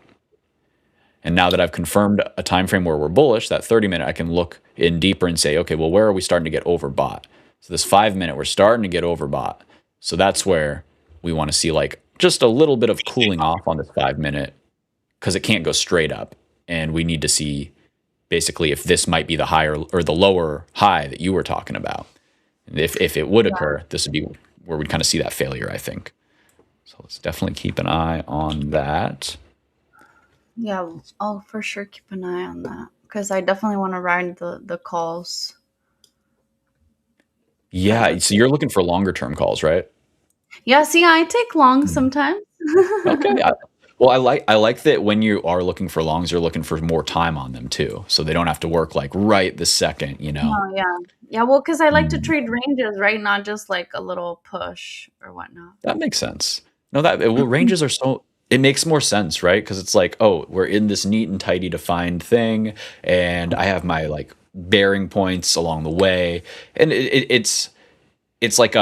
And now that I've confirmed a time frame where we're bullish, that 30-minute, I can look in deeper and say, okay, well, where are we starting to get overbought? So this 5-minute, we're starting to get overbought. So that's where we want to see like just a little bit of cooling off on this 5-minute because it can't go straight up. And we need to see basically if this might be the higher or the lower high that you were talking about. And if it would occur, this would be where we'd kind of see that failure, I think. So let's definitely keep an eye on that. Yeah, I'll for sure keep an eye on that because I definitely want to ride the calls. Yeah, so you're looking for longer term calls, right? Yeah, see, I take long sometimes. Okay. Well, I like that when you are looking for longs, you're looking for more time on them too, so they don't have to work like right this second, you know. Oh yeah. Well, because I like to trade ranges, right? Not just like a little push or whatnot. That makes sense. No, ranges are so, it makes more sense, right? Because it's like, oh, we're in this neat and tidy defined thing, and I have my like bearing points along the way, and it's like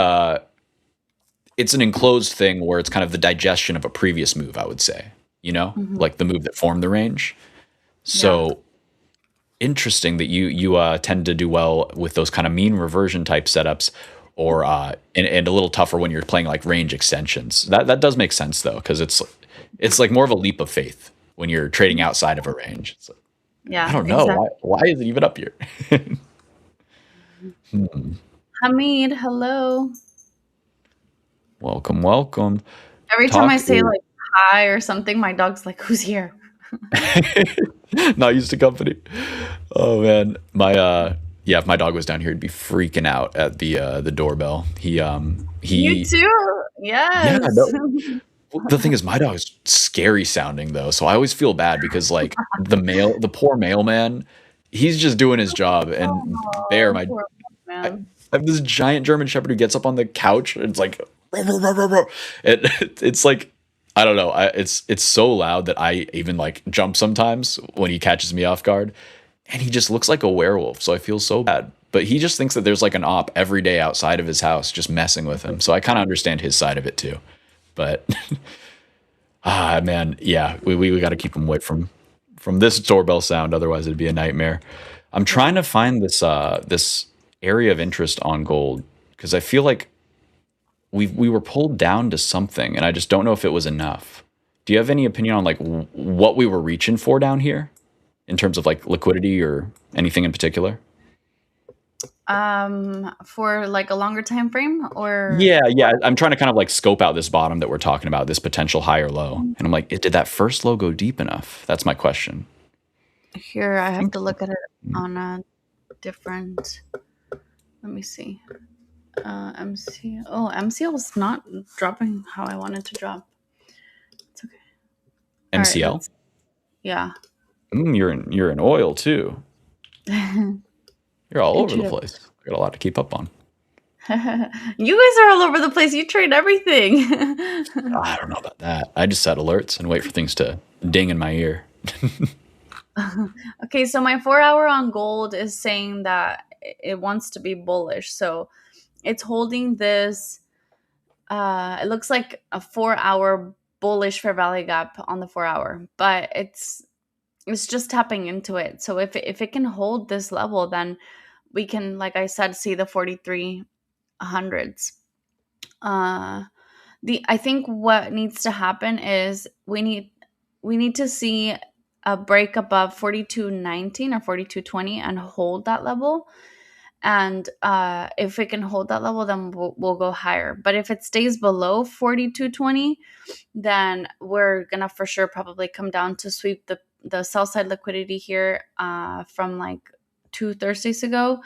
it's an enclosed thing where it's kind of the digestion of a previous move, I would say, like the move that formed the range. So interesting that you tend to do well with those kind of mean reversion type setups, or and a little tougher when you're playing like range extensions. That does make sense though, because it's like more of a leap of faith when you're trading outside of a range. It's like, I don't know why is it even up here. Hamid, hello. Welcome. Every time I say like hi or something, my dog's like, "Who's here?" Not used to company. Oh man, if my dog was down here, he'd be freaking out at the doorbell. You too. Yes. Yeah, no. The thing is, my dog is scary sounding though, so I always feel bad because like the poor mailman, he's just doing his job, and I have this giant German Shepherd who gets up on the couch and it's like, it's like, I don't know, it's so loud that I even like jump sometimes when he catches me off guard, and he just looks like a werewolf, so I feel so bad. But he just thinks that there's like an op every day outside of his house just messing with him, so I kind of understand his side of it too. But man, yeah, we got to keep him away from this doorbell sound, otherwise it'd be a nightmare. I'm trying to find this area of interest on gold because I feel like we were pulled down to something, and I just don't know if it was enough. Do you have any opinion on like what we were reaching for down here in terms of like liquidity or anything in particular? For like a longer time frame, or yeah, I'm trying to kind of like scope out this bottom that we're talking about, this potential higher low, and I'm like, did that first low go deep enough? That's my question. Here, I have to look at it on a different. Let me see. MCL. Oh, MCL was not dropping how I wanted to drop. It's okay. MCL. Right, yeah. You're in oil too. You're all over the place. I got a lot to keep up on. You guys are all over the place. You trade everything. I don't know about that. I just set alerts and wait for things to ding in my ear. Okay, so my 4 hour on gold is saying that it wants to be bullish. So it's holding this. It looks like a 4 hour bullish fair value gap on the 4 hour, but it's just tapping into it. So if it can hold this level, then we can, like I said, see the 4300s. I think what needs to happen is we need to see a break above 42.19 or 42.20 and hold that level. And if it can hold that level, then we'll go higher. But if it stays below 42.20, then we're gonna for sure probably come down to sweep the sell side liquidity here from like 2 Thursdays ago,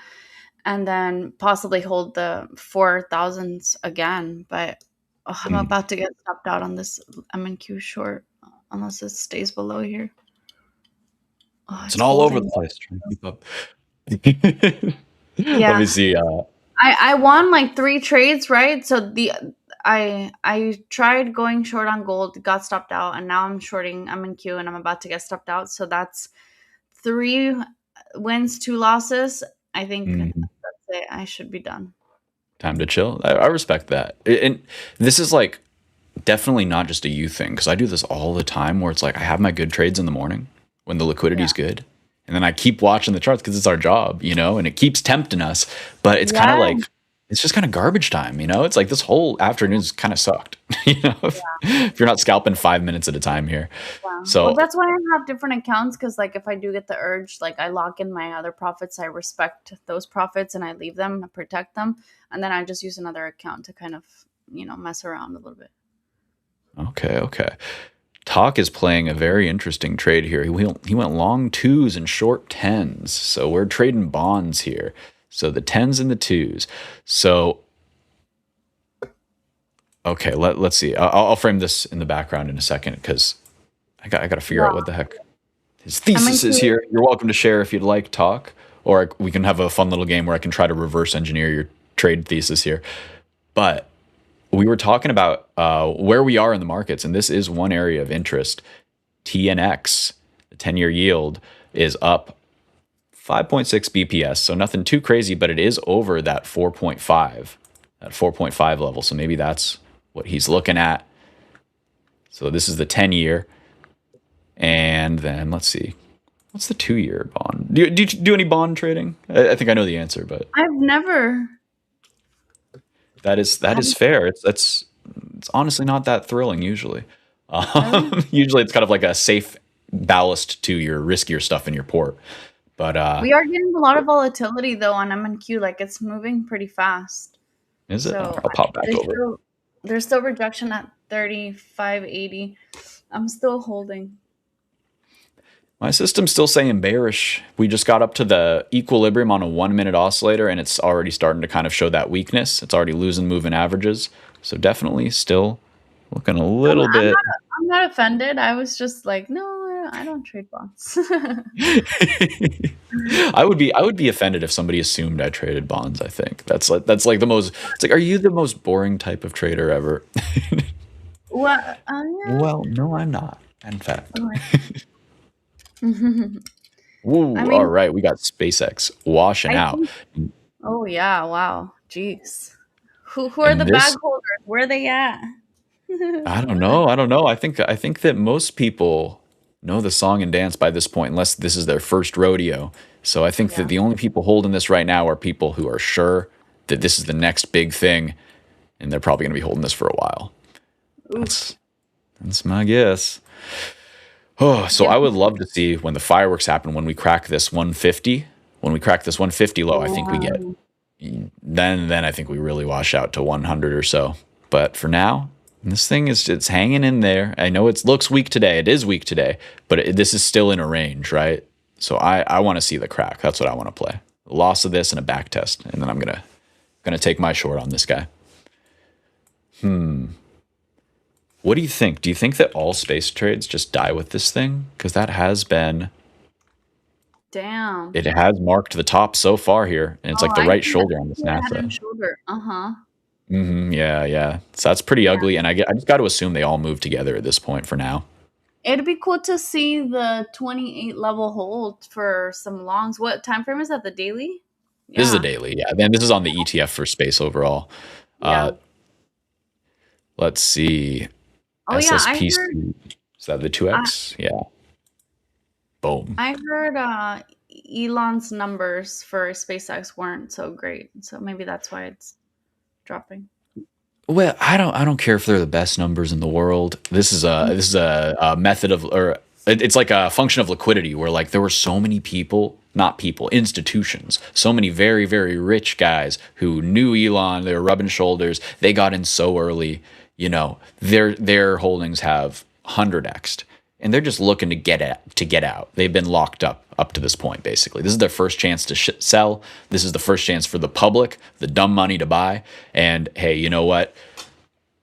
and then possibly hold the 4,000s again. But I'm about to get stopped out on this MNQ short unless it stays below here. It's all over the place. Trying to keep up. Yeah. Let me see. I won like 3 trades, right? So I tried going short on gold, got stopped out, and now I'm shorting MNQ and I'm about to get stopped out. So that's 3 wins, 2 losses. I think that's it. I should be done. Time to chill. I respect that. And this is like definitely not just a you thing, because I do this all the time where it's like I have my good trades in the morning when the liquidity is good. And then I keep watching the charts because it's our job, and it keeps tempting us. But it's kind of like, it's just kind of garbage time, It's like this whole afternoon's kind of sucked, if you're not scalping 5 minutes at a time here. Yeah. So well, that's why I have different accounts, because like if I do get the urge, like I lock in my other profits, I respect those profits and I leave them, I protect them. And then I just use another account to kind of, mess around a little bit. Okay. Talk is playing a very interesting trade here. He went long 2s and short 10s. So we're trading bonds here. So the 10s and the 2s. So, okay, let's see. I'll frame this in the background in a second because I got to figure out what the heck his thesis is here. You're welcome to share if you'd like, Talk. Or we can have a fun little game where I can try to reverse engineer your trade thesis here. But we were talking about where we are in the markets, and this is one area of interest. TNX, the 10-year yield, is up 5.6 BPS, so nothing too crazy, but it is over that 4.5 level. So maybe that's what he's looking at. So this is the 10-year, and then let's see, what's the 2-year bond? Do you do any bond trading? I think I know the answer, but I've never. that is fair. It's honestly not that thrilling usually. Usually it's kind of like a safe ballast to your riskier stuff in your port. But We are getting a lot of volatility though on MNQ. Like it's moving pretty fast. is it? So I'll pop back over. There's still rejection at 35.80. I'm still holding. My system's still saying bearish. We just got up to the equilibrium on a 1-minute oscillator, and it's already starting to kind of show that weakness. It's already losing moving averages. So definitely still looking a little bit. I'm not offended. I was just like, no, I don't trade bonds. I would be offended if somebody assumed I traded bonds. I think that's like the most. It's like, are you the most boring type of trader ever? What? Yeah. Well, no, I'm not. In fact. Oh, Woo, I mean, all right, we got SpaceX washing out. oh yeah, wow, jeez. Who are And the this, bag holders? Where are they at? I don't know. I think that most people know the song and dance by this point, unless this is their first rodeo. So I think that the only people holding this right now are people who are sure that this is the next big thing, and they're probably going to be holding this for a while. That's my guess. Oh, so I would love to see when the fireworks happen, when we crack this 150. When we crack this 150 low, I think we get then I think we really wash out to 100 or so. But for now, this thing it's hanging in there. I know it looks weak today. It is weak today, but this is still in a range, right? So I want to see the crack. That's what I want to play. The loss of this and a back test, and then I'm gonna take my short on this guy. What do you think? Do you think that all space trades just die with this thing? Because that has been... Damn. It has marked the top so far here, and it's like the right shoulder on this Head NASA. and shoulder. Yeah. So that's pretty ugly, and I just got to assume they all move together at this point for now. It'd be cool to see the 28 level hold for some longs. What time frame is that? The daily? This is a daily, yeah. Then this is on the ETF for space overall. Let's see. Oh yeah, I heard. Is that the 2X? Yeah. Boom. I heard Elon's numbers for SpaceX weren't so great, so maybe that's why it's dropping. Well, I don't care if they're the best numbers in the world. This is a method of, or it's like a function of liquidity, where like there were so many institutions, so many very, very rich guys who knew Elon. They were rubbing shoulders. They got in so early. You know, their holdings have 100x'd, and they're just looking to get out. They've been locked up to this point, basically. This is their first chance to sell. This is the first chance for the public, the dumb money, to buy. And hey, you know what?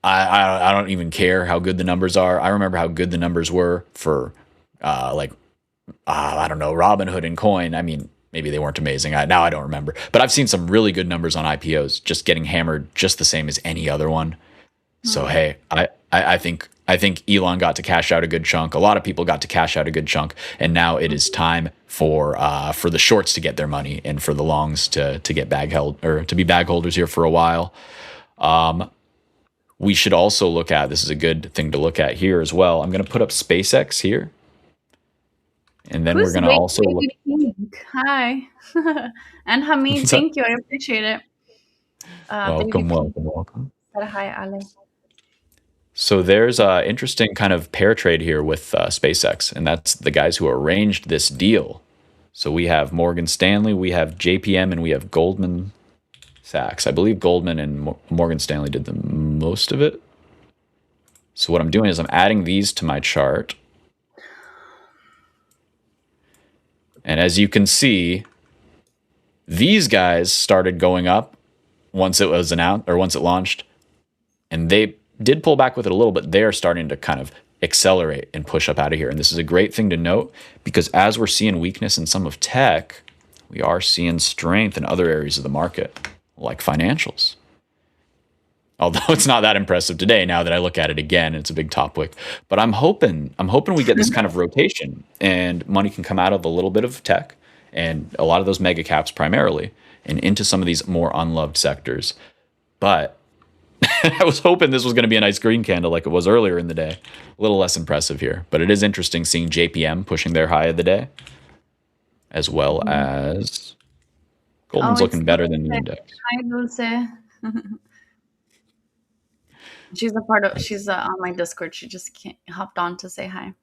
I don't even care how good the numbers are. I remember how good the numbers were for I don't know, Robinhood and Coin. I mean, maybe they weren't amazing. Now I don't remember, but I've seen some really good numbers on IPOs, just getting hammered just the same as any other one. So hey, I think Elon got to cash out a good chunk. A lot of people got to cash out a good chunk, and now it is time for the shorts to get their money and for the longs to get to be bag holders here for a while. We should also look at, this is a good thing to look at here as well. I'm going to put up SpaceX here, and then we're going to also look. Hi, and Hamid, thank you. I appreciate it. Welcome. Hi, Ale. So there's an interesting kind of pair trade here with SpaceX, and that's the guys who arranged this deal. So we have Morgan Stanley, we have JPM, and we have Goldman Sachs. I believe Goldman and Morgan Stanley did the most of it. So what I'm doing is I'm adding these to my chart. And as you can see, these guys started going up once it was announced, or once it launched, and they did pull back with it a little, but they're starting to kind of accelerate and push up out of here. And this is a great thing to note, because as we're seeing weakness in some of tech, we are seeing strength in other areas of the market, like financials. Although it's not that impressive today now that I look at it again, it's a big top wick. But I'm hoping we get this kind of rotation and money can come out of a little bit of tech and a lot of those mega caps primarily and into some of these more unloved sectors. But I was hoping this was going to be a nice green candle like it was earlier in the day. A little less impressive here, but it is interesting seeing JPM pushing their high of the day, as well as Goldman's looking better than the index. Hi, Dulce. She's on my Discord. She just hopped on to say hi.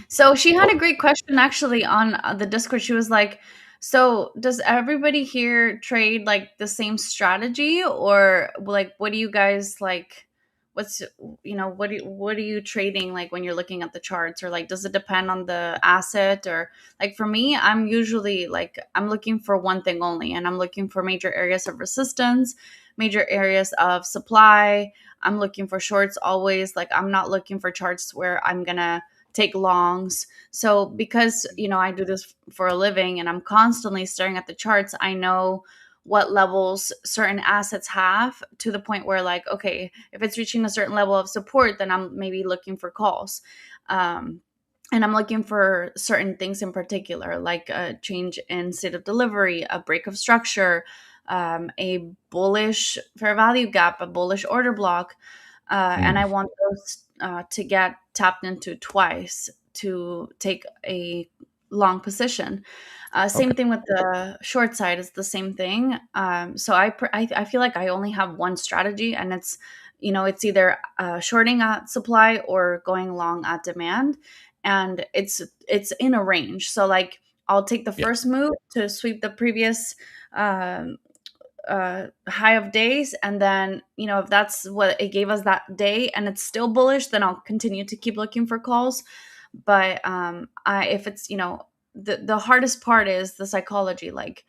So she had a great question actually on the Discord. She was like, so does everybody here trade like the same strategy, or like what do you guys like? What's what are you trading like when you're looking at the charts, or like does it depend on the asset? Or like for me, I'm usually like I'm looking for one thing only, and I'm looking for major areas of resistance, major areas of supply. I'm looking for shorts always. Like I'm not looking for charts where I'm gonna take longs. So because I do this for a living and I'm constantly staring at the charts, I know what levels certain assets have, to the point where like, okay, if it's reaching a certain level of support, then I'm maybe looking for calls. And I'm looking for certain things in particular, like a change in state of delivery, a break of structure, a bullish fair value gap, a bullish order block. And I want those to get tapped into twice to take a long position. Same thing with the short side is the same thing. So I feel like I only have one strategy, and it's it's either shorting at supply or going long at demand, and it's in a range. So like I'll take the first move to sweep the previous high of days, and then if that's what it gave us that day and it's still bullish, then I'll continue to keep looking for calls. But if it's the hardest part is the psychology, like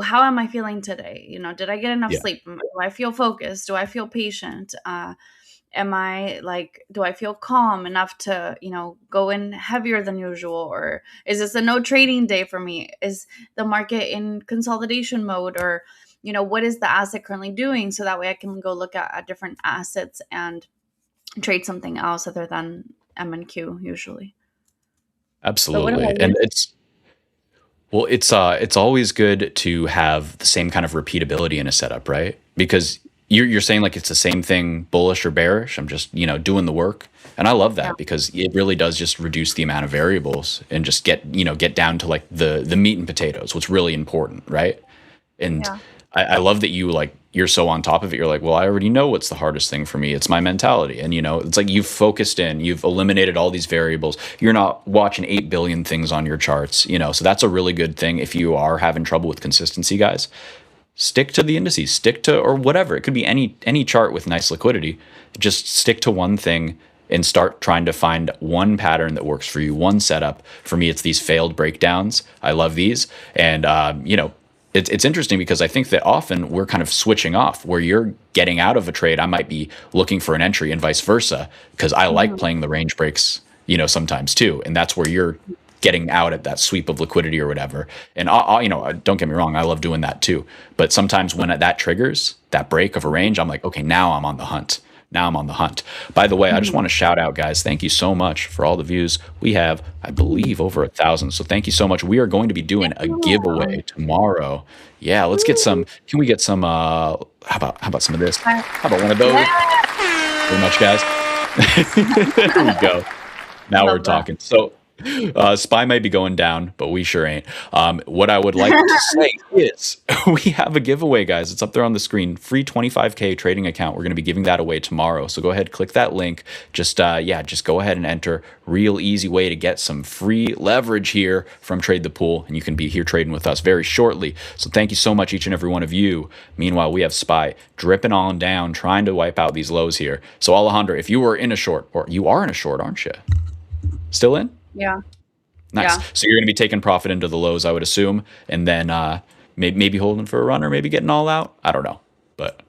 how am I feeling today? Did I get enough sleep? Do I feel focused? Do I feel patient? Am I like, do I feel calm enough to go in heavier than usual? Or is this a no trading day for me? Is the market in consolidation mode? Or what is the asset currently doing, so that way I can go look at different assets and trade something else other than M&Q usually. Absolutely. And it's always good to have the same kind of repeatability in a setup, right? Because you're saying like it's the same thing, bullish or bearish. I'm just, doing the work. And I love that because it really does just reduce the amount of variables and just get down to like the meat and potatoes, what's really important, right? And I love that you're so on top of it. You're like, well, I already know what's the hardest thing for me. It's my mentality. And, it's like you've focused in, you've eliminated all these variables. You're not watching 8 billion things on your charts, so that's a really good thing. If you are having trouble with consistency, guys, stick to the indices, stick to, or whatever. It could be any chart with nice liquidity. Just stick to one thing and start trying to find one pattern that works for you, one setup. For me, it's these failed breakdowns. I love these. And, it's interesting because I think that often we're kind of switching off, where you're getting out of a trade. I might be looking for an entry and vice versa, because I like playing the range breaks, sometimes too. And that's where you're getting out at that sweep of liquidity or whatever. And don't get me wrong, I love doing that too. But sometimes when that triggers that break of a range, I'm like, okay, now I'm on the hunt. By the way, I just want to shout out, guys, thank you so much for all the views. We have, I believe, over 1,000. So thank you so much. We are going to be doing a giveaway tomorrow. Yeah, let's get some. Can we get some? How about some of this? How about one of those? Very much, guys. There we go. Now we're talking. So SPY might be going down, but we sure ain't. What I would like to say is we have a giveaway, guys. It's up there on the screen. Free 25K trading account. We're going to be giving that away tomorrow. So go ahead, click that link. Just go ahead and enter. Real easy way to get some free leverage here from Trade the Pool, and you can be here trading with us very shortly. So thank you so much, each and every one of you. Meanwhile, we have SPY dripping on down, trying to wipe out these lows here. So Alejandra, if you were in a short, or you are in a short, aren't you? Still in? Yeah. Nice. Yeah. So you're going to be taking profit into the lows, I would assume, and then maybe holding for a run, or maybe getting all out. I don't know, but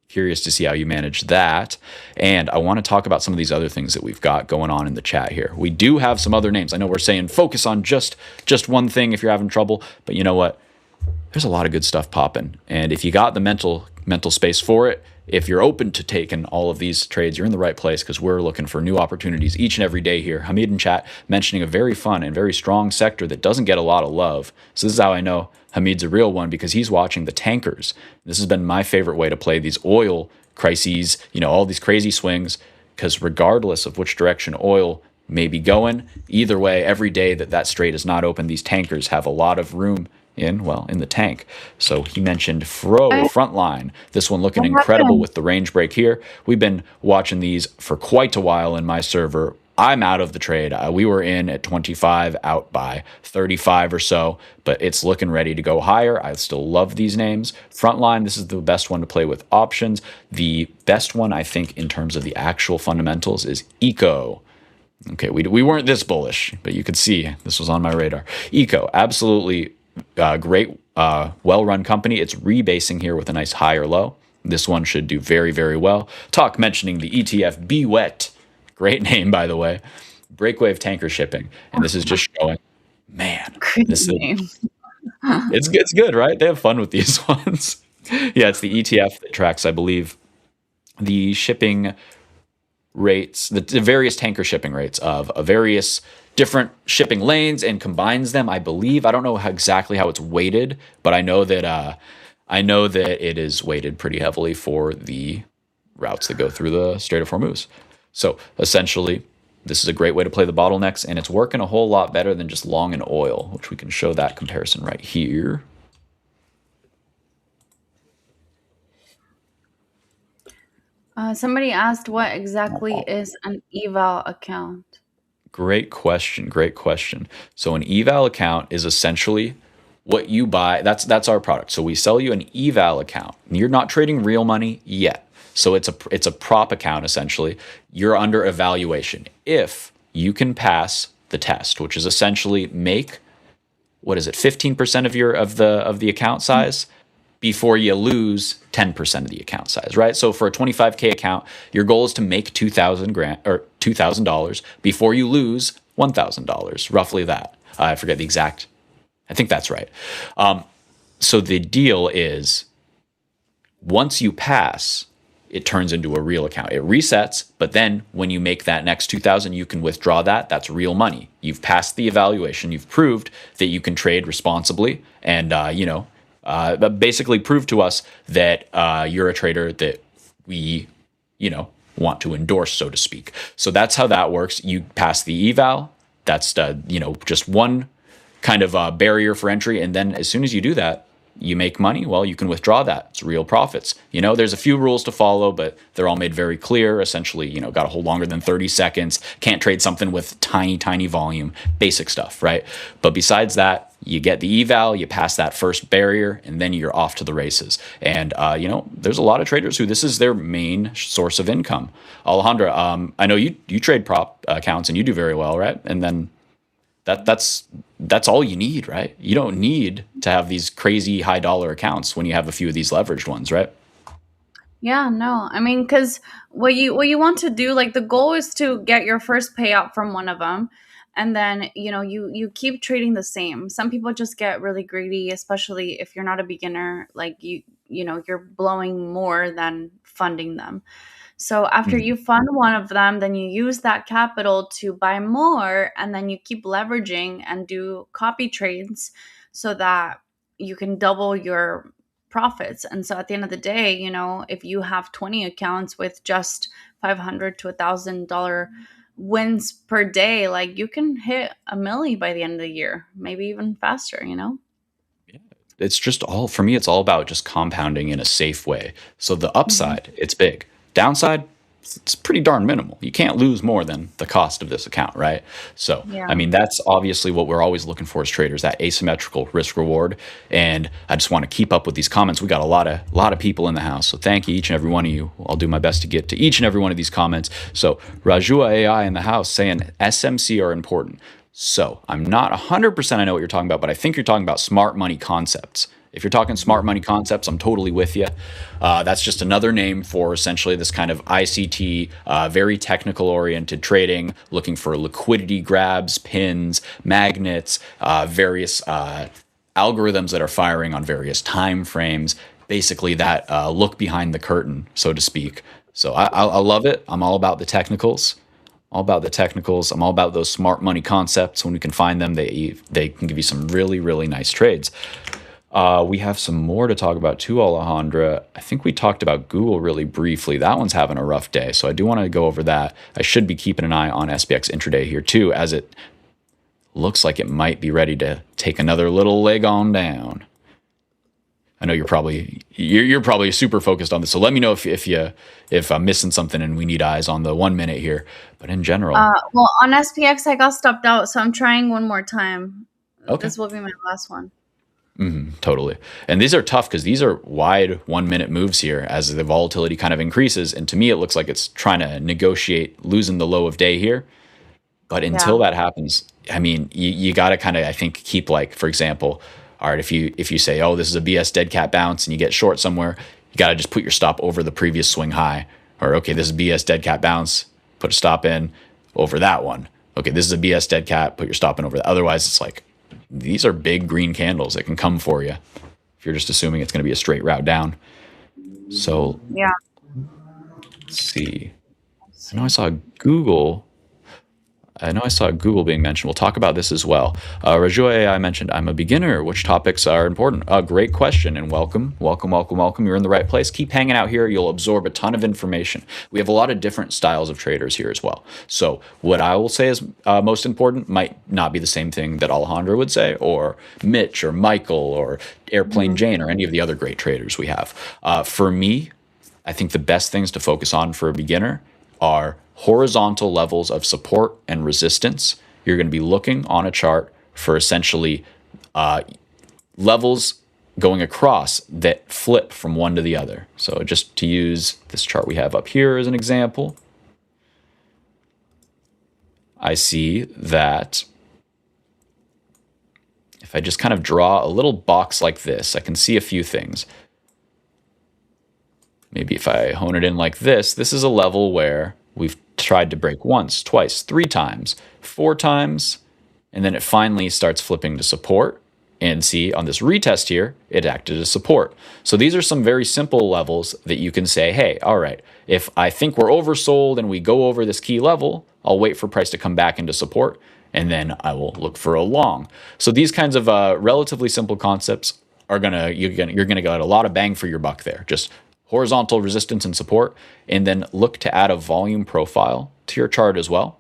curious to see how you manage that. And I want to talk about some of these other things that we've got going on in the chat here. We do have some other names. I know we're saying focus on just one thing if you're having trouble, but you know what? there's a lot of good stuff popping. And if you got the mental space for it, if you're open to taking all of these trades, you're in the right place, because we're looking for new opportunities each and every day here. Hamid in chat mentioning a very fun and very strong sector that doesn't get a lot of love. So this is how I know Hamid's a real one, because he's watching the tankers. This has been my favorite way to play these oil crises, all these crazy swings, because regardless of which direction oil may be going, either way, every day that strait is not open, these tankers have a lot of room in the tank. So he mentioned Frontline. This one looking incredible with the range break here. We've been watching these for quite a while in my server. I'm out of the trade. We were in at 25, out by 35 or so, but it's looking ready to go higher. I still love these names. Frontline, this is the best one to play with options. The best one, I think, in terms of the actual fundamentals is Eco. Okay, we weren't this bullish, but you could see this was on my radar. Eco, absolutely great, well-run company. It's rebasing here with a nice higher low. This one should do very, very well. Talk mentioning the ETF BWET. Great name, by the way. Breakwave tanker shipping. And this is just showing, man, this is, it's good, right? They have fun with these ones. Yeah, it's the ETF that tracks, I believe, the shipping rates, the various tanker shipping rates of various different shipping lanes and combines them, I believe. I don't know exactly how it's weighted, but I know that it is weighted pretty heavily for the routes that go through the Strait of Hormuz. So essentially, this is a great way to play the bottlenecks, and it's working a whole lot better than just long in oil, which we can show that comparison right here. Somebody asked, what exactly is an eval account? Great question. So an eval account is essentially what you buy. That's our product. So we sell you an eval account. You're not trading real money yet. So it's a prop account essentially. You're under evaluation. If you can pass the test, which is essentially make 15% of the account size before you lose 10% of the account size, right? So for a 25K account, your goal is to make $2,000 before you lose $1,000, roughly that. I forget the exact. I think that's right. So the deal is, once you pass, it turns into a real account. It resets, but then when you make that next 2,000, you can withdraw that. That's real money. You've passed the evaluation. You've proved that you can trade responsibly, and basically prove to us that you're a trader that we, want to endorse, so to speak. So that's how that works. You pass the eval. That's just one kind of barrier for entry, and then as soon as you do that, you make money. Well, you can withdraw that. It's real profits. There's a few rules to follow, but they're all made very clear. Essentially, got to hold longer than 30 seconds. Can't trade something with tiny volume. Basic stuff, right? But besides that, you get the eval, you pass that first barrier, and then you're off to the races. And, there's a lot of traders who this is their main source of income. Alejandra, I know you trade prop accounts and you do very well, right? And then that's all you need, right? You don't need to have these crazy high dollar accounts when you have a few of these leveraged ones, right? Yeah, no. I mean, because what you want to do, like the goal is to get your first payout from one of them. And then, you keep trading the same. Some people just get really greedy, especially if you're not a beginner, like you're blowing more than funding them. So after you fund one of them, then you use that capital to buy more, and then you keep leveraging and do copy trades so that you can double your profits. And so at the end of the day, if you have 20 accounts with just $500 to $1,000 wins per day, like you can hit $1 million by the end of the year, maybe even faster, Yeah. It's just for me, it's all about just compounding in a safe way. So the upside, it's big. Downside, it's pretty darn minimal. You can't lose more than the cost of this account, right? So, Yeah. I mean, that's obviously what we're always looking for as traders, that asymmetrical risk reward. And I just want to keep up with these comments. We got a lot of people in the house. So thank you, each and every one of you. I'll do my best to get to each and every one of these comments. So Rajua AI in the house saying SMC are important. So I'm not 100% I know what you're talking about, but I think you're talking about smart money concepts. If you're talking smart money concepts, I'm totally with you. That's just another name for essentially this kind of ICT, very technical oriented trading, looking for liquidity grabs, pins, magnets, various algorithms that are firing on various time frames, basically that look behind the curtain, so to speak. So I love it. I'm all about the technicals. All about the technicals. I'm all about those smart money concepts. When we can find them, they can give you some really, really nice trades. We have some more to talk about too, Alejandra. I think we talked about Google really briefly. That one's having a rough day, so I do want to go over that. I should be keeping an eye on SPX intraday here too, as it looks like it might be ready to take another little leg on down. I know you're probably super focused on this, so let me know if I'm missing something and we need eyes on the 1 minute here. But in general, well, on SPX I got stopped out, so I'm trying one more time. Okay. This will be my last one. Totally. And these are tough because these are wide 1 minute moves here as the volatility kind of increases. And to me, it looks like it's trying to negotiate losing the low of day here. But until that happens, I mean, you got to kind of, I think, keep like, for example, all right, if you say, oh, this is a BS dead cat bounce and you get short somewhere, you got to just put your stop over the previous swing high. Or, okay, this is BS dead cat bounce, put a stop in over that one. Okay, this is a BS dead cat, put your stop in over that. Otherwise, it's like, these are big green candles that can come for you if you're just assuming it's going to be a straight route down. So yeah, let's see. I know I saw Google being mentioned. We'll talk about this as well. Raju AI mentioned, I'm a beginner. Which topics are important? Great question, and welcome. You're in the right place. Keep hanging out here. You'll absorb a ton of information. We have a lot of different styles of traders here as well. So what I will say is most important might not be the same thing that Alejandro would say, or Mitch, or Michael, or Airplane Jane, or any of the other great traders we have. For me, I think the best things to focus on for a beginner are horizontal levels of support and resistance. You're going to be looking on a chart for essentially levels going across that flip from one to the other. So just to use this chart we have up here as an example, I see that if I just kind of draw a little box like this, I can see a few things. Maybe if I hone it in like this is a level where we've tried to break once, twice, 3 times, 4 times, and then it finally starts flipping to support. And see, on this retest here, it acted as support. So these are some very simple levels that you can say, hey, all right, if I think we're oversold and we go over this key level, I'll wait for price to come back into support, and then I will look for a long. So these kinds of relatively simple concepts are you're gonna get a lot of bang for your buck there. Just horizontal resistance and support, and then look to add a volume profile to your chart as well.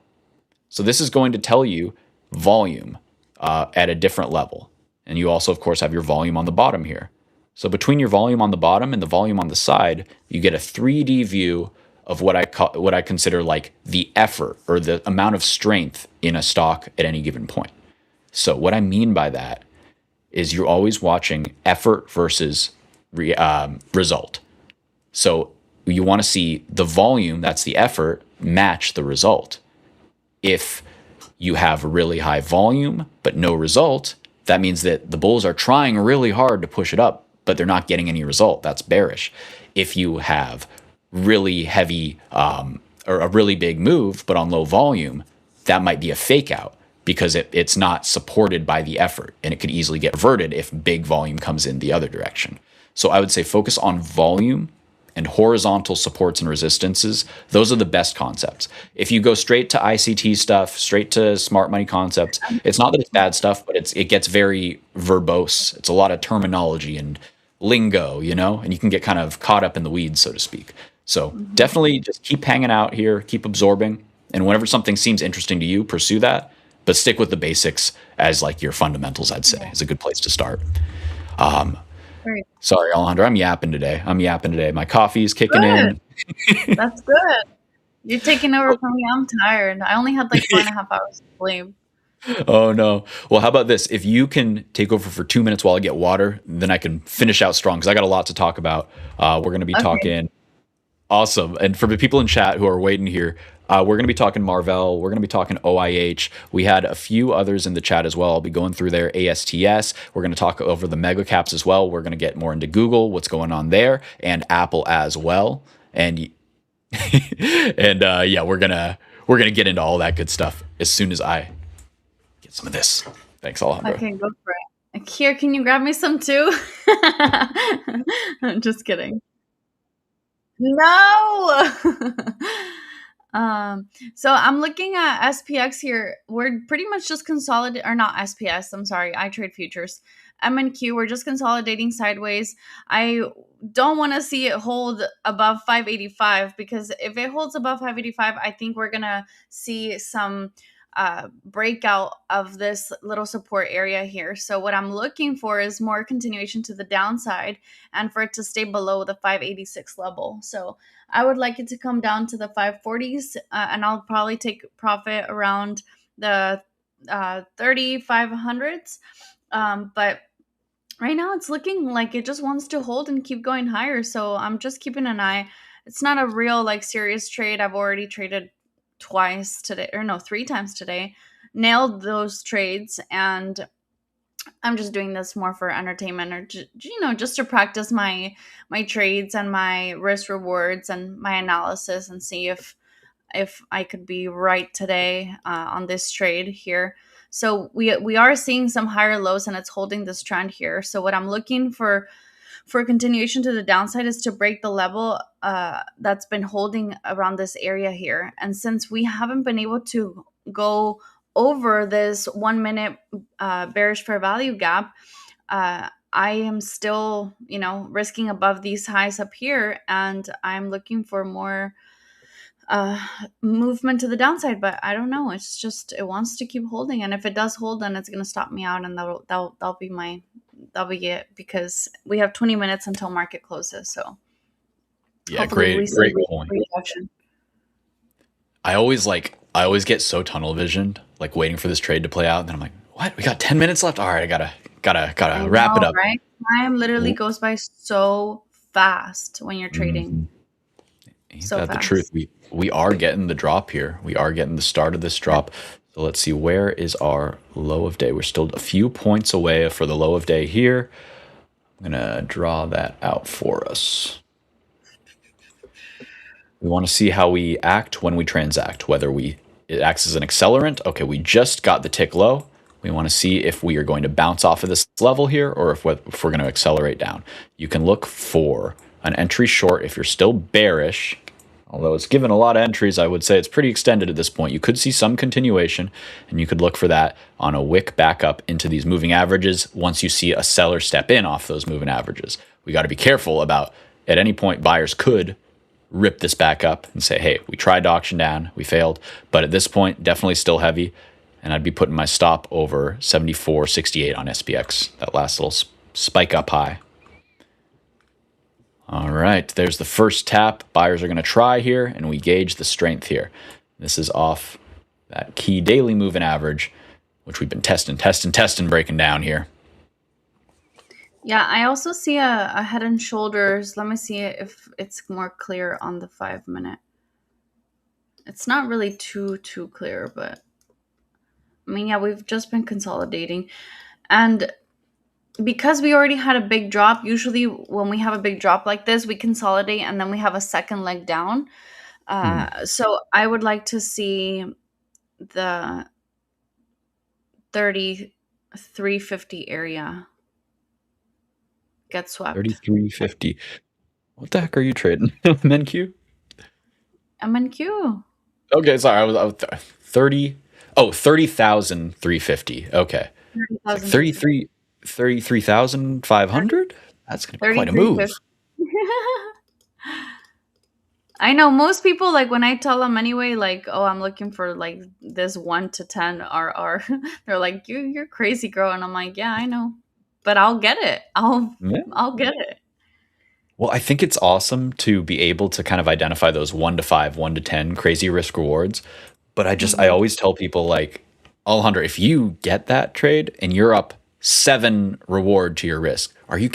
So this is going to tell you volume at a different level. And you also, of course, have your volume on the bottom here. So between your volume on the bottom and the volume on the side, you get a 3D view of what I consider like the effort or the amount of strength in a stock at any given point. So what I mean by that is you're always watching effort versus result. So you want to see the volume, that's the effort, match the result. If you have really high volume but no result, that means that the bulls are trying really hard to push it up, but they're not getting any result. That's bearish. If you have really heavy or a really big move but on low volume, that might be a fake out because it's not supported by the effort, and it could easily get reverted if big volume comes in the other direction. So I would say focus on volume and horizontal supports and resistances. Those are the best concepts. If you go straight to ICT stuff, straight to smart money concepts, it's not that it's bad stuff, but it gets very verbose. It's a lot of terminology and lingo, and you can get kind of caught up in the weeds, so to speak. So definitely just keep hanging out here, keep absorbing, and whenever something seems interesting to you, pursue that, but stick with the basics as like your fundamentals, I'd say, is a good place to start. Sorry, Alejandro, I'm yapping today. My coffee's kicking in. That's good. You're taking over from me. I'm tired. I only had like 4.5 hours of sleep. Oh, no. Well, how about this? If you can take over for 2 minutes while I get water, then I can finish out strong because I got a lot to talk about. We're going to be talking. Awesome. And for the people in chat who are waiting here, we're going to be talking Marvell. We're going to be talking OIH. We had a few others in the chat as well. I'll be going through their ASTS. We're going to talk over the mega caps as well. We're going to get more into Google, what's going on there, and Apple as well. And yeah, we're gonna get into all that good stuff as soon as I get some of this. Thanks, Alejandro. Okay, go for it. Here, can you grab me some too? I'm just kidding. No. So I'm looking at SPX here. We're pretty much just consolidating, or not SPS. I'm sorry. I trade futures. MNQ. We're just consolidating sideways. I don't want to see it hold above 585 because if it holds above 585, I think we're gonna see some breakout of this little support area here. So what I'm looking for is more continuation to the downside and for it to stay below the 586 level. So I would like it to come down to the 540s, and I'll probably take profit around the 3500s. But right now it's looking like it just wants to hold and keep going higher. So I'm just keeping an eye. It's not a real like serious trade. I've already traded twice today, or no, 3 times today, nailed those trades, and I'm just doing this more for entertainment, or just to practice my trades and my risk rewards and my analysis, and see if I could be right today on this trade here. So we are seeing some higher lows, and it's holding this trend here. So what I'm looking for continuation to the downside is to break the level that's been holding around this area here. And since we haven't been able to go over this 1 minute bearish fair value gap, I am still, risking above these highs up here, and I'm looking for more movement to the downside. But I don't know. It's just, it wants to keep holding, and if it does hold, then it's going to stop me out, and that'll be it, because we have 20 minutes until market closes. So yeah, great point. I always get so tunnel visioned, like waiting for this trade to play out, and then I'm like, what? We got 10 minutes left. All right, I gotta wrap it up. Right? Time literally goes by so fast when you're trading. So fast. The truth. We are getting the drop here. We are getting the start of this drop. So let's see, where is our low of day? We're still a few points away for the low of day here. I'm gonna draw that out for us. We want to see how we act when we transact, whether it acts as an accelerant. Okay, we just got the tick low. We want to see if we are going to bounce off of this level here, or if we're going to accelerate down. You can look for an entry short if you're still bearish. Although it's given a lot of entries, I would say it's pretty extended at this point. You could see some continuation, and you could look for that on a wick back up into these moving averages once you see a seller step in off those moving averages. We got to be careful about, at any point, buyers could rip this back up and say, hey, we tried to auction down, we failed. But at this point, definitely still heavy, and I'd be putting my stop over 74.68 on SPX, that last little spike up high. All right, there's the first tap. Buyers are going to try here, and we gauge the strength here. This is off that key daily moving average, which we've been testing, breaking down here. Yeah, I also see a head and shoulders. Let me see if it's more clear on the 5 minute. It's not really too clear, but I mean, yeah, we've just been consolidating. And because we already had a big drop, usually when we have a big drop like this, we consolidate and then we have a second leg down. So I would like to see the 3350 area get swept. 3350. What the heck are you trading? MNQ? MNQ. Okay, sorry. I was 30. Oh, 30,350. Okay. 33,500? That's going to be quite a move. I know most people, like when I tell them anyway, like, oh, I'm looking for like this 1 to 10 RR. They're like, you're crazy, girl. And I'm like, yeah, I know, but I'll get it. I'll get it. Well, I think it's awesome to be able to kind of identify those 1 to 5, 1 to 10 crazy risk rewards. But I always tell people, like, Alejandro, if you get that trade and you're up 7 reward to your risk, are you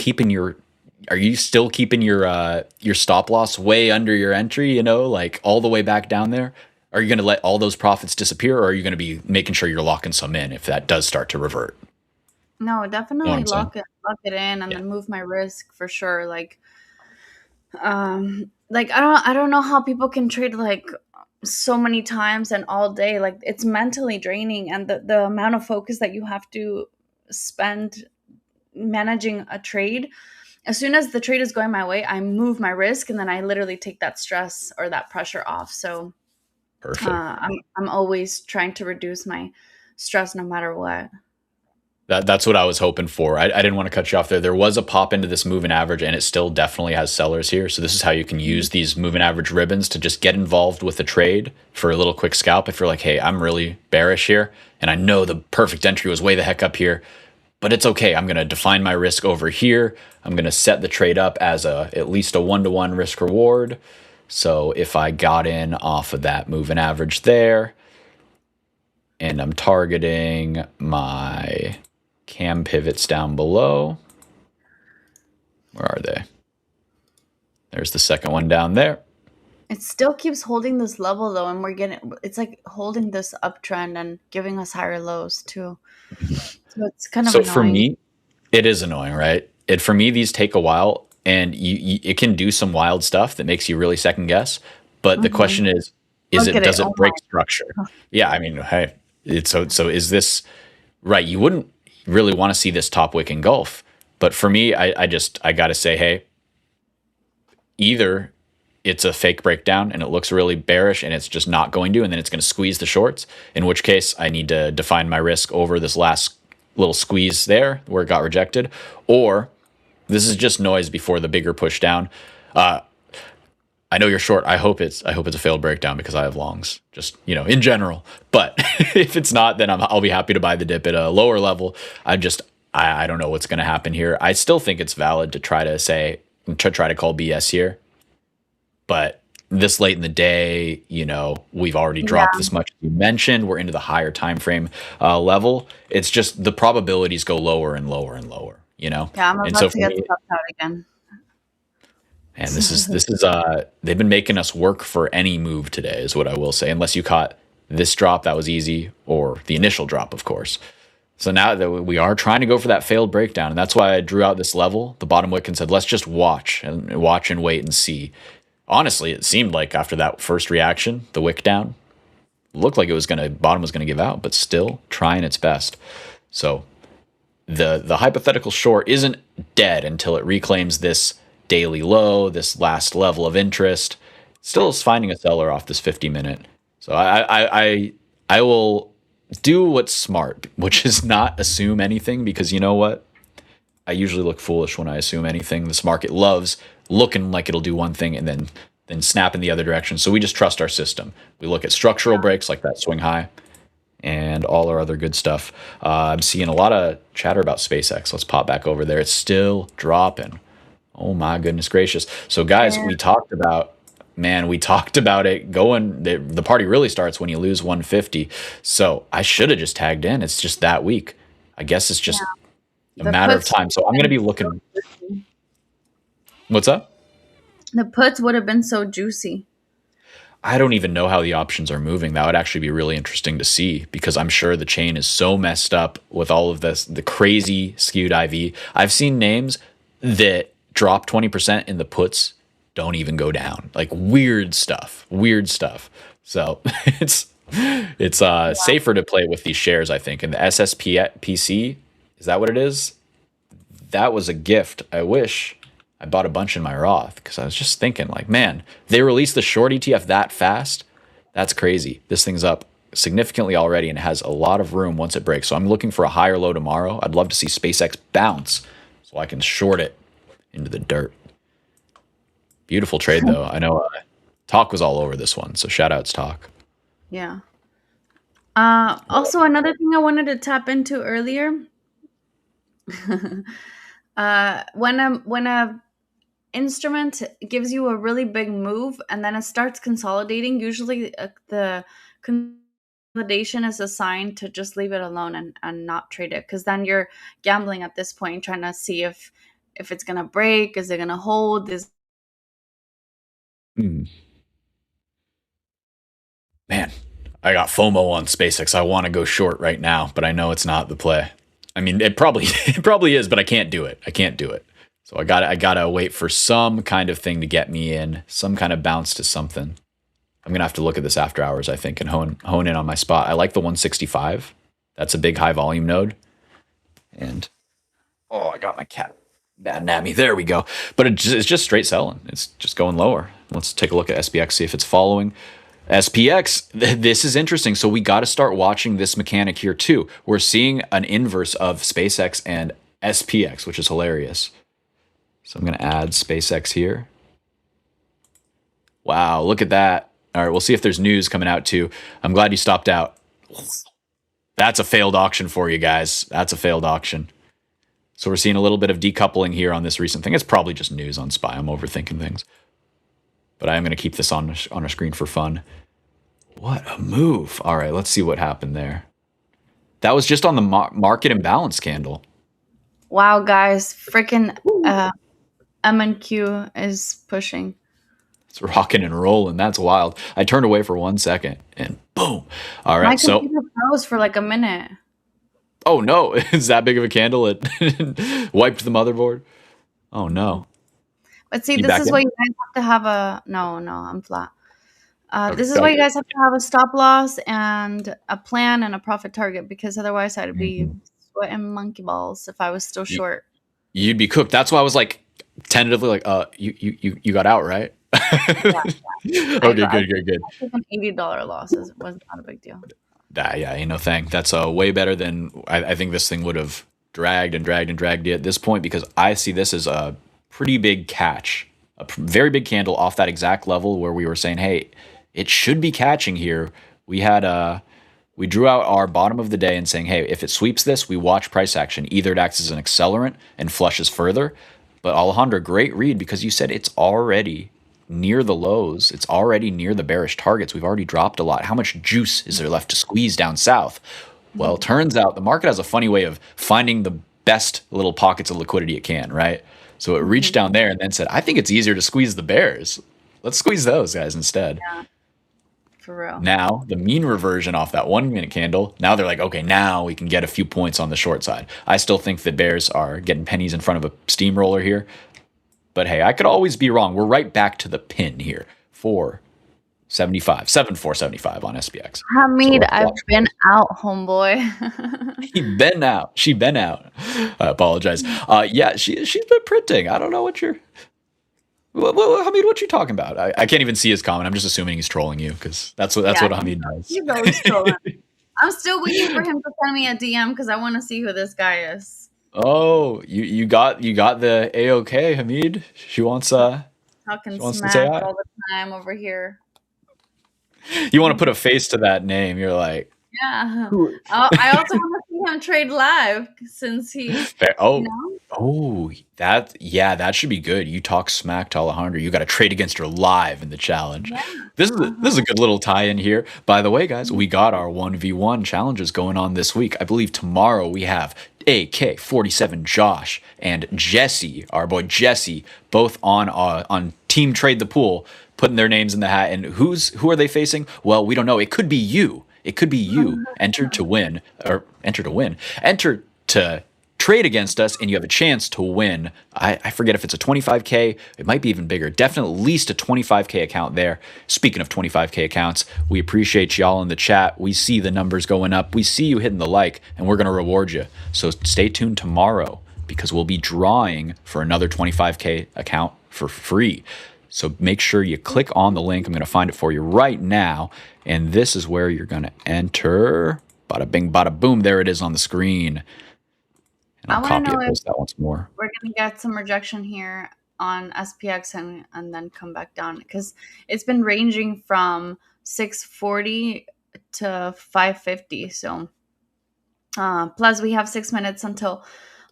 still keeping your stop loss way under your entry, like all the way back down there? Are you going to let all those profits disappear, or are you going to be making sure you're locking some in if that does start to revert? No, definitely lock it in and then move my risk for sure. Like I don't know how people can trade like so many times and all day. Like it's mentally draining, and the amount of focus that you have to spend managing a trade, as soon as the trade is going my way, I move my risk, and then I literally take that stress or that pressure off. So Perfect. I'm always trying to reduce my stress no matter what. That's what I was hoping for. I didn't want to cut you off there. There was a pop into this moving average, and it still definitely has sellers here. So this is how you can use these moving average ribbons to just get involved with the trade for a little quick scalp. If you're like, hey, I'm really bearish here, and I know the perfect entry was way the heck up here, but it's okay. I'm going to define my risk over here. I'm going to set the trade up as at least a 1-to-1 risk reward. So if I got in off of that moving average there, and I'm targeting my cam pivots down below. Where are they? There's the second one down there. It still keeps holding this level though, and it's like holding this uptrend and giving us higher lows too. So it's kind of annoying. For me, it is annoying, right? For me, these take a while, and it can do some wild stuff that makes you really second guess. But the question is does it break structure? Yeah, I mean, hey, so is this right? You wouldn't really want to see this top wick engulf. But for me, I got to say, hey, either it's a fake breakdown and it looks really bearish and it's just not going to, and then it's going to squeeze the shorts, in which case I need to define my risk over this last little squeeze there where it got rejected, or this is just noise before the bigger push down. I know you're short. I hope it's a failed breakdown because I have longs, just, in general. But if it's not, then I'll be happy to buy the dip at a lower level. I don't know what's going to happen here. I still think it's valid to try to call BS here. But this late in the day, we've already dropped this much. You mentioned we're into the higher time frame level. It's just the probabilities go lower and lower and lower. Yeah, I'm about to get stopped out again. And this is they've been making us work for any move today, is what I will say, unless you caught this drop, that was easy, or the initial drop, of course. So now that we are trying to go for that failed breakdown, and that's why I drew out this level, the bottom wick, and said, let's just watch and wait and see. Honestly, it seemed like after that first reaction, the wick down, looked like bottom was gonna give out, but still trying its best. So the hypothetical short isn't dead until it reclaims this daily low, this last level of interest. Still is finding a seller off this 50-minute. So I will do what's smart, which is not assume anything, because you know what? I usually look foolish when I assume anything. This market loves looking like it'll do one thing and then snap in the other direction. So we just trust our system. We look at structural breaks like that swing high and all our other good stuff. I'm seeing a lot of chatter about SpaceX. Let's pop back over there. It's still dropping. Oh my goodness gracious. So guys, we talked about it going, the party really starts when you lose 150. So I should have just tagged in. It's just that week. I guess it's just a matter of time. So I'm going to be looking. What's up? The puts would have been so juicy. I don't even know how the options are moving. That would actually be really interesting to see, because I'm sure the chain is so messed up with all of this, the crazy skewed IV. I've seen names that drop 20% and the puts don't even go down. Like weird stuff. So it's safer to play with these shares, I think. And the SSPC, is that what it is? That was a gift. I wish I bought a bunch in my Roth, because I was just thinking, like, man, they released the short ETF that fast. That's crazy. This thing's up significantly already and has a lot of room once it breaks. So I'm looking for a higher low tomorrow. I'd love to see SpaceX bounce so I can short it into the dirt. Beautiful trade, though. I know Talk was all over this one, so shout outs Talk. Yeah. Also, another thing I wanted to tap into earlier. When a instrument gives you a really big move and then it starts consolidating, usually the consolidation is a sign to just leave it alone and not trade it, because then you're gambling at this point, trying to see if it's gonna break, is it gonna hold, Man, I got FOMO on SpaceX. I want to go short right now, but I know it's not the play. I mean, it probably is, but I can't do it. So I gotta wait for some kind of thing to get me in, some kind of bounce to something. I'm gonna have to look at this after hours, I think, and hone in on my spot. I like the 165. That's a big high volume node, and Oh, I got my cat batting at me. There we go. But it's just straight selling. It's just going lower. Let's take a look at SPX, see if it's following. SPX, this is interesting. So we got to start watching this mechanic here too. We're seeing an inverse of SpaceX and SPX, which is hilarious. So I'm going to add SpaceX here. Wow, look at that. All right, we'll see if there's news coming out too. I'm glad you stopped out. That's a failed auction for you guys. That's a failed auction. So we're seeing a little bit of decoupling here on this recent thing. It's probably just news on SPY. I'm overthinking things. But I am going to keep this on our screen for fun. What a move. All right, let's see what happened there. That was just on the market imbalance candle. Wow, guys. Freaking M&Q is pushing. It's rocking and rolling. That's wild. I turned away for 1 second and boom. All right, My computer froze for like a minute. Oh no, is that big of a candle? It wiped the motherboard. Oh no. But see, this is why you guys have to have a no, I'm flat. This is why you guys have to have a stop loss and a plan and a profit target, because otherwise I'd be sweating monkey balls if I was still short. You'd be cooked. That's why I was like tentatively like, you got out, right? Yeah. Okay, good. I took an $80 loss. It was not a big deal. Yeah, ain't no thing. That's way better than I think this thing would have dragged you at this point, because I see this as a pretty big catch, a very big candle off that exact level where we were saying, hey, it should be catching here. We drew out our bottom of the day and saying, hey, if it sweeps this, we watch price action. Either it acts as an accelerant and flushes further. But Alejandro, great read, because you said it's already near the lows. It's already near the bearish targets. We've already dropped a lot. How much juice is there left to squeeze down south? Well, turns out the market has a funny way of finding the best little pockets of liquidity it can, right? So it reached down there and then said, I think it's easier to squeeze the bears. Let's squeeze those guys instead. Yeah, for real. Now, the mean reversion off that 1 minute candle, now they're like, okay, now we can get a few points on the short side. I still think that bears are getting pennies in front of a steamroller here. But hey, I could always be wrong. We're right back to the pin here. 475 on SPX. Hamid, I've been out, homeboy. She been out. I apologize. Yeah, she's been printing. I don't know what you're... Hamid, what you talking about? I can't even see his comment. I'm just assuming he's trolling you, because that's what Hamid does. He's always trolling. I'm still waiting for him to send me a DM because I want to see who this guy is. Oh, you got the AOK, Hamid. She wants talking to smack say hi. all the time over here. You want to put a face to that name. You're like, yeah. I also want to see him trade live, since he. That should be good. You talk smack to Alejandro. You got to trade against her live in the challenge. Yeah. This is a good little tie-in here. By the way, guys, we got our 1v1 challenges going on this week. I believe tomorrow we have AK-47 Josh and Jesse, our boy Jesse, both on Team Trade the Pool, putting their names in the hat. And who are they facing? Well, we don't know. It could be you. Enter to trade against us, and you have a chance to win. I forget if it's a 25K. It might be even bigger. Definitely at least a 25K account there. Speaking of 25K accounts, we appreciate y'all in the chat. We see the numbers going up. We see you hitting the like, and we're going to reward you. So stay tuned tomorrow, because we'll be drawing for another 25K account for free. So make sure you click on the link. I'm going to find it for you right now. And this is where you're going to enter. Bada bing, bada boom. There it is on the screen. And I'll copy and post that once more. We're going to get some rejection here on SPX and then come back down, because it's been ranging from 640 to 550. So plus we have 6 minutes until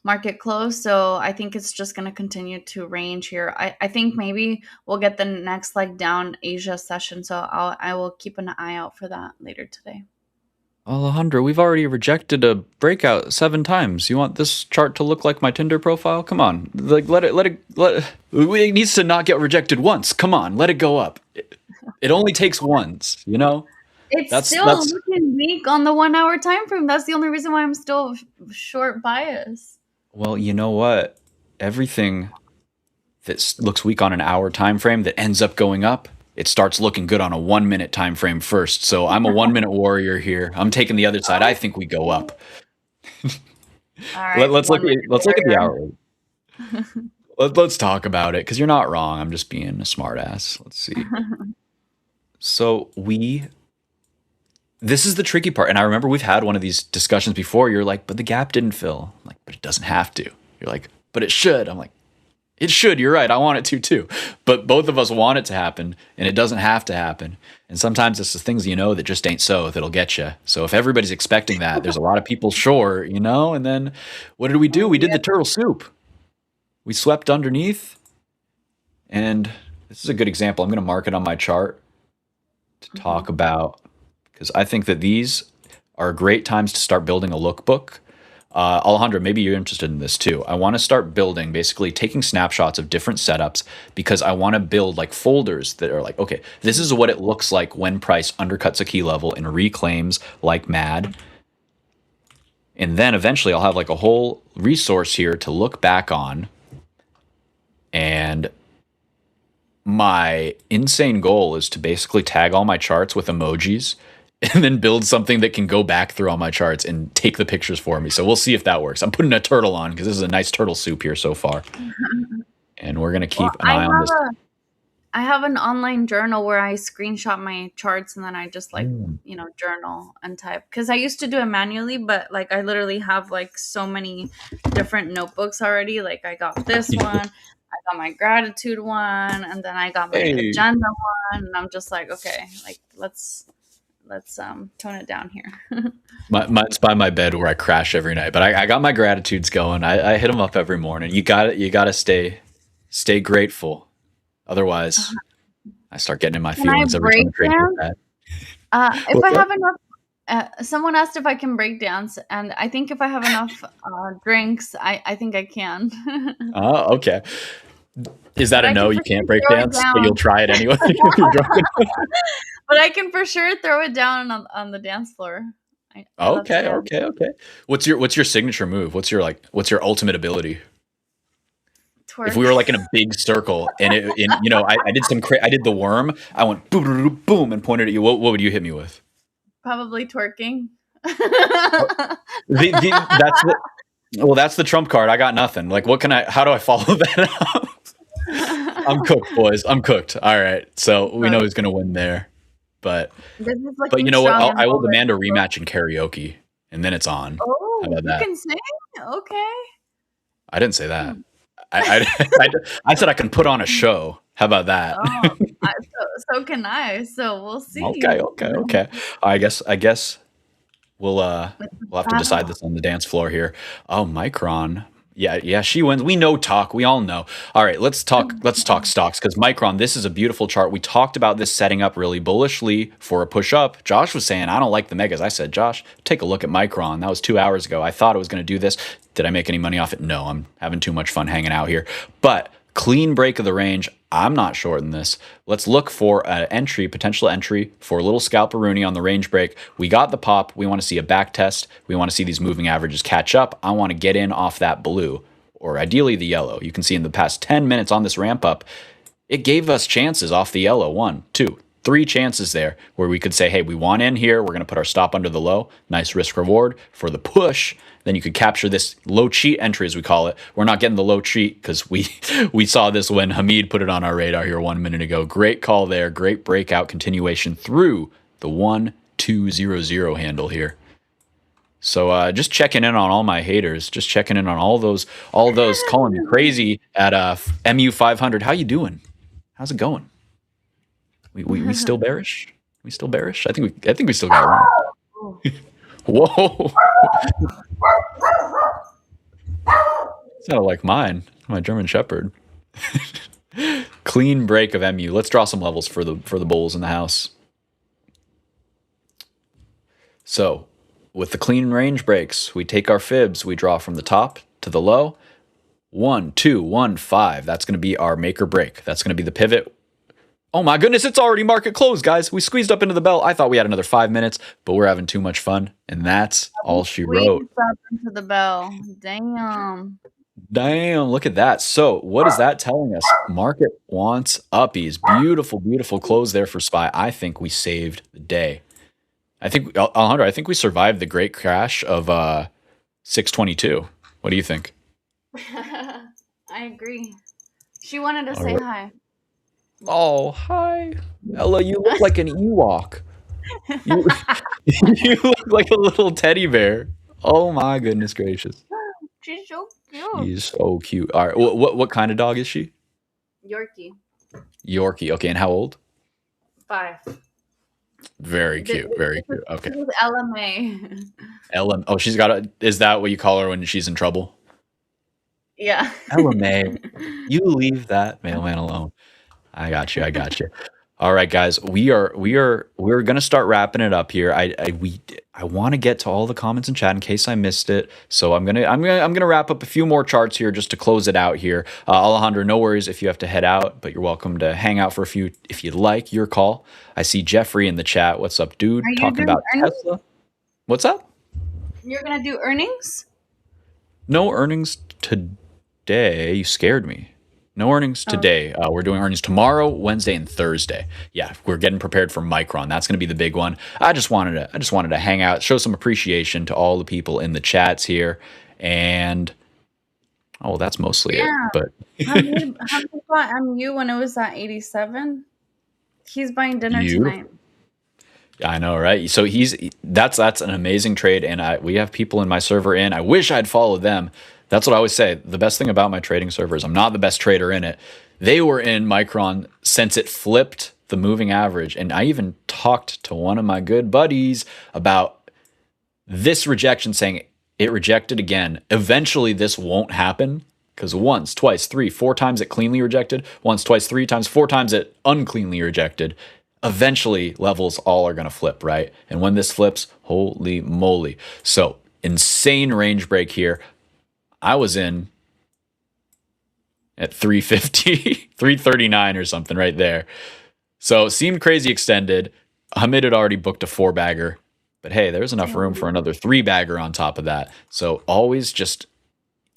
market close, so I think it's just going to continue to range here. I think maybe we'll get the next leg down Asia session, so I will keep an eye out for that later today. Alejandro, we've already rejected a breakout 7 times. You want this chart to look like my Tinder profile? Come on, like let it. It needs to not get rejected once. Come on, let it go up. It only takes once, you know. It's still looking weak on the 1 hour time frame. That's the only reason why I'm still short bias. Well, you know what? Everything that looks weak on an hour time frame that ends up going up, it starts looking good on a 1 minute time frame first. So I'm a 1 minute warrior here. I'm taking the other side. I think we go up. All right. Let's look at the warrior. hourly. Let's talk about it because you're not wrong. I'm just being a smartass. Let's see. So this is the tricky part. And I remember we've had one of these discussions before. You're like, but the gap didn't fill. I'm like, but it doesn't have to. You're like, but it should. I'm like, it should. You're right. I want it to too. But both of us want it to happen and it doesn't have to happen. And sometimes it's the things that just ain't so that'll get you. So if everybody's expecting that, there's a lot of people short, and then what did we do? We did the turtle soup. We swept underneath. And this is a good example. I'm going to mark it on my chart to talk about, because I think that these are great times to start building a lookbook. Alejandro, maybe you're interested in this too. I want to start building, basically taking snapshots of different setups, because I want to build like folders that are like, okay, this is what it looks like when price undercuts a key level and reclaims like mad. And then eventually I'll have like a whole resource here to look back on. And my insane goal is to basically tag all my charts with emojis and then build something that can go back through all my charts and take the pictures for me. So we'll see if that works. I'm putting a turtle on because this is a nice turtle soup here so far. And we're going to keep an eye on this. I have an online journal where I screenshot my charts and then I just journal and type. Because I used to do it manually, but like I literally have like so many different notebooks already. Like I got this one, I got my gratitude one, and then I got my agenda one. And I'm just like, okay, like let's tone it down here. It's by my bed where I crash every night, but I got my gratitudes going. I hit them up every morning. You got to stay grateful. Otherwise, I start getting in my feelings every time I drink that. If I have enough, someone asked if I can break dance, and I think if I have enough drinks, I think I can. Oh, okay. Is that a no? You can't break dance, but you'll try it anyway if you're drunk. But I can for sure throw it down on the dance floor. Okay. What's your signature move? What's your ultimate ability? Twerk. If we were like in a big circle and I did the worm, I went boom, boom, boom and pointed at you. What would you hit me with? Probably twerking. That's the trump card. I got nothing. Like, how do I follow that up? I'm cooked, boys. I'm cooked. All right. So we know who's going to win there. But you know what? I will demand a rematch in karaoke, and then it's on. Oh, how about that? You can sing? Okay. I didn't say that. I said I can put on a show. How about that? So can I. So we'll see. Okay. I guess we'll have to decide this on the dance floor here. Oh, Micron. Yeah, she wins. We know talk. We all know. All right, let's talk stocks, because Micron, this is a beautiful chart. We talked about this setting up really bullishly for a push up. Josh was saying, I don't like the megas. I said, Josh, take a look at Micron. That was 2 hours ago. I thought it was going to do this. Did I make any money off it? No, I'm having too much fun hanging out here. But clean break of the range. I'm not shorting this. Let's look for an potential entry for a little scalperoonie on the range break. We got the pop. We want to see a back test. We want to see these moving averages catch up. I want to get in off that blue, or ideally the yellow. You can see in the past 10 minutes on this ramp up, it gave us chances off the yellow. 1, 2, 3 chances there where we could say, hey, we want in here. We're going to put our stop under the low. Nice risk reward for the push. Then you could capture this low cheat entry, as we call it. We're not getting the low cheat because we saw this when Hamid put it on our radar here 1 minute ago. Great call there. Great breakout continuation through the 1200 handle here. So just checking in on all my haters, just checking in on all those calling me crazy at MU 500. How you doing? How's it going? We still bearish? We still bearish? I think we still got it wrong. Whoa. Sounded like mine, my German Shepherd. Clean break of MU. Let's draw some levels for the bulls in the house. So, with the clean range breaks, we take our fibs, we draw from the top to the low. 1, 2, 1, 5. That's going to be our make or break. That's going to be the pivot. Oh my goodness, it's already market close, guys. We squeezed up into the bell. I thought we had another 5 minutes, but we're having too much fun, and that's all she wrote. Up into the bell. Damn, look at that. So what is that telling us? Market wants uppies. Beautiful, beautiful close there for SPY. I think we saved the day. Alejandro, I think we survived the great crash of 622. What do you think? I agree. She wanted to say right. hi. Oh, hi. Ella, you look like an Ewok. You, you look like a little teddy bear. Oh my goodness gracious. She's so cute. She's so cute. All right. What kind of dog is she? Yorkie. Yorkie. Okay. And how old? 5. Very cute. Very cute. Okay. This is Ella May. Ella. Oh, she's got a. Is that what you call her when she's in trouble? Yeah. Ella May. You leave that mailman alone. I got you. All right, guys. We're gonna start wrapping it up here. I want to get to all the comments in chat in case I missed it. So I'm gonna wrap up a few more charts here just to close it out here. Alejandro, no worries if you have to head out, but you're welcome to hang out for a few if you'd like. Your call. I see Jeffrey in the chat. What's up, dude? Are you Talking doing about earnings? Tesla. What's up? You're gonna do earnings? No earnings today. You scared me. No earnings today. We're doing earnings tomorrow, Wednesday, and Thursday. Yeah, we're getting prepared for Micron. That's going to be the big one. I just wanted to hang out, show some appreciation to all the people in the chats here, and that's mostly it. But Have you bought MU when it was at 87? He's buying dinner tonight. I know, right? So that's an amazing trade, and we have people in my server in. I wish I'd followed them. That's what I always say. The best thing about my trading server is I'm not the best trader in it. They were in Micron since it flipped the moving average. And I even talked to one of my good buddies about this rejection, saying it rejected again. Eventually, this won't happen because once, twice, 3, 4 times it cleanly rejected. Once, twice, 3 times, 4 times it uncleanly rejected. Eventually, levels all are going to flip, right? And when this flips, holy moly. So, insane range break here. I was in at 350, 339 or something right there. So it seemed crazy extended. Hamid had already booked a 4-bagger, but hey, there's enough room for another 3-bagger on top of that. So always just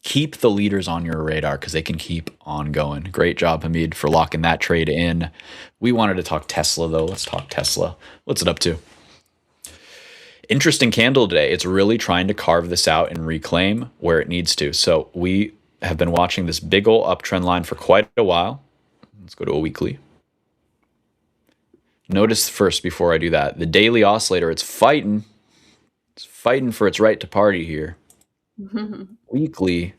keep the leaders on your radar because they can keep on going. Great job, Hamid, for locking that trade in. We wanted to talk Tesla though. Let's talk Tesla. What's it up to? Interesting candle today. It's really trying to carve this out and reclaim where it needs to. So we have been watching this big old uptrend line for quite a while. Let's go to a weekly. Notice first before I do that, the daily oscillator, it's fighting. It's fighting for its right to party here. Weekly.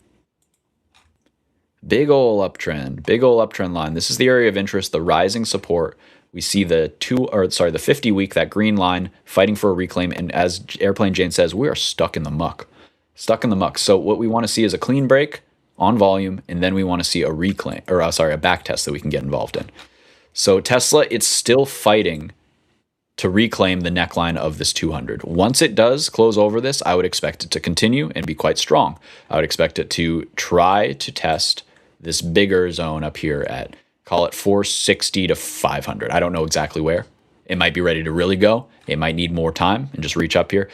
Big old uptrend line. This is the area of interest, the rising support. We see the 50 week, that green line fighting for a reclaim. And as Airplane Jane says, we are stuck in the muck. So what we want to see is a clean break on volume. And then we want to see a reclaim, a back test that we can get involved in. So Tesla, it's still fighting to reclaim the neckline of this 200. Once it does close over this, I would expect it to continue and be quite strong. I would expect it to try to test this bigger zone up here at, call it 460 to 500. I don't know exactly where. It might be ready to really go. It might need more time and just reach up here.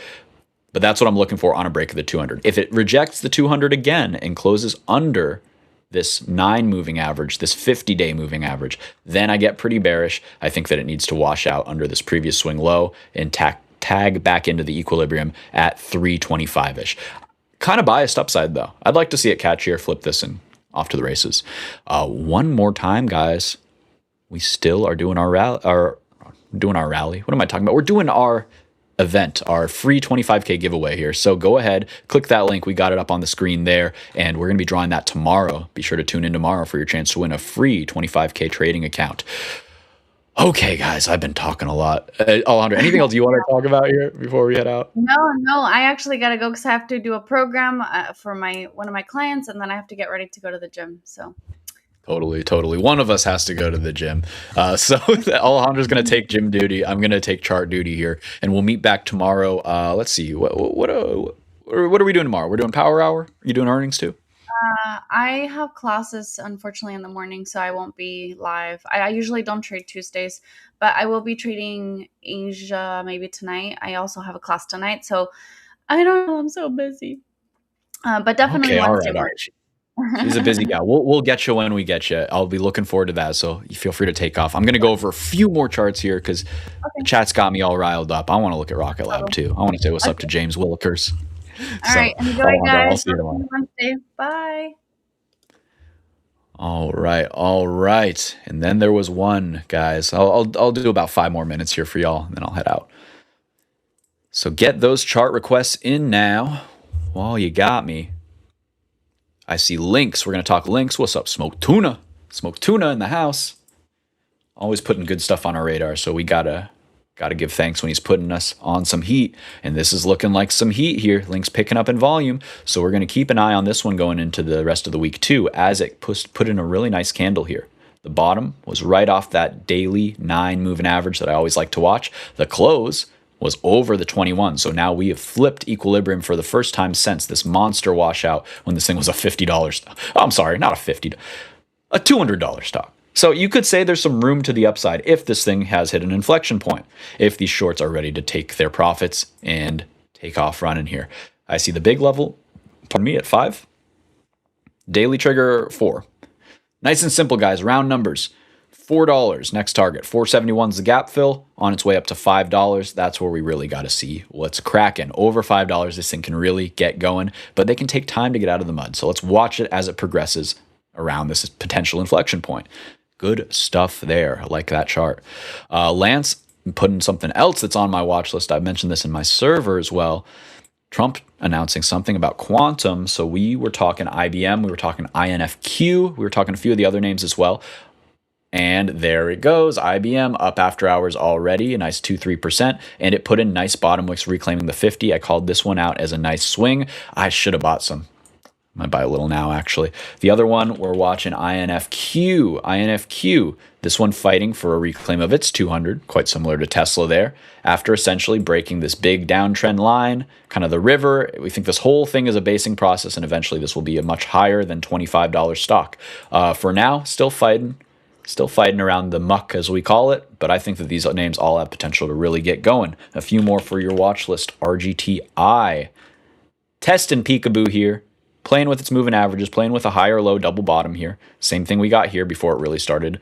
But that's what I'm looking for on a break of the 200. If it rejects the 200 again and closes under this 9 moving average, this 50-day moving average, then I get pretty bearish. I think that it needs to wash out under this previous swing low and tag back into the equilibrium at 325-ish. Kind of biased upside though. I'd like to see it catch here, flip this and off to the races. One more time, guys. We still are doing our rally. What am I talking about? We're doing our event, our free 25K giveaway here. So go ahead, click that link. We got it up on the screen there, and we're going to be drawing that tomorrow. Be sure to tune in tomorrow for your chance to win a free 25K trading account. Okay, guys, I've been talking a lot. Alejandro, anything else you want to talk about here before we head out? No, I actually got to go because I have to do a program for one of my clients, and then I have to get ready to go to the gym. So. Totally. One of us has to go to the gym. So Alejandro's going to take gym duty. I'm going to take chart duty here, and we'll meet back tomorrow. Let's see. What are we doing tomorrow? We're doing Power Hour. Are you doing earnings too? I have classes, unfortunately, in the morning, so I won't be live. I usually don't trade Tuesdays, but I will be trading Asia maybe tonight. I also have a class tonight, so I don't know. I'm so busy. But definitely Wednesday morning. She's a busy gal. We'll get you when we get you. I'll be looking forward to that, so you feel free to take off. I'm going to go over a few more charts here because the chat's got me all riled up. I want to look at Rocket Lab too. I want to say what's up to James Willikers. All right, enjoy, I'll guys. see you Have a tomorrow. good Wednesday. Bye. All right. And then there was one, guys. I'll do about 5 more minutes here for y'all, and then I'll head out. So get those chart requests in now while you got me. I see links. We're going to talk links. What's up, Smoke Tuna? Smoke Tuna in the house. Always putting good stuff on our radar, so we gotta give thanks when he's putting us on some heat. And this is looking like some heat here. Link's picking up in volume, so we're going to keep an eye on this one going into the rest of the week too, as it put in a really nice candle here. The bottom was right off that daily 9 moving average that I always like to watch. The close was over the 21. So now we have flipped equilibrium for the first time since this monster washout when this thing was a $50 stock. Oh, I'm sorry, not a $200 stock. So you could say there's some room to the upside if this thing has hit an inflection point, if these shorts are ready to take their profits and take off running here. I see the big level, at 5. Daily trigger 4. Nice and simple, guys, round numbers. $4 next target. 471 is the gap fill, on its way up to $5. That's where we really got to see what's cracking. Over $5, this thing can really get going, but they can take time to get out of the mud. So let's watch it as it progresses around this potential inflection point. Good stuff there. I like that chart. Lance putting something else that's on my watch list. I mentioned this in my server as well. Trump announcing something about quantum. So we were talking IBM, we were talking INFQ, we were talking a few of the other names as well. And there it goes. IBM up after hours already, a nice 2-3%. And it put in nice bottom wicks reclaiming the 50. I called this one out as a nice swing. I should have bought some. I might buy a little now, actually. The other one, we're watching INFQ. INFQ, this one fighting for a reclaim of its 200, quite similar to Tesla there, after essentially breaking this big downtrend line, kind of the river. We think this whole thing is a basing process, and eventually this will be a much higher than $25 stock. For now, still fighting around the muck, as we call it, but I think that these names all have potential to really get going. A few more for your watch list. RGTI. Testing peekaboo here. Playing with its moving averages, playing with a higher low double bottom here. Same thing we got here before it really started.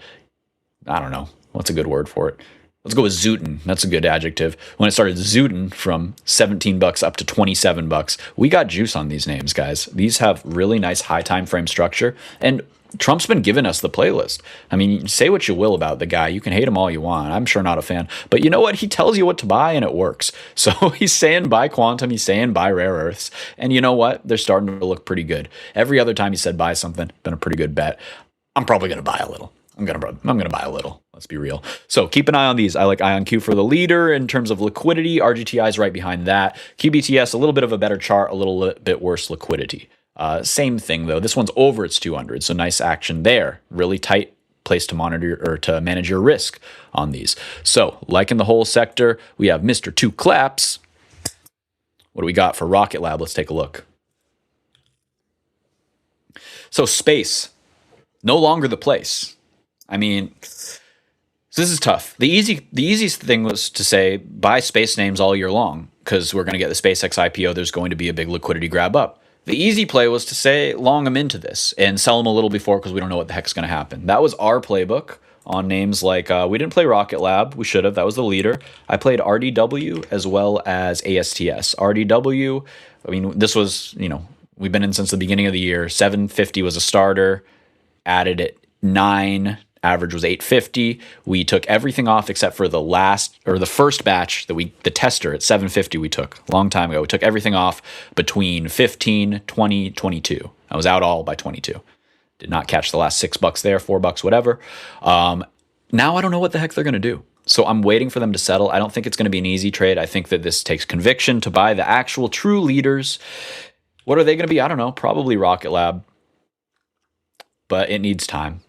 I don't know. What's a good word for it? Let's go with zootin'. That's a good adjective. When it started zootin' from $17 up to $27, we got juice on these names, guys. These have really nice high time frame structure, and Trump's been giving us the playlist. I mean, say what you will about the guy. You can hate him all you want. I'm sure not a fan. But you know what? He tells you what to buy, and it works. So he's saying buy quantum. He's saying buy rare earths. And you know what? They're starting to look pretty good. Every other time he said buy something, been a pretty good bet. I'm probably going to buy a little. I'm gonna buy a little. Let's be real. So keep an eye on these. I like IonQ for the leader in terms of liquidity. RGTI is right behind that. QBTS, a little bit of a better chart, a little bit worse liquidity. Same thing though. This one's over its 200, so nice action there. Really tight place to monitor or to manage your risk on these. So, like in the whole sector, we have Mr. Two Claps. What do we got for Rocket Lab? Let's take a look. So space, no longer the place. I mean, so this is tough. The easiest thing was to say buy space names all year long because we're going to get the SpaceX IPO. There's going to be a big liquidity grab up. The easy play was to say long them into this and sell them a little before because we don't know what the heck's going to happen. That was our playbook on names like we didn't play Rocket Lab. We should have. That was the leader. I played RDW as well as ASTS. RDW, I mean, this was, we've been in since the beginning of the year. 750 was a starter. Added at 9. Average was 850. We took everything off except for the first batch the tester at 750 we took a long time ago. We took everything off between 15, 20, 22. I was out all by 22. Did not catch the last $6 there, $4, whatever. Now I don't know what the heck they're going to do. So I'm waiting for them to settle. I don't think it's going to be an easy trade. I think that this takes conviction to buy the actual true leaders. What are they going to be? I don't know. Probably Rocket Lab. But it needs time.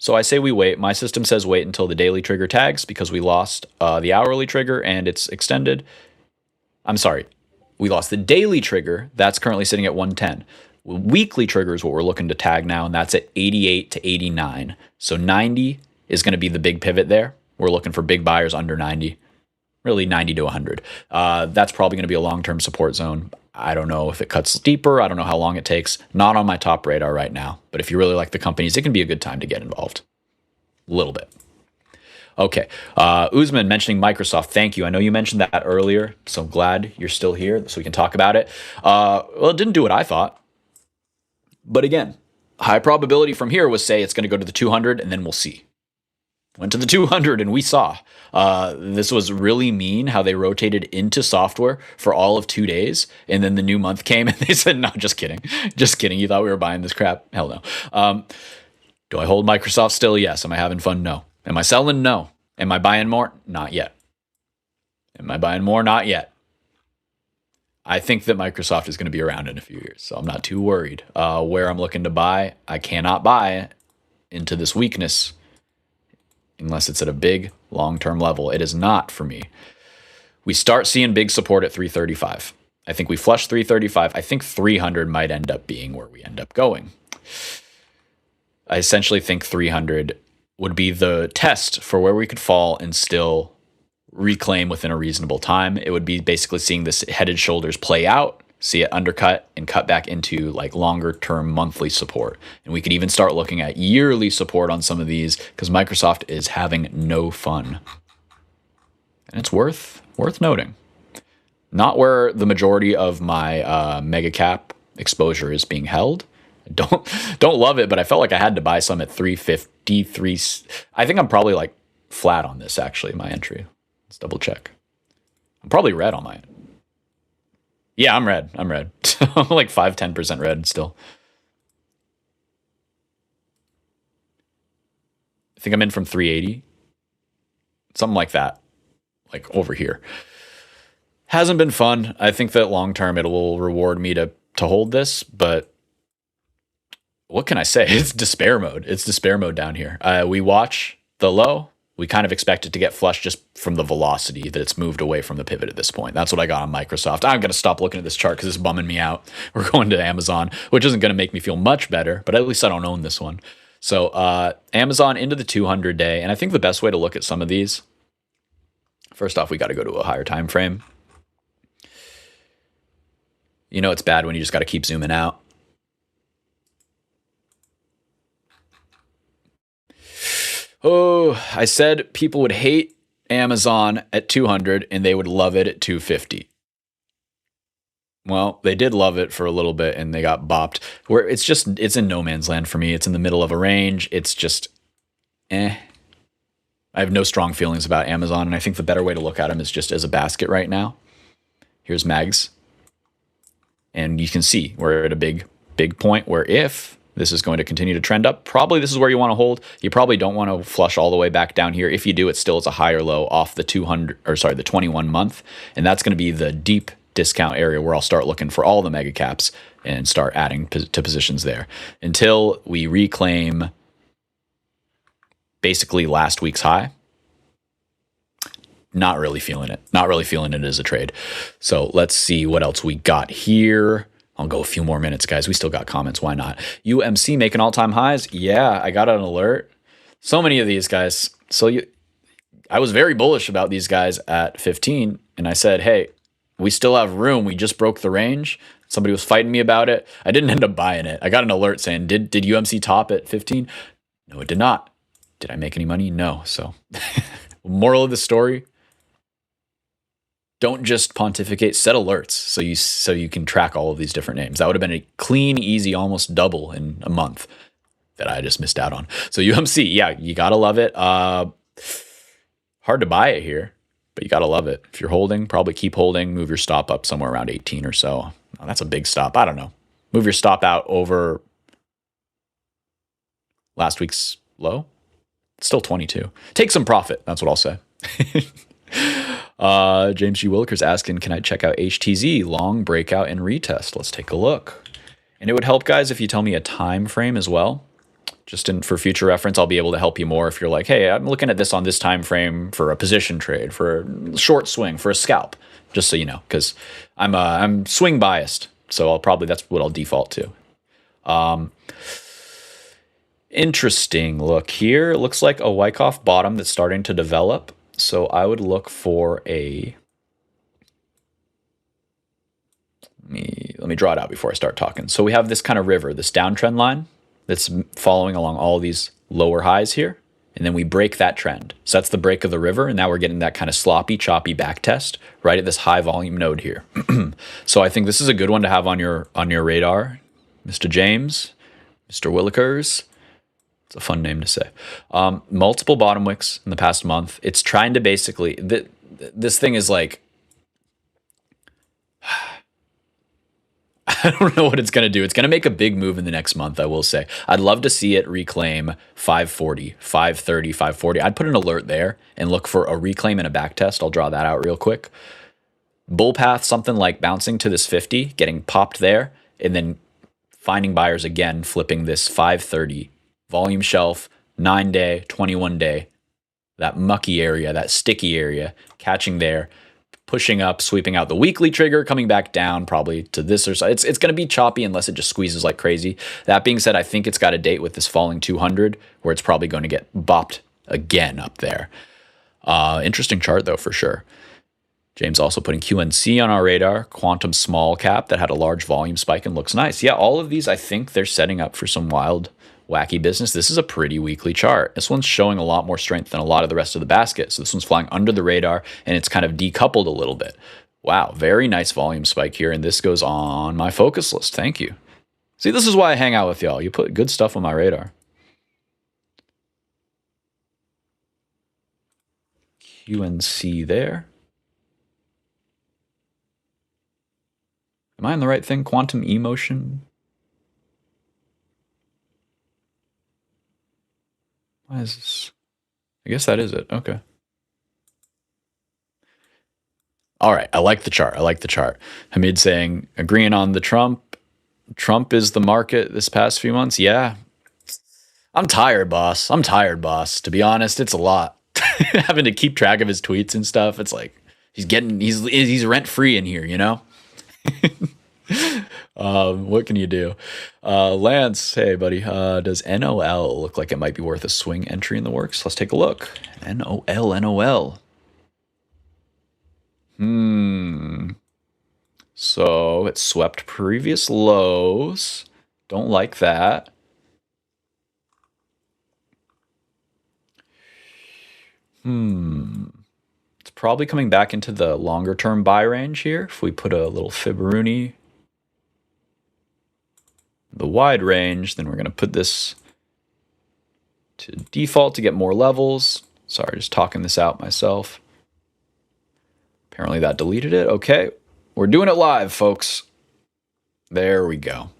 So I say we wait. My system says wait until the daily trigger tags because we lost the hourly trigger and it's extended. I'm sorry. We lost the daily trigger. That's currently sitting at 110. Weekly trigger is what we're looking to tag now, and that's at 88 to 89. So 90 is going to be the big pivot there. We're looking for big buyers under 90. Really 90 to 100. That's probably going to be a long-term support zone. I don't know if it cuts deeper. I don't know how long it takes. Not on my top radar right now. But if you really like the companies, it can be a good time to get involved. A little bit. Okay. Usman mentioning Microsoft. Thank you. I know you mentioned that earlier, so I'm glad you're still here so we can talk about it. Well, it didn't do what I thought. But again, high probability from here was say it's going to go to the 200 and then we'll see. Went to the 200 and we saw. This was really mean how they rotated into software for all of 2 days. And then the new month came and they said, no, just kidding. Just kidding. You thought we were buying this crap? Hell no. Do I hold Microsoft still? Yes. Am I having fun? No. Am I selling? No. Am I buying more? Not yet. Am I buying more? Not yet. I think that Microsoft is going to be around in a few years, so I'm not too worried. Where I'm looking to buy, I cannot buy into this weakness unless it's at a big long-term level. It is not for me. We start seeing big support at 335. I think we flush 335. I think 300 might end up being where we end up going. I essentially think 300 would be the test for where we could fall and still reclaim within a reasonable time. It would be basically seeing this head and shoulders play out, see it undercut and cut back into like longer term monthly support. And we could even start looking at yearly support on some of these because Microsoft is having no fun. And it's worth noting. Not where the majority of my mega cap exposure is being held. Don't love it, but I felt like I had to buy some at 353. I think I'm probably like flat on this actually, my entry. Let's double check. I'm probably red on mine. Yeah, I'm red. I'm like 5-10% red still. I think I'm in from 380. Something like that. Like over here. Hasn't been fun. I think that long term it will reward me to hold this, but what can I say? It's despair mode. It's despair mode down here. We watch the low. We kind of expect it to get flushed just from the velocity that it's moved away from the pivot at this point. That's what I got on Microsoft. I'm going to stop looking at this chart because it's bumming me out. We're going to Amazon, which isn't going to make me feel much better, but at least I don't own this one. So Amazon into the 200 day. And I think the best way to look at some of these, first off, we got to go to a higher time frame. You know, it's bad when you just got to keep zooming out. Oh, I said people would hate Amazon at 200 and they would love it at 250. Well, they did love it for a little bit and they got bopped. Where it's in no man's land for me. It's in the middle of a range. It's just, I have no strong feelings about Amazon, and I think the better way to look at them is just as a basket right now. Here's Mags. And you can see we're at a big point where if this is going to continue to trend up, probably this is where you want to hold. You probably don't want to flush all the way back down here. If you do, it still is a higher low off the 21 month. And that's going to be the deep discount area where I'll start looking for all the mega caps and start adding to positions there until we reclaim basically last week's high. Not really feeling it. Not really feeling it as a trade. So let's see what else we got here. I'll go a few more minutes, guys. We still got comments. Why not? UMC making all-time highs. Yeah, I got an alert. So many of these guys. I was very bullish about these guys at 15, and I said, hey, we still have room. We just broke the range. Somebody was fighting me about it. I didn't end up buying it. I got an alert saying, did UMC top at 15? No, it did not. Did I make any money? No. So moral of the story, don't just pontificate, set alerts so you can track all of these different names. That would have been a clean, easy, almost double in a month that I just missed out on. So UMC, yeah, you got to love it. Hard to buy it here, but you got to love it. If you're holding, probably keep holding, move your stop up somewhere around 18 or so. Oh, that's a big stop. I don't know. Move your stop out over last week's low. It's still 22. Take some profit. That's what I'll say. James G. Wilker's asking, can I check out HTZ, long, breakout, and retest? Let's take a look. And it would help, guys, if you tell me a time frame as well. Just for future reference, I'll be able to help you more if you're like, hey, I'm looking at this on this time frame for a position trade, for a short swing, for a scalp, just so you know, because I'm swing biased. So that's what I'll default to. Interesting look here. It looks like a Wyckoff bottom that's starting to develop. So I would look for a, let me draw it out before I start talking. So we have this kind of river, this downtrend line that's following along all these lower highs here. and then we break that trend. So that's the break of the river, and now we're getting that kind of sloppy, choppy back test right at this high volume node here. So I think this is a good one to have on your radar, Mr. James, Mr. Willikers. It's a fun name to say. Multiple bottom wicks in the past month. It's trying to basically, this thing is like, I don't know what it's going to do. It's going to make a big move in the next month, I will say. I'd love to see it reclaim 540, 530, 540. I'd put an alert there and look for a reclaim and a back test. I'll draw that out real quick. Bull path, something like bouncing to this 50, getting popped there, and then finding buyers again, flipping this 530. Volume shelf, 9-day, 21-day, that mucky area, that sticky area, catching there, pushing up, sweeping out the weekly trigger, coming back down probably to this or so. It's going to be choppy unless it just squeezes like crazy. That being said, I think it's got a date with this falling 200 where it's probably going to get bopped again up there. Interesting chart though, for sure. James also putting QNC on our radar, quantum small cap that had a large volume spike and looks nice. Yeah, all of these, I think they're setting up for some wild, wacky business. This is a pretty weekly chart. This one's showing a lot more strength than a lot of the rest of the basket. So this one's flying under the radar and it's kind of decoupled a little bit. Wow, very nice volume spike here. And this goes on my focus list. Thank you. See, this is why I hang out with y'all. You put good stuff on my radar. QNC there. Am I on the right thing? Quantum emotion. Why is this? I guess that is it. Okay. All right. I like the chart. I like the chart. Hamid saying, agreeing on the Trump. Trump is the market this past few months. Yeah. I'm tired, boss. I'm tired, boss. To be honest, it's a lot. Having to keep track of his tweets and stuff. It's like he's rent free in here, you know? What can you do? Lance, hey buddy, does NOL look like it might be worth a swing entry in the works? Let's take a look. NOL. So it swept previous lows. Don't like that. It's probably coming back into the longer term buy range here. If we put a little Fibonacci, the wide range, then we're going to put this to default to get more levels. Sorry, just talking this out myself. Apparently that deleted it. Okay, we're doing it live, folks. There we go.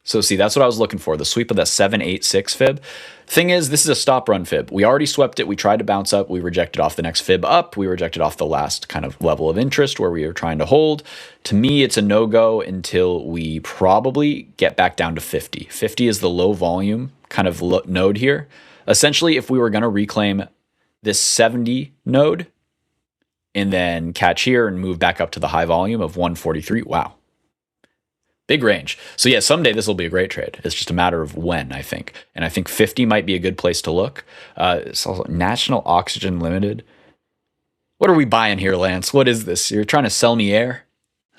So see, that's what I was looking for, the sweep of that 786 fib. Thing is, this is a stop run fib. We already swept it. We tried to bounce up. We rejected off the next fib up. We rejected off the last kind of level of interest where we were trying to hold. To me, it's a no-go until we probably get back down to 50. 50 is the low volume kind of node here. Essentially, if we were going to reclaim this 70 node and then catch here and move back up to the high volume of 143, wow. Big range. So yeah, someday this will be a great trade. It's just a matter of when, I think. And I think 50 might be a good place to look. It's also National Oxygen Limited. What are we buying here, Lance? What is this? You're trying to sell me air?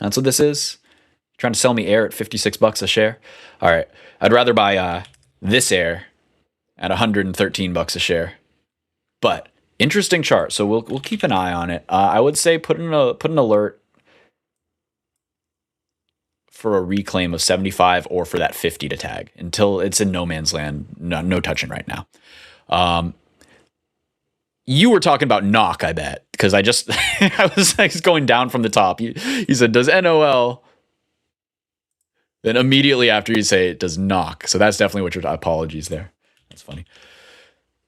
That's what this is? You're trying to sell me air at 56 bucks a share? All right. I'd rather buy this air at 113 bucks a share. But interesting chart. So we'll keep an eye on it. I would say put an alert for a reclaim of 75 or for that 50 to tag until it's in no man's land. No touching right now. You were talking about knock, I bet, because I was like going down from the top. He said, does NOL? Then immediately after you say it does knock. So that's definitely what your apologies there. That's funny.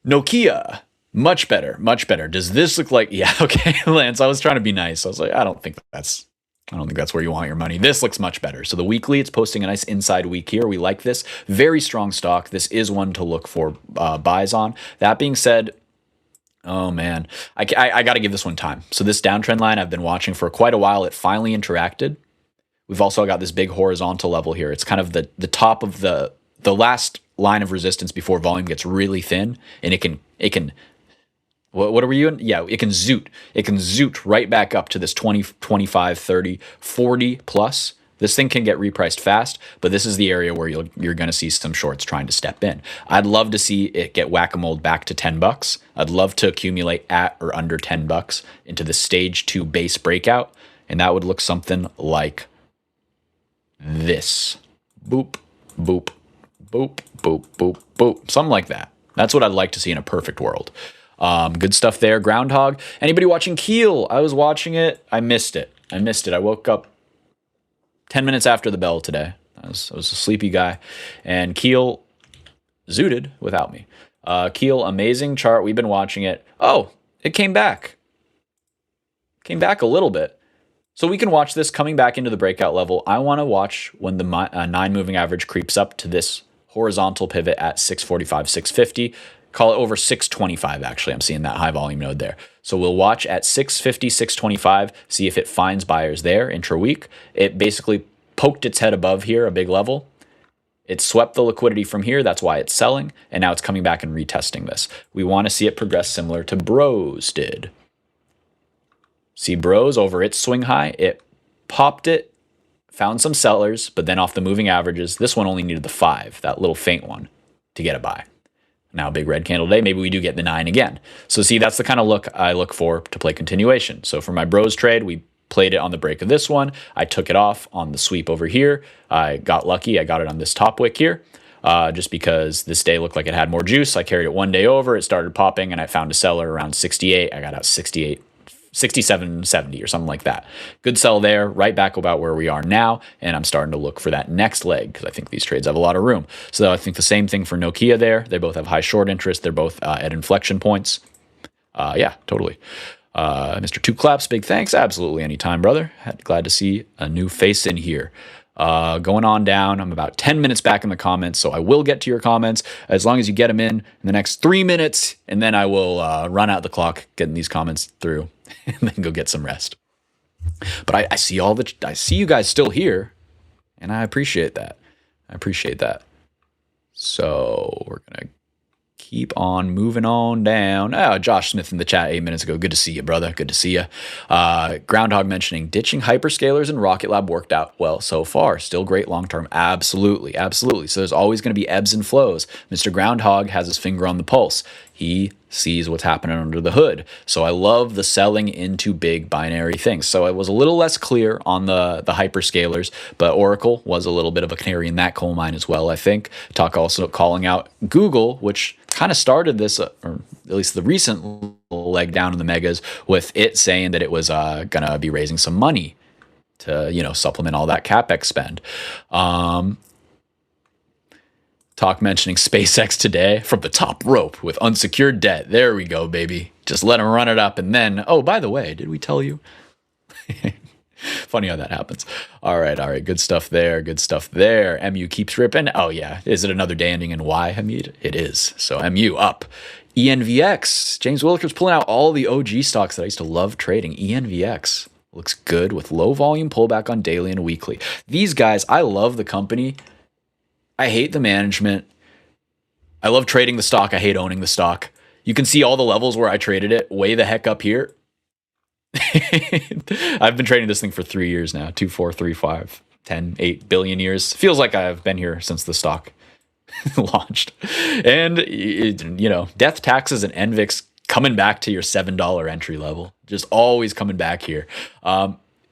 Nokia, much better, much better. Does this look like, yeah, okay, Lance, I was trying to be nice. I was like, I don't think that's where you want your money. This looks much better. So the weekly, it's posting a nice inside week here. We like this. Very strong stock. This is one to look for buys on. That being said, oh man, I got to give this one time. So this downtrend line I've been watching for quite a while. It finally interacted. We've also got this big horizontal level here. It's kind of the top of the last line of resistance before volume gets really thin, and it can. What are we doing? Yeah, it can zoot. It can zoot right back up to this 20, 25, 30, 40 plus This thing can get repriced fast, but this is the area where you're going to see some shorts trying to step in. I'd love to see it get whack-a-mole back to $10. I'd love to accumulate at or under $10 into the stage 2 base breakout, and that would look something like this. Boop, boop, boop, boop, boop, boop. Something like that. That's what I'd like to see in a perfect world. Good stuff there. Groundhog. Anybody watching Keel? I was watching it. I missed it. I woke up 10 minutes after the bell today. I was a sleepy guy. And Keel zooted without me. Keel, amazing chart. We've been watching it. Oh, it came back. Came back a little bit. So we can watch this coming back into the breakout level. I want to watch when the 9 moving average creeps up to this horizontal pivot at 645, 650. Call it over 625, actually. I'm seeing that high volume node there. So we'll watch at 650, 625, see if it finds buyers there intra-week. It basically poked its head above here, a big level. It swept the liquidity from here. That's why it's selling. And now it's coming back and retesting this. We want to see it progress similar to Bros did. See Bros over its swing high. It popped it, found some sellers, but then off the moving averages, this one only needed the 5, that little faint one, to get a buy. Now, big red candle day, maybe we do get the 9 again. So see, that's the kind of look I look for to play continuation. So for my Bros trade, we played it on the break of this one. I took it off on the sweep over here. I got lucky. I got it on this top wick here. Just because this day looked like it had more juice. I carried it one day over. It started popping, and I found a seller around 68. I got out 68. 67.70 or something like that. Good sell there, right back about where we are now, and I'm starting to look for that next leg because I think these trades have a lot of room. So I think the same thing for Nokia there. They both have high short interest. They're both at inflection points. Yeah, totally. Mr. Two Claps, big thanks. Absolutely, anytime, brother. Glad to see a new face in here. Going on down. I'm about 10 minutes back in the comments, so I will get to your comments as long as you get them in the next 3 minutes, and then I will run out the clock getting these comments through and then go get some rest. But I see I see you guys still here, and I appreciate that. So we're gonna keep on moving on down. Oh, Josh Smith in the chat 8 minutes ago. Good to see you, brother. Good to see you. Groundhog mentioning ditching hyperscalers and Rocket Lab worked out well so far. Still great long term. Absolutely. Absolutely. So there's always going to be ebbs and flows. Mr. Groundhog has his finger on the pulse. He sees what's happening under the hood. So I love the selling into big binary things. So it was a little less clear on the hyperscalers, but Oracle was a little bit of a canary in that coal mine as well, I think. Talk also calling out Google, which kind of started this, or at least the recent leg down in the megas, with it saying that it was going to be raising some money to, supplement all that CapEx spend. Talk mentioning SpaceX today from the top rope with unsecured debt. There we go, baby. Just let them run it up. And then, oh, by the way, did we tell you? Funny how that happens. All right. Good stuff there. MU keeps ripping. Oh, yeah. Is it another day ending in Y, Hamid? It is. So MU up. ENVX. James Williker's pulling out all the OG stocks that I used to love trading. ENVX looks good with low volume pullback on daily and weekly. These guys, I love the company. I hate the management. I love trading the stock. I hate owning the stock. You can see all the levels where I traded it way the heck up here. I've been trading this thing for 3 years now. 2, 4, 3, 5, 10, 8 billion years. Feels like I've been here since the stock launched. And, death taxes and NVIX coming back to your $7 entry level. Just always coming back here.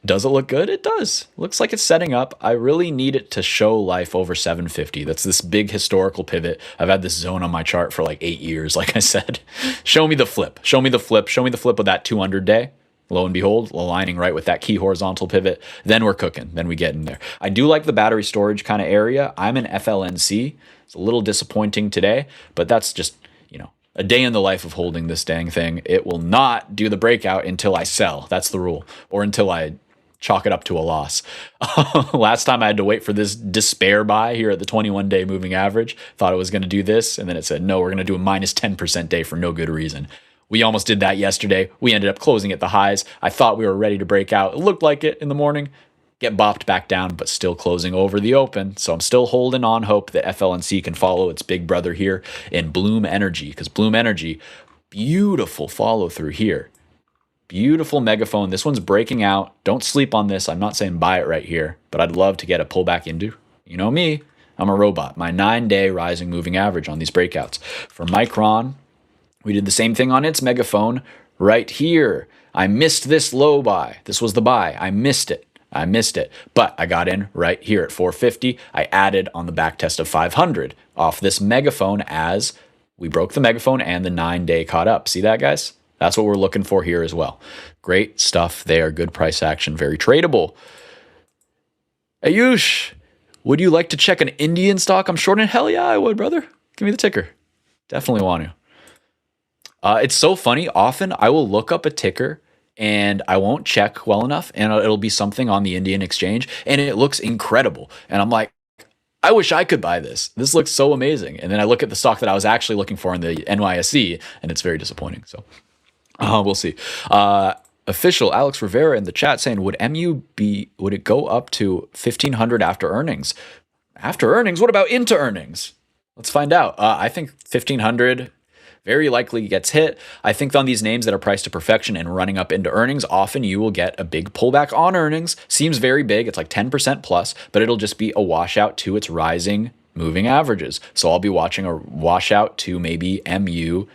Does it look good? It does. Looks like it's setting up. I really need it to show life over 750. That's this big historical pivot. I've had this zone on my chart for like 8 years, like I said. Show me the flip. Show me the flip of that 200 day. Lo and behold, aligning right with that key horizontal pivot. Then we're cooking. Then we get in there. I do like the battery storage kind of area. I'm an FLNC. It's a little disappointing today, but that's just, a day in the life of holding this dang thing. It will not do the breakout until I sell. That's the rule. Or until I chalk it up to a loss. Last time I had to wait for this despair buy here at the 21-day moving average. Thought it was going to do this, and then it said, no, we're going to do a minus 10% day for no good reason. We almost did that yesterday. We ended up closing at the highs. I thought we were ready to break out. It looked like it in the morning. Get bopped back down, but still closing over the open. So I'm still holding on hope that FLNC can follow its big brother here in Bloom Energy, because Bloom Energy, beautiful follow through here. Beautiful megaphone. This one's breaking out. Don't sleep on this. I'm not saying buy it right here, but I'd love to get a pullback into. You know me, I'm a robot. My 9-day rising moving average on these breakouts. For Micron, we did the same thing on its megaphone right here. I missed this low buy. This was the buy. I missed it. But I got in right here at 450. I added on the back test of 500 off this megaphone as we broke the megaphone and the 9-day caught up. See that, guys? That's what we're looking for here as well. Great stuff there. Good price action. Very tradable. Ayush, would you like to check an Indian stock I'm shorting? Hell yeah, I would, brother. Give me the ticker. Definitely want to. It's so funny. Often I will look up a ticker and I won't check well enough, and it'll be something on the Indian exchange, and it looks incredible. And I'm like, I wish I could buy this. This looks so amazing. And then I look at the stock that I was actually looking for in the NYSE, and it's very disappointing. So we'll see. Official Alex Rivera in the chat saying, would it go up to 1,500 after earnings? After earnings? What about into earnings? Let's find out. I think 1,500 very likely gets hit. I think on these names that are priced to perfection and running up into earnings, often you will get a big pullback on earnings. Seems very big. It's like 10% plus, but it'll just be a washout to its rising moving averages. So I'll be watching a washout to maybe MU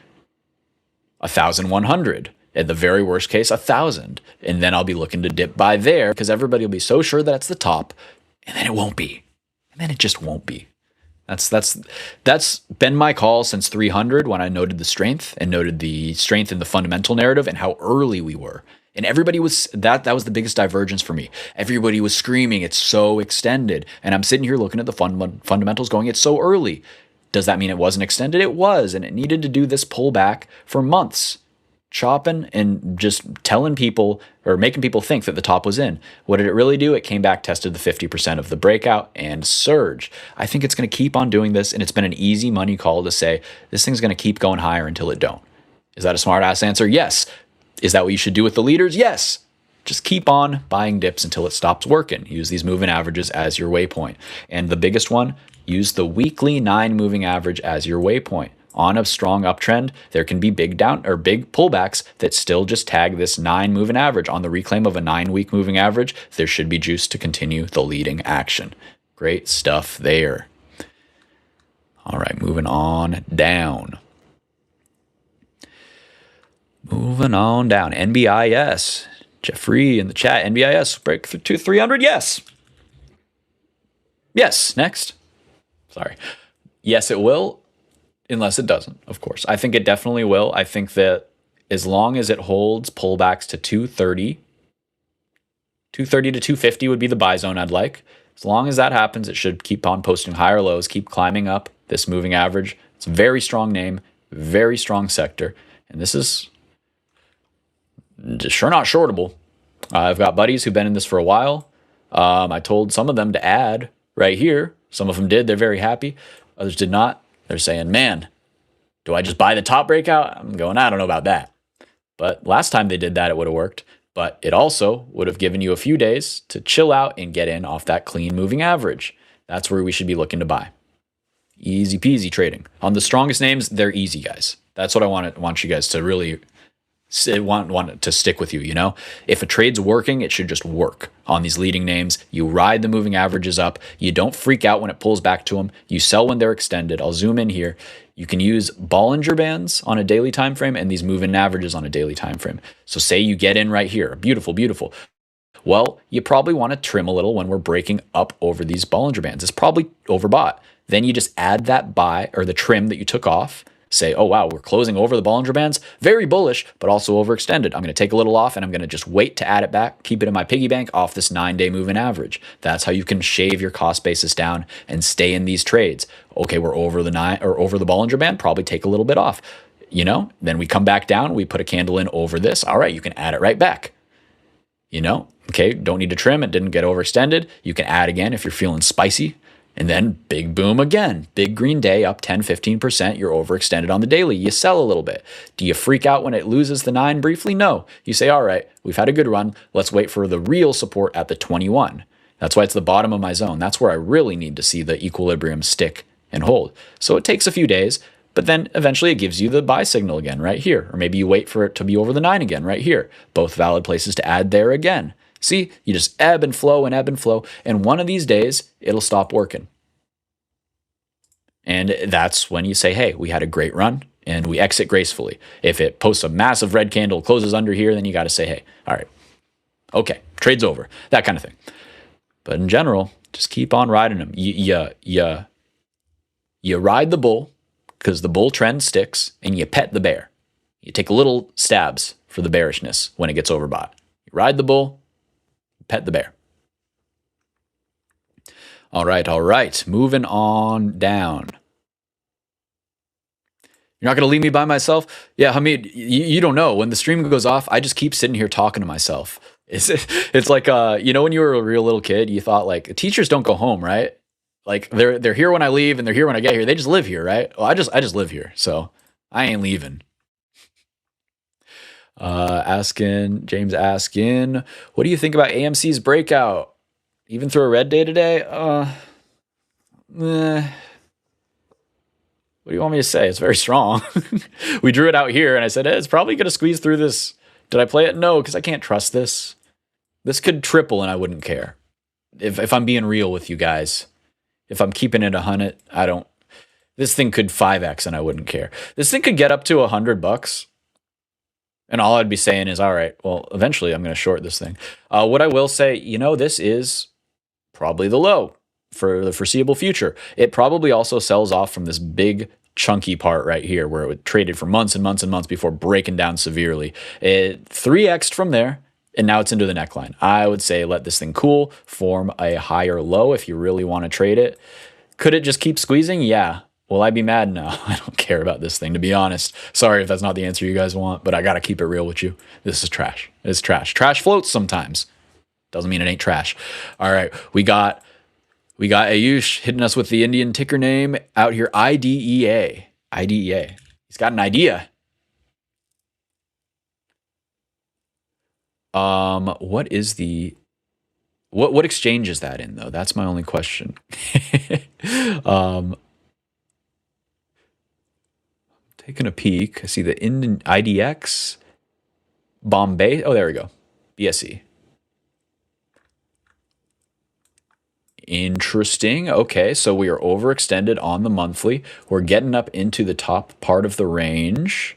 1,100. At the very worst case, 1,000. And then I'll be looking to dip by there because everybody will be so sure that it's the top, and then it won't be. And then it just won't be. That's been my call since 300 when I noted the strength and noted the strength in the fundamental narrative and how early we were. And everybody was, that was the biggest divergence for me. Everybody was screaming, it's so extended. And I'm sitting here looking at the fundamentals going, it's so early. Does that mean it wasn't extended? It was, and it needed to do this pullback for months. Chopping and just telling people or making people think that the top was in. What did it really do? It came back, tested the 50% of the breakout and surged. I think it's going to keep on doing this, and it's been an easy money call to say this thing's going to keep going higher until it don't. Is that a smart ass answer? Yes. Is that what you should do with the leaders? Yes. Just keep on buying dips until it stops working. Use these moving averages as your waypoint. And the biggest one, use the weekly 9 moving average as your waypoint. On a strong uptrend, there can be big down or big pullbacks that still just tag this 9 moving average. On the reclaim of a 9-week moving average, there should be juice to continue the leading action. Great stuff there. All right, moving on down. Moving on down. NBIS. Jeffrey in the chat. NBIS break through 300. Yes. Yes. Next. Sorry. Yes, it will. Unless it doesn't, of course. I think it definitely will. I think that as long as it holds pullbacks to 230 to 250 would be the buy zone I'd like. As long as that happens, it should keep on posting higher lows, keep climbing up this moving average. It's a very strong name, very strong sector. And this is just sure not shortable. I've got buddies who've been in this for a while. I told some of them to add right here. Some of them did. They're very happy. Others did not. They're saying, man, do I just buy the top breakout? I'm going, I don't know about that. But last time they did that, it would have worked. But it also would have given you a few days to chill out and get in off that clean moving average. That's where we should be looking to buy. Easy peasy trading. On the strongest names, they're easy, guys. That's what I want you guys to really want it to stick with you, you know? If a trade's working, it should just work. On these leading names, you ride the moving averages up. You don't freak out when it pulls back to them. You sell when they're extended. I'll zoom in here. You can use Bollinger Bands on a daily time frame and these moving averages on a daily time frame. So say you get in right here. Beautiful, beautiful. Well, you probably want to trim a little when we're breaking up over these Bollinger Bands. It's probably overbought. Then you just add that buy or the trim that you took off. Say, oh, wow, we're closing over the Bollinger Bands. Very bullish, but also overextended. I'm going to take a little off, and I'm going to just wait to add it back, keep it in my piggy bank off this 9-day moving average. That's how you can shave your cost basis down and stay in these trades. Okay, we're over the Bollinger Band, probably take a little bit off. You know, then we come back down, we put a candle in over this. All right, you can add it right back. You know, okay, don't need to trim. It didn't get overextended. You can add again if you're feeling spicy. And then big boom again. Big green day up 10, 15%. You're overextended on the daily. You sell a little bit. Do you freak out when it loses the 9 briefly? No. You say, all right, we've had a good run. Let's wait for the real support at the 21. That's why it's the bottom of my zone. That's where I really need to see the equilibrium stick and hold. So it takes a few days, But then eventually it gives you the buy signal again right here. Or maybe you wait for it to be over the 9 again right here. Both valid places to add there again. See, you just ebb and flow and ebb and flow. And one of these days, it'll stop working. And that's when you say, hey, we had a great run and we exit gracefully. If it posts a massive red candle, closes under here, then you got to say, hey, all right, okay, trade's over, that kind of thing. But in general, just keep on riding them. You ride the bull because the bull trend sticks, and you pet the bear. You take little stabs for the bearishness when it gets overbought. You ride the bull, pet the bear. All right. Moving on down. You're not going to leave me by myself? Yeah, Hamid, you don't know. When the stream goes off, I just keep sitting here talking to myself. It's like, when you were a real little kid, you thought like, teachers don't go home, right? Like they're here when I leave and they're here when I get here. They just live here, right? Well, I just live here, so I ain't leaving. James asking, what do you think about AMC's breakout? Even through a red day today? What do you want me to say? It's very strong. We drew it out here, and I said, it's probably going to squeeze through this. Did I play it? No, because I can't trust this. This could triple, and I wouldn't care. If I'm being real with you guys. If I'm keeping it 100, I don't. This thing could 5x, and I wouldn't care. This thing could get up to $100. And all I'd be saying is, all right, well, eventually I'm going to short this thing. What I will say, this is probably the low for the foreseeable future. It probably also sells off from this big chunky part right here where it traded for months and months and months before breaking down severely. It 3x'd from there, and now it's into the neckline. I would say let this thing cool, form a higher low if you really want to trade it. Could it just keep squeezing? Yeah. Will I be mad? No, I don't care about this thing, to be honest. Sorry if that's not the answer you guys want, but I got to keep it real with you. This is trash. It's trash. Trash floats sometimes. Doesn't mean it ain't trash. All right, we got Ayush hitting us with the Indian ticker name out here, IDEA. IDEA. He's got an idea. What is the what exchange is that in though? That's my only question. Taking a peek. I see the Indian IDX Bombay. Oh, there we go. BSE. Interesting. Okay, so we are overextended on the monthly. We're getting up into the top part of the range.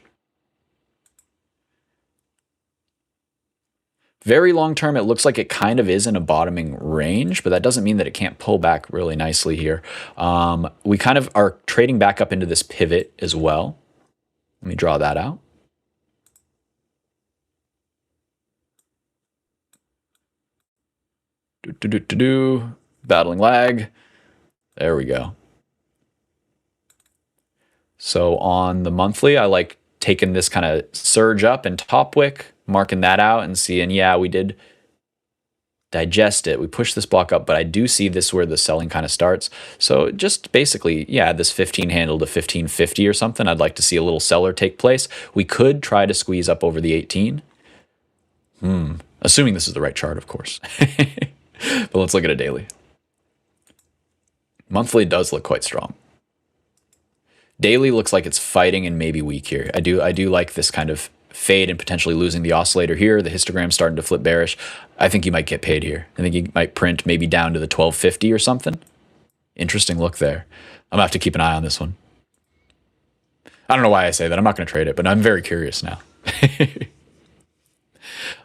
Very long term, it looks like it kind of is in a bottoming range, but that doesn't mean that it can't pull back really nicely here. We kind of are trading back up into this pivot as well. Let me draw that out. Battling lag. There we go. So on the monthly, I like taking this kind of surge up and top wick, marking that out and seeing, yeah, we did digest it. We pushed this block up, but I do see this where the selling kind of starts. So just basically, yeah, this 15 handle to 1550 or something. I'd like to see a little seller take place. We could try to squeeze up over the 18. Assuming this is the right chart, of course. But let's look at a daily. Monthly does look quite strong. Daily looks like it's fighting and maybe weak here. I do like this kind of fade and potentially losing the oscillator here. The histogram's starting to flip bearish. I think you might get paid here. I think you might print maybe down to the 1250 or something. Interesting look there. I'm gonna have to keep an eye on this one. I don't know why I say that. I'm not going to trade it, but I'm very curious now.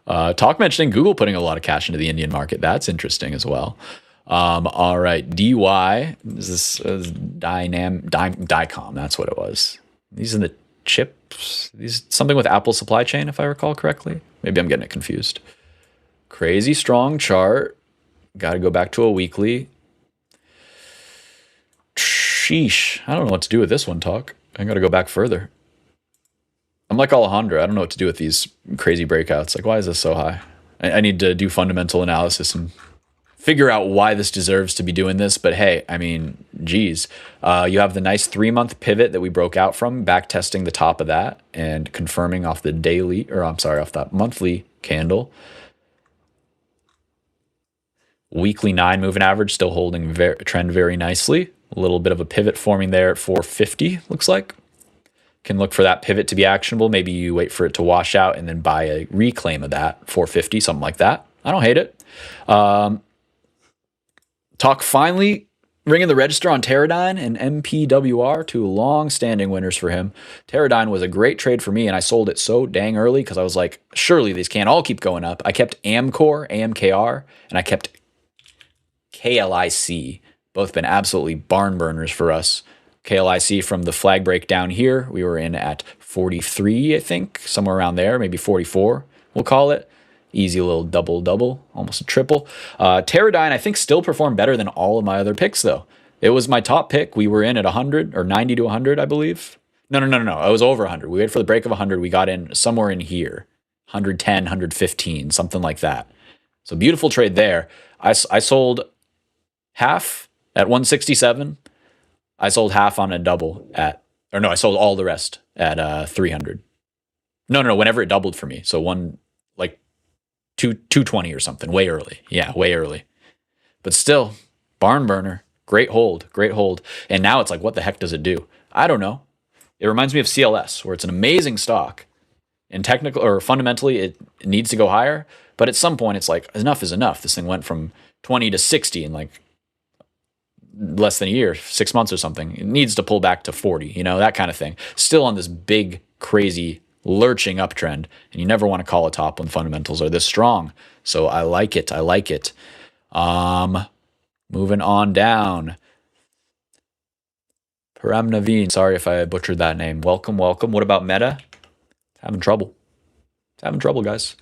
Talk mentioning Google putting a lot of cash into the Indian market. That's interesting as well. All right, DY. Is this Dicom? That's what it was. These are the chips. These something with Apple supply chain, if I recall correctly. Maybe I'm getting it confused. Crazy strong chart. Got to go back to a weekly. Sheesh. I don't know what to do with this one, Talk. I got to go back further. I'm like Alejandro. I don't know what to do with these crazy breakouts. Like, why is this so high? I need to do fundamental analysis and figure out why this deserves to be doing this. But hey, I mean, geez. You have the nice 3-month pivot that we broke out from, back testing the top of that and confirming off the daily, or I'm sorry, off that monthly candle. Weekly 9 moving average still holding trend very nicely. A little bit of a pivot forming there at 450, looks like. can look for that pivot to be actionable. Maybe you wait for it to wash out and then buy a reclaim of that, 450, something like that. I don't hate it. Talk finally ringing the register on Teradyne and MPWR, two long-standing winners for him. Teradyne was a great trade for me, and I sold it so dang early because I was like, surely these can't all keep going up. I kept Amcor, AMKR, and I kept KLIC. Both been absolutely barn burners for us. KLIC from the flag break down here, we were in at 43, I think, somewhere around there, maybe 44, we'll call it. Easy little double, almost a triple. Teradyne, I think, still performed better than all of my other picks, though. It was my top pick. We were in at 100 or 90 to 100, I believe. No. I was over 100. We waited for the break of 100. We got in somewhere in here, 110, 115, something like that. So beautiful trade there. I sold half at 167. I sold half on a double at, or no, I sold all the rest at 300. No, whenever it doubled for me. So 220 or something, way early. Yeah, way early. But still, barn burner. Great hold. And now it's like, what the heck does it do? I don't know. It reminds me of CLS, where it's an amazing stock. And technical or fundamentally, it needs to go higher. But at some point, it's like, enough is enough. This thing went from 20 to 60 in like less than a year, 6 months or something. It needs to pull back to 40, that kind of thing. Still on this big, crazy, lurching uptrend, and you never want to call a top when fundamentals are this strong. So I like it. Moving on down. Param Naveen, sorry if I butchered that name. Welcome. What about Meta? Having trouble, guys.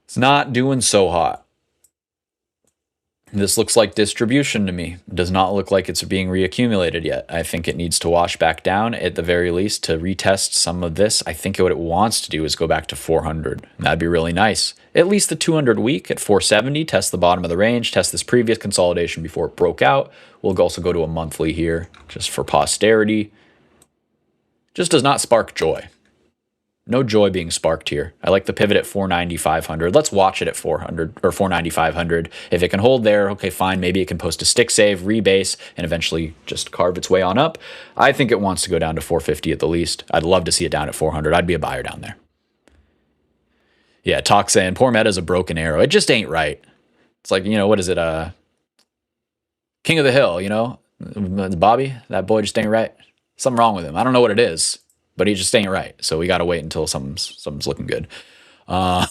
It's not doing so hot. This looks like distribution to me. It does not look like it's being reaccumulated yet. I think it needs to wash back down at the very least to retest some of this. I think what it wants to do is go back to 400. That'd be really nice. At least the 200 week at 470, test the bottom of the range, test this previous consolidation before it broke out. We'll also go to a monthly here just for posterity. Just does not spark joy. No joy being sparked here. I like the pivot at 490, 500. Let's watch it at 400 or 490, 500. If it can hold there, okay, fine. Maybe it can post a stick save, rebase, and eventually just carve its way on up. I think it wants to go down to 450 at the least. I'd love to see it down at 400. I'd be a buyer down there. Yeah, Talk saying, poor Meta's a broken arrow. It just ain't right. It's like, what is it? King of the Hill, Bobby, that boy just ain't right. Something wrong with him. I don't know what it is. But he just ain't right. So we got to wait until something's looking good. Can I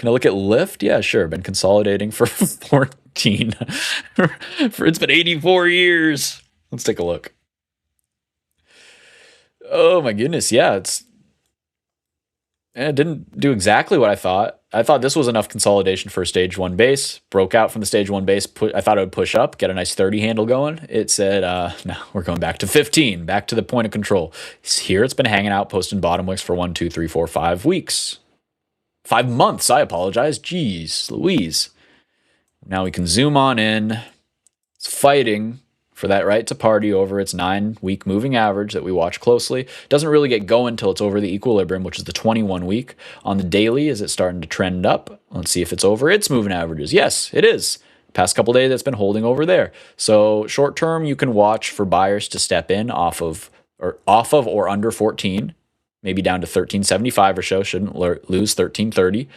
look at Lyft? Yeah, sure. Been consolidating for 14. It's been 84 years. Let's take a look. Oh my goodness. Yeah, it didn't do exactly what I thought. I thought this was enough consolidation for a stage 1 base. Broke out from the stage 1 base. I thought it would push up, get a nice 30 handle going. It said, no, we're going back to 15, back to the point of control. Here it's been hanging out, posting bottom wicks for 1, 2, 3, 4, 5 weeks. 5 months, I apologize. Jeez Louise. Now we can zoom on in. It's fighting for that right to party over its 9-week moving average that we watch closely. Doesn't really get going until it's over the equilibrium, which is the 21 week. On the daily, is it starting to trend up? Let's see if it's over its moving averages. Yes, it is. Past couple days, it's been holding over there. So short term, you can watch for buyers to step in off of or under 14, maybe down to 1375 or so. Shouldn't lose 1330.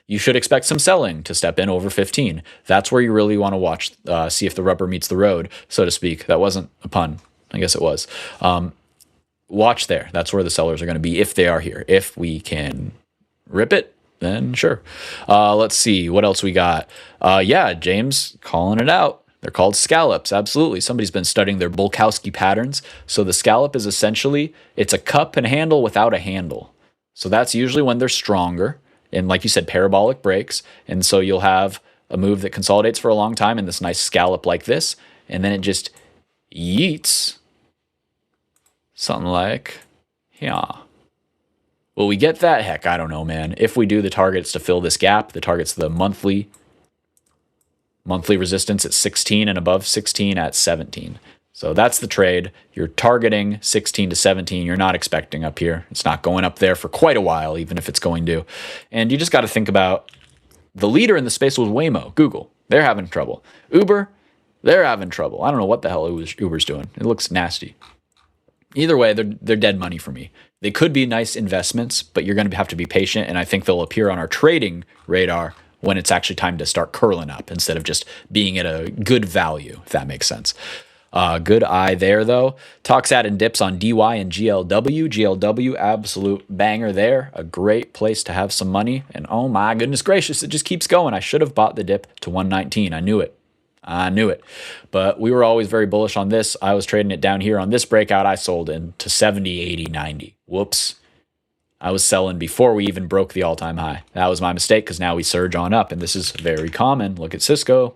You should expect some selling to step in over 15. That's where you really want to watch, see if the rubber meets the road, so to speak. That wasn't a pun. I guess it was. Watch there. That's where the sellers are going to be if they are here. If we can rip it, then sure. Let's see what else we got. Yeah, James calling it out. They're called scallops. Absolutely. Somebody's been studying their Bulkowski patterns. So the scallop is essentially, it's a cup and handle without a handle. So that's usually when they're stronger. And like you said, parabolic breaks. And so you'll have a move that consolidates for a long time in this nice scallop like this. And then it just yeets. Something like, yeah. Will we get that? Heck, I don't know, man. If we do, the target's to fill this gap. The target's the monthly resistance at 16 and above 16 at 17. So that's the trade. You're targeting 16 to 17. You're not expecting up here. It's not going up there for quite a while, even if it's going to. And you just got to think about the leader in the space was Waymo, Google. They're having trouble. Uber, they're having trouble. I don't know what the hell Uber's doing. It looks nasty. Either way, they're dead money for me. They could be nice investments, but you're going to have to be patient, and I think they'll appear on our trading radar when it's actually time to start curling up instead of just being at a good value, if that makes sense. Good eye there, though. Talks at and dips on DY and GLW. GLW, absolute banger there. A great place to have some money. And oh my goodness gracious, it just keeps going. I should have bought the dip to 119. I knew it. But we were always very bullish on this. I was trading it down here on this breakout. I sold into 70, 80, 90. Whoops. I was selling before we even broke the all-time high. That was my mistake because now we surge on up, and this is very common. Look at Cisco.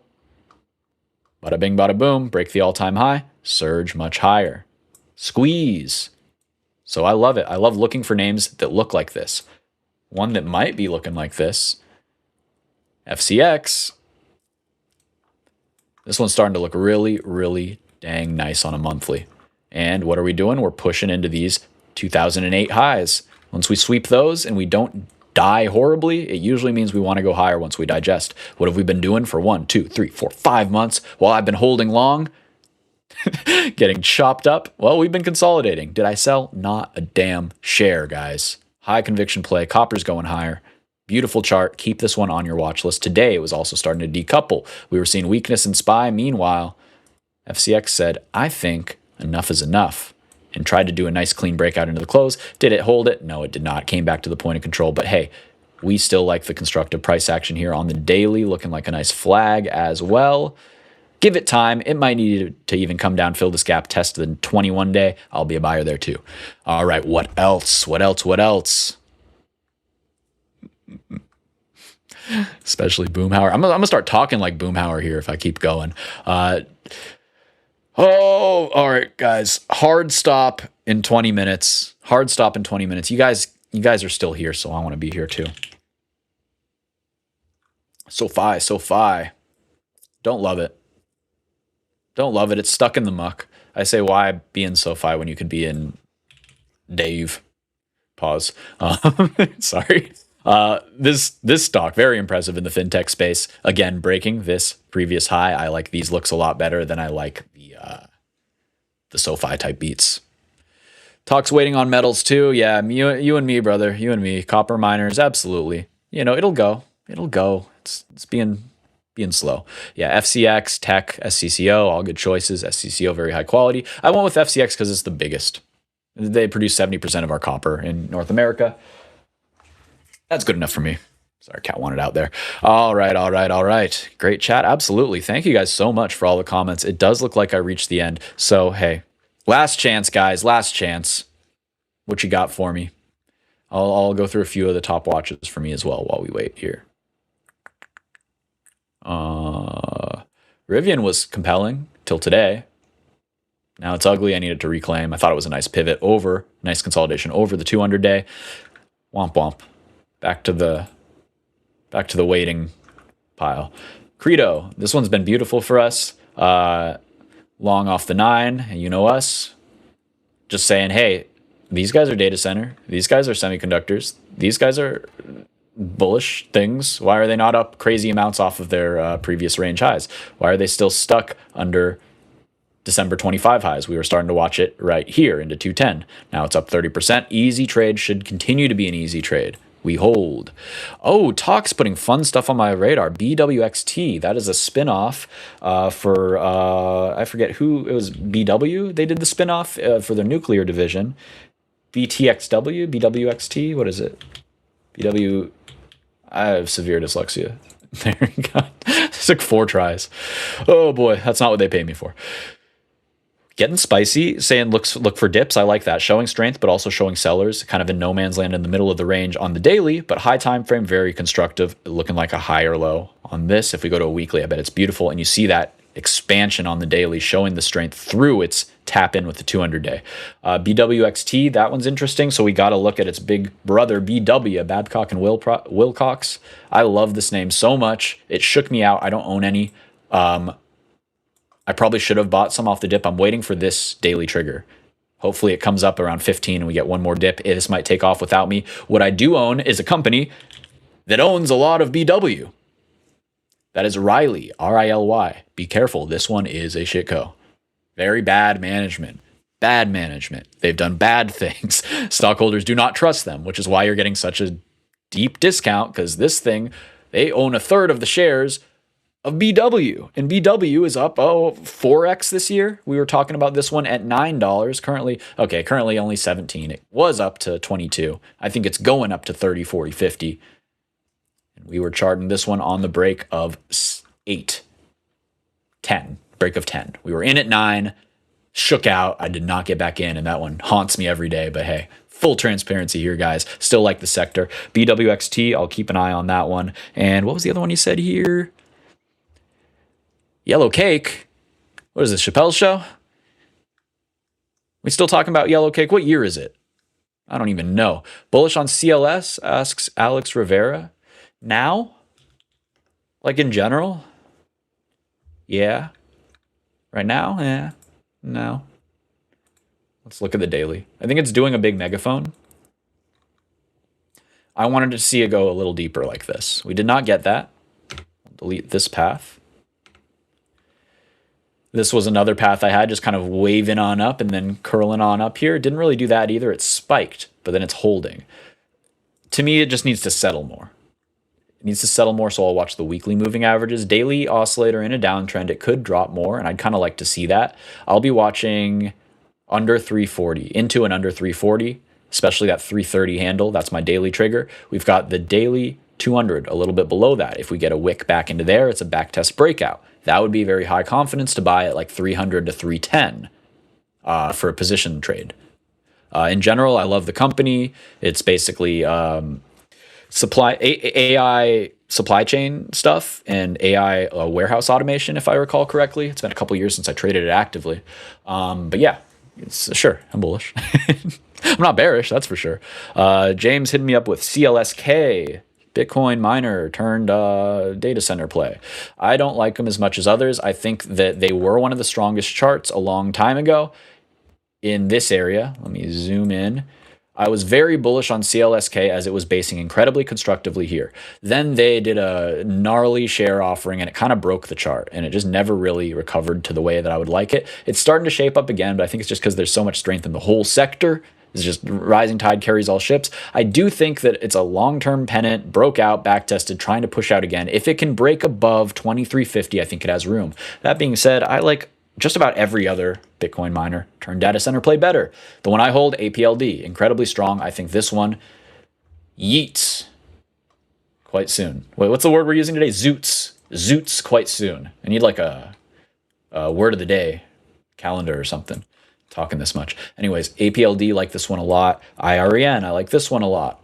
Bada bing, bada boom. Break the all-time high. Surge much higher. Squeeze. So I love it. I love looking for names that look like this. One that might be looking like this. FCX. This one's starting to look really, really dang nice on a monthly. And what are we doing? We're pushing into these 2008 highs. Once we sweep those and we don't die horribly, it usually means we want to go higher once we digest. What have we been doing for 1, 2, 3, 4, 5 months while I've been holding long? Getting chopped up? Well, we've been consolidating. Did I sell? Not a damn share, guys. High conviction play. Copper's going higher. Beautiful chart. Keep this one on your watch list. Today, it was also starting to decouple. We were seeing weakness in SPY. Meanwhile, FCX said, I think enough is enough, and tried to do a nice clean breakout into the close. Did it hold it? No, it did not. Came back to the point of control. But hey, we still like the constructive price action here on the daily, looking like a nice flag as well. Give it time. It might need to even come down, fill this gap, test the 21-day. I'll be a buyer there too. All right, what else? What else? Especially Boomhauer. I'm gonna start talking like Boomhauer here if I keep going. Oh, all right, guys. Hard stop in 20 minutes. You guys are still here, so I want to be here too. SoFi. Don't love it. It's stuck in the muck. I say, why be in SoFi when you could be in Dave? Pause. Sorry. This stock, very impressive in the fintech space. Again, breaking this previous high. I like these looks a lot better than I like the SoFi type beats. Talks waiting on metals too. Yeah, you and me, brother. You and me. Copper miners, absolutely. It'll go. It's being slow. Yeah, FCX, Tech, SCCO, all good choices. SCCO, very high quality. I went with FCX because it's the biggest. They produce 70% of our copper in North America. That's good enough for me. Sorry, cat wanted out there. All right. Great chat. Absolutely. Thank you guys so much for all the comments. It does look like I reached the end. So, hey, last chance, guys. Last chance. What you got for me? I'll go through a few of the top watches for me as well while we wait here. Rivian was compelling till today. Now it's ugly. I needed to reclaim. I thought it was a nice pivot over, nice consolidation over the 200-day. Womp womp. Back to the waiting pile. Credo. This one's been beautiful for us. Long off the 9. And you know us. Just saying, hey, these guys are data center. These guys are semiconductors. These guys are bullish things. Why are they not up crazy amounts off of their previous range highs? Why are they still stuck under December 25 highs? We were starting to watch it right here into 210. Now it's up 30%. Easy trade should continue to be an easy trade. We hold. Oh, Talk's putting fun stuff on my radar. BWXT. That is a spinoff for, I forget who, it was BW. They did the spinoff for their nuclear division. BTXW, BWXT, what is it? BW, I have severe dyslexia. There we go. It took 4 tries. Oh boy, that's not what they pay me for. Getting spicy, saying look for dips. I like that. Showing strength, but also showing sellers, kind of in no man's land in the middle of the range on the daily, but high time frame, very constructive, looking like a higher low on this. If we go to a weekly, I bet it's beautiful. And you see that expansion on the daily, showing the strength through its tap in with the 200-day. BWXT, that one's interesting. So we got to look at its big brother, BW, Babcock and Wilcox. I love this name so much. It shook me out. I don't own any. I probably should have bought some off the dip. I'm waiting for this daily trigger. Hopefully it comes up around 15 and we get one more dip. This might take off without me. What I do own is a company that owns a lot of BW. That is Riley, R-I-L-Y. Be careful. This one is a shitco. Very bad management. bad management. They've done bad things. Stockholders do not trust them, which is why you're getting such a deep discount, because this thing, they own a third of the shares of BW, and BW is up 4x this year. We were talking about this one at $9 currently only 17. It was up to 22. I think it's going up to 30, 40, 50. And we were charting this one on the break of 8, 10, break of 10. We were in at 9, shook out. I did not get back in, and that one haunts me every day. But hey, full transparency here, guys. Still like the sector. BWXT, I'll keep an eye on that one. And what was the other one you said here? Yellow Cake. What is this, Chappelle's show? We still talking about Yellow Cake? What year is it? I don't even know. Bullish on CLS, asks Alex Rivera. Now? Like in general? Yeah. Right now? Yeah. No. Let's look at the daily. I think it's doing a big megaphone. I wanted to see it go a little deeper like this. We did not get that. I'll delete this path. This was another path I had, just kind of waving on up and then curling on up here. It didn't really do that either. It spiked, but then it's holding. To me, it just needs to settle more. It needs to settle more, so I'll watch the weekly moving averages. Daily oscillator in a downtrend. It could drop more, and I'd kind of like to see that. I'll be watching under 340, into and under 340, especially that 330 handle. That's my daily trigger. We've got the daily 200 a little bit below that. If we get a wick back into there, it's a backtest breakout. That would be very high confidence to buy at like 300 to 310 for a position trade. In general, I love the company. It's basically AI supply chain stuff and AI warehouse automation, if I recall correctly. It's been a couple years since I traded it actively. But yeah, sure, I'm bullish. I'm not bearish, that's for sure. James hit me up with CLSK. Bitcoin miner turned data center play. I don't like them as much as others. I think that they were one of the strongest charts a long time ago in this area. Let me zoom in. I was very bullish on CLSK as it was basing incredibly constructively here. Then they did a gnarly share offering and it kind of broke the chart and it just never really recovered to the way that I would like it. It's starting to shape up again, but I think it's just because there's so much strength in the whole sector. It's just rising tide carries all ships. I do think that it's a long-term pennant, broke out, back-tested, trying to push out again. If it can break above 2350, I think it has room. That being said, I like just about every other Bitcoin miner turned data center play better. The one I hold, APLD, incredibly strong. I think this one yeets quite soon. Wait, what's the word we're using today? Zoots. Zoots quite soon. I need like a word of the day calendar or something. Talking this much. Anyways, APLD, like this one a lot. IREN, I like this one a lot.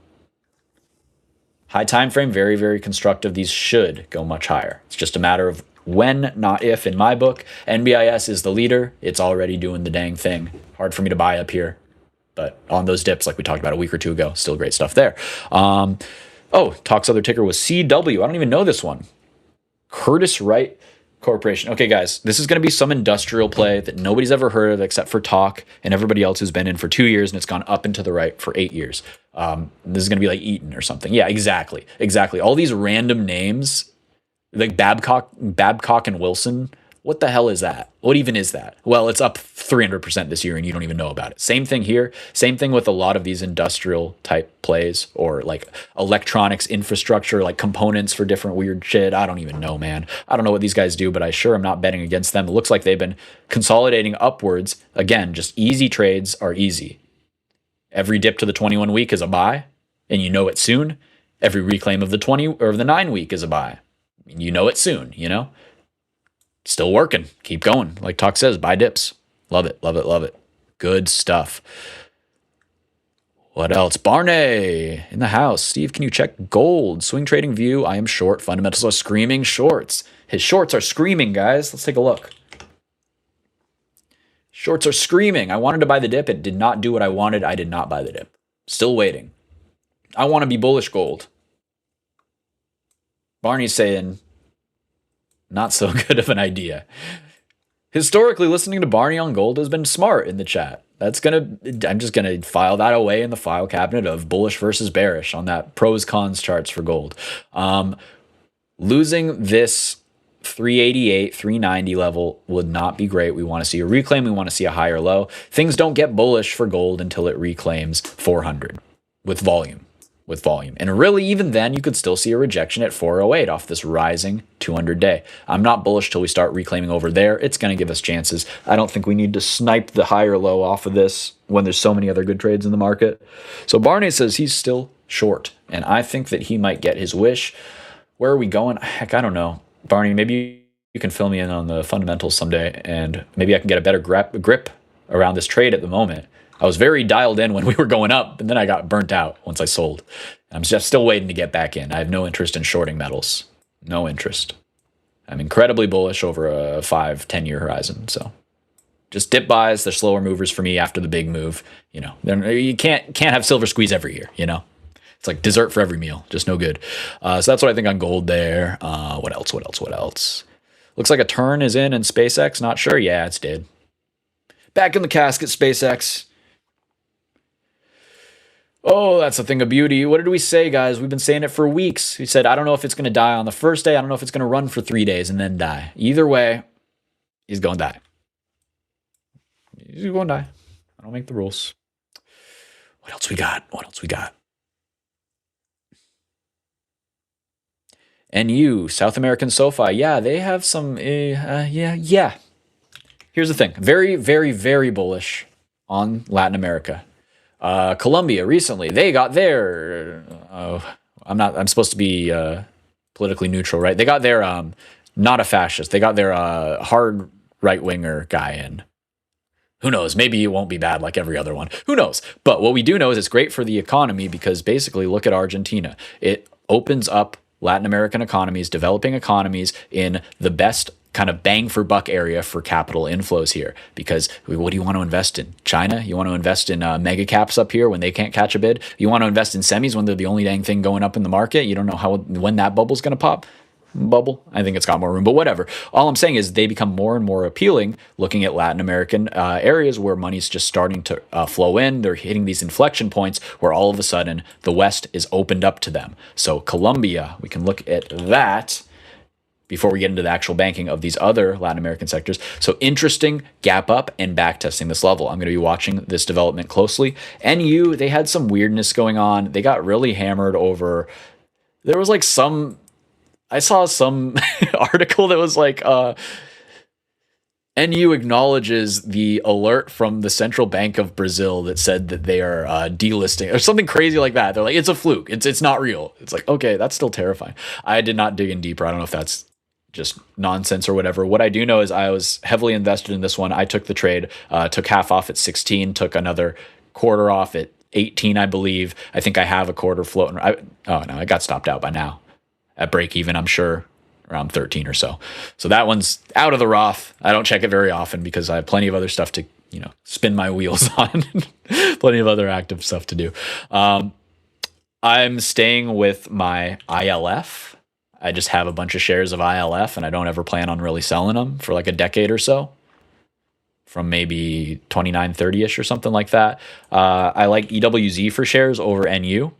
High time frame, very, very constructive. These should go much higher. It's just a matter of when, not if, in my book. NBIS is the leader. It's already doing the dang thing. Hard for me to buy up here. But on those dips, like we talked about a week or two ago, still great stuff there. Talk's other ticker was CW. I don't even know this one. Curtis Wright Corporation. Okay, guys, this is going to be some industrial play that nobody's ever heard of except for Talk and everybody else who's been in for 2 years, and it's gone up and to the right for 8 years. This is going to be like Eaton or something. Yeah, exactly. All these random names, like Babcock and Wilson. What the hell is that? What even is that? Well, it's up 300% this year and you don't even know about it. Same thing here. Same thing with a lot of these industrial type plays or like electronics infrastructure, like components for different weird shit. I don't even know, man. I don't know what these guys do, but I sure am not betting against them. It looks like they've been consolidating upwards. Again, just easy trades are easy. Every dip to the 21 week is a buy and you know it soon. Every reclaim of the 20 or the 9 week is a buy. You know it soon, you know? Still working. Keep going. Like Talk says, buy dips. Love it. Good stuff. What else? Barney in the house. Steve, can you check gold? Swing trading view. I am short. Fundamentals are screaming shorts. His shorts are screaming, guys. Let's take a look. Shorts are screaming. I wanted to buy the dip. It did not do what I wanted. I did not buy the dip. Still waiting. I want to be bullish gold. Barney's saying, not so good of an idea. Historically, listening to Barney on gold has been smart in the chat. I'm just gonna file that away in the file cabinet of bullish versus bearish on that pros cons charts for gold. Losing this 388, 390 level would not be great. We want to see a reclaim. We want to see a higher low. Things don't get bullish for gold until it reclaims 400 with volume. And really, even then, you could still see a rejection at 408 off this rising 200-day. I'm not bullish till we start reclaiming over there. It's going to give us chances. I don't think we need to snipe the higher low off of this when there's so many other good trades in the market. So Barney says he's still short, and I think that he might get his wish. Where are we going? Heck, I don't know. Barney, maybe you can fill me in on the fundamentals someday, and maybe I can get a better grip around this trade at the moment. I was very dialed in when we were going up, and then I got burnt out once I sold. I'm just still waiting to get back in. I have no interest in shorting metals. No interest. I'm incredibly bullish over a 5-10 year horizon. So just dip buys. They're slower movers for me after the big move. You know, you can't have silver squeeze every year. You know, it's like dessert for every meal. Just no good. So that's what I think on gold there. What else? Looks like a turn is in SpaceX. Not sure. Yeah, it's dead. Back in the casket, SpaceX. Oh, that's a thing of beauty. What did we say, guys? We've been saying it for weeks. We said, I don't know if it's going to die on the first day. I don't know if it's going to run for 3 days and then die. Either way, he's going to die. He's going to die. I don't make the rules. What else we got? NU, South American SoFi. Yeah, they have some, yeah. Here's the thing. Very, very, very bullish on Latin America. Colombia recently, they got their, I'm supposed to be politically neutral, right? They got their, not a fascist. They got their hard right-winger guy in. Who knows? Maybe it won't be bad like every other one. Who knows? But what we do know is it's great for the economy because basically look at Argentina. It opens up Latin American economies, developing economies in the best kind of bang for buck area for capital inflows here. Because what do you want to invest in? China? You want to invest in mega caps up here when they can't catch a bid? You want to invest in semis when they're the only dang thing going up in the market? You don't know when that bubble's going to pop? Bubble? I think it's got more room, but whatever. All I'm saying is they become more and more appealing looking at Latin American areas where money's just starting to flow in. They're hitting these inflection points where all of a sudden the West is opened up to them. So Colombia, we can look at that before we get into the actual banking of these other Latin American sectors. So interesting gap up and back testing this level. I'm going to be watching this development closely. NU, they had some weirdness going on. They got really hammered over, there was like I saw some article that was like, NU acknowledges the alert from the Central Bank of Brazil that said that they are delisting or something crazy like that. They're like, it's a fluke. It's not real. It's like, okay, that's still terrifying. I did not dig in deeper. I don't know if that's just nonsense or whatever. What I do know is I was heavily invested in this one. I took the trade, took half off at 16, took another quarter off at 18, I believe. I think I have a quarter floating. I got stopped out by now. At break even, I'm sure around 13 or so. So that one's out of the Roth. I don't check it very often because I have plenty of other stuff to, spin my wheels on. Plenty of other active stuff to do. I'm staying with my ILF. I just have a bunch of shares of ILF and I don't ever plan on really selling them for like a decade or so. From maybe 29, 30-ish or something like that. I like EWZ for shares over NU.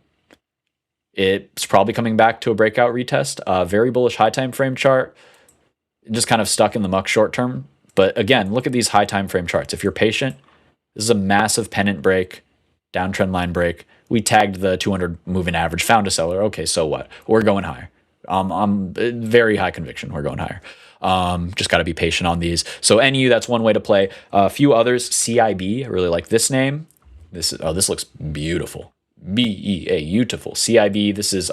It's probably coming back to a breakout retest. Very bullish high time frame chart. Just kind of stuck in the muck short term. But again, look at these high time frame charts. If you're patient, this is a massive pennant break, downtrend line break. We tagged the 200 moving average, found a seller. Okay, so what? We're going higher. I'm very high conviction. We're going higher. Just got to be patient on these. So NU, that's one way to play. A few others. CIB, I really like this name. This looks beautiful. beautiful. CIB, this is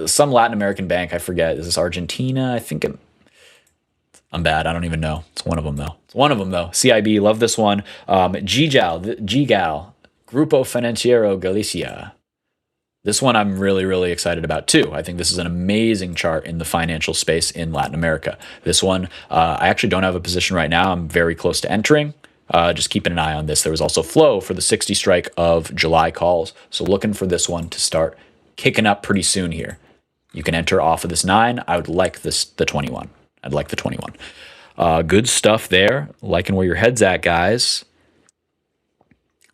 some Latin American bank, I forget. Is this Argentina? I think I'm bad. I don't even know. It's one of them though. CIB, love this one. GGAL, Grupo Financiero Galicia. This one I'm really, really excited about too. I think this is an amazing chart in the financial space in Latin America. This one, I actually don't have a position right now. I'm very close to entering. Just keeping an eye on this. There was also flow for the 60 strike of July calls. So looking for this one to start kicking up pretty soon here. You can enter off of this 9. I would like the 21. I'd like the 21. Good stuff there. Liking where your head's at, guys.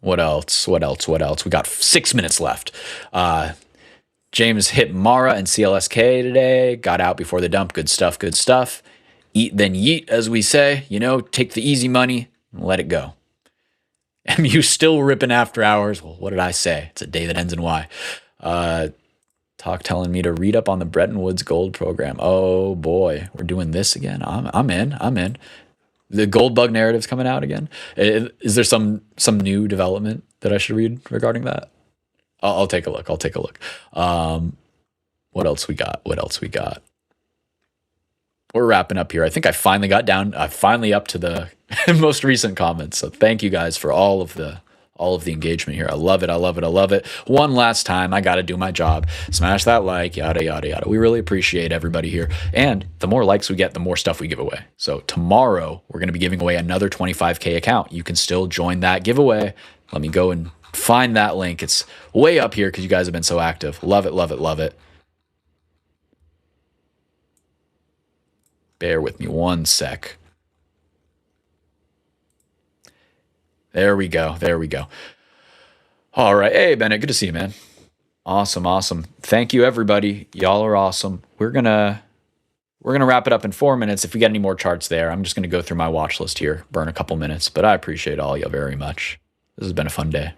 What else? We got 6 minutes left. James hit Mara and CLSK today. Got out before the dump. Good stuff. Good stuff. Eat then yeet, as we say. You know, take the easy money and let it go. MU still ripping after hours. Well, what did I say? It's a day that ends in Y. Talk telling me to read up on the Bretton Woods gold program. Oh boy, we're doing this again. I'm in. The gold bug narrative's coming out again. Is there some new development that I should read regarding that? I'll take a look. What else we got? We're wrapping up here. I think I finally got down. Finally up to the most recent comments. So thank you guys for all of the engagement here. I love it. One last time, I got to do my job. Smash that like, yada, yada, yada. We really appreciate everybody here. And the more likes we get, the more stuff we give away. So tomorrow, we're going to be giving away another 25K account. You can still join that giveaway. Let me go and find that link. It's way up here because you guys have been so active. Love it. Bear with me one sec. There we go. All right. Hey, Bennett. Good to see you, man. Awesome. Thank you, everybody. Y'all are awesome. We're gonna wrap it up in 4 minutes. If we get any more charts there, I'm just gonna go through my watch list here, burn a couple minutes. But I appreciate all you very much. This has been a fun day.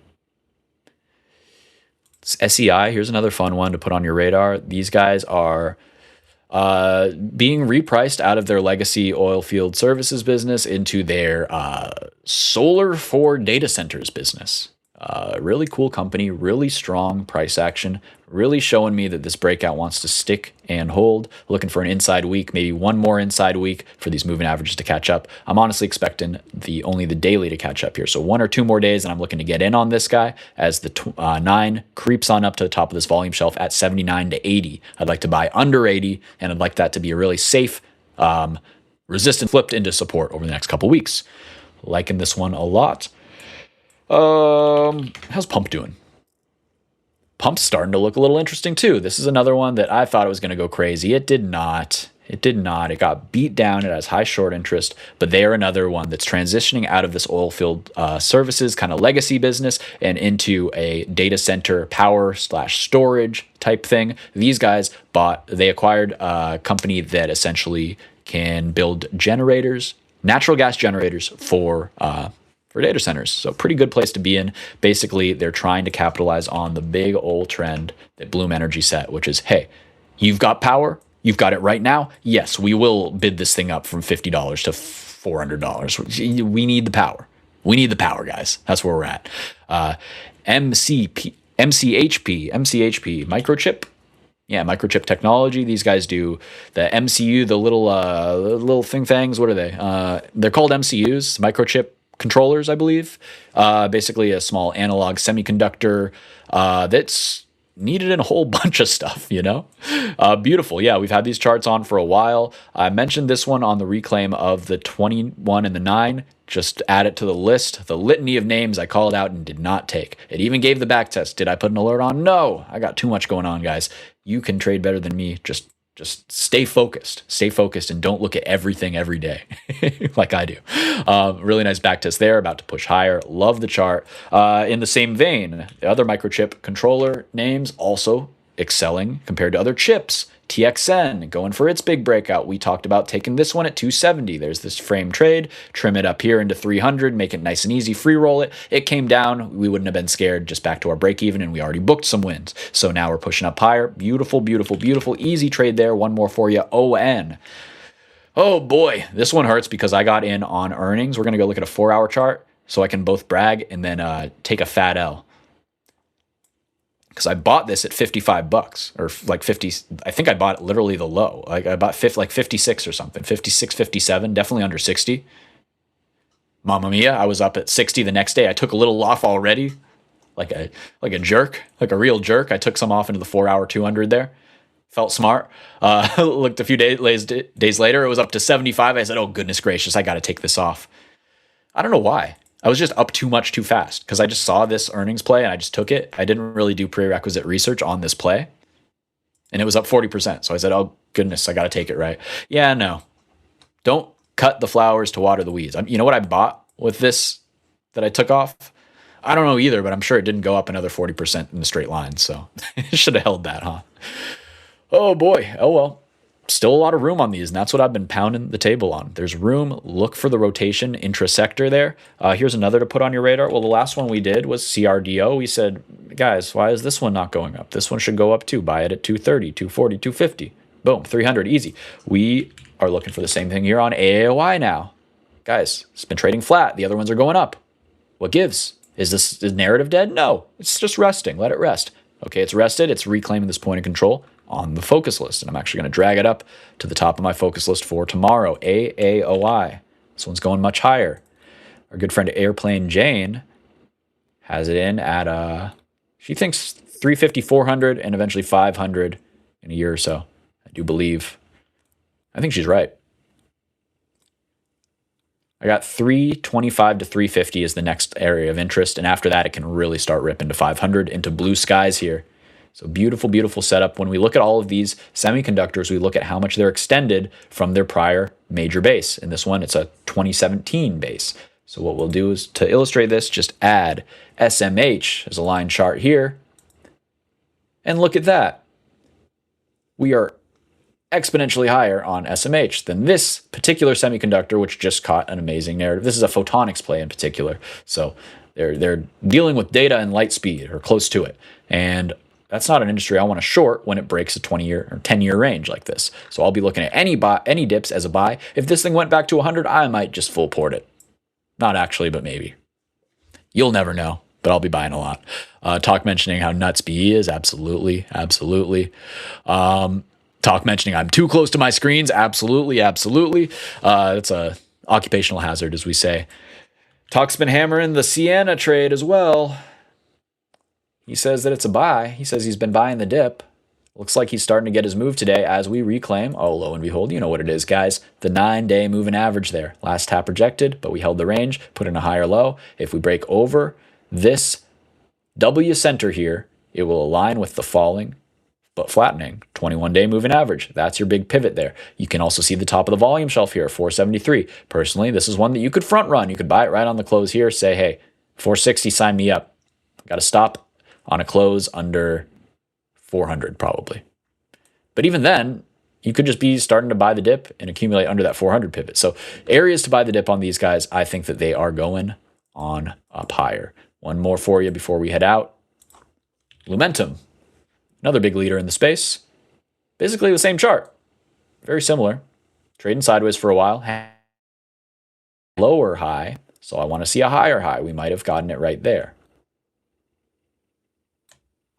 It's SEI. Here's another fun one to put on your radar. These guys are being repriced out of their legacy oil field services business into their solar for data centers business. Really cool company, really strong price action, really showing me that this breakout wants to stick and hold. Looking for an inside week, maybe one more inside week for these moving averages to catch up. I'm honestly expecting only the daily to catch up here. So 1 or 2 more days, and I'm looking to get in on this guy as the 9 creeps on up to the top of this volume shelf at 79 to 80. I'd like to buy under 80, and I'd like that to be a really safe resistance flipped into support over the next couple weeks. Liking this one a lot. How's Pump doing? Pump's starting to look a little interesting too. This is another one that I thought it was going to go crazy. It did not. It got beat down. It has high short interest, but they are another one that's transitioning out of this oil field services kind of legacy business and into a data center power / storage type thing. These guys they acquired a company that essentially can build generators, natural gas generators for data centers. So pretty good place to be in. Basically, they're trying to capitalize on the big old trend that Bloom Energy set, which is, hey, you've got power, you've got it right now. Yes, we will bid this thing up from $50 to $400. We need the power. We need the power, guys. That's where we're at. MCHP, microchip. Yeah, microchip technology. These guys do the MCU, the little things. What are they? They're called MCUs, microchip controllers, I believe. Basically a small analog semiconductor that's needed in a whole bunch of stuff, Beautiful. Yeah, we've had these charts on for a while. I mentioned this one on the reclaim of the 21 and the 9. Just add it to the list. The litany of names I called out and did not take. It even gave the back test. Did I put an alert on? No. I got too much going on, guys. You can trade better than me. Just stay focused. Stay focused and don't look at everything every day like I do. Really nice back test there. About to push higher. Love the chart. In the same vein, the other microchip controller names also excelling compared to other chips. TXN going for its big breakout. We talked about taking this one at 270. There's this frame trade. Trim it up here into 300. Make it nice and easy. Free roll it. It came down. We wouldn't have been scared. Just back to our break even, and we already booked some wins. So now we're pushing up higher. Beautiful, beautiful, beautiful. Easy trade there. One more for you. ON. Oh boy, this one hurts because I got in on earnings. We're going to go look at a 4-hour chart so I can both brag and then take a fat L. Because I bought this at $55 or like 50. I think I bought it literally the low. Like I bought 56 or something, 56, 57, definitely under 60. Mamma mia, I was up at 60 the next day. I took a little off already, like a jerk, like a real jerk. I took some off into the 4-hour 200 there. Felt smart. Looked a few days later, it was up to 75. I said, oh, goodness gracious, I got to take this off. I don't know why. I was just up too much too fast because I just saw this earnings play and I just took it. I didn't really do prerequisite research on this play. And it was up 40%. So I said, oh, goodness, I got to take it, right? Yeah, no. Don't cut the flowers to water the weeds. You know what I bought with this that I took off? I don't know either, but I'm sure it didn't go up another 40% in the straight line. So it should have held that, huh? Oh boy. Oh well. Still a lot of room on these, and that's what I've been pounding the table on. There's room. Look for the rotation intra-sector there. Here's another to put on your radar. Well, the last one we did was CRDO. We said, guys, why is this one not going up? This one should go up too. Buy it at 230, 240, 250. Boom, 300, easy. We are looking for the same thing here on AAOI now. Guys, it's been trading flat. The other ones are going up. What gives? Is this narrative dead? No, it's just resting. Let it rest. Okay, it's rested. It's reclaiming this point of control on the focus list. And I'm actually going to drag it up to the top of my focus list for tomorrow. AAOI. This one's going much higher. Our good friend Airplane Jane has it in at, she thinks 350, 400, and eventually 500 in a year or so. I do believe. I think she's right. I got 325 to 350 is the next area of interest. And after that, it can really start ripping to 500 into blue skies here. So beautiful, beautiful setup. When we look at all of these semiconductors, we look at how much they're extended from their prior major base. In this one, it's a 2017 base. So what we'll do is, to illustrate this, just add SMH as a line chart here. And look at that. We are exponentially higher on SMH than this particular semiconductor, which just caught an amazing narrative. This is a photonics play in particular. So they're dealing with data and light speed, or close to it. And that's not an industry I want to short when it breaks a 20-year or 10-year range like this. So I'll be looking at any dips as a buy. If this thing went back to 100, I might just full port it. Not actually, but maybe. You'll never know, but I'll be buying a lot. Talk mentioning how nuts BE is. Absolutely, absolutely. Talk mentioning I'm too close to my screens. Absolutely, absolutely. It's a occupational hazard, as we say. Talk's been hammering the Sienna trade as well. He says that it's a buy. He says he's been buying the dip. Looks like he's starting to get his move today as we reclaim. Oh, lo and behold, you know what it is, guys. The 9-day moving average there. Last tap rejected, but we held the range, put in a higher low. If we break over this W center here, it will align with the falling but flattening 21-day moving average. That's your big pivot there. You can also see the top of the volume shelf here, 473. Personally, this is one that you could front run. You could buy it right on the close here. Say, hey, 460, sign me up. Got to stop on a close under 400 probably. But even then, you could just be starting to buy the dip and accumulate under that 400 pivot. So areas to buy the dip on these guys, I think that they are going on up higher. One more for you before we head out. Lumentum, another big leader in the space. Basically the same chart. Very similar. Trading sideways for a while. Lower high. So I want to see a higher high. We might have gotten it right there.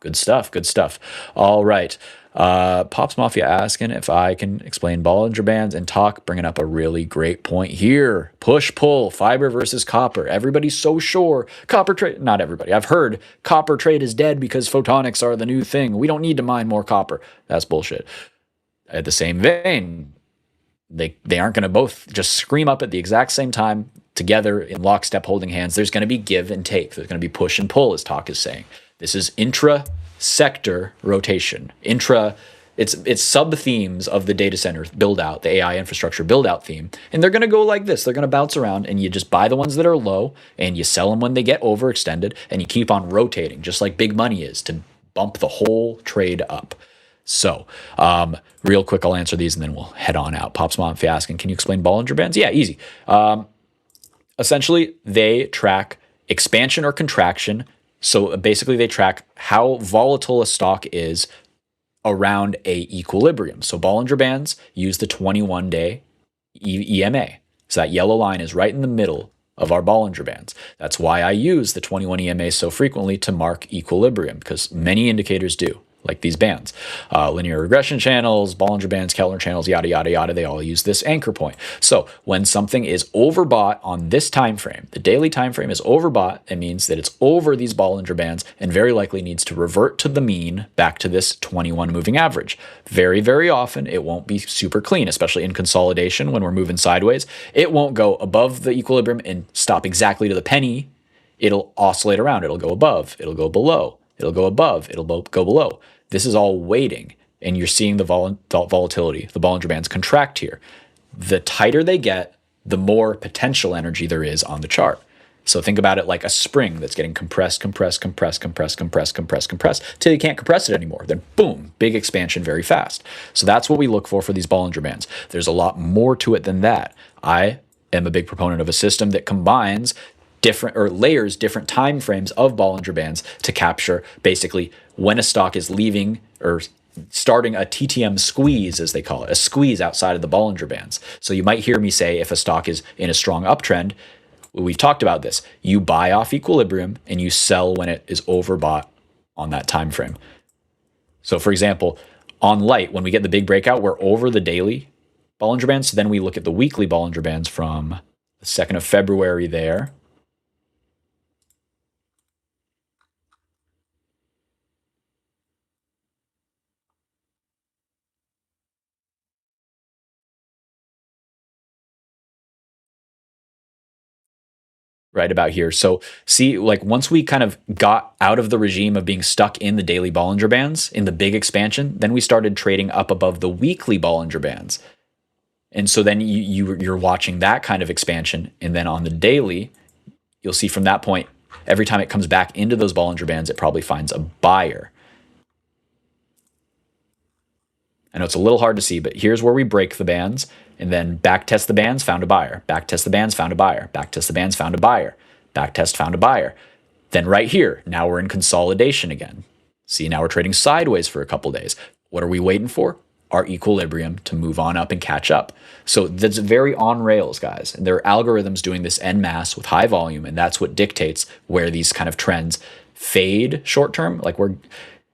Good stuff, good stuff. All right. Pops Mafia asking if I can explain Bollinger Bands and talk, bringing up a really great point here. Push-pull, fiber versus copper. Everybody's so sure. Copper trade, not everybody. I've heard copper trade is dead because photonics are the new thing. We don't need to mine more copper. That's bullshit. At the same vein, they aren't going to both just scream up at the exact same time together in lockstep holding hands. There's going to be give and take. There's going to be push and pull, as Talk is saying. This is intra-sector rotation. It's sub-themes of the data center build-out, the AI infrastructure build-out theme. And they're going to go like this. They're going to bounce around, and you just buy the ones that are low, and you sell them when they get overextended, and you keep on rotating, just like big money is, to bump the whole trade up. So, real quick, I'll answer these, and then we'll head on out. Pops Mafia asking, can you explain Bollinger Bands? Yeah, easy. Essentially, they track expansion or contraction. So basically, they track how volatile a stock is around a equilibrium. So Bollinger Bands use the 21-day EMA. So that yellow line is right in the middle of our Bollinger Bands. That's why I use the 21 EMA so frequently to mark equilibrium, because many indicators do, like these bands. Linear regression channels, Bollinger Bands, Kellner channels, yada, yada, yada, they all use this anchor point. So when something is overbought on this time frame, the daily time frame is overbought, it means that it's over these Bollinger Bands and very likely needs to revert to the mean back to this 21 moving average. Very, very often, it won't be super clean, especially in consolidation when we're moving sideways. It won't go above the equilibrium and stop exactly to the penny. It'll oscillate around. It'll go above. It'll go below. It'll go above. It'll go below. This is all waiting, and you're seeing the volatility, the Bollinger Bands contract here. The tighter they get, the more potential energy there is on the chart. So think about it like a spring that's getting compressed till you can't compress it anymore. Then boom, big expansion very fast. So that's what we look for these Bollinger Bands. There's a lot more to it than that. I am a big proponent of a system that combines different or layers different time frames of Bollinger Bands to capture basically when a stock is leaving or starting a TTM squeeze, as they call it, a squeeze outside of the Bollinger Bands. So you might hear me say if a stock is in a strong uptrend, we've talked about this. You buy off equilibrium and you sell when it is overbought on that time frame. So for example, on light, when we get the big breakout, we're over the daily Bollinger Bands. So then we look at the weekly Bollinger Bands from the 2nd of February there. Right about here. So see, like once we kind of got out of the regime of being stuck in the daily Bollinger Bands in the big expansion, then we started trading up above the weekly Bollinger Bands. And so then you're watching that kind of expansion. And then on the daily, you'll see from that point, every time it comes back into those Bollinger Bands, it probably finds a buyer. I know it's a little hard to see, but here's where we break the bands and then back test the bands, found a buyer. Back test the bands, found a buyer. Back test the bands, found a buyer. Back test, found a buyer. Then right here, now we're in consolidation again. See, now we're trading sideways for a couple days. What are we waiting for? Our equilibrium to move on up and catch up. So that's very on rails, guys. And there are algorithms doing this en masse with high volume, and that's what dictates where these kind of trends fade short term. Like we're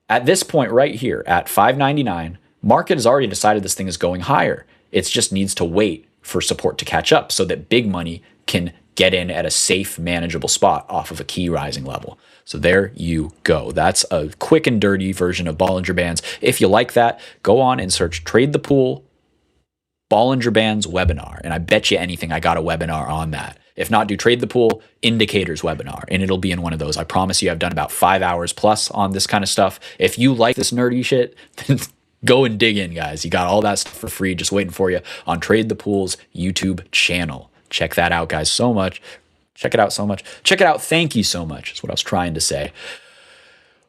at this point right here at 599. Market has already decided this thing is going higher. It just needs to wait for support to catch up so that big money can get in at a safe, manageable spot off of a key rising level. So there you go. That's a quick and dirty version of Bollinger Bands. If you like that, go on and search Trade the Pool Bollinger Bands webinar. And I bet you anything I got a webinar on that. If not, do Trade the Pool Indicators webinar, and it'll be in one of those. I promise you I've done about 5 hours plus on this kind of stuff. If you like this nerdy shit, then go and dig in, guys. You got all that stuff for free just waiting for you on Trade the Pool's YouTube channel. Check that out, guys, so much. Check it out so much. Check it out. Thank you so much is what I was trying to say.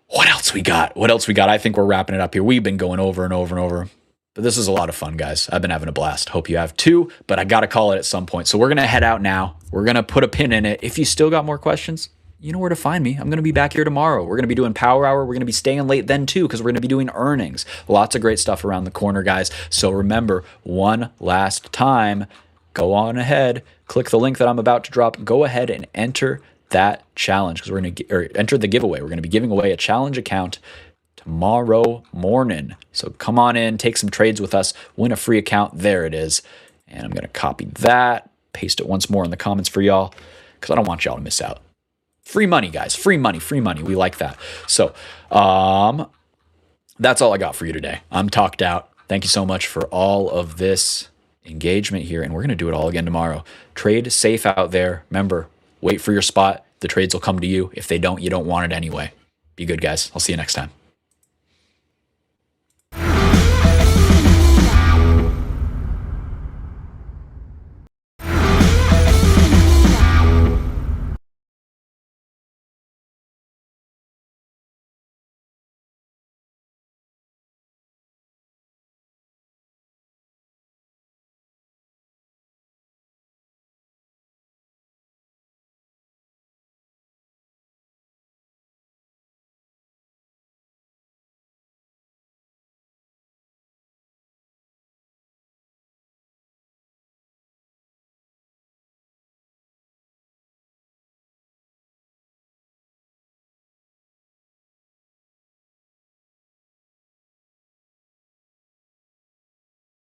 What else we got? I think we're wrapping it up here. We've been going over and over and over. But this is a lot of fun, guys. I've been having a blast. Hope you have too, but I got to call it at some point. So we're going to head out now. We're going to put a pin in it. If you still got more questions, you know where to find me. I'm going to be back here tomorrow. We're going to be doing Power Hour. We're going to be staying late then too because we're going to be doing earnings. Lots of great stuff around the corner, guys. So remember, one last time, go on ahead, click the link that I'm about to drop. Go ahead and enter that challenge because we're going to enter the giveaway. We're going to be giving away a challenge account tomorrow morning. So come on in, take some trades with us, win a free account. There it is. And I'm going to copy that, paste it once more in the comments for y'all because I don't want y'all to miss out. Free money, guys. Free money. We like that. So that's all I got for you today. I'm talked out. Thank you so much for all of this engagement here, and we're going to do it all again tomorrow. Trade safe out there. Remember, wait for your spot. The trades will come to you. If they don't, you don't want it anyway. Be good, guys. I'll see you next time.